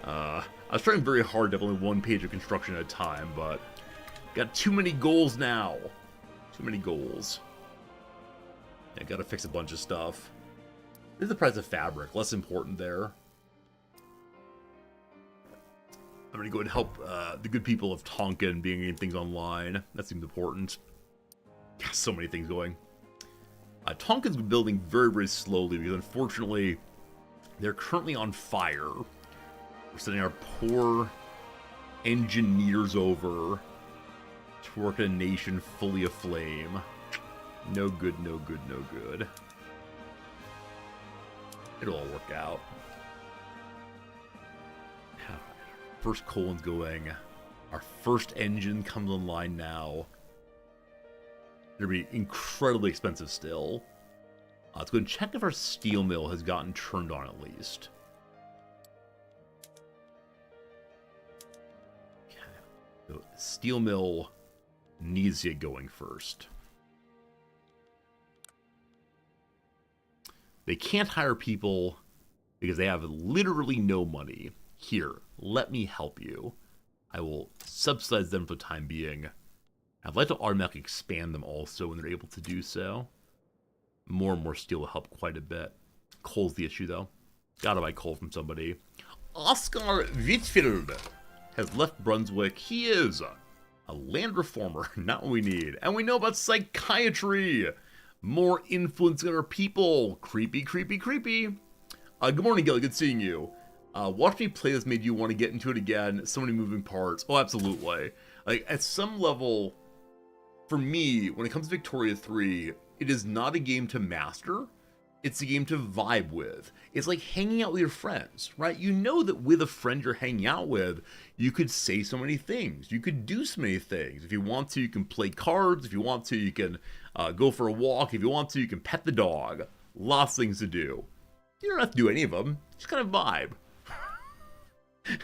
I was trying very hard to have only 1 page of construction at a time, but got too many goals now. Too many goals. I gotta fix a bunch of stuff. This is the price of fabric, less important there. I'm gonna go and help the good people of Tonkin being getting things online. That seems important. Got so many things going. Tonkin's been building very, very slowly because unfortunately they're currently on fire. We're sending our poor engineers over to work in a nation fully aflame. No good, no good, no good. It'll all work out. First colon's going. Our first engine comes online now. It'll be incredibly expensive still. Let's go and check if our steel mill has gotten turned on at least. Okay. So steel mill needs to get going first. They can't hire people because they have literally no money. Here, let me help you. I will subsidize them for the time being. I'd like to automatically expand them also when they're able to do so. More and more steel will help quite a bit. Coal's the issue, though. Gotta buy coal from somebody. Oscar Whitfield has left Brunswick. He is a land reformer, not what we need. And we know about psychiatry. More influence on our people. Creepy, creepy, creepy. Good morning, Gilly. Good seeing you. Watching me play this made you want to get into it again. So many moving parts. Oh, absolutely. Like, at some level, for me, when it comes to Victoria 3, it is not a game to master. It's a game to vibe with. It's like hanging out with your friends, right? You know that with a friend you're hanging out with, you could say so many things. You could do so many things. If you want to, you can play cards. If you want to, you can go for a walk. If you want to, you can pet the dog. Lots of things to do. You don't have to do any of them. Just kind of vibe.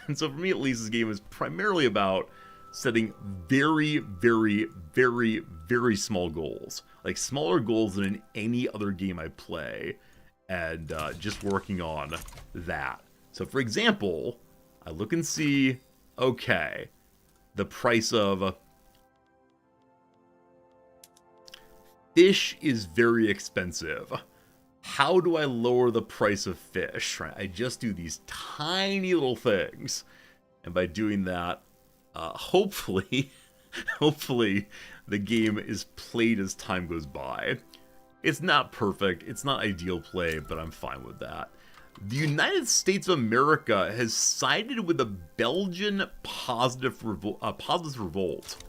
And so for me, at least, this game is primarily about setting very, very, very, very small goals. Like smaller goals than in any other game I play. And just working on that. So for example, I look and see, okay, the price of fish is very expensive. How do I lower the price of fish? Right? I just do these tiny little things. And by doing that, hopefully the game is played as time goes by. It's not perfect, it's not ideal play, but I'm fine with that. The United States of America has sided with a Belgian positive revolt.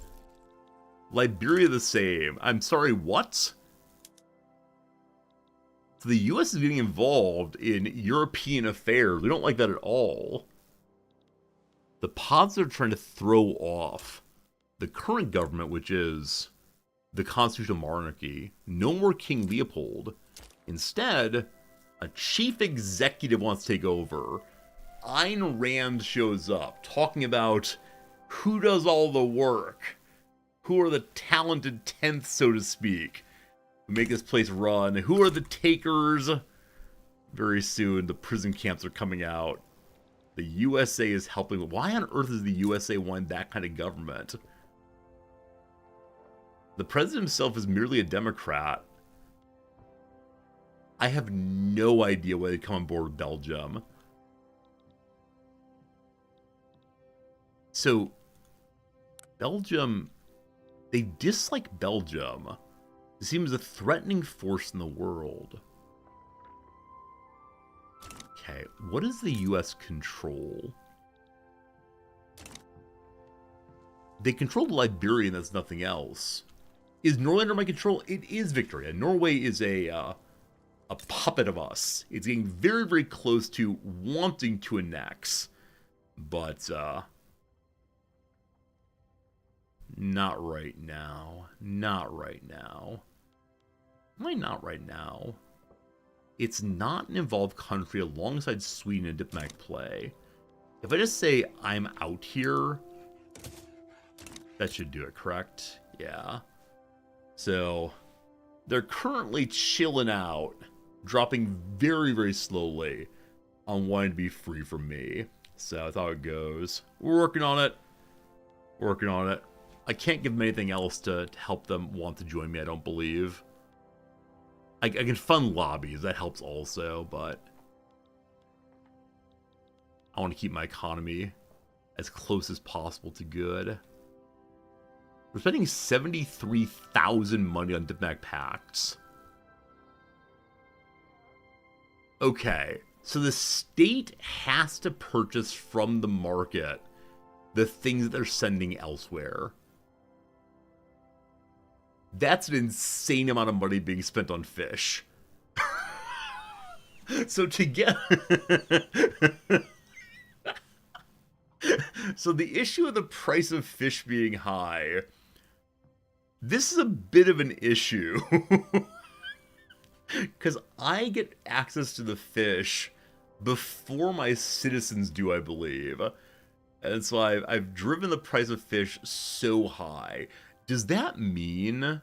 Liberia the same. I'm sorry, what? So the US is getting involved in European affairs. We don't like that at all. The pods are trying to throw off the current government, which is the constitutional monarchy. No more King Leopold. Instead, a chief executive wants to take over. Ayn Rand shows up, talking about who does all the work. Who are the talented tenth, so to speak, who make this place run. Who are the takers? Very soon, the prison camps are coming out. The USA is helping. Why on earth is the USA wanting that kind of government? The president himself is merely a Democrat. I have no idea why they come on board with Belgium. So, Belgium, they dislike Belgium. It seems a threatening force in the world. Okay, what does the US control? They control Liberia and that's nothing else. Is Norway under my control? It is, Victoria. Norway is a puppet of us. It's getting very, very close to wanting to annex. But, not right now. Not right now. Why not right now? It's not an involved country alongside Sweden in diplomatic play. If I just say I'm out here, that should do it, correct? Yeah. So, they're currently chilling out, dropping very, very slowly on wanting to be free from me. So that's how it goes. We're working on it. Working on it. I can't give them anything else to help them want to join me, I don't believe. I can fund lobbies, that helps also, but I want to keep my economy as close as possible to good. We're spending 73,000 money on diplomatic pacts. Okay, so the state has to purchase from the market the things that they're sending elsewhere. That's an insane amount of money being spent on fish. So to get... So the issue of the price of fish being high... This is a bit of an issue. Because I get access to the fish before my citizens do, I believe. And so I've driven the price of fish so high. Does that mean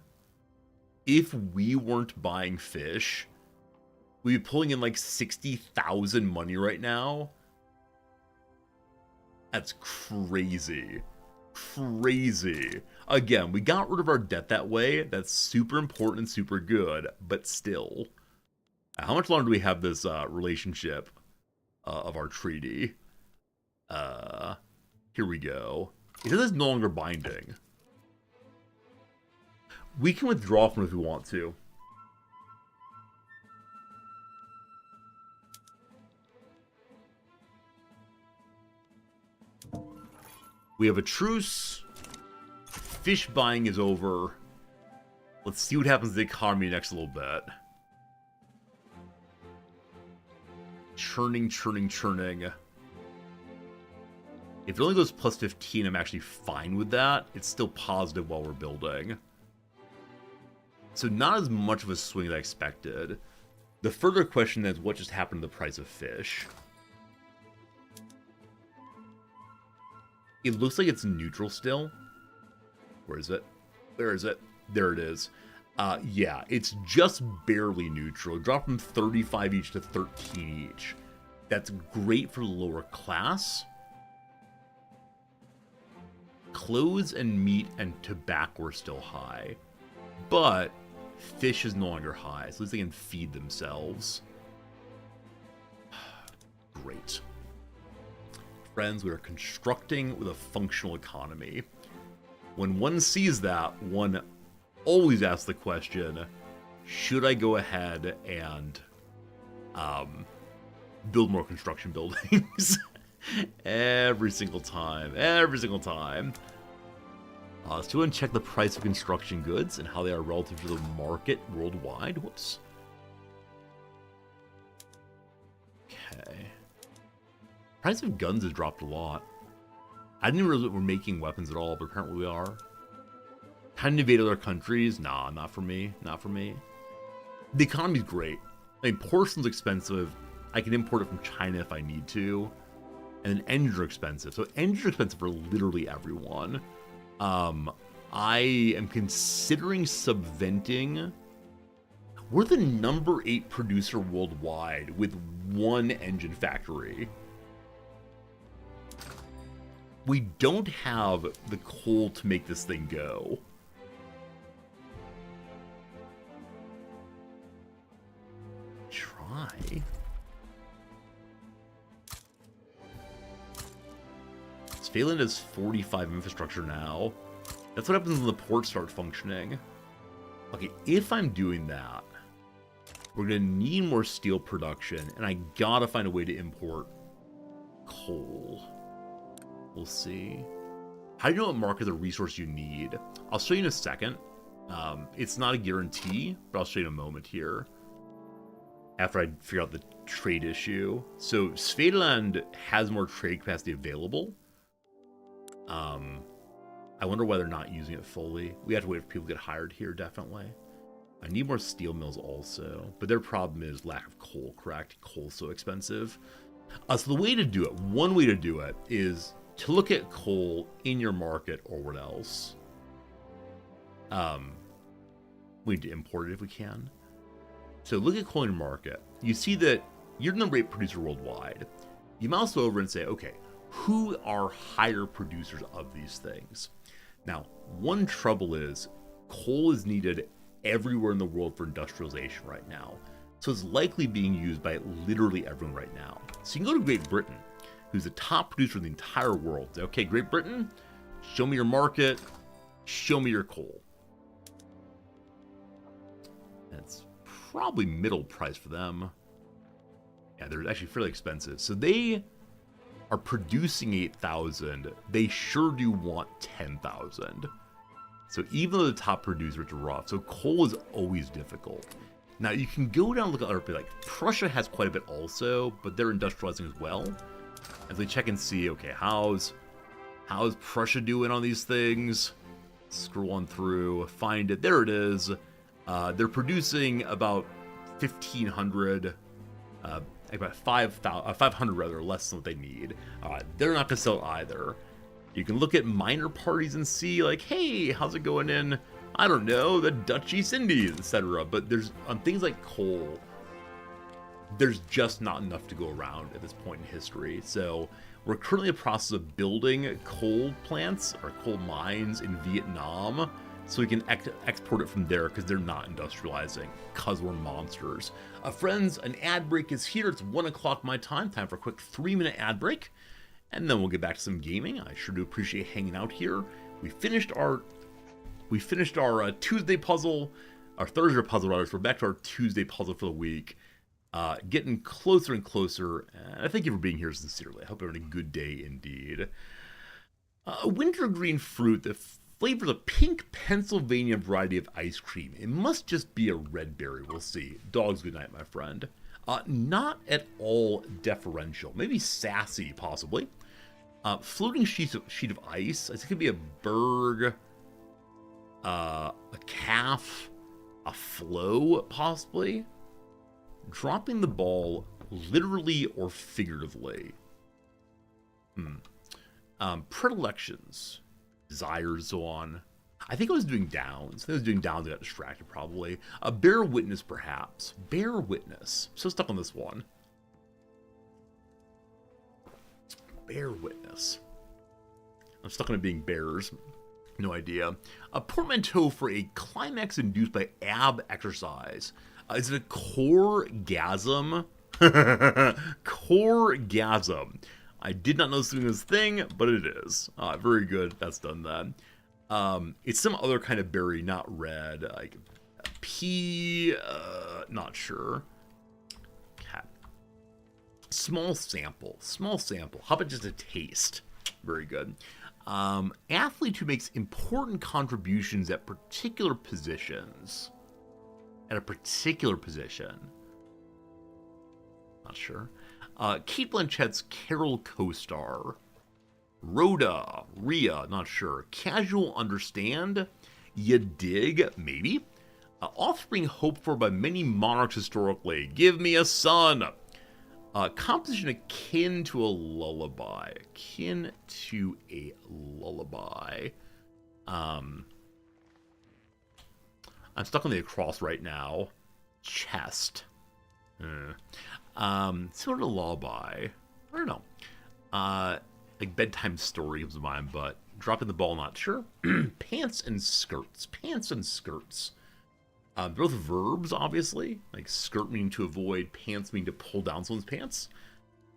if we weren't buying fish, We'd be pulling in like 60,000 money right now. That's crazy. Crazy. Again, we got rid of our debt that way. That's super important and super good, but still. How much longer do we have this relationship of our treaty? Here we go. It is no longer binding. We can withdraw from it if we want to. We have a truce. Fish buying is over. Let's see what happens to the economy next little bit. Churning, churning, churning. If it only goes plus 15, I'm actually fine with that. It's still positive while we're building. So not as much of a swing as I expected. The further question is what just happened to the price of fish? It looks like it's neutral still. Where is it? Where is it? There it is. Yeah, it's just barely neutral. It dropped from 35 each to 13 each. That's great for the lower class. Clothes and meat and tobacco are still high. But fish is no longer high, so at least they can feed themselves. Great. Friends, we are constructing with a functional economy. When one sees that, one always asks the question, should I go ahead and build more construction buildings? Every single time. Every single time. Let's go and check the price of construction goods and how they are relative to the market worldwide. Whoops. Okay. Price of guns has dropped a lot. I didn't even realize that we're making weapons at all, but apparently we are. Kind of invade other countries? Nah, not for me. Not for me. The economy's great. I mean, porcelain's expensive. I can import it from China if I need to. And then engines are expensive. So engines are expensive for literally everyone. I am considering subventing. We're the number 8 producer worldwide with 1 engine factory. We don't have the coal to make this thing go. Try. Phelan has 45 infrastructure now. That's what happens when the ports start functioning. Okay, if I'm doing that, we're gonna need more steel production, and I gotta find a way to import coal. We'll see. How do you know what market the resource you need? I'll show you in a second. It's not a guarantee, but I'll show you in a moment here. After I figure out the trade issue. So, Svealand has more trade capacity available. I wonder why they're not using it fully. We have to wait for people to get hired here, definitely. I need more steel mills also, but their problem is lack of coal, correct? Coal's so expensive. So the way to do it, one way to do it, is to look at coal in your market or what else. We need to import it if we can. So look at coal in your market. You see that you're the number 8 producer worldwide. You mouse over and say, okay, who are higher producers of these things? Now, one trouble is coal is needed everywhere in the world for industrialization right now. So it's likely being used by literally everyone right now. So you can go to Great Britain, who's the top producer in the entire world. Say, okay, Great Britain, show me your market, show me your coal. That's probably middle price for them. Yeah, they're actually fairly expensive. So they are producing 8,000, they sure do want 10,000. So even though the top producer, it's rough. So coal is always difficult. Now you can go down and look at other people. Like Prussia has quite a bit also, but they're industrializing as well. As we check and see, okay, how's Prussia doing on these things? Scroll on through, find it. There it is. They're producing about 1,500. About 500 rather, less than what they need. They're not going to sell either. You can look at minor parties and see, like, hey, how's it going in, I don't know, the Dutch East Indies, etc. But there's on things like coal, there's just not enough to go around at this point in history. So we're currently in the process of building coal plants or coal mines in Vietnam so we can export it from there because they're not industrializing because we're monsters. Friends, an ad break is here. It's 1 o'clock my time. Time for a quick 3-minute ad break. And then we'll get back to some gaming. I sure do appreciate hanging out here. We finished our Tuesday puzzle, our Thursday puzzle rather. So we're back to our Tuesday puzzle for the week. Getting closer and closer. I thank you for being here sincerely. I hope you're having a good day indeed. Wintergreen fruit that flavors a pink Pennsylvania variety of ice cream. It must just be a red berry. We'll see. Dogs, good night, my friend. Not at all deferential. Maybe sassy, possibly. Floating sheet of ice. I think it could be a berg, a calf, a flow, possibly. Dropping the ball, literally or figuratively. Predilections, desires, so on. I think I was doing downs. I got distracted, probably. Bear witness, perhaps. Bear witness. So stuck on this one. Bear witness. I'm stuck on it being bears. No idea. A portmanteau for a climax induced by ab exercise. Is it a core-gasm? Core-gasm. I did not know this was a thing, but it is. Very good. That's done that. It's some other kind of berry, not red. Like pea, not sure. Cat. Small sample. How about just a taste? Very good. Athlete who makes important contributions at particular positions. At a particular position. Not sure. Kate Blanchett's Carol co-star. Rhoda, Rhea, not sure. Casual understand. You dig, maybe. Offspring hoped for by many monarchs historically. Give me a son. Composition akin to a lullaby. Akin to a lullaby. I'm stuck on the across right now. Chest. Sort of lullaby. I don't know. Like bedtime story comes to mind, but dropping the ball, not sure. Pants and skirts. They're both verbs, obviously. Like skirt meaning to avoid, pants meaning to pull down someone's pants.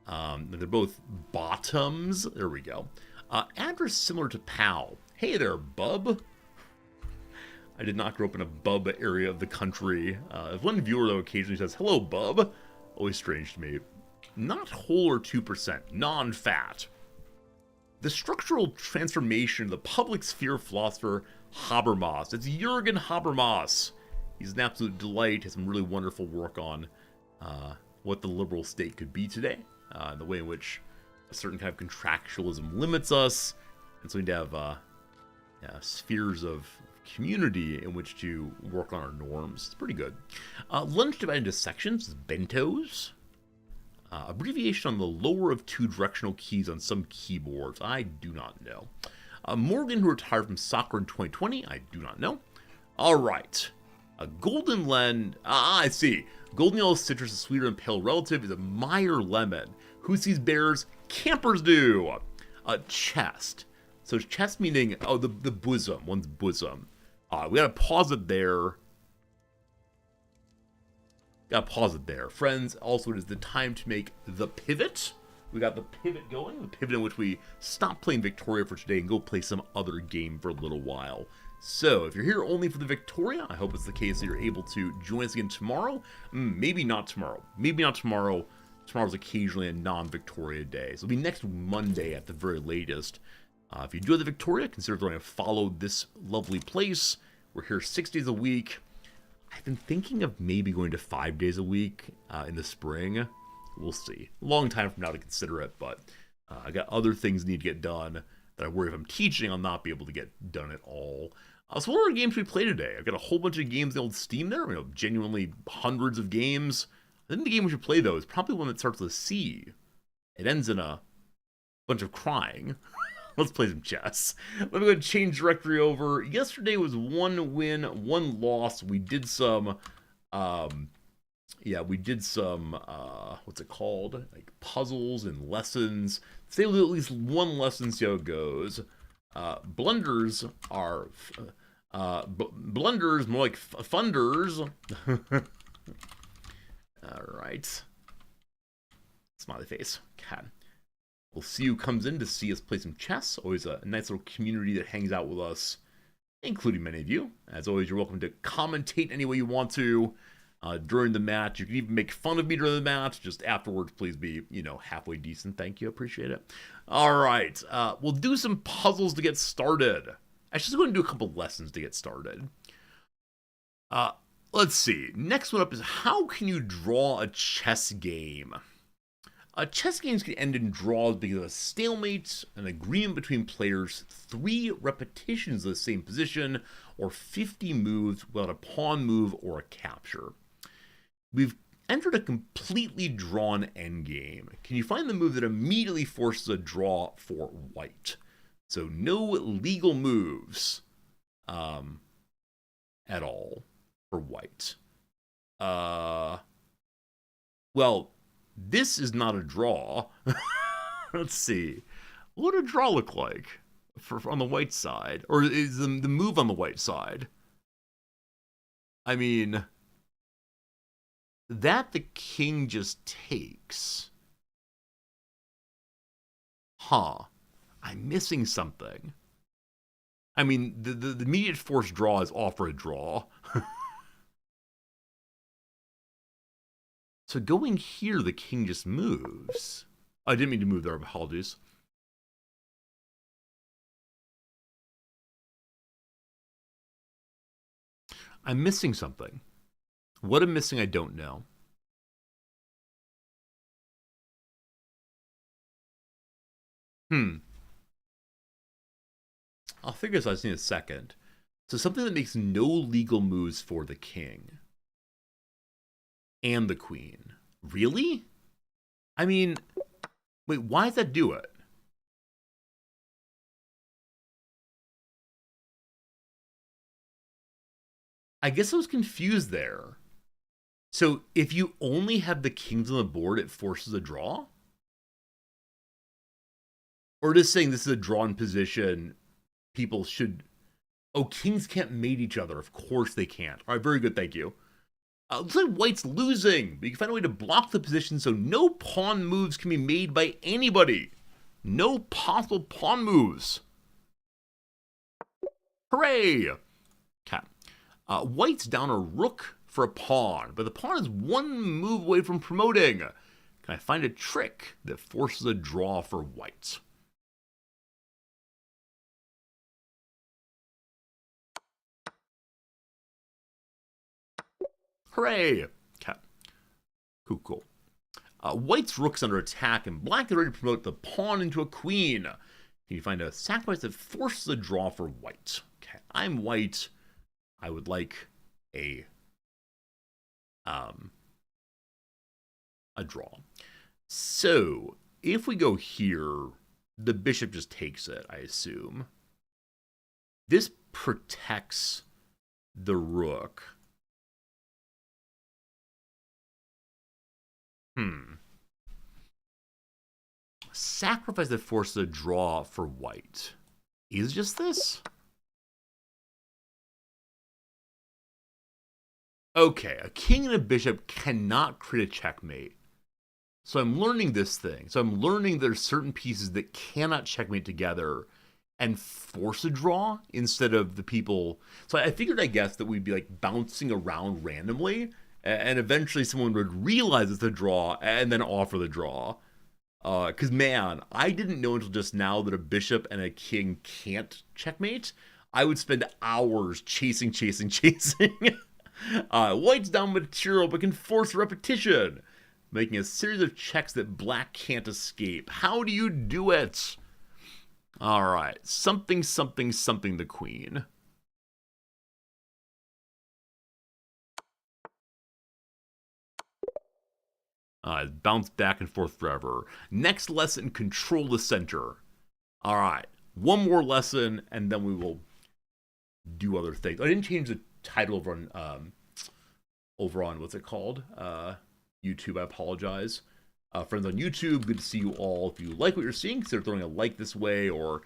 They're both bottoms. There we go. Address similar to pal. Hey there, bub. I did not grow up in a bub area of the country. If one viewer, though, occasionally says, hello, bub, always strange to me. Not whole or 2%, non-fat. The structural transformation of the public sphere philosopher Habermas. It's Jürgen Habermas. He's an absolute delight. Has some really wonderful work on what the liberal state could be today. The way in which a certain kind of contractualism limits us. And so we need to have spheres of community in which to work on our norms. It's pretty good. Lunch divided into sections is bentos. Abbreviation on the lower of 2 directional keys on some keyboards. I do not know. Morgan, who retired from soccer in 2020. I do not know. All right. A golden len. I see. Golden yellow citrus, a sweeter and pale relative, is a Meyer lemon. Who sees bears? Campers do. Chest. So chest meaning, the bosom, one's bosom. We gotta pause it there. Friends, also it is the time to make the pivot. We got the pivot going, the pivot in which we stop playing Victoria for today and go play some other game for a little while. So, if you're here only for the Victoria, I hope it's the case that you're able to join us again tomorrow. Maybe not tomorrow. Tomorrow's occasionally a non-Victoria day. So it'll be next Monday at the very latest. If you enjoy the Victoria, consider throwing a follow this lovely place. We're here 6 days a week. I've been thinking of maybe going to 5 days a week in the spring. We'll see. Long time from now to consider it, but I got other things that need to get done that I worry if I'm teaching I'll not be able to get done at all. So what are the games we play today? I've got a whole bunch of games in the old Steam there, genuinely hundreds of games. I think the game we should play, though, is probably one that starts with a C. It ends in a bunch of crying. Let's play some chess. Let me go ahead and change directory over. Yesterday was 1 win, 1 loss. We did some Yeah, we did some, what's it called? Like puzzles and lessons. Say at least one lesson, see how it goes. Blunders are, blunders, more like funders. All right. Smiley face. Okay. We'll see who comes in to see us play some chess. Always a nice little community that hangs out with us, including many of you. As always, you're welcome to commentate any way you want to during the match. You can even make fun of me during the match. Just afterwards, please be, halfway decent. Thank you. Appreciate it. All right. We'll do some puzzles to get started. I should go and do a couple lessons to get started. Let's see. Next one up is how can you draw a chess game? Chess games can end in draws because of a stalemate, an agreement between players, 3 repetitions of the same position, or 50 moves without a pawn move or a capture. We've entered a completely drawn endgame. Can you find the move that immediately forces a draw for white? So no legal moves at all for white. Well, this is not a draw. Let's see. What would a draw look like on the white side? Or is the move on the white side? I mean, that the king just takes. Huh. I'm missing something. I mean, the immediate forced draw is offer a draw. So going here, the king just moves. I didn't mean to move there, apologies. I'm missing something. What I'm missing, I don't know. I'll figure this out in a second. So something that makes no legal moves for the king. And the queen. Really? I mean, wait, why does that do it? I guess I was confused there. So if you only have the kings on the board, it forces a draw? Or just saying this is a drawn position, people should... Oh, kings can't mate each other. Of course they can't. All right, very good, thank you. Looks like white's losing, but you can find a way to block the position so no pawn moves can be made by anybody. No possible pawn moves. Hooray! Okay. White's down a rook for a pawn, but the pawn is one move away from promoting. Can I find a trick that forces a draw for white? Hooray! Okay. Cool. White's rook's under attack, and black is ready to promote the pawn into a queen. Can you find a sacrifice that forces a draw for white? Okay, I'm white. I would like a draw. So, if we go here, the bishop just takes it, I assume. This protects the rook. Sacrifice that forces a draw for white. Is just this? Okay, a king and a bishop cannot create a checkmate. So I'm learning this thing. So I'm learning there's certain pieces that cannot checkmate together and force a draw instead of the people. So I figured, I guess, that we'd be like bouncing around randomly, and eventually someone would realize it's a draw and then offer the draw. Because, man, I didn't know until just now that a bishop and a king can't checkmate. I would spend hours chasing. White's down material but can force repetition, making a series of checks that black can't escape. How do you do it? All right, something the queen. Bounce back and forth forever. Next lesson, control the center. All right, one more lesson, and then we will do other things. I didn't change the title of over on, what's it called? YouTube, I apologize. Friends on YouTube, good to see you all. If you like what you're seeing, consider throwing a like this way, or,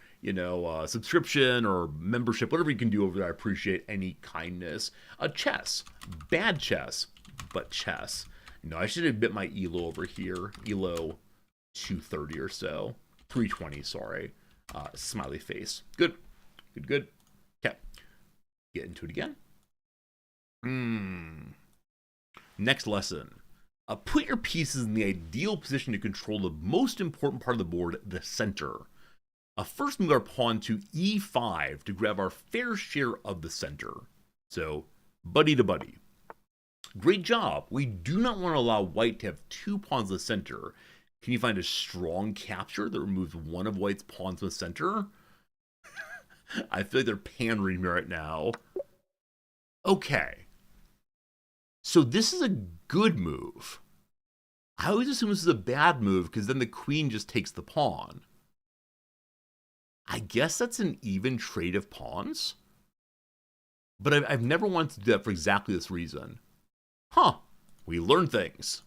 subscription or membership, whatever you can do over there. I appreciate any kindness. Chess. Bad chess, but chess. No, I should have bit my ELO over here. ELO 230 or so. 320, sorry. Smiley face. Good. Good. Okay. Get into it again. Next lesson. Put your pieces in the ideal position to control the most important part of the board, the center. First, move our pawn to e5 to grab our fair share of the center. So, buddy to buddy. Great job. We do not want to allow white to have 2 pawns in the center. Can you find a strong capture that removes one of white's pawns from the center? I feel like they're pandering me right now. Okay. So this is a good move. I always assume this is a bad move because then the queen just takes the pawn. I guess that's an even trade of pawns. But I've never wanted to do that for exactly this reason. Huh. We learn things.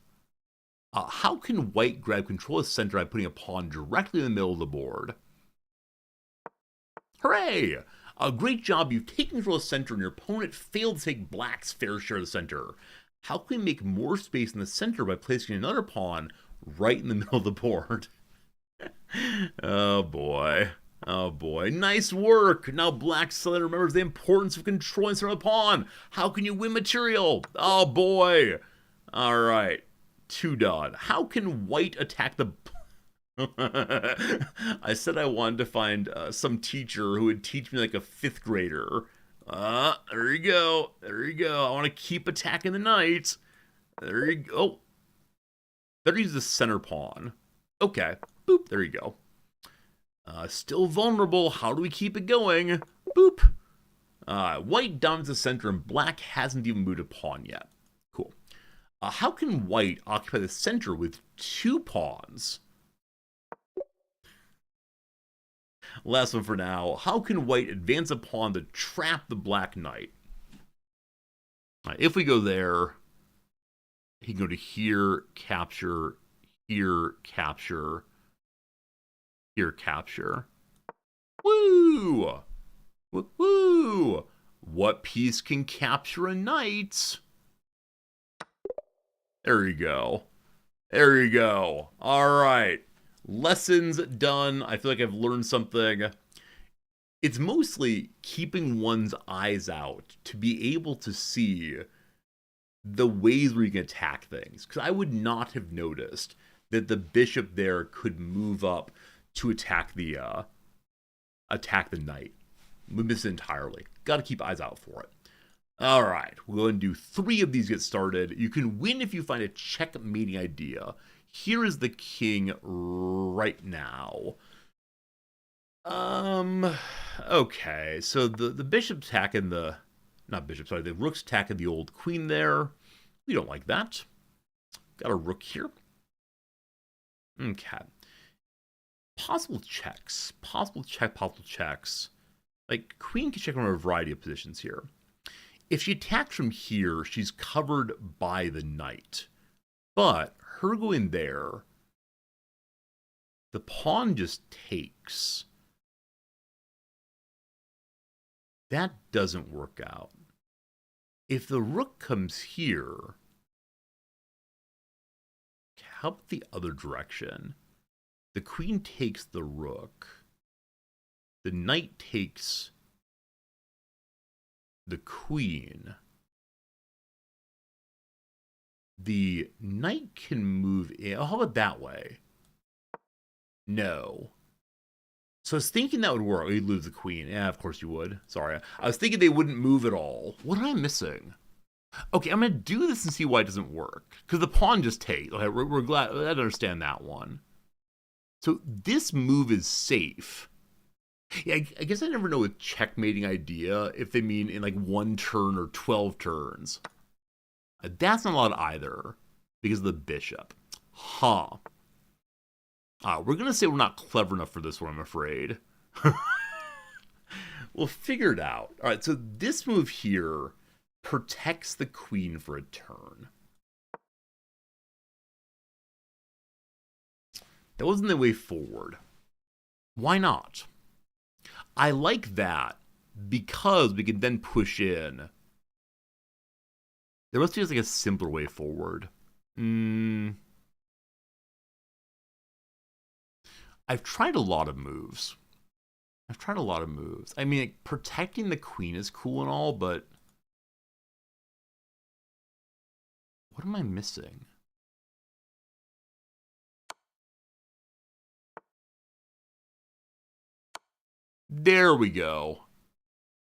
How can white grab control of the center by putting a pawn directly in the middle of the board? Hooray! A great job. You've taken control of the center and your opponent failed to take black's fair share of the center. How can we make more space in the center by placing another pawn right in the middle of the board? Oh boy. Oh boy. Nice work. Now black suddenly remembers the importance of controlling the center of the pawn. How can you win material? Oh boy. All right. 2 dot. How can white attack the... I said I wanted to find some teacher who would teach me like a 5th grader. There you go. There you go. I want to keep attacking the knight. There you go. Oh. Better use the center pawn. Okay. Boop. There you go. Still vulnerable. How do we keep it going? Boop. White dominates the center and black hasn't even moved a pawn yet. Cool. How can white occupy the center with 2 pawns? Last one for now. How can white advance a pawn to trap the black knight? If we go there, he can go to here, capture, here, capture, here, capture. Woo! Woo! What piece can capture a knight? There you go. There you go. All right. Lessons done. I feel like I've learned something. It's mostly keeping one's eyes out to be able to see the ways where you can attack things. Because I would not have noticed that the bishop there could move up to attack the knight. We missed it entirely. Got to keep eyes out for it. All right, we'll go and do 3 of these to get started. You can win if you find a checkmating idea. Here is the king right now. Okay, so the bishop's attacking the... Not bishop, sorry, the rook's attacking the old queen there. We don't like that. Got a rook here. Okay. Possible checks. Possible checks. Like, queen can check on a variety of positions here. If she attacks from here, she's covered by the knight. But her going there, the pawn just takes. That doesn't work out. If the rook comes here, how about the other direction? The queen takes the rook. The knight takes the queen. The knight can move in. Oh, how about that way? No. So I was thinking that would work. You'd lose the queen. Yeah, of course you would. Sorry. I was thinking they wouldn't move at all. What am I missing? Okay, I'm going to do this and see why it doesn't work. Because the pawn just takes. Okay, we're glad. I understand that one. So this move is safe. Yeah, I guess I never know with checkmating idea if they mean in like 1 turn or 12 turns. That's not allowed either because of the bishop. Huh. We're going to say we're not clever enough for this one, I'm afraid. We'll figure it out. All right, so this move here protects the queen for a turn. That wasn't the way forward. Why not? I like that because we can then push in. There must be just like a simpler way forward. I've tried a lot of moves. I mean, like, protecting the queen is cool and all, but what am I missing? There we go.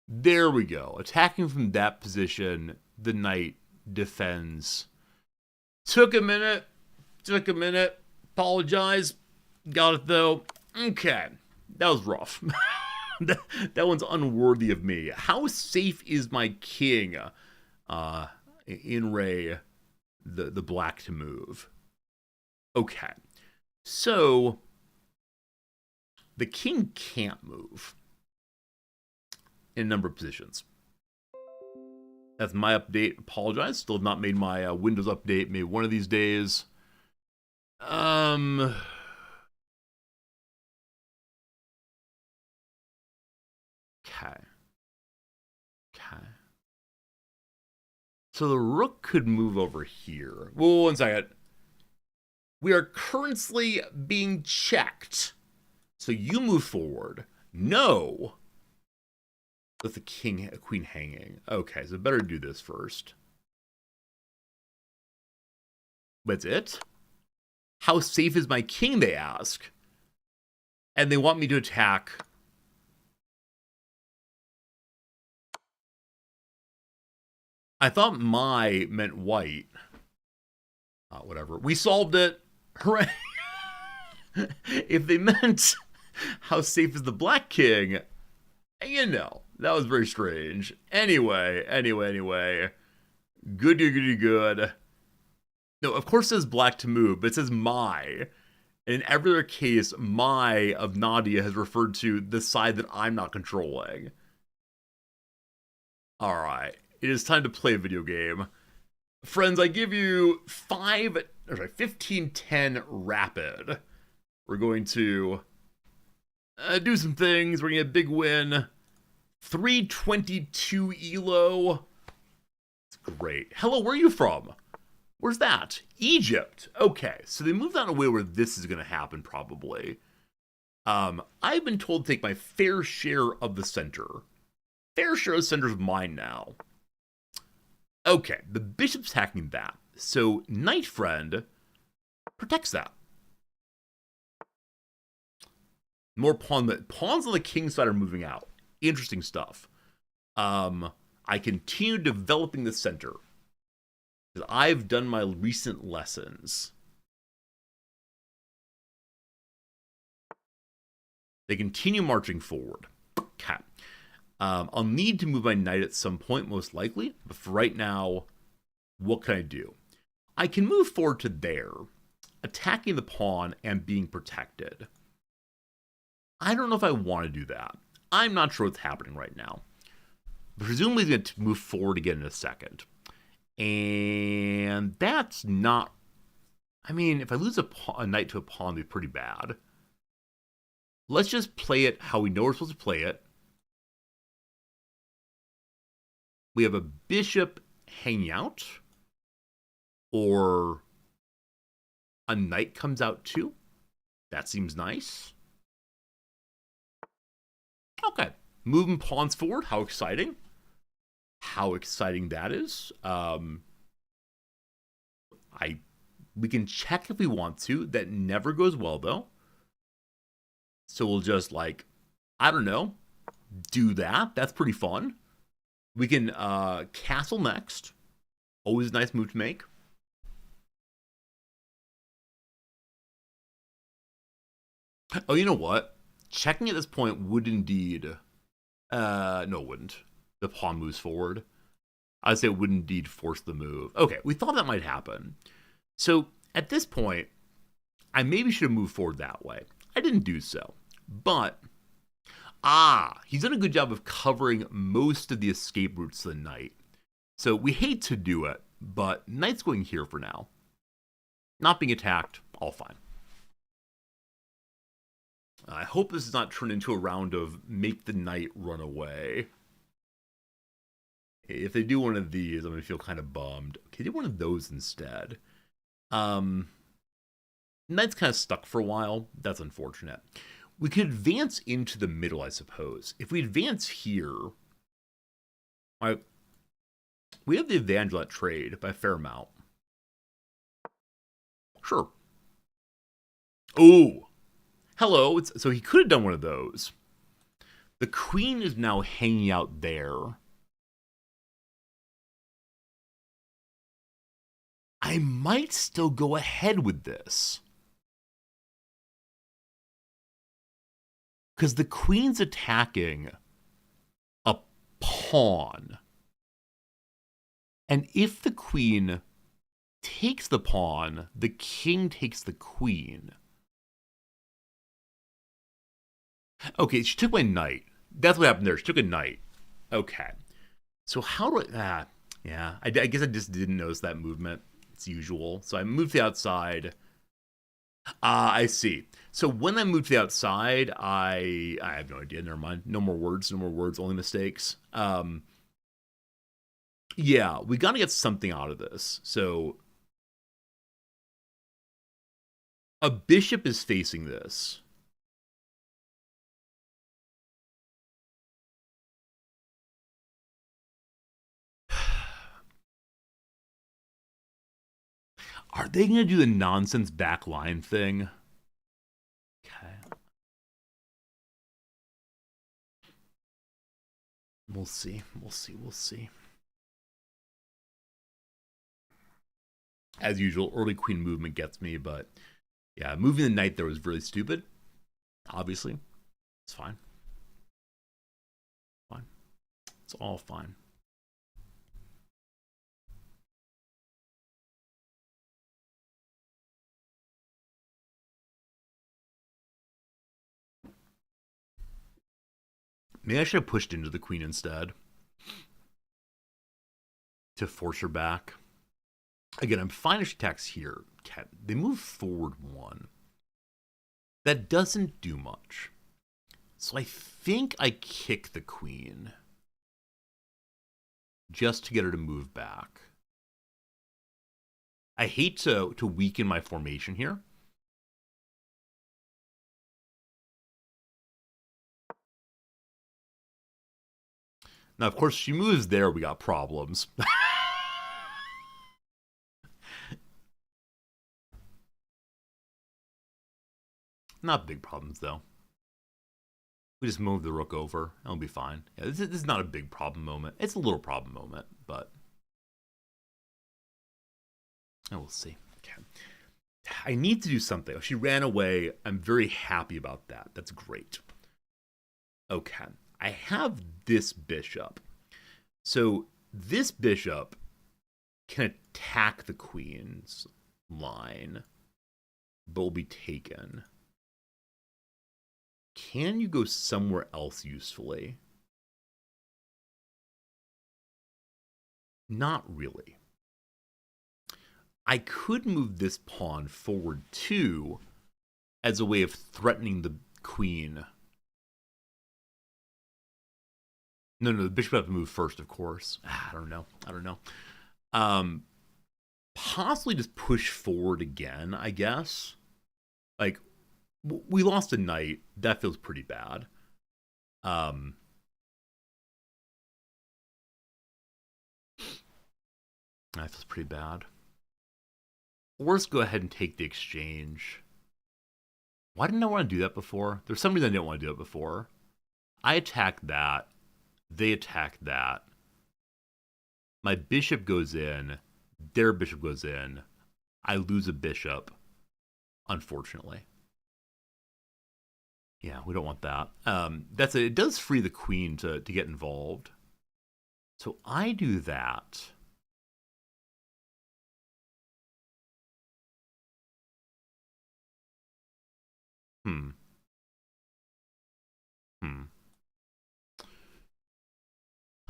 Attacking from that position, the knight defends. Took a minute. Apologize. Got it though. Okay. That was rough. that one's unworthy of me. How safe is my king? In Ray, the black to move. Okay. So the king can't move in a number of positions. That's my update. Apologize. Still have not made my Windows update. Maybe one of these days. Okay. So the rook could move over here. Whoa, 1 second. We are currently being checked. So you move forward. No. With the queen hanging. Okay, so better do this first. That's it? How safe is my king, they ask. And they want me to attack. I thought my meant white. Whatever. We solved it. Hooray. If they meant how safe is the black king, you know, that was very strange. Anyway. Good. No, of course it says black to move, but it says my. In every other case, my of Nadia has referred to the side that I'm not controlling. Alright. It is time to play a video game. Friends, I give you 15-10 rapid. We're going to do some things. We're going to get a big win. 322 elo. It's great. Hello, where are you from? Where's that? Egypt. Okay, so they moved out in a way where this is going to happen, probably. I've been told to take my fair share of the center. Fair share of the center is mine now. Okay, the bishop's attacking that. So knight friend protects that. More pawns on the king's side are moving out. Interesting stuff. I continue developing the center. Because I've done my recent lessons. They continue marching forward. Okay. I'll need to move my knight at some point, most likely. But for right now, what can I do? I can move forward to there, attacking the pawn and being protected. I don't know if I want to do that. I'm not sure what's happening right now. Presumably, he's going to move forward again in a second. And that's not... I mean, if I lose a knight to a pawn, it'd be pretty bad. Let's just play it how we know we're supposed to play it. We have a bishop hanging out. Or a knight comes out too. That seems nice. Okay. Moving pawns forward. How exciting. How exciting that is. We can check if we want to. That never goes well, though. So we'll just, like, I don't know, do that. That's pretty fun. We can castle next. Always a nice move to make. Oh, you know what? Checking at this point would indeed... no, it wouldn't. The pawn moves forward. I'd say it would indeed force the move. Okay, we thought that might happen. So, at this point, I maybe should have moved forward that way. I didn't do so. But, he's done a good job of covering most of the escape routes to the knight. So we hate to do it, but knight's going here for now. Not being attacked, all fine. I hope this does not turn into a round of make the knight run away. If they do one of these, I'm going to feel kind of bummed. Okay, do one of those instead. Knight's kind of stuck for a while. That's unfortunate. We could advance into the middle, I suppose. If we advance here, we have the advantage of that trade by a fair amount. Sure. Oh, hello. So he could have done one of those. The queen is now hanging out there. I might still go ahead with this. Because the queen's attacking a pawn. And if the queen takes the pawn, the king takes the queen. Okay, she took my knight. That's what happened there. She took a knight. Okay. So how do I... yeah, I guess I just didn't notice that movement. It's usual. So I moved to the outside. I see. So when I moved to the outside, I have no idea. Never mind. No more words. No more words. Only mistakes. Yeah, we got to get something out of this. So a bishop is facing this. Are they going to do the nonsense backline thing? Okay. We'll see. We'll see. We'll see. As usual, early queen movement gets me, but yeah, moving the knight there was really stupid. Obviously. It's fine. Fine. It's all fine. Maybe I should have pushed into the queen instead to force her back. Again, I'm fine if she attacks here. They move forward one. That doesn't do much. So I think I kick the queen just to get her to move back. I hate to weaken my formation here. Now, of course, she moves there, we got problems. Not big problems, though. We just move the rook over, and it'll be fine. Yeah, this is not a big problem moment. It's a little problem moment, but... and we'll see. Okay. I need to do something. She ran away. I'm very happy about that. That's great. Okay. I have this bishop. So this bishop can attack the queen's line, but will be taken. Can you go somewhere else usefully? Not really. I could move this pawn forward too as a way of threatening the queen. No, the bishop would have to move first, of course. I don't know. Possibly just push forward again, I guess. Like, we lost a knight. That feels pretty bad. That feels pretty bad. Or let's go ahead and take the exchange. Why didn't I want to do that before? There's some reason I didn't want to do it before. I attacked that. They attack that. My bishop goes in. Their bishop goes in. I lose a bishop, unfortunately. Yeah, we don't want that. That's it. It does free the queen to get involved. So I do that.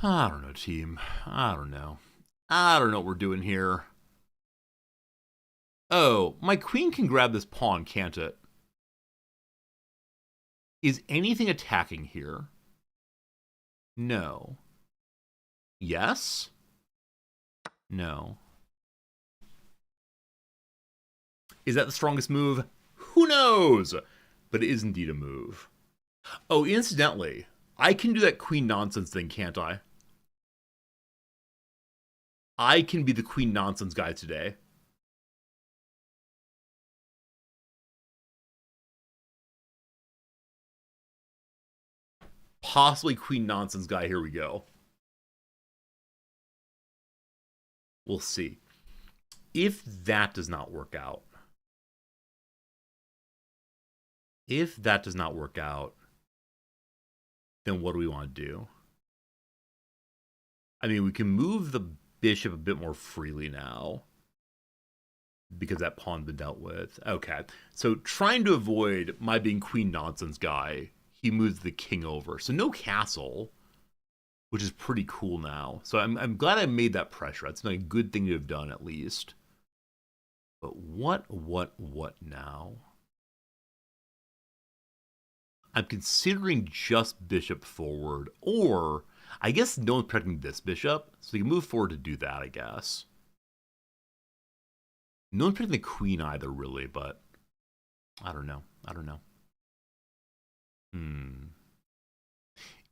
I don't know, team. I don't know. I don't know what we're doing here. Oh, my queen can grab this pawn, can't it? Is anything attacking here? No. Yes? No. Is that the strongest move? Who knows? But it is indeed a move. Oh, incidentally, I can do that queen nonsense thing, can't I? I can be the queen nonsense guy today. Possibly queen nonsense guy. Here we go. We'll see. If that does not work out, then what do we want to do? I mean, we can move the bishop a bit more freely now because that pawn's been dealt with. Okay, so trying to avoid my being queen nonsense guy, he moves the king over. So no castle, which is pretty cool now. So I'm glad I made that pressure. That's a good thing to have done at least. But what now? I'm considering just bishop forward, or I guess no one's protecting this bishop, so we can move forward to do that, I guess. No one's protecting the queen either, really, but I don't know.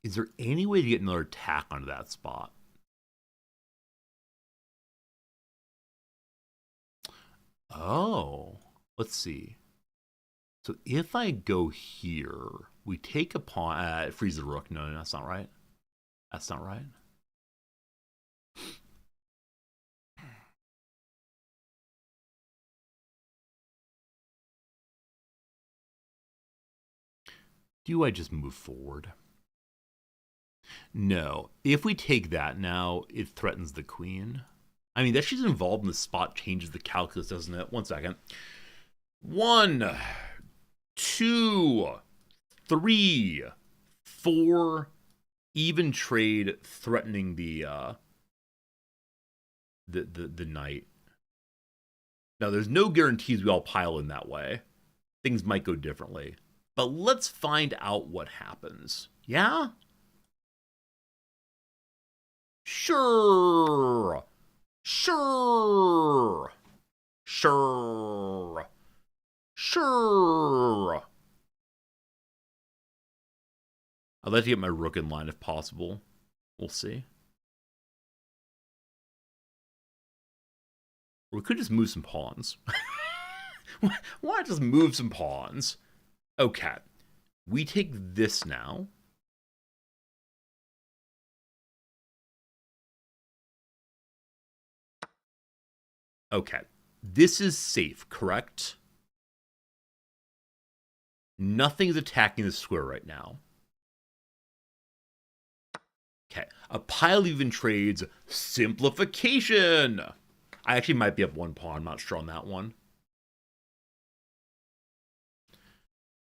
Is there any way to get another attack onto that spot? Oh, let's see. So if I go here, we take a pawn. It frees the rook. No, that's not right. That's not right. Do I just move forward? No. If we take that now, it threatens the queen. I mean, that she's involved in the spot changes the calculus, doesn't it? 1 second. 1, 2, 3, 4. Even trade threatening the knight. Now, there's no guarantees we all pile in that way. Things might go differently. But let's find out what happens. Yeah? Sure. Sure. Sure. Sure. I'd like to get my rook in line if possible. We'll see. Or we could just move some pawns. Why not just move some pawns? Okay. We take this now. Okay. This is safe, correct? Nothing's attacking the square right now. Okay. A pile of even trades. Simplification. I actually might be up 1 pawn. I'm not sure on that one.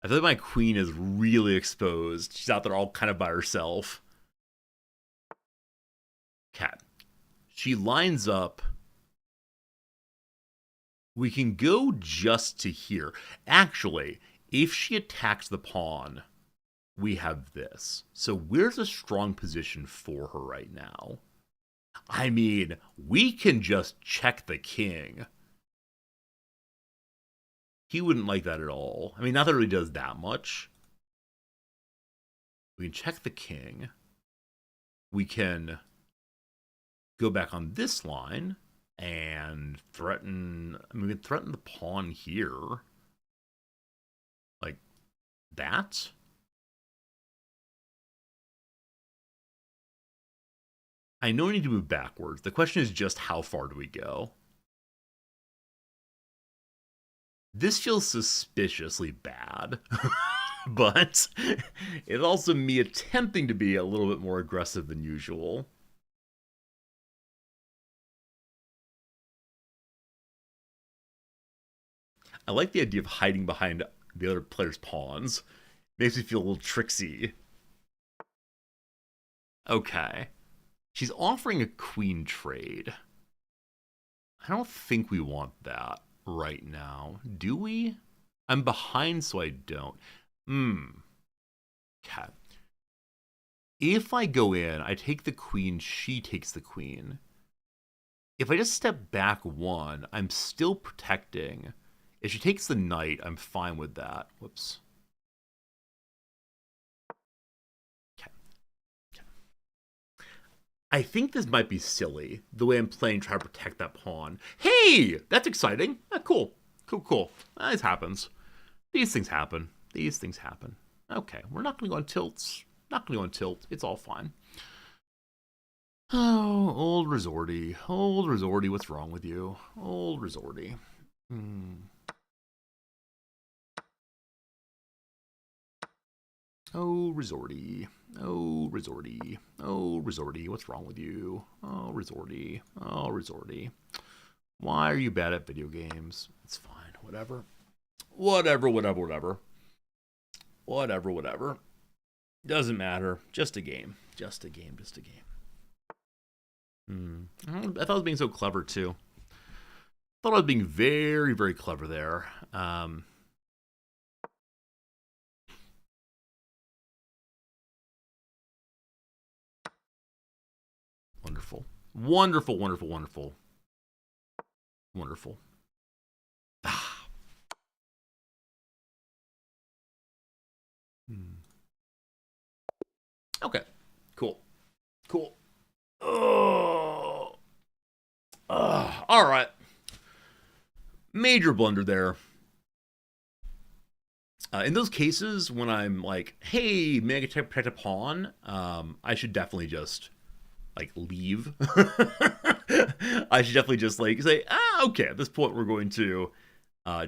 I feel like my queen is really exposed. She's out there all kind of by herself. Okay. She lines up. We can go just to here. Actually, if she attacks the pawn, we have this. So where's a strong position for her right now? I mean, we can just check the king. He wouldn't like that at all. I mean, not that it really does that much. We can check the king. We can go back on this line and threaten. I mean, we can threaten the pawn here. Like that. I know we need to move backwards. The question is just how far do we go? This feels suspiciously bad. But it's also me attempting to be a little bit more aggressive than usual. I like the idea of hiding behind the other player's pawns. Makes me feel a little tricksy. Okay. She's offering a queen trade. I don't think we want that right now. Do we? I'm behind, so I don't. Okay. If I go in, I take the queen, she takes the queen. If I just step back one, I'm still protecting. If she takes the knight, I'm fine with that. Whoops. Okay. Okay. I think this might be silly, the way I'm playing, trying to protect that pawn. Hey! That's exciting. Cool. Cool. This happens. These things happen. These things happen. Okay, we're not going to go on tilts. Not going to go on tilt. It's all fine. Oh, old resorty. Old resorty, what's wrong with you? Old resorty. Oh, resorty. Oh, resorty. Oh, resorty, what's wrong with you? Oh, resorty. Oh, resorty. Why are you bad at video games? It's fine. Whatever. Whatever. Doesn't matter. Just a game. Just a game. I thought I was being so clever, too. I thought I was being very, very clever there. Wonderful. Ah. Okay. Cool. Oh. All right. Major blunder there. In those cases, when I'm like, hey, may I protect a pawn? I should definitely just, leave. I should definitely just, say, okay, at this point we're going to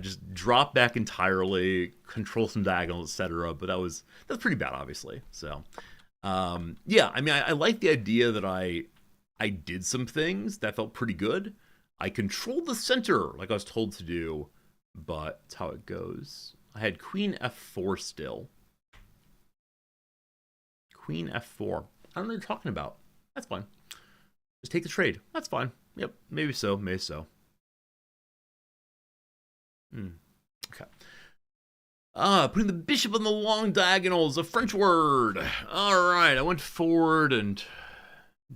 just drop back entirely, control some diagonals, etc. But that's pretty bad, obviously. So, yeah, I mean, I like the idea that I did some things that felt pretty good. I controlled the center like I was told to do, but that's how it goes. I had queen f4 still. Queen f4. I don't know what you're talking about. That's fine. Just take the trade. That's fine. Yep, maybe so. Okay. Putting the bishop on the long diagonals, a French word. All right, I went forward and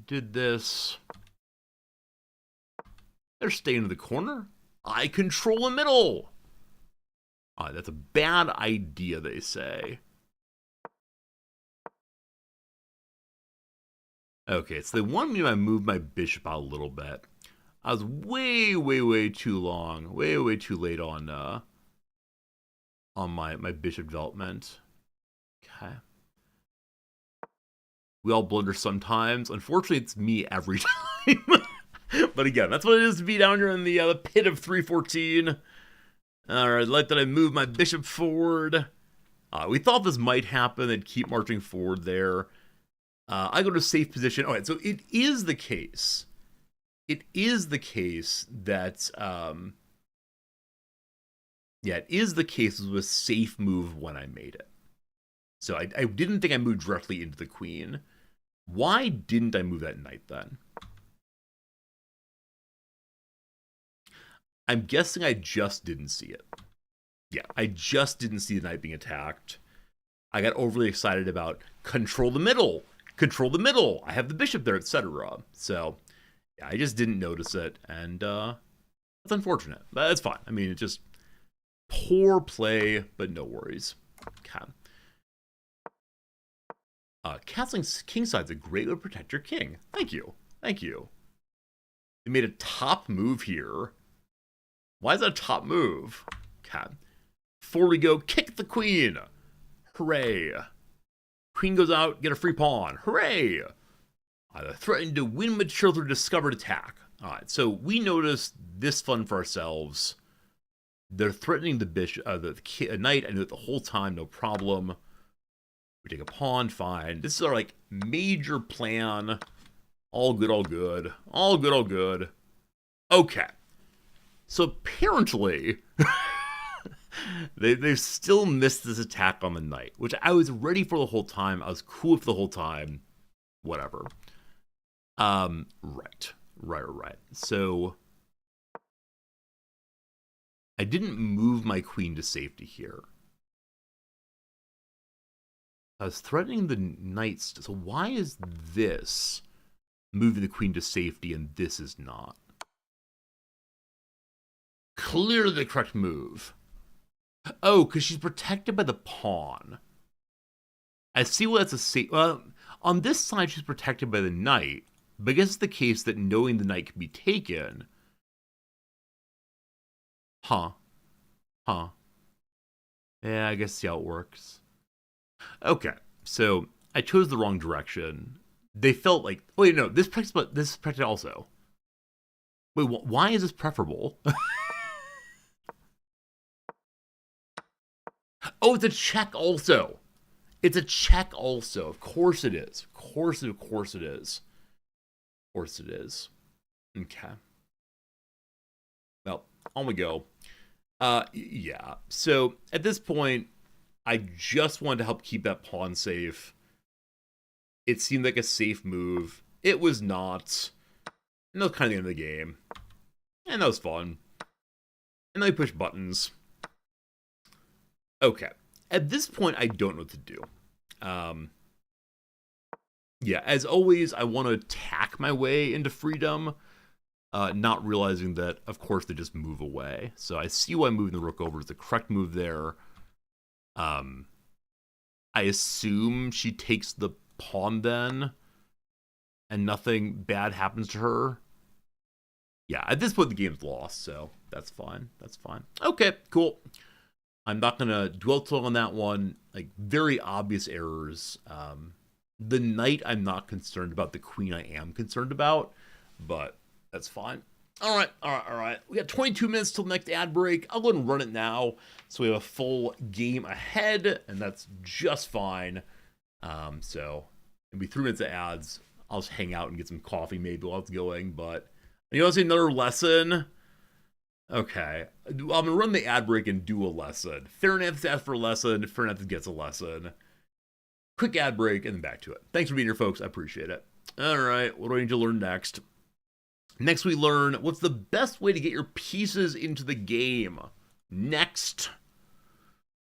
did this. They're staying in the corner. I control the middle. That's a bad idea, they say. Okay, so they want me to move my bishop out a little bit. I was way too long, way too late on my bishop development. Okay. We all blunder sometimes. Unfortunately, it's me every time. But again, that's what it is to be down here in the pit of 314. All right, like that I move my bishop forward. We thought this might happen. They'd keep marching forward there. I go to safe position. All right, so it is the case. It is the case that, yeah, it is the case it was a safe move when I made it. So I didn't think I moved directly into the queen. Why didn't I move that knight then? I'm guessing I just didn't see it. Yeah, I just didn't see the knight being attacked. I got overly excited about control the middle. I have the bishop there, etc. So, yeah, I just didn't notice it, and that's unfortunate. But that's fine. I mean, it's just poor play, but no worries. Okay. Castling kingside's a great way to protect your king. Thank you. They made a top move here. Why is that a top move? Okay. Before we go, kick the queen. Hooray. Queen goes out, get a free pawn. Hooray. They're threatening to win mature through discovered attack. All right, so we noticed this fun for ourselves. They're threatening the bishop, the knight. I knew it the whole time, no problem. We take a pawn, fine. This is our major plan. All good. Okay. So apparently, they've still missed this attack on the knight, which I was ready for the whole time. I was cool with the whole time. Whatever. Right. So I didn't move my queen to safety here. I was threatening the knights. So why is this moving the queen to safety and this is not? Clearly the correct move. Oh, because she's protected by the pawn. I see why that's a safe. On this side, she's protected by the knight. But I guess it's the case that knowing the knight can be taken. Huh. Yeah, I guess see how it works. Okay, so I chose the wrong direction. They felt like, wait, no, this is protected also. Wait, why is this preferable? Oh, it's a check also. It's a check also. Of course it is. Of course it is. Of course it is. Okay. Well, on we go. Yeah. So at this point, I just wanted to help keep that pawn safe. It seemed like a safe move. It was not. And that was kind of the end of the game. And that was fun. And then I push buttons. Okay. At this point, I don't know what to do. Yeah, as always, I want to attack my way into freedom, not realizing that, of course, they just move away. So I see why moving the rook over is the correct move there. I assume she takes the pawn then, and nothing bad happens to her. Yeah, at this point, the game's lost, so that's fine. That's fine. Okay, cool. I'm not going to dwell too long on that one. Like, very obvious errors. The knight, I'm not concerned about. The queen, I am concerned about. But that's fine. All right. We got 22 minutes till the next ad break. I'll go ahead and run it now. So we have a full game ahead, and that's just fine. So it'll be 3 minutes of ads. I'll just hang out and get some coffee maybe while it's going. But you want to see another lesson? Okay, I'm going to run the ad break and do a lesson. Fairness asks for a lesson. Fairness gets a lesson. Quick ad break and then back to it. Thanks for being here, folks. I appreciate it. All right, what do I need to learn next? Next, we learn what's the best way to get your pieces into the game. Next,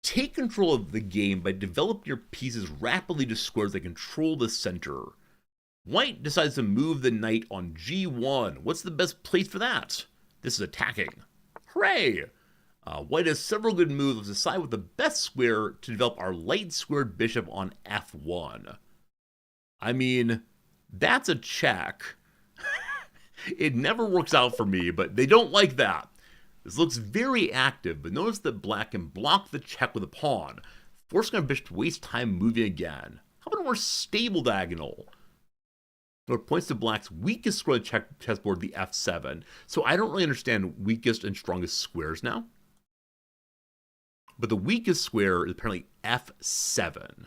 take control of the game by developing your pieces rapidly to squares that control the center. White decides to move the knight on g1. What's the best place for that? This is attacking. Hooray! White has several good moves. Let's decide what the best square to develop our light squared bishop on f1. I mean, that's a check. It never works out for me, but they don't like that. This looks very active, but notice that black can block the check with a pawn, forcing our bishop to waste time moving again. How about a more stable diagonal? It points to black's weakest square on the chessboard, the f7. So I don't really understand weakest and strongest squares now. But the weakest square is apparently f7.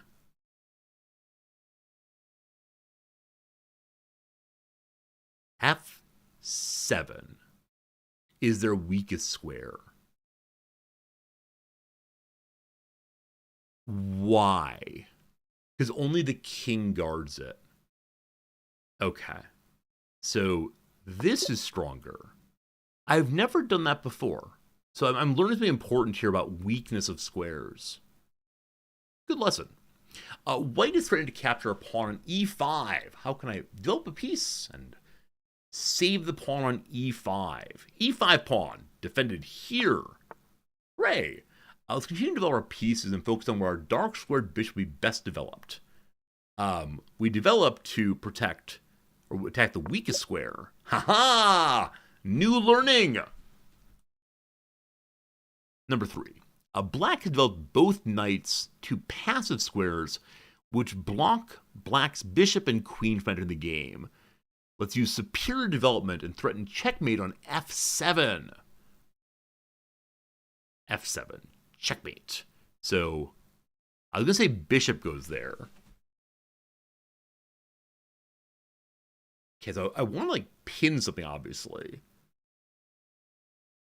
f7 is their weakest square. Why? Because only the king guards it. Okay, so this is stronger. I've never done that before. So I'm learning something important here about weakness of squares. Good lesson. White is threatening to capture a pawn on e5. How can I develop a piece and save the pawn on e5? e5 pawn, defended here. Hooray. Let's continue to develop our pieces and focus on where our dark squared bishop will be best developed. We develop to protect or attack the weakest square. Ha-ha! New learning! Number 3. Black has developed both knights to passive squares, which block black's bishop and queen from entering the game. Let's use superior development and threaten checkmate on f7. f7. Checkmate. So, I was going to say bishop goes there. Okay, so I want to, pin something, obviously.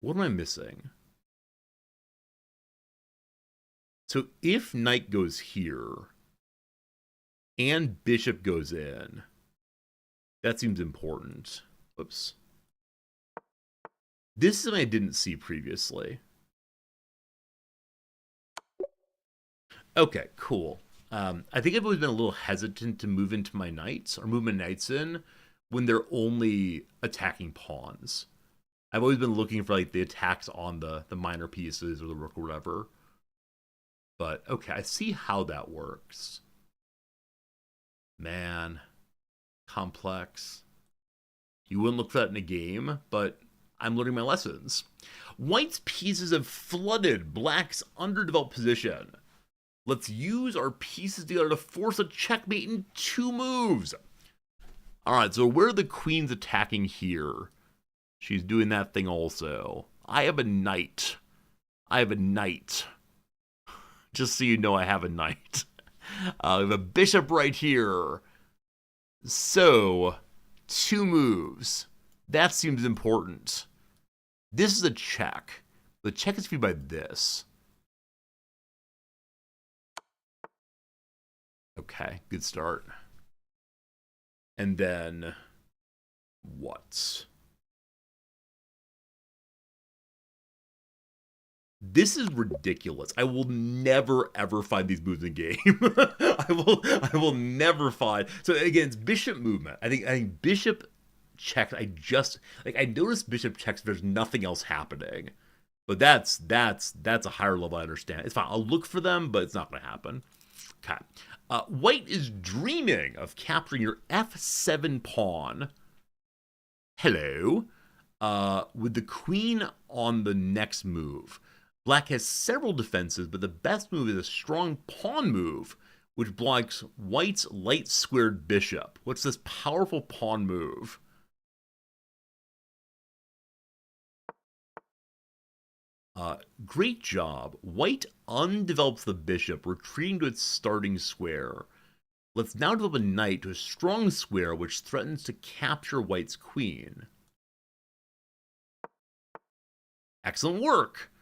What am I missing? So if knight goes here and bishop goes in, that seems important. Whoops. This is something I didn't see previously. Okay, cool. I think I've always been a little hesitant to move into my knights or move my knights in when they're only attacking pawns. I've always been looking for like the attacks on the minor pieces or the rook or whatever. But okay, I see how that works. Man, complex. You wouldn't look for that in a game, but I'm learning my lessons. White's pieces have flooded Black's underdeveloped position. Let's use our pieces together to force a checkmate in 2 moves. Alright, so where are the queens attacking here? She's doing that thing also. I have a knight. I have a knight. Just so you know, I have a knight. I have a bishop right here. So, 2 moves. That seems important. This is a check. The check is viewed by this. Okay, good start. And then what? This is ridiculous. I will never ever find these moves in game. I will never find. So again, it's bishop movement. I think bishop checks. I noticed bishop checks. There's nothing else happening. But that's a higher level. I understand. It's fine. I'll look for them, but it's not going to happen. Okay. White is dreaming of capturing your f7 pawn. Hello. With the queen on the next move. Black has several defenses, but the best move is a strong pawn move, which blocks White's light squared bishop. What's this powerful pawn move? Great job. White undevelops the bishop, retreating to its starting square. Let's now develop a knight to a strong square, which threatens to capture White's queen. Excellent work!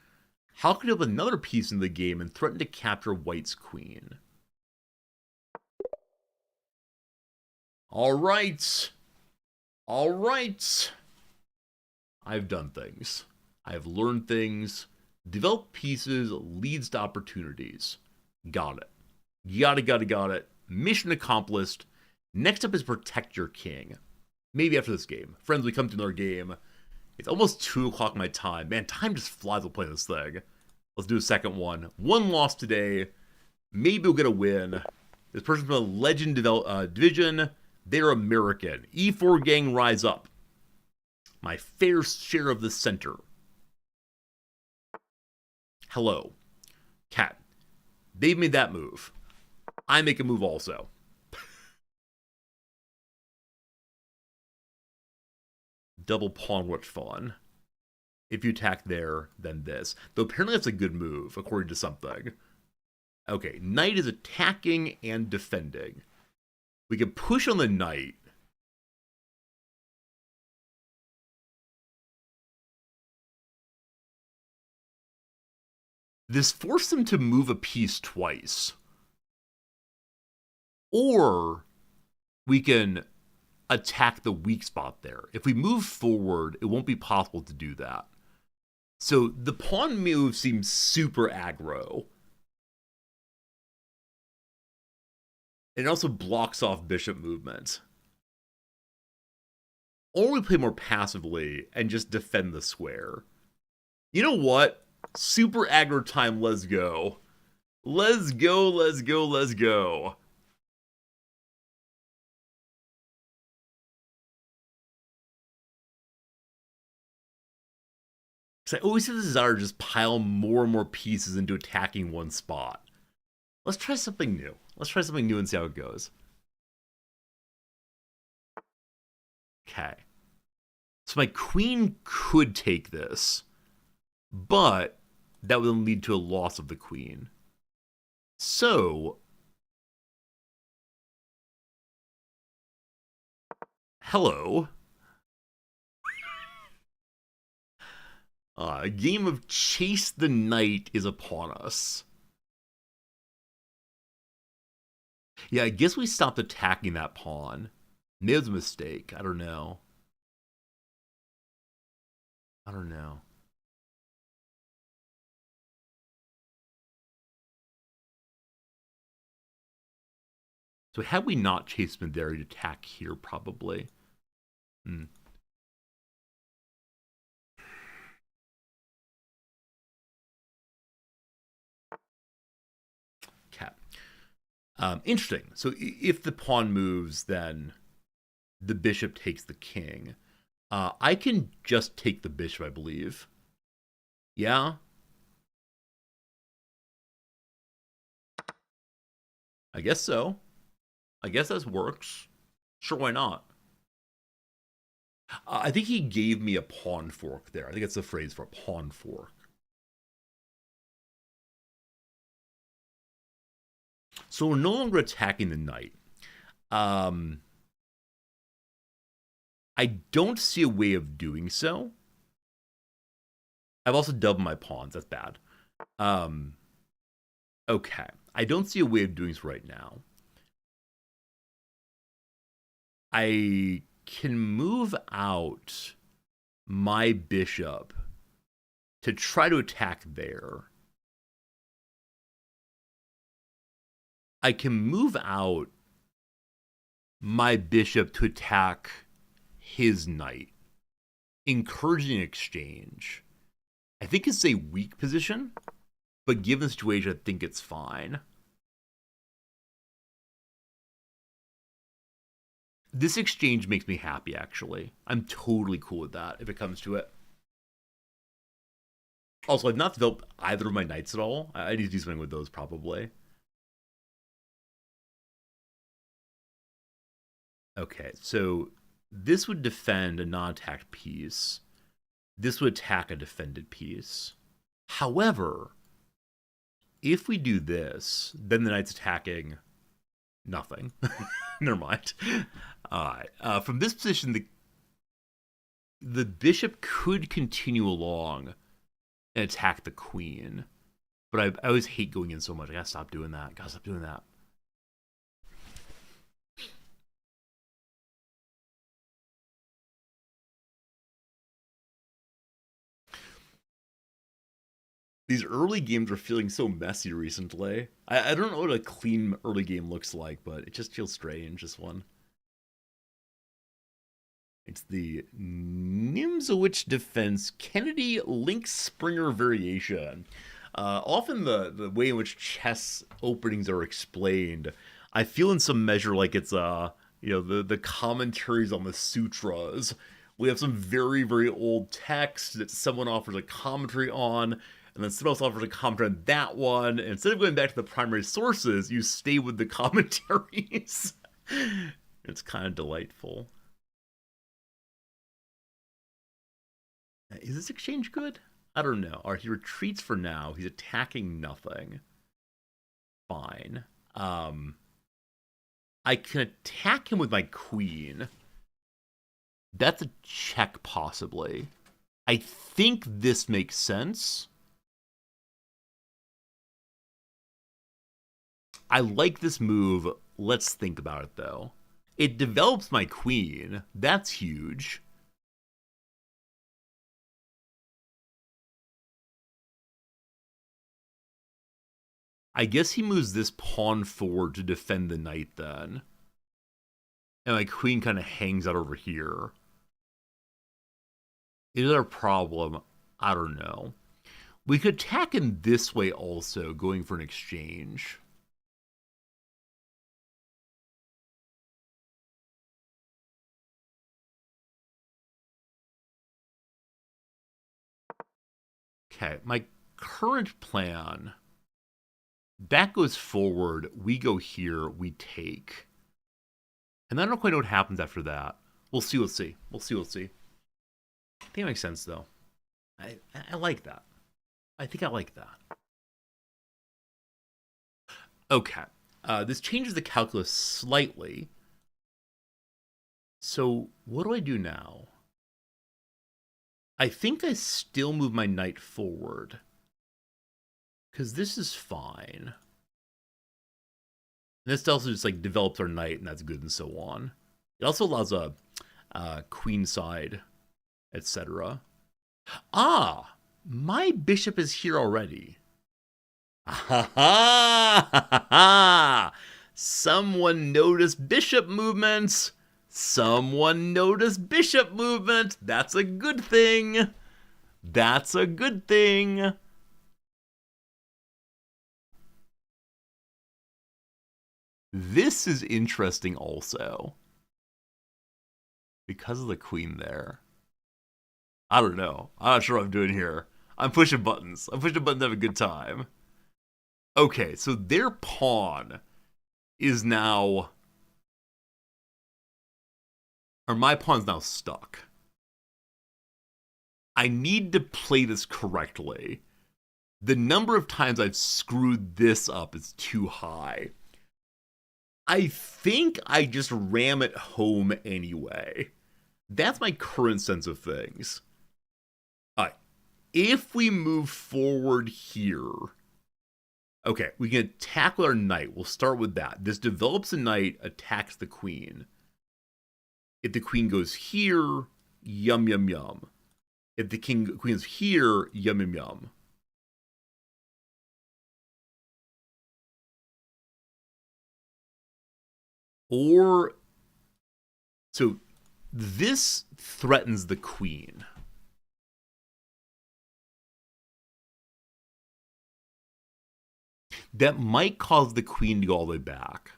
How could you have another piece in the game and threaten to capture White's queen? Alright. Alright. I've done things. I've learned things. Develop pieces leads to opportunities. Got it. Got it. Mission accomplished. Next up is protect your king. Maybe after this game. Friends, we come to another game. It's almost 2 o'clock my time. Man, time just flies while playing this thing. Let's do a second one. 1 loss today. Maybe we'll get a win. This person's from a Legend division. They're American. E4 gang, rise up. My fair share of the center. Hello. Cat. They've made that move. I make a move also. Double pawn, what's fun. If you attack there, then this. Though apparently that's a good move, according to something. Okay, knight is attacking and defending. We can push on the knight. This forced them to move a piece twice. Or we can attack the weak spot there. If we move forward, it won't be possible to do that. So the pawn move seems super aggro. It also blocks off bishop movement. Or we play more passively and just defend the square. You know what? Super aggro time, let's go. Let's go, let's go, let's go. Because I always have this desire to just pile more and more pieces into attacking one spot. Let's try something new. Let's try something new and see how it goes. Okay. So my queen could take this, but that would lead to a loss of the queen. So, hello. A game of Chase the Knight is upon us. Yeah, I guess we stopped attacking that pawn. Maybe it was a mistake. I don't know. I don't know. So had we not chased him there, he'd attack here probably. Hmm. Okay. Interesting. So if the pawn moves, then the bishop takes the king. I can just take the bishop, I believe. Yeah, I guess so. I guess that works. Sure, why not? I think he gave me a pawn fork there. I think that's the phrase for a pawn fork. So we're no longer attacking the knight. Um, I don't see a way of doing so. I've also doubled my pawns. That's bad. Um, okay. I don't see a way of doing this right now. I can move out my bishop to try to attack there. I can move out my bishop to attack his knight, encouraging exchange. I think it's a weak position, but given the situation, I think it's fine. This exchange makes me happy, actually. I'm totally cool with that if it comes to it. Also, I've not developed either of my knights at all. I need to do something with those, probably. Okay, so this would defend a non-attacked piece. This would attack a defended piece. However, if we do this, then the knight's attacking nothing. Never mind. All right. From this position, the bishop could continue along and attack the queen. But I always hate going in so much. I gotta stop doing that. Gotta stop doing that. These early games are feeling so messy recently. I don't know what a clean early game looks like, but it just feels strange, this one. It's the Nimzowitsch Defense Kennedy Link Springer variation. Often the way in which chess openings are explained, I feel in some measure like it's the commentaries on the sutras. We have some very very old text that someone offers a commentary on, and then someone else offers a commentary on that one. And instead of going back to the primary sources, you stay with the commentaries. It's kind of delightful. Is this exchange good? I don't know. All right, he retreats for now. He's attacking nothing. Fine. I can attack him with my queen. That's a check, possibly. I think this makes sense. I like this move. Let's think about it, though. It develops my queen. That's huge. I guess he moves this pawn forward to defend the knight then. And my queen kind of hangs out over here. Is there a problem? I don't know. We could attack in this way also, going for an exchange. Okay, my current plan, that goes forward, we go here, we take. And I don't quite know what happens after that. We'll see, we'll see. We'll see, we'll see. I think it makes sense, though. I like that. I think I like that. Okay. This changes the calculus slightly. So what do I do now? I think I still move my knight forward. Because this is fine. And this also just like develops our knight, and that's good, and so on. It also allows a queen side, etc. Ah, my bishop is here already. Ah, ha, ha, ha, ha. Someone noticed bishop movements. Someone noticed bishop movement. That's a good thing. That's a good thing. This is interesting also. Because of the queen there. I don't know. I'm not sure what I'm doing here. I'm pushing buttons. I'm pushing buttons to have a good time. Okay, so their pawn is now... Or my pawn's now stuck. I need to play this correctly. The number of times I've screwed this up is too high. I think I just ram it home anyway. That's my current sense of things. Alright, if we move forward here... Okay, we can attack with our knight. We'll start with that. This develops a knight, attacks the queen. If the queen goes here, yum yum yum. If the queen is here, yum yum yum. Or, so this threatens the queen. That might cause the queen to go all the way back.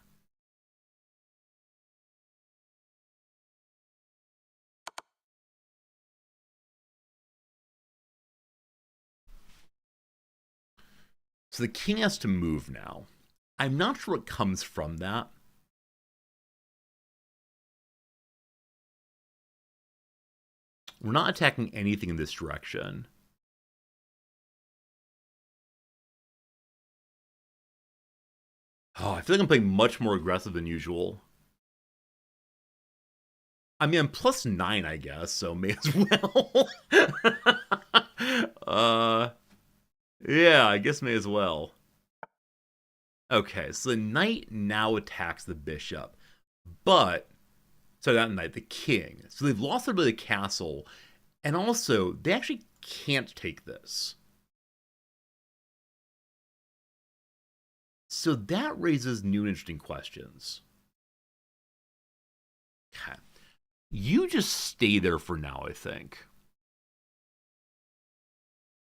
So the king has to move now. I'm not sure what comes from that. We're not attacking anything in this direction. Oh, I feel like I'm playing much more aggressive than usual. I mean, I'm +9, I guess, so may as well. Yeah, I guess may as well. Okay, so the knight now attacks the bishop. But, so that knight, the king. So they've lost their ability to castle, and also, they actually can't take this. So that raises new and interesting questions. Okay. You just stay there for now, I think.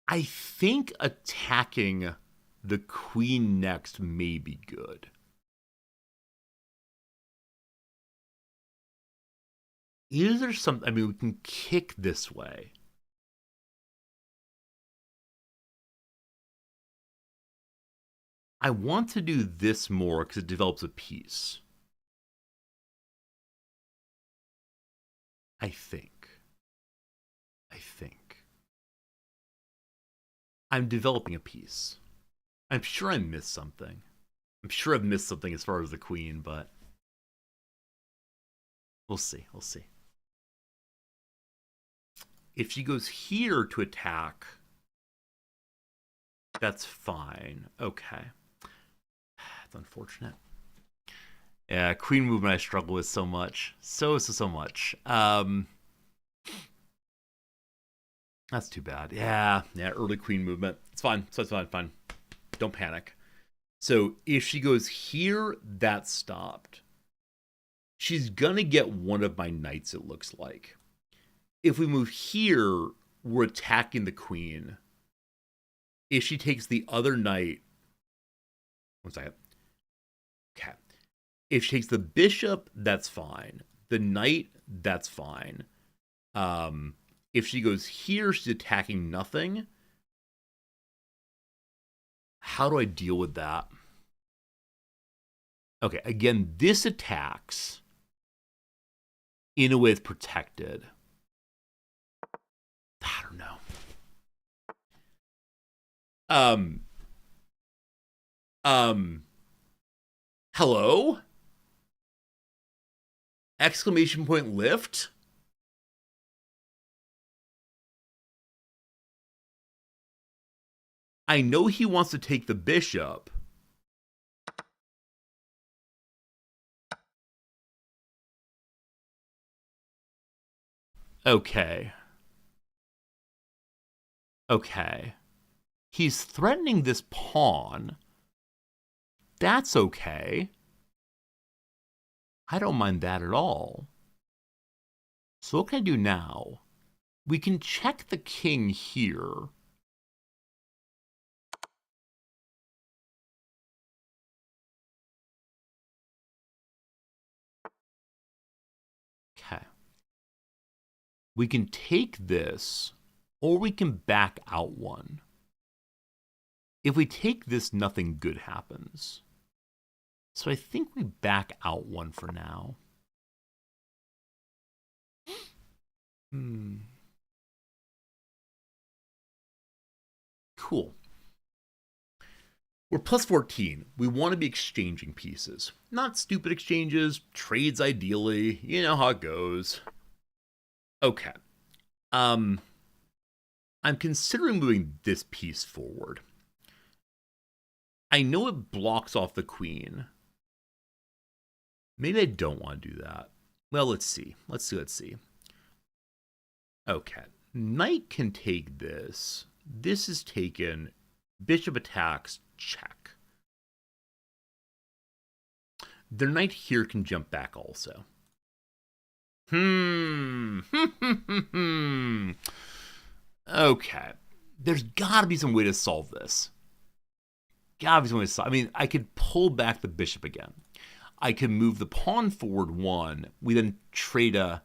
I think attacking the queen next may be good. Is there something... I mean, we can kick this way. I want to do this more because it develops a piece. I think. I'm developing a piece. I'm sure I missed something. I'm sure I've missed something as far as the queen, but we'll see. We'll see. If she goes here to attack, that's fine. Okay. That's unfortunate. Yeah, queen movement I struggle with so much. So much. That's too bad. Yeah, early queen movement. It's fine. So it's fine. Don't panic. So if she goes here, that's stopped. She's gonna get one of my knights, it looks like. If we move here, we're attacking the queen. If she takes the other knight... One second. Okay. If she takes the bishop, that's fine. The knight, that's fine. If she goes here, she's attacking nothing. How do I deal with that? Okay, again, this attacks in a way it's protected. I don't know. Hello? Exclamation point lift? I know he wants to take the bishop. Okay. He's threatening this pawn. That's okay. I don't mind that at all. So what can I do now? We can check the king here. Okay. We can take this, or we can back out one. If we take this, nothing good happens. So I think we back out one for now. Cool. We're plus 14. We want to be exchanging pieces. Not stupid exchanges, trades ideally. You know how it goes. Okay. I'm considering moving this piece forward. I know it blocks off the queen. Maybe I don't want to do that. Well, let's see. Let's see. Okay. Knight can take this. This is taken. Bishop attacks. Check. The knight here can jump back also. Okay. There's got to be some way to solve this. Gotta be some way to solve. I mean, I could pull back the bishop again. I can move the pawn forward one. We then trade a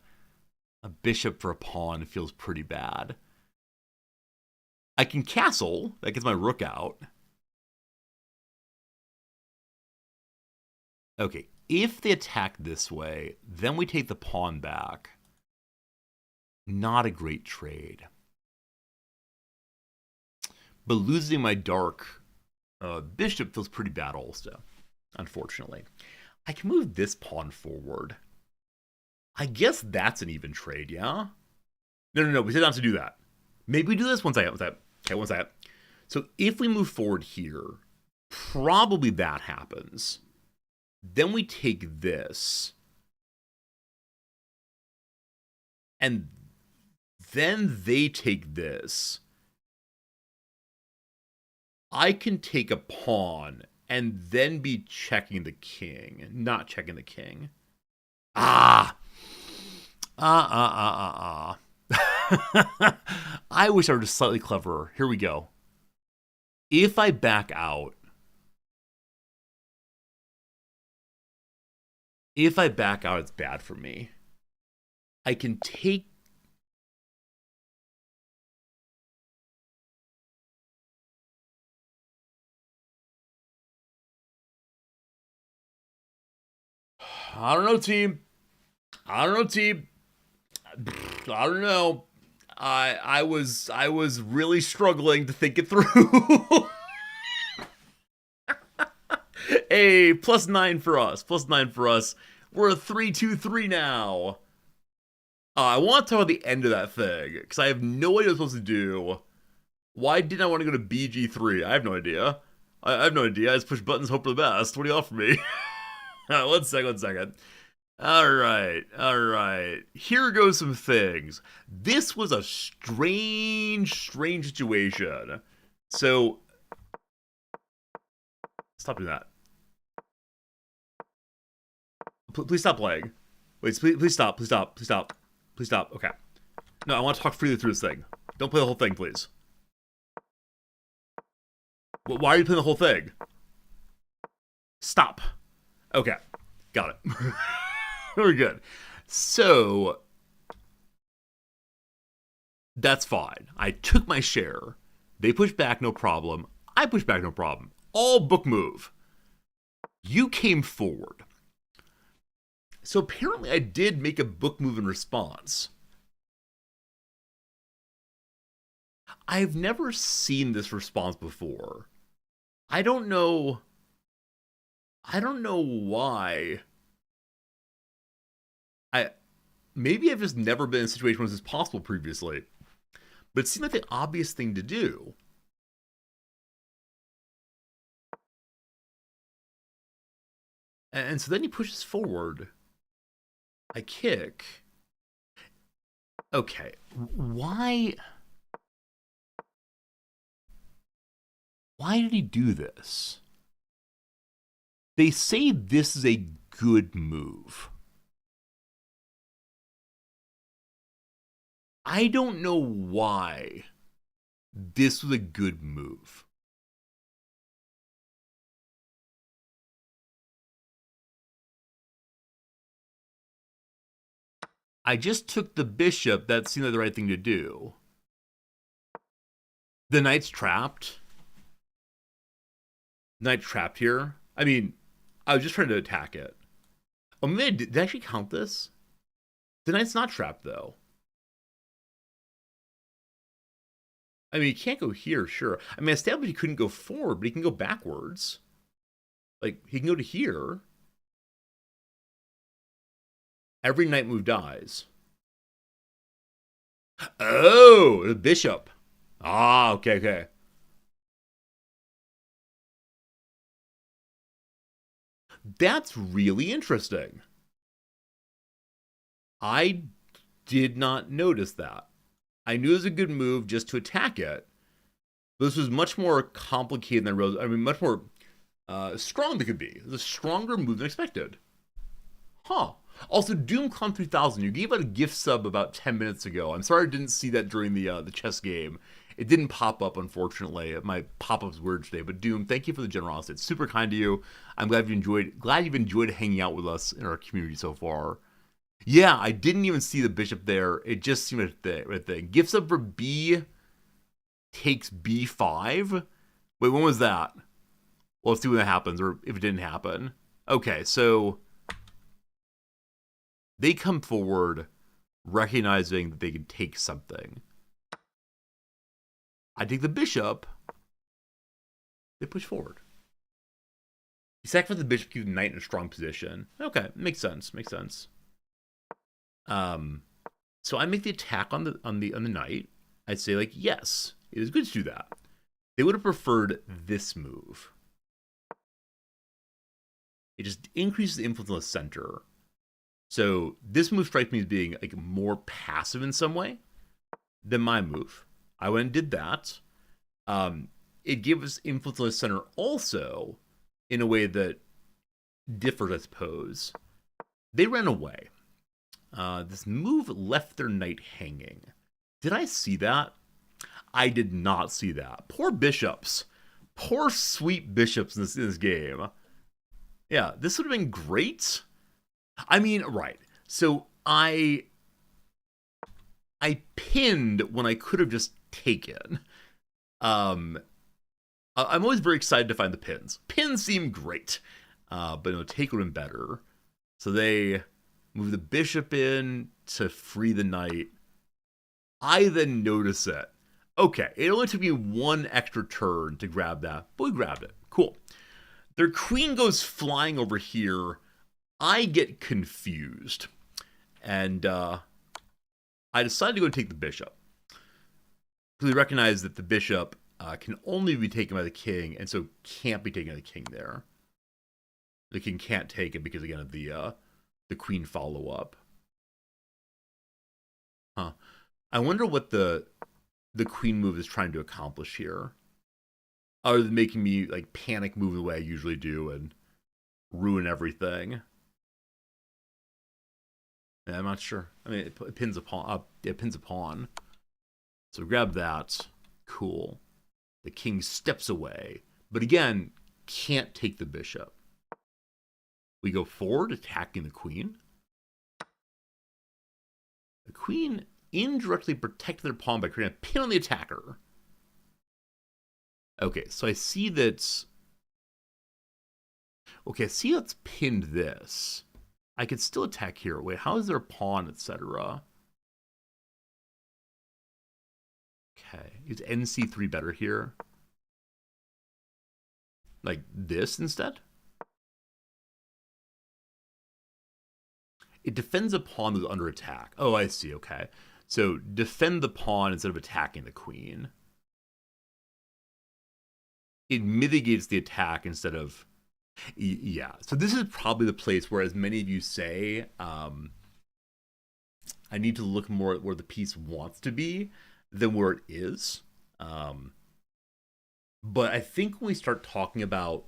bishop for a pawn. It feels pretty bad. I can castle. That gets my rook out. Okay, if they attack this way, then we take the pawn back. Not a great trade. But losing my dark bishop feels pretty bad also, unfortunately. I can move this pawn forward. I guess that's an even trade, yeah? No. We said not to do that. Maybe we do this. One second. Okay, one second. So if we move forward here, probably that happens. Then we take this. And then they take this. I can take a pawn and then be checking the king, not checking the king. I wish I were just slightly cleverer. Here we go. If I back out, it's bad for me. I can take. I don't know, team. I don't know. I was really struggling to think it through. Hey, +9 for us. We're a 3-2-3 now. I want to talk about the end of that thing, because I have no idea what I'm supposed to do. Why didn't I want to go to BG3? I have no idea. I have no idea. I just push buttons, hope for the best. What do you offer me? One second. All right. Here goes some things. This was a strange situation. So, stop doing that. Please stop playing. Wait, please stop. Okay. No, I want to talk freely through this thing. Don't play the whole thing, please. Why are you playing the whole thing? Stop. Okay. Got it. Very good. So, that's fine. I took my share. They pushed back, no problem. I pushed back, no problem. All book move. You came forward. So apparently I did make a book move in response. I've never seen this response before. I don't know why. Maybe I've just never been in a situation where this is possible previously. But it seemed like the obvious thing to do. And so then he pushes forward. I kick. Okay, why did he do this? They say this is a good move. I don't know why this was a good move. I just took the bishop. That seemed like the right thing to do. The knight's trapped. Knight trapped here. I mean, I was just trying to attack it. Oh, maybe did I actually count this? The knight's not trapped though. I mean, he can't go here, sure. I mean, I established he couldn't go forward, but he can go backwards. Like, he can go to here. Every knight move dies. Oh, the bishop. Ah, okay, okay. That's really interesting. I did not notice that. I knew it was a good move just to attack it. But this was much more complicated than Rose. I mean, much more strong than it could be. It was a stronger move than expected. Huh. Also, DoomCon 3000, you gave out a gift sub about 10 minutes ago. I'm sorry I didn't see that during the chess game. It didn't pop up, unfortunately. My pop-up's weird today. But Doom, thank you for the generosity. It's super kind to you. I'm glad you've enjoyed hanging out with us in our community so far. Yeah, I didn't even see the bishop there. It just seemed right there. Gift sub for B takes B5. Wait, when was that? Well, let's see when that happens, or if it didn't happen. Okay, so they come forward recognizing that they can take something. I take the bishop. They push forward. You sacrifice the bishop, keep the knight in a strong position. Okay, makes sense. Makes sense. So I make the attack on the knight. I'd say like, yes, it is good to do that. They would have preferred this move. It just increases the influence on the center. So this move strikes me as being like more passive in some way than my move. I went and did that. It gives influence on the center also in a way that differs, I suppose. They ran away. This move left their knight hanging. Did I see that? I did not see that. Poor bishops. Poor sweet bishops in this game. Yeah, this would have been great. I mean, right. So I pinned when I could have just taken. I'm always very excited to find the pins. Pins seem great, but no, take would have been better. So they move the bishop in to free the knight. I then notice it. Okay, it only took me one extra turn to grab that, but we grabbed it. Cool. Their queen goes flying over here. I get confused. And I decided to go take the bishop. Because we recognize that the bishop can only be taken by the king, and so can't be taken by the king there. The king can't take it because, again, of the queen follow-up. Huh. I wonder what the queen move is trying to accomplish here. Other than making me like panic move the way I usually do and ruin everything. Yeah, I'm not sure. I mean, it pins a pawn. It pins a pawn. So grab that. Cool. The king steps away, but again, can't take the bishop. We go forward, attacking the queen. The queen indirectly protected their pawn by creating a pin on the attacker. Okay, so I see that. Okay, I see that's pinned this. I could still attack here. Wait, how is there a pawn, etc.? Okay, is NC3 better here? Like this instead? It defends a pawn that's under attack. Oh, I see, okay. So defend the pawn instead of attacking the queen. It mitigates the attack instead of... Yeah, so this is probably the place where, as many of you say, I need to look more at where the piece wants to be than where it is. But I think when we start talking about...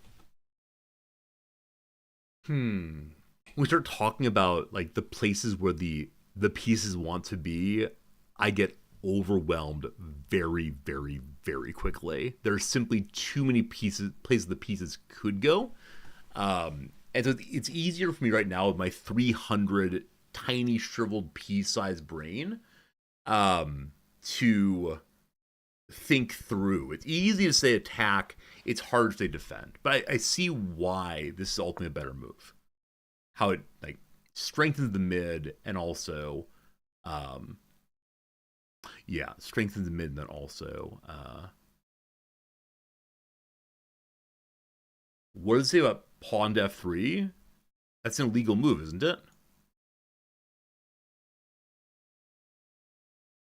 When we start talking about like the places where the pieces want to be, I get overwhelmed very, very, very quickly. There's simply too many places the pieces could go. And so it's easier for me right now with my 300 tiny shriveled pea-sized brain to think through. It's easy to say attack. It's hard to say defend. But I see why this is ultimately a better move. How it like strengthens the mid and also, strengthens the mid and then also. What does it say about pawn to f3? That's an illegal move, isn't it?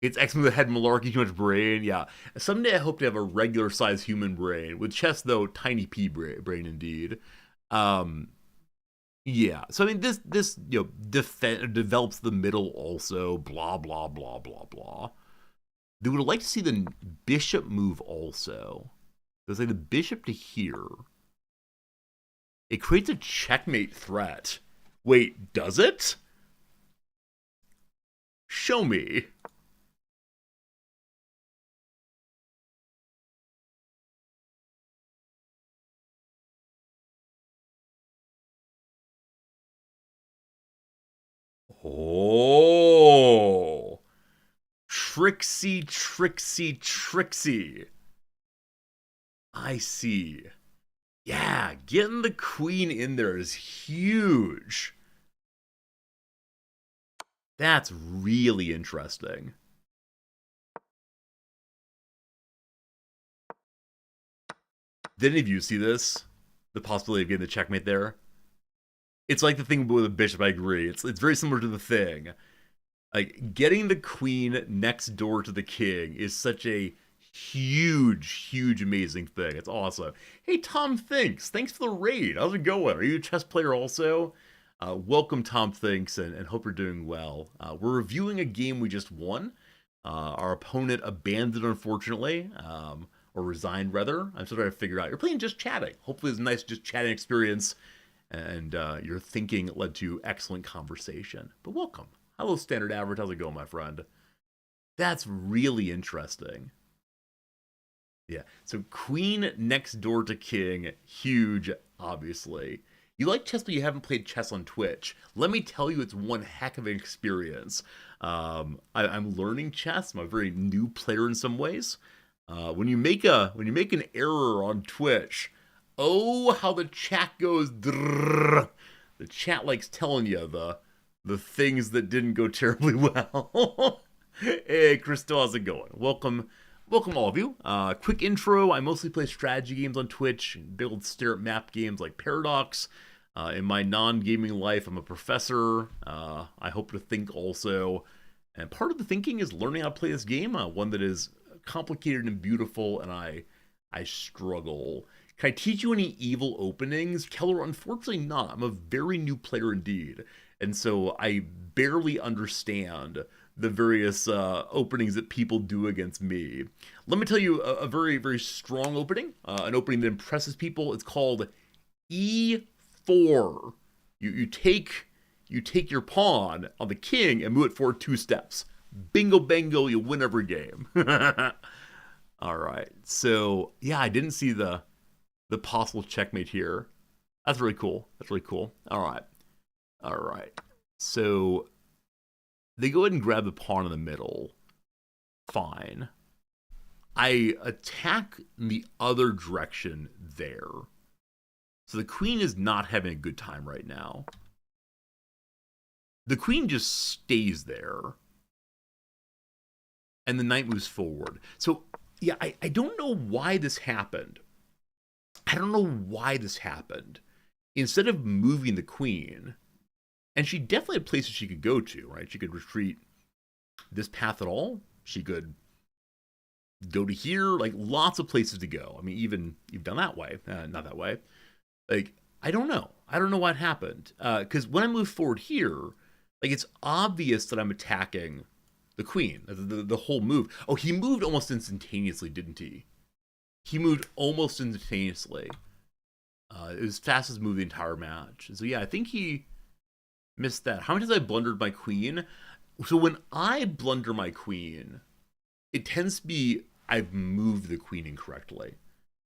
It's X-Men with the head malarkey, too much brain. Yeah. Someday I hope to have a regular sized human brain. With chess, though, tiny pea brain indeed. Um, yeah. So I mean, this develops the middle also. Blah blah blah blah blah. They would like to see the bishop move also. There's like the bishop to here. It creates a checkmate threat. Wait, does it? Show me. Oh. Tricksy, tricksy, tricksy. I see. Yeah, getting the queen in there is huge. That's really interesting. Did any of you see this? The possibility of getting the checkmate there? It's like the thing with the bishop, I agree. It's very similar to the thing. Like, getting the queen next door to the king is such a huge, huge, amazing thing. It's awesome. Hey, Tom Thinks. Thanks for the raid. How's it going? Are you a chess player also? Welcome, Tom Thinks, and hope you're doing well. We're reviewing a game we just won. Our opponent abandoned, unfortunately, or resigned, rather. I'm still trying to figure out. You're playing just chatting. Hopefully, it's a nice just chatting experience, and your thinking led to excellent conversation. But welcome. Hello, Standard Average. How's it going, my friend? That's really interesting. Yeah. So queen next door to king, huge, obviously. You like chess, but you haven't played chess on Twitch. Let me tell you, it's one heck of an experience. I'm learning chess. I'm a very new player in some ways. When you make an error on Twitch, oh, how the chat goes. Drrr. The chat likes telling you the things that didn't go terribly well. Hey, Crystal, how's it going? Welcome all of you. Quick intro. I mostly play strategy games on Twitch, build stare at map games like Paradox. In my non-gaming life, I'm a professor. I hope to think also. And part of the thinking is learning how to play this game, one that is complicated and beautiful, and I struggle. Can I teach you any evil openings? Keller, unfortunately not. I'm a very new player indeed. And so I barely understand the various openings that people do against me. Let me tell you a very, very strong opening, an opening that impresses people. It's called E4. You take your pawn on the king and move it forward 2 steps. Bingo bango, you win every game. All right. So yeah, I didn't see the possible checkmate here. That's really cool. That's really cool. All right. All right. So they go ahead and grab the pawn in the middle. Fine. I attack in the other direction there. So the queen is not having a good time right now. The queen just stays there. And the knight moves forward. So, yeah, I don't know why this happened. I don't know why this happened. Instead of moving the queen, and she definitely had places she could go to, right? She could retreat this path at all. She could go to here, like lots of places to go. I mean, even you've done that way, not that way. Like, I don't know. I don't know what happened. Because when I move forward here, like it's obvious that I'm attacking the queen, the whole move. Oh, he moved almost instantaneously, didn't he? He moved almost instantaneously. It was fastest move the entire match. So yeah, I think he missed that. How many times I blundered my queen? So when I blunder my queen, it tends to be I've moved the queen incorrectly.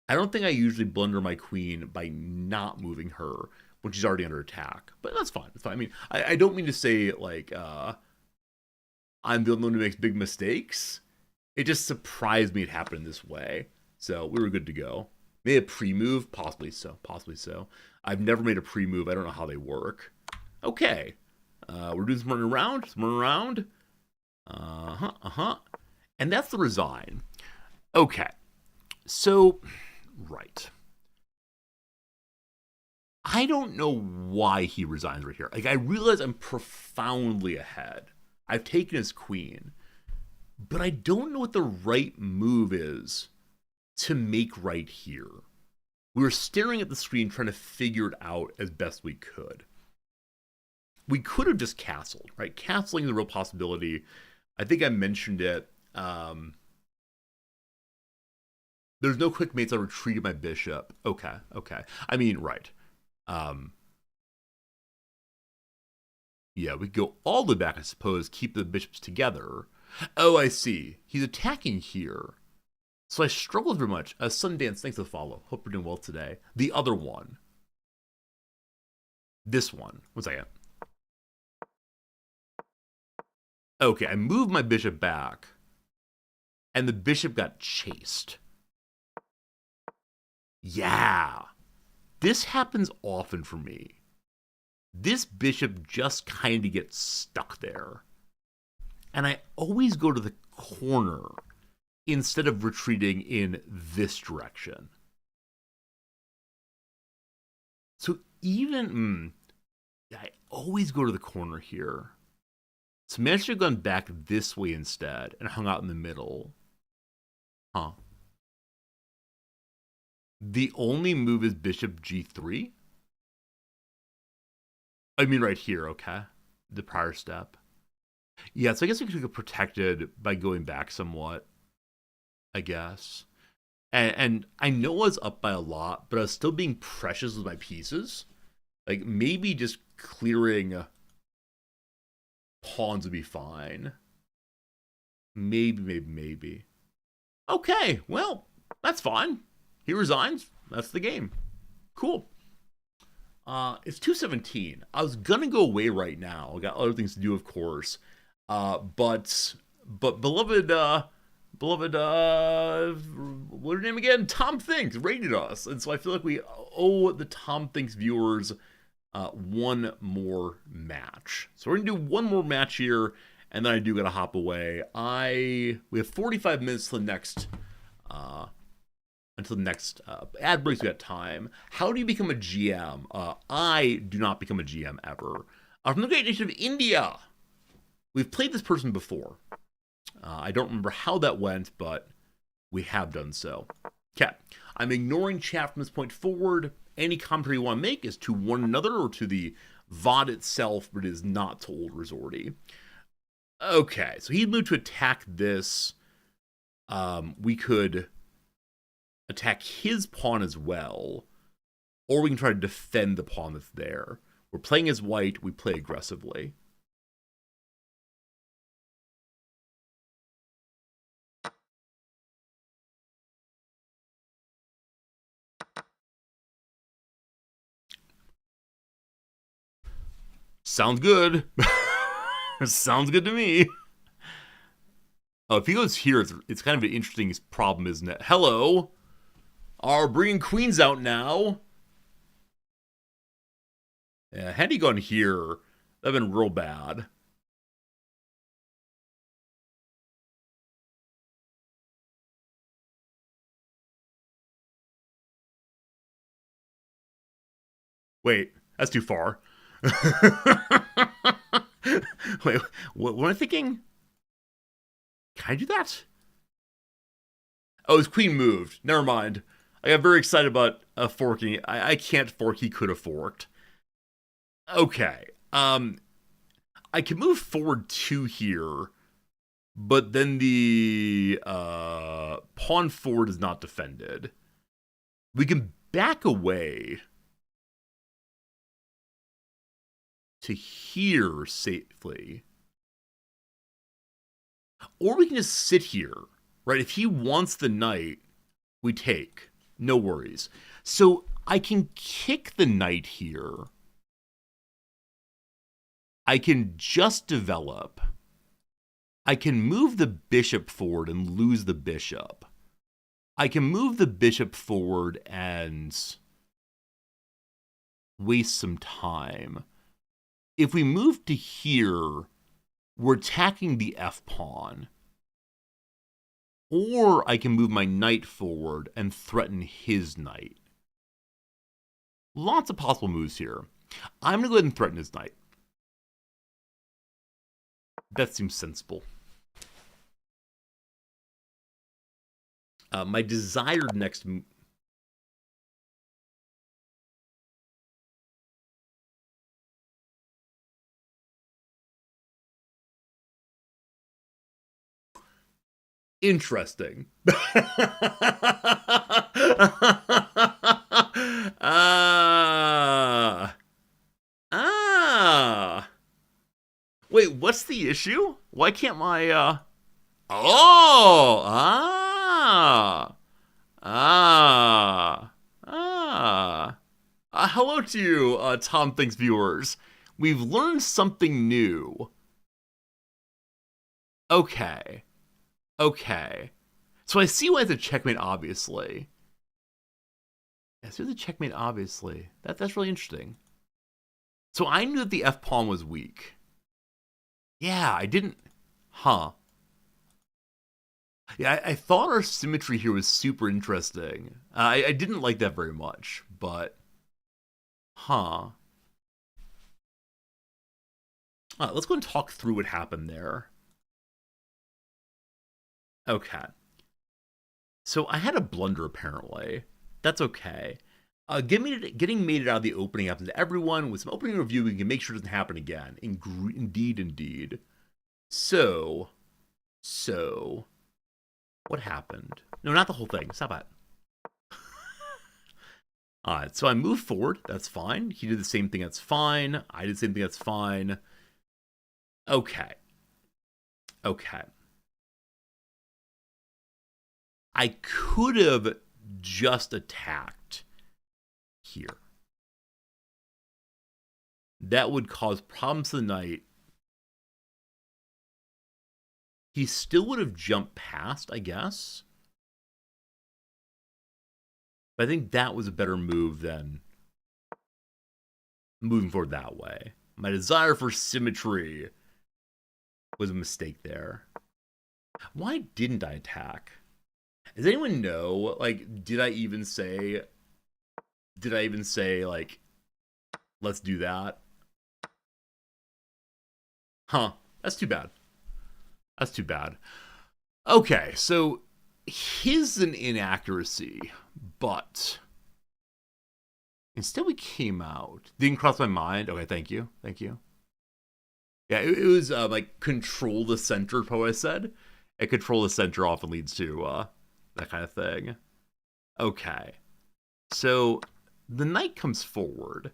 I don't think I usually blunder my queen by not moving her when she's already under attack. But that's fine. It's fine. I mean, I don't mean to say like I'm the only one who makes big mistakes. It just surprised me it happened this way. So we were good to go. Made a pre-move, possibly so, possibly so. I've never made a pre-move. I don't know how they work. Okay, we're doing some running around, some running around. And that's the resign. Okay, so right. I don't know why he resigns right here. Like I realize I'm profoundly ahead. I've taken his queen, but I don't know what the right move is to make right here. We were staring at the screen trying to figure it out as best we could. We could have just castled, right? Castling is a real possibility. I think I mentioned it. There's no quick mates. I retreated my bishop. Okay. I mean, right. Yeah, we go all the way back, I suppose, keep the bishops together. Oh, I see. He's attacking here. So I struggled very much. Sundance, thanks for the follow. Hope you're doing well today. The other one. This one. 1 second. Okay, I moved my bishop back. And the bishop got chased. Yeah. This happens often for me. This bishop just kind of gets stuck there. And I always go to the corner instead of retreating in this direction. So even, I always go to the corner here. So maybe I should have gone back this way instead and hung out in the middle. Huh. The only move is bishop g3? I mean right here, okay? The prior step. Yeah, so I guess we could get protected by going back somewhat, I guess. And I know I was up by a lot, but I was still being precious with my pieces. Like, maybe just clearing pawns would be fine. Maybe. Okay, well, that's fine. He resigns. That's the game. Cool. It's 2:17. I was gonna go away right now. I got other things to do, of course. But beloved, what's her name again? Tom Thinks rated us, and so I feel like we owe the Tom Thinks viewers one more match. So we're gonna do one more match here, and then I do gotta hop away. We have 45 minutes to the next. Until the next ad breaks, we got time. How do you become a GM? I do not become a GM ever. From the great nation of India, we've played this person before. I don't remember how that went, but we have done so. Okay, I'm ignoring chat from this point forward. Any commentary you want to make is to one another or to the VOD itself, but it is not to Old Resorty. Okay, so he moved to attack this. We could attack his pawn as well, or we can try to defend the pawn that's there. We're playing as white, we play aggressively. Sounds good. Sounds good to me. Oh, if he goes here, it's kind of an interesting problem, isn't it? Hello. Are bringing queens out now. Yeah, had he gone here, that'd been real bad. Wait, that's too far. Wait, what am I thinking? Can I do that? Oh, his queen moved. Never mind. I got very excited about forking. I can't fork. He could have forked. Okay. I can move forward 2 here, but then the pawn forward is not defended. We can back away to here safely. Or we can just sit here, right? If he wants the knight, we take. No worries. So I can kick the knight here. I can just develop. I can move the bishop forward and lose the bishop. I can move the bishop forward and waste some time. If we move to here, we're attacking the f-pawn. Or I can move my knight forward and threaten his knight. Lots of possible moves here. I'm going to go ahead and threaten his knight. That seems sensible. My desired next move. Interesting. Wait, what's the issue? Why can't my, Oh! Hello to you, Tom Thinks viewers. We've learned something new. Okay. So I see why it's a checkmate, obviously. Yeah, so it's a checkmate, obviously. That's really interesting. So I knew that the f-pawn was weak. Yeah, I didn't... Huh. Yeah, I thought our symmetry here was super interesting. I didn't like that very much, but... Huh. Let's go and talk through what happened there. Okay. So I had a blunder, apparently. That's okay. Getting mated out of the opening happens to everyone. With some opening review, we can make sure it doesn't happen again. Indeed. So, what happened? No, not the whole thing. Stop it. Alright, so I moved forward. That's fine. He did the same thing. That's fine. I did the same thing. That's fine. Okay. I could have just attacked here. That would cause problems to the knight. He still would have jumped past, I guess. But I think that was a better move than moving forward that way. My desire for symmetry was a mistake there. Why didn't I attack? Does anyone know, like, did I even say, like, let's do that? Huh, that's too bad. Okay, so his an inaccuracy, but instead we came out. Didn't cross my mind. Okay, thank you. Yeah, it was like control the center, Poe said. And control the center often leads to that kind of thing. Okay. So the knight comes forward.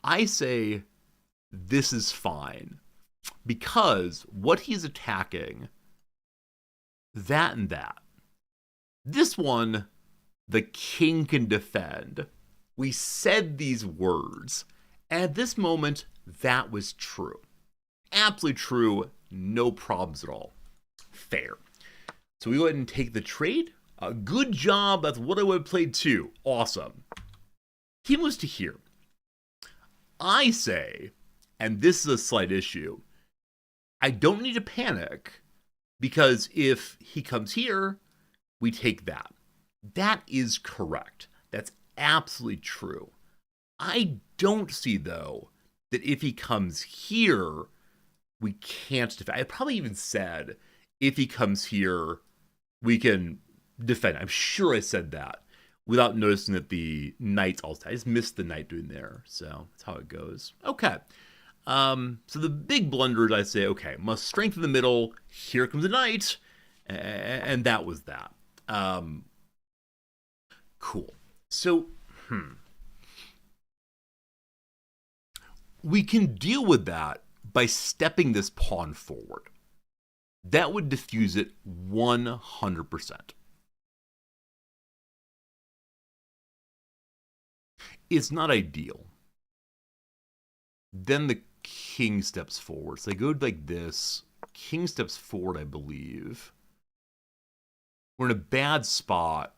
I say this is fine. Because what he's attacking, that and that. This one, the king can defend. We said these words. And at this moment, that was true. Absolutely true. No problems at all. Fair. So we go ahead and take the trade. Good job. That's what I would have played too. Awesome. He moves to here. I say, and this is a slight issue, I don't need to panic because if he comes here, we take that. That is correct. That's absolutely true. I don't see, though, that if he comes here, we can't defend. I probably even said, if he comes here, we can defend. I'm sure I said that without noticing that the knight's also. I just missed the knight doing there, so that's how it goes. Okay. So the big blunders, I say, okay, must strengthen the middle. Here comes the knight, and that was that. Cool. So, we can deal with that by stepping this pawn forward. That would diffuse it 100%. It's not ideal. Then the king steps forward. So they go like this. King steps forward, I believe. We're in a bad spot,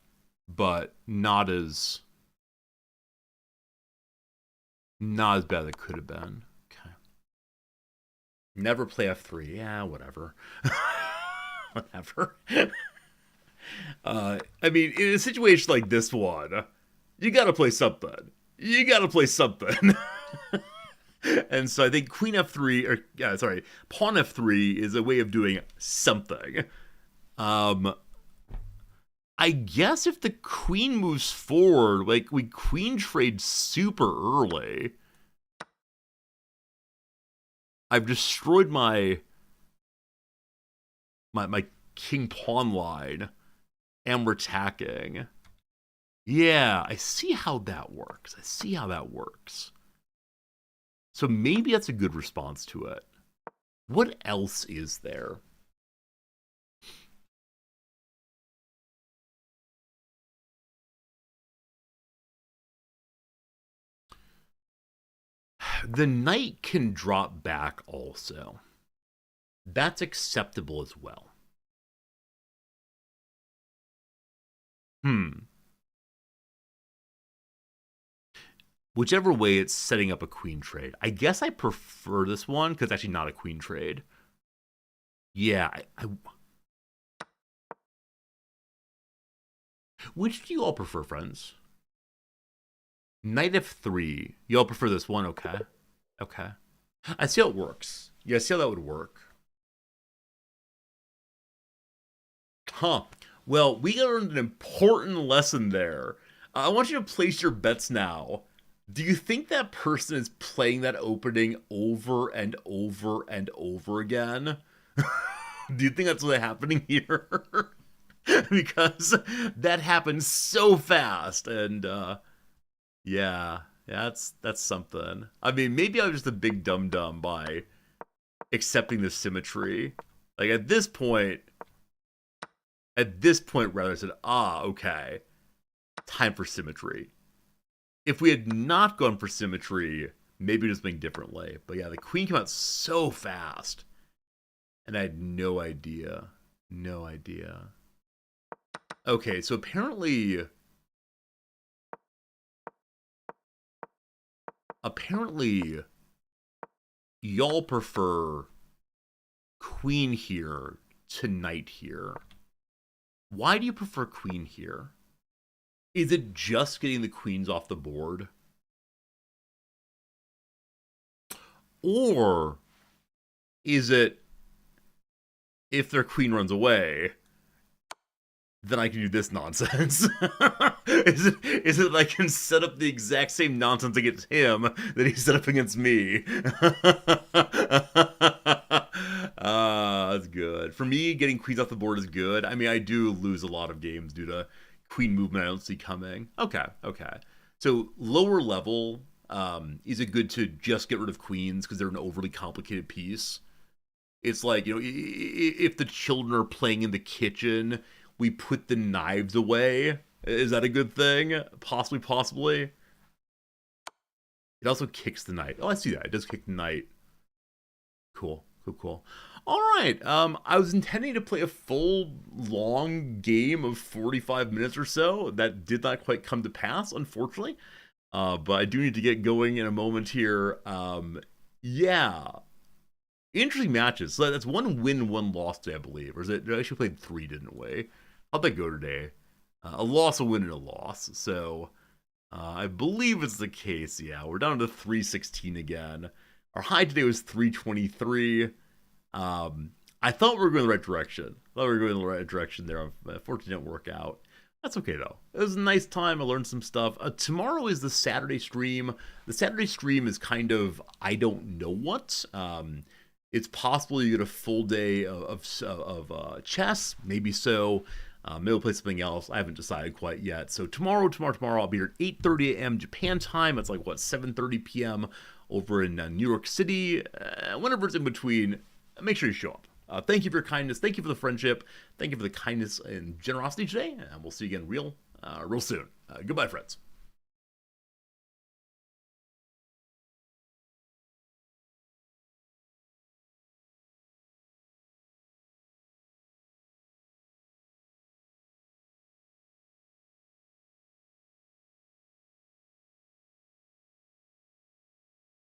but not as bad as it could have been. Okay. Never play F3. Yeah, whatever. Whatever. I mean, in a situation like this one, you gotta play something. You gotta play something. And so I think Queen F3, or Pawn F3 is a way of doing something. I guess if the queen moves forward, like we queen trade super early. I've destroyed my king pawn line, and we're attacking. Yeah, I see how that works. So maybe that's a good response to it. What else is there? The knight can drop back also. That's acceptable as well. Whichever way, it's setting up a queen trade. I guess I prefer this one because it's actually not a queen trade. Yeah, Which do you all prefer, friends? Knight F3. You all prefer this one? Okay. Okay. I see how it works. Yeah, I see how that would work. Huh. Well, we learned an important lesson there. I want you to place your bets now. Do you think that person is playing that opening over and over and over again? Do you think that's what's happening here? Because that happened so fast, and yeah, that's something. I mean, maybe I was just a big dum-dum by accepting the symmetry. Like at this point, rather, I said, okay, time for symmetry. If we had not gone for symmetry, maybe just think differently. But yeah, the queen came out so fast, and I had no idea. No idea. Okay, so apparently y'all prefer queen here to knight here. Why do you prefer queen here? Is it just getting the queens off the board? Or is it if their queen runs away, then I can do this nonsense? Is it like I can set up the exact same nonsense against him that he set up against me? That's good. For me, getting queens off the board is good. I mean, I do lose a lot of games due to queen movement I don't see coming. Okay. So lower level, is it good to just get rid of queens because they're an overly complicated piece? It's like, if the children are playing in the kitchen, we put the knives away. Is that a good thing? Possibly. It also kicks the knight. Oh, I see that. It does kick the knight. Cool. All right. I was intending to play a full, long game of 45 minutes or so. That did not quite come to pass, unfortunately. But I do need to get going in a moment here. Yeah. Interesting matches. So that's 1 win, 1 loss today, I believe. Or is it? I actually played 3, didn't we? How'd that go today? A loss, a win, and a loss. So I believe it's the case. Yeah, we're down to 316 again. Our high today was 323. I thought we were going the right direction. There. Unfortunately, didn't work out. That's okay, though. It was a nice time. I learned some stuff. Tomorrow is the Saturday stream. The Saturday stream is kind of, I don't know what. It's possible you get a full day of chess. Maybe so. Maybe we'll play something else. I haven't decided quite yet. So tomorrow, I'll be here at 8:30 a.m. Japan time. It's like, 7:30 p.m. over in New York City. Whenever it's in between, make sure you show up. Thank you for your kindness. Thank you for the friendship. Thank you for the kindness and generosity today. And we'll see you again real soon. Goodbye, friends.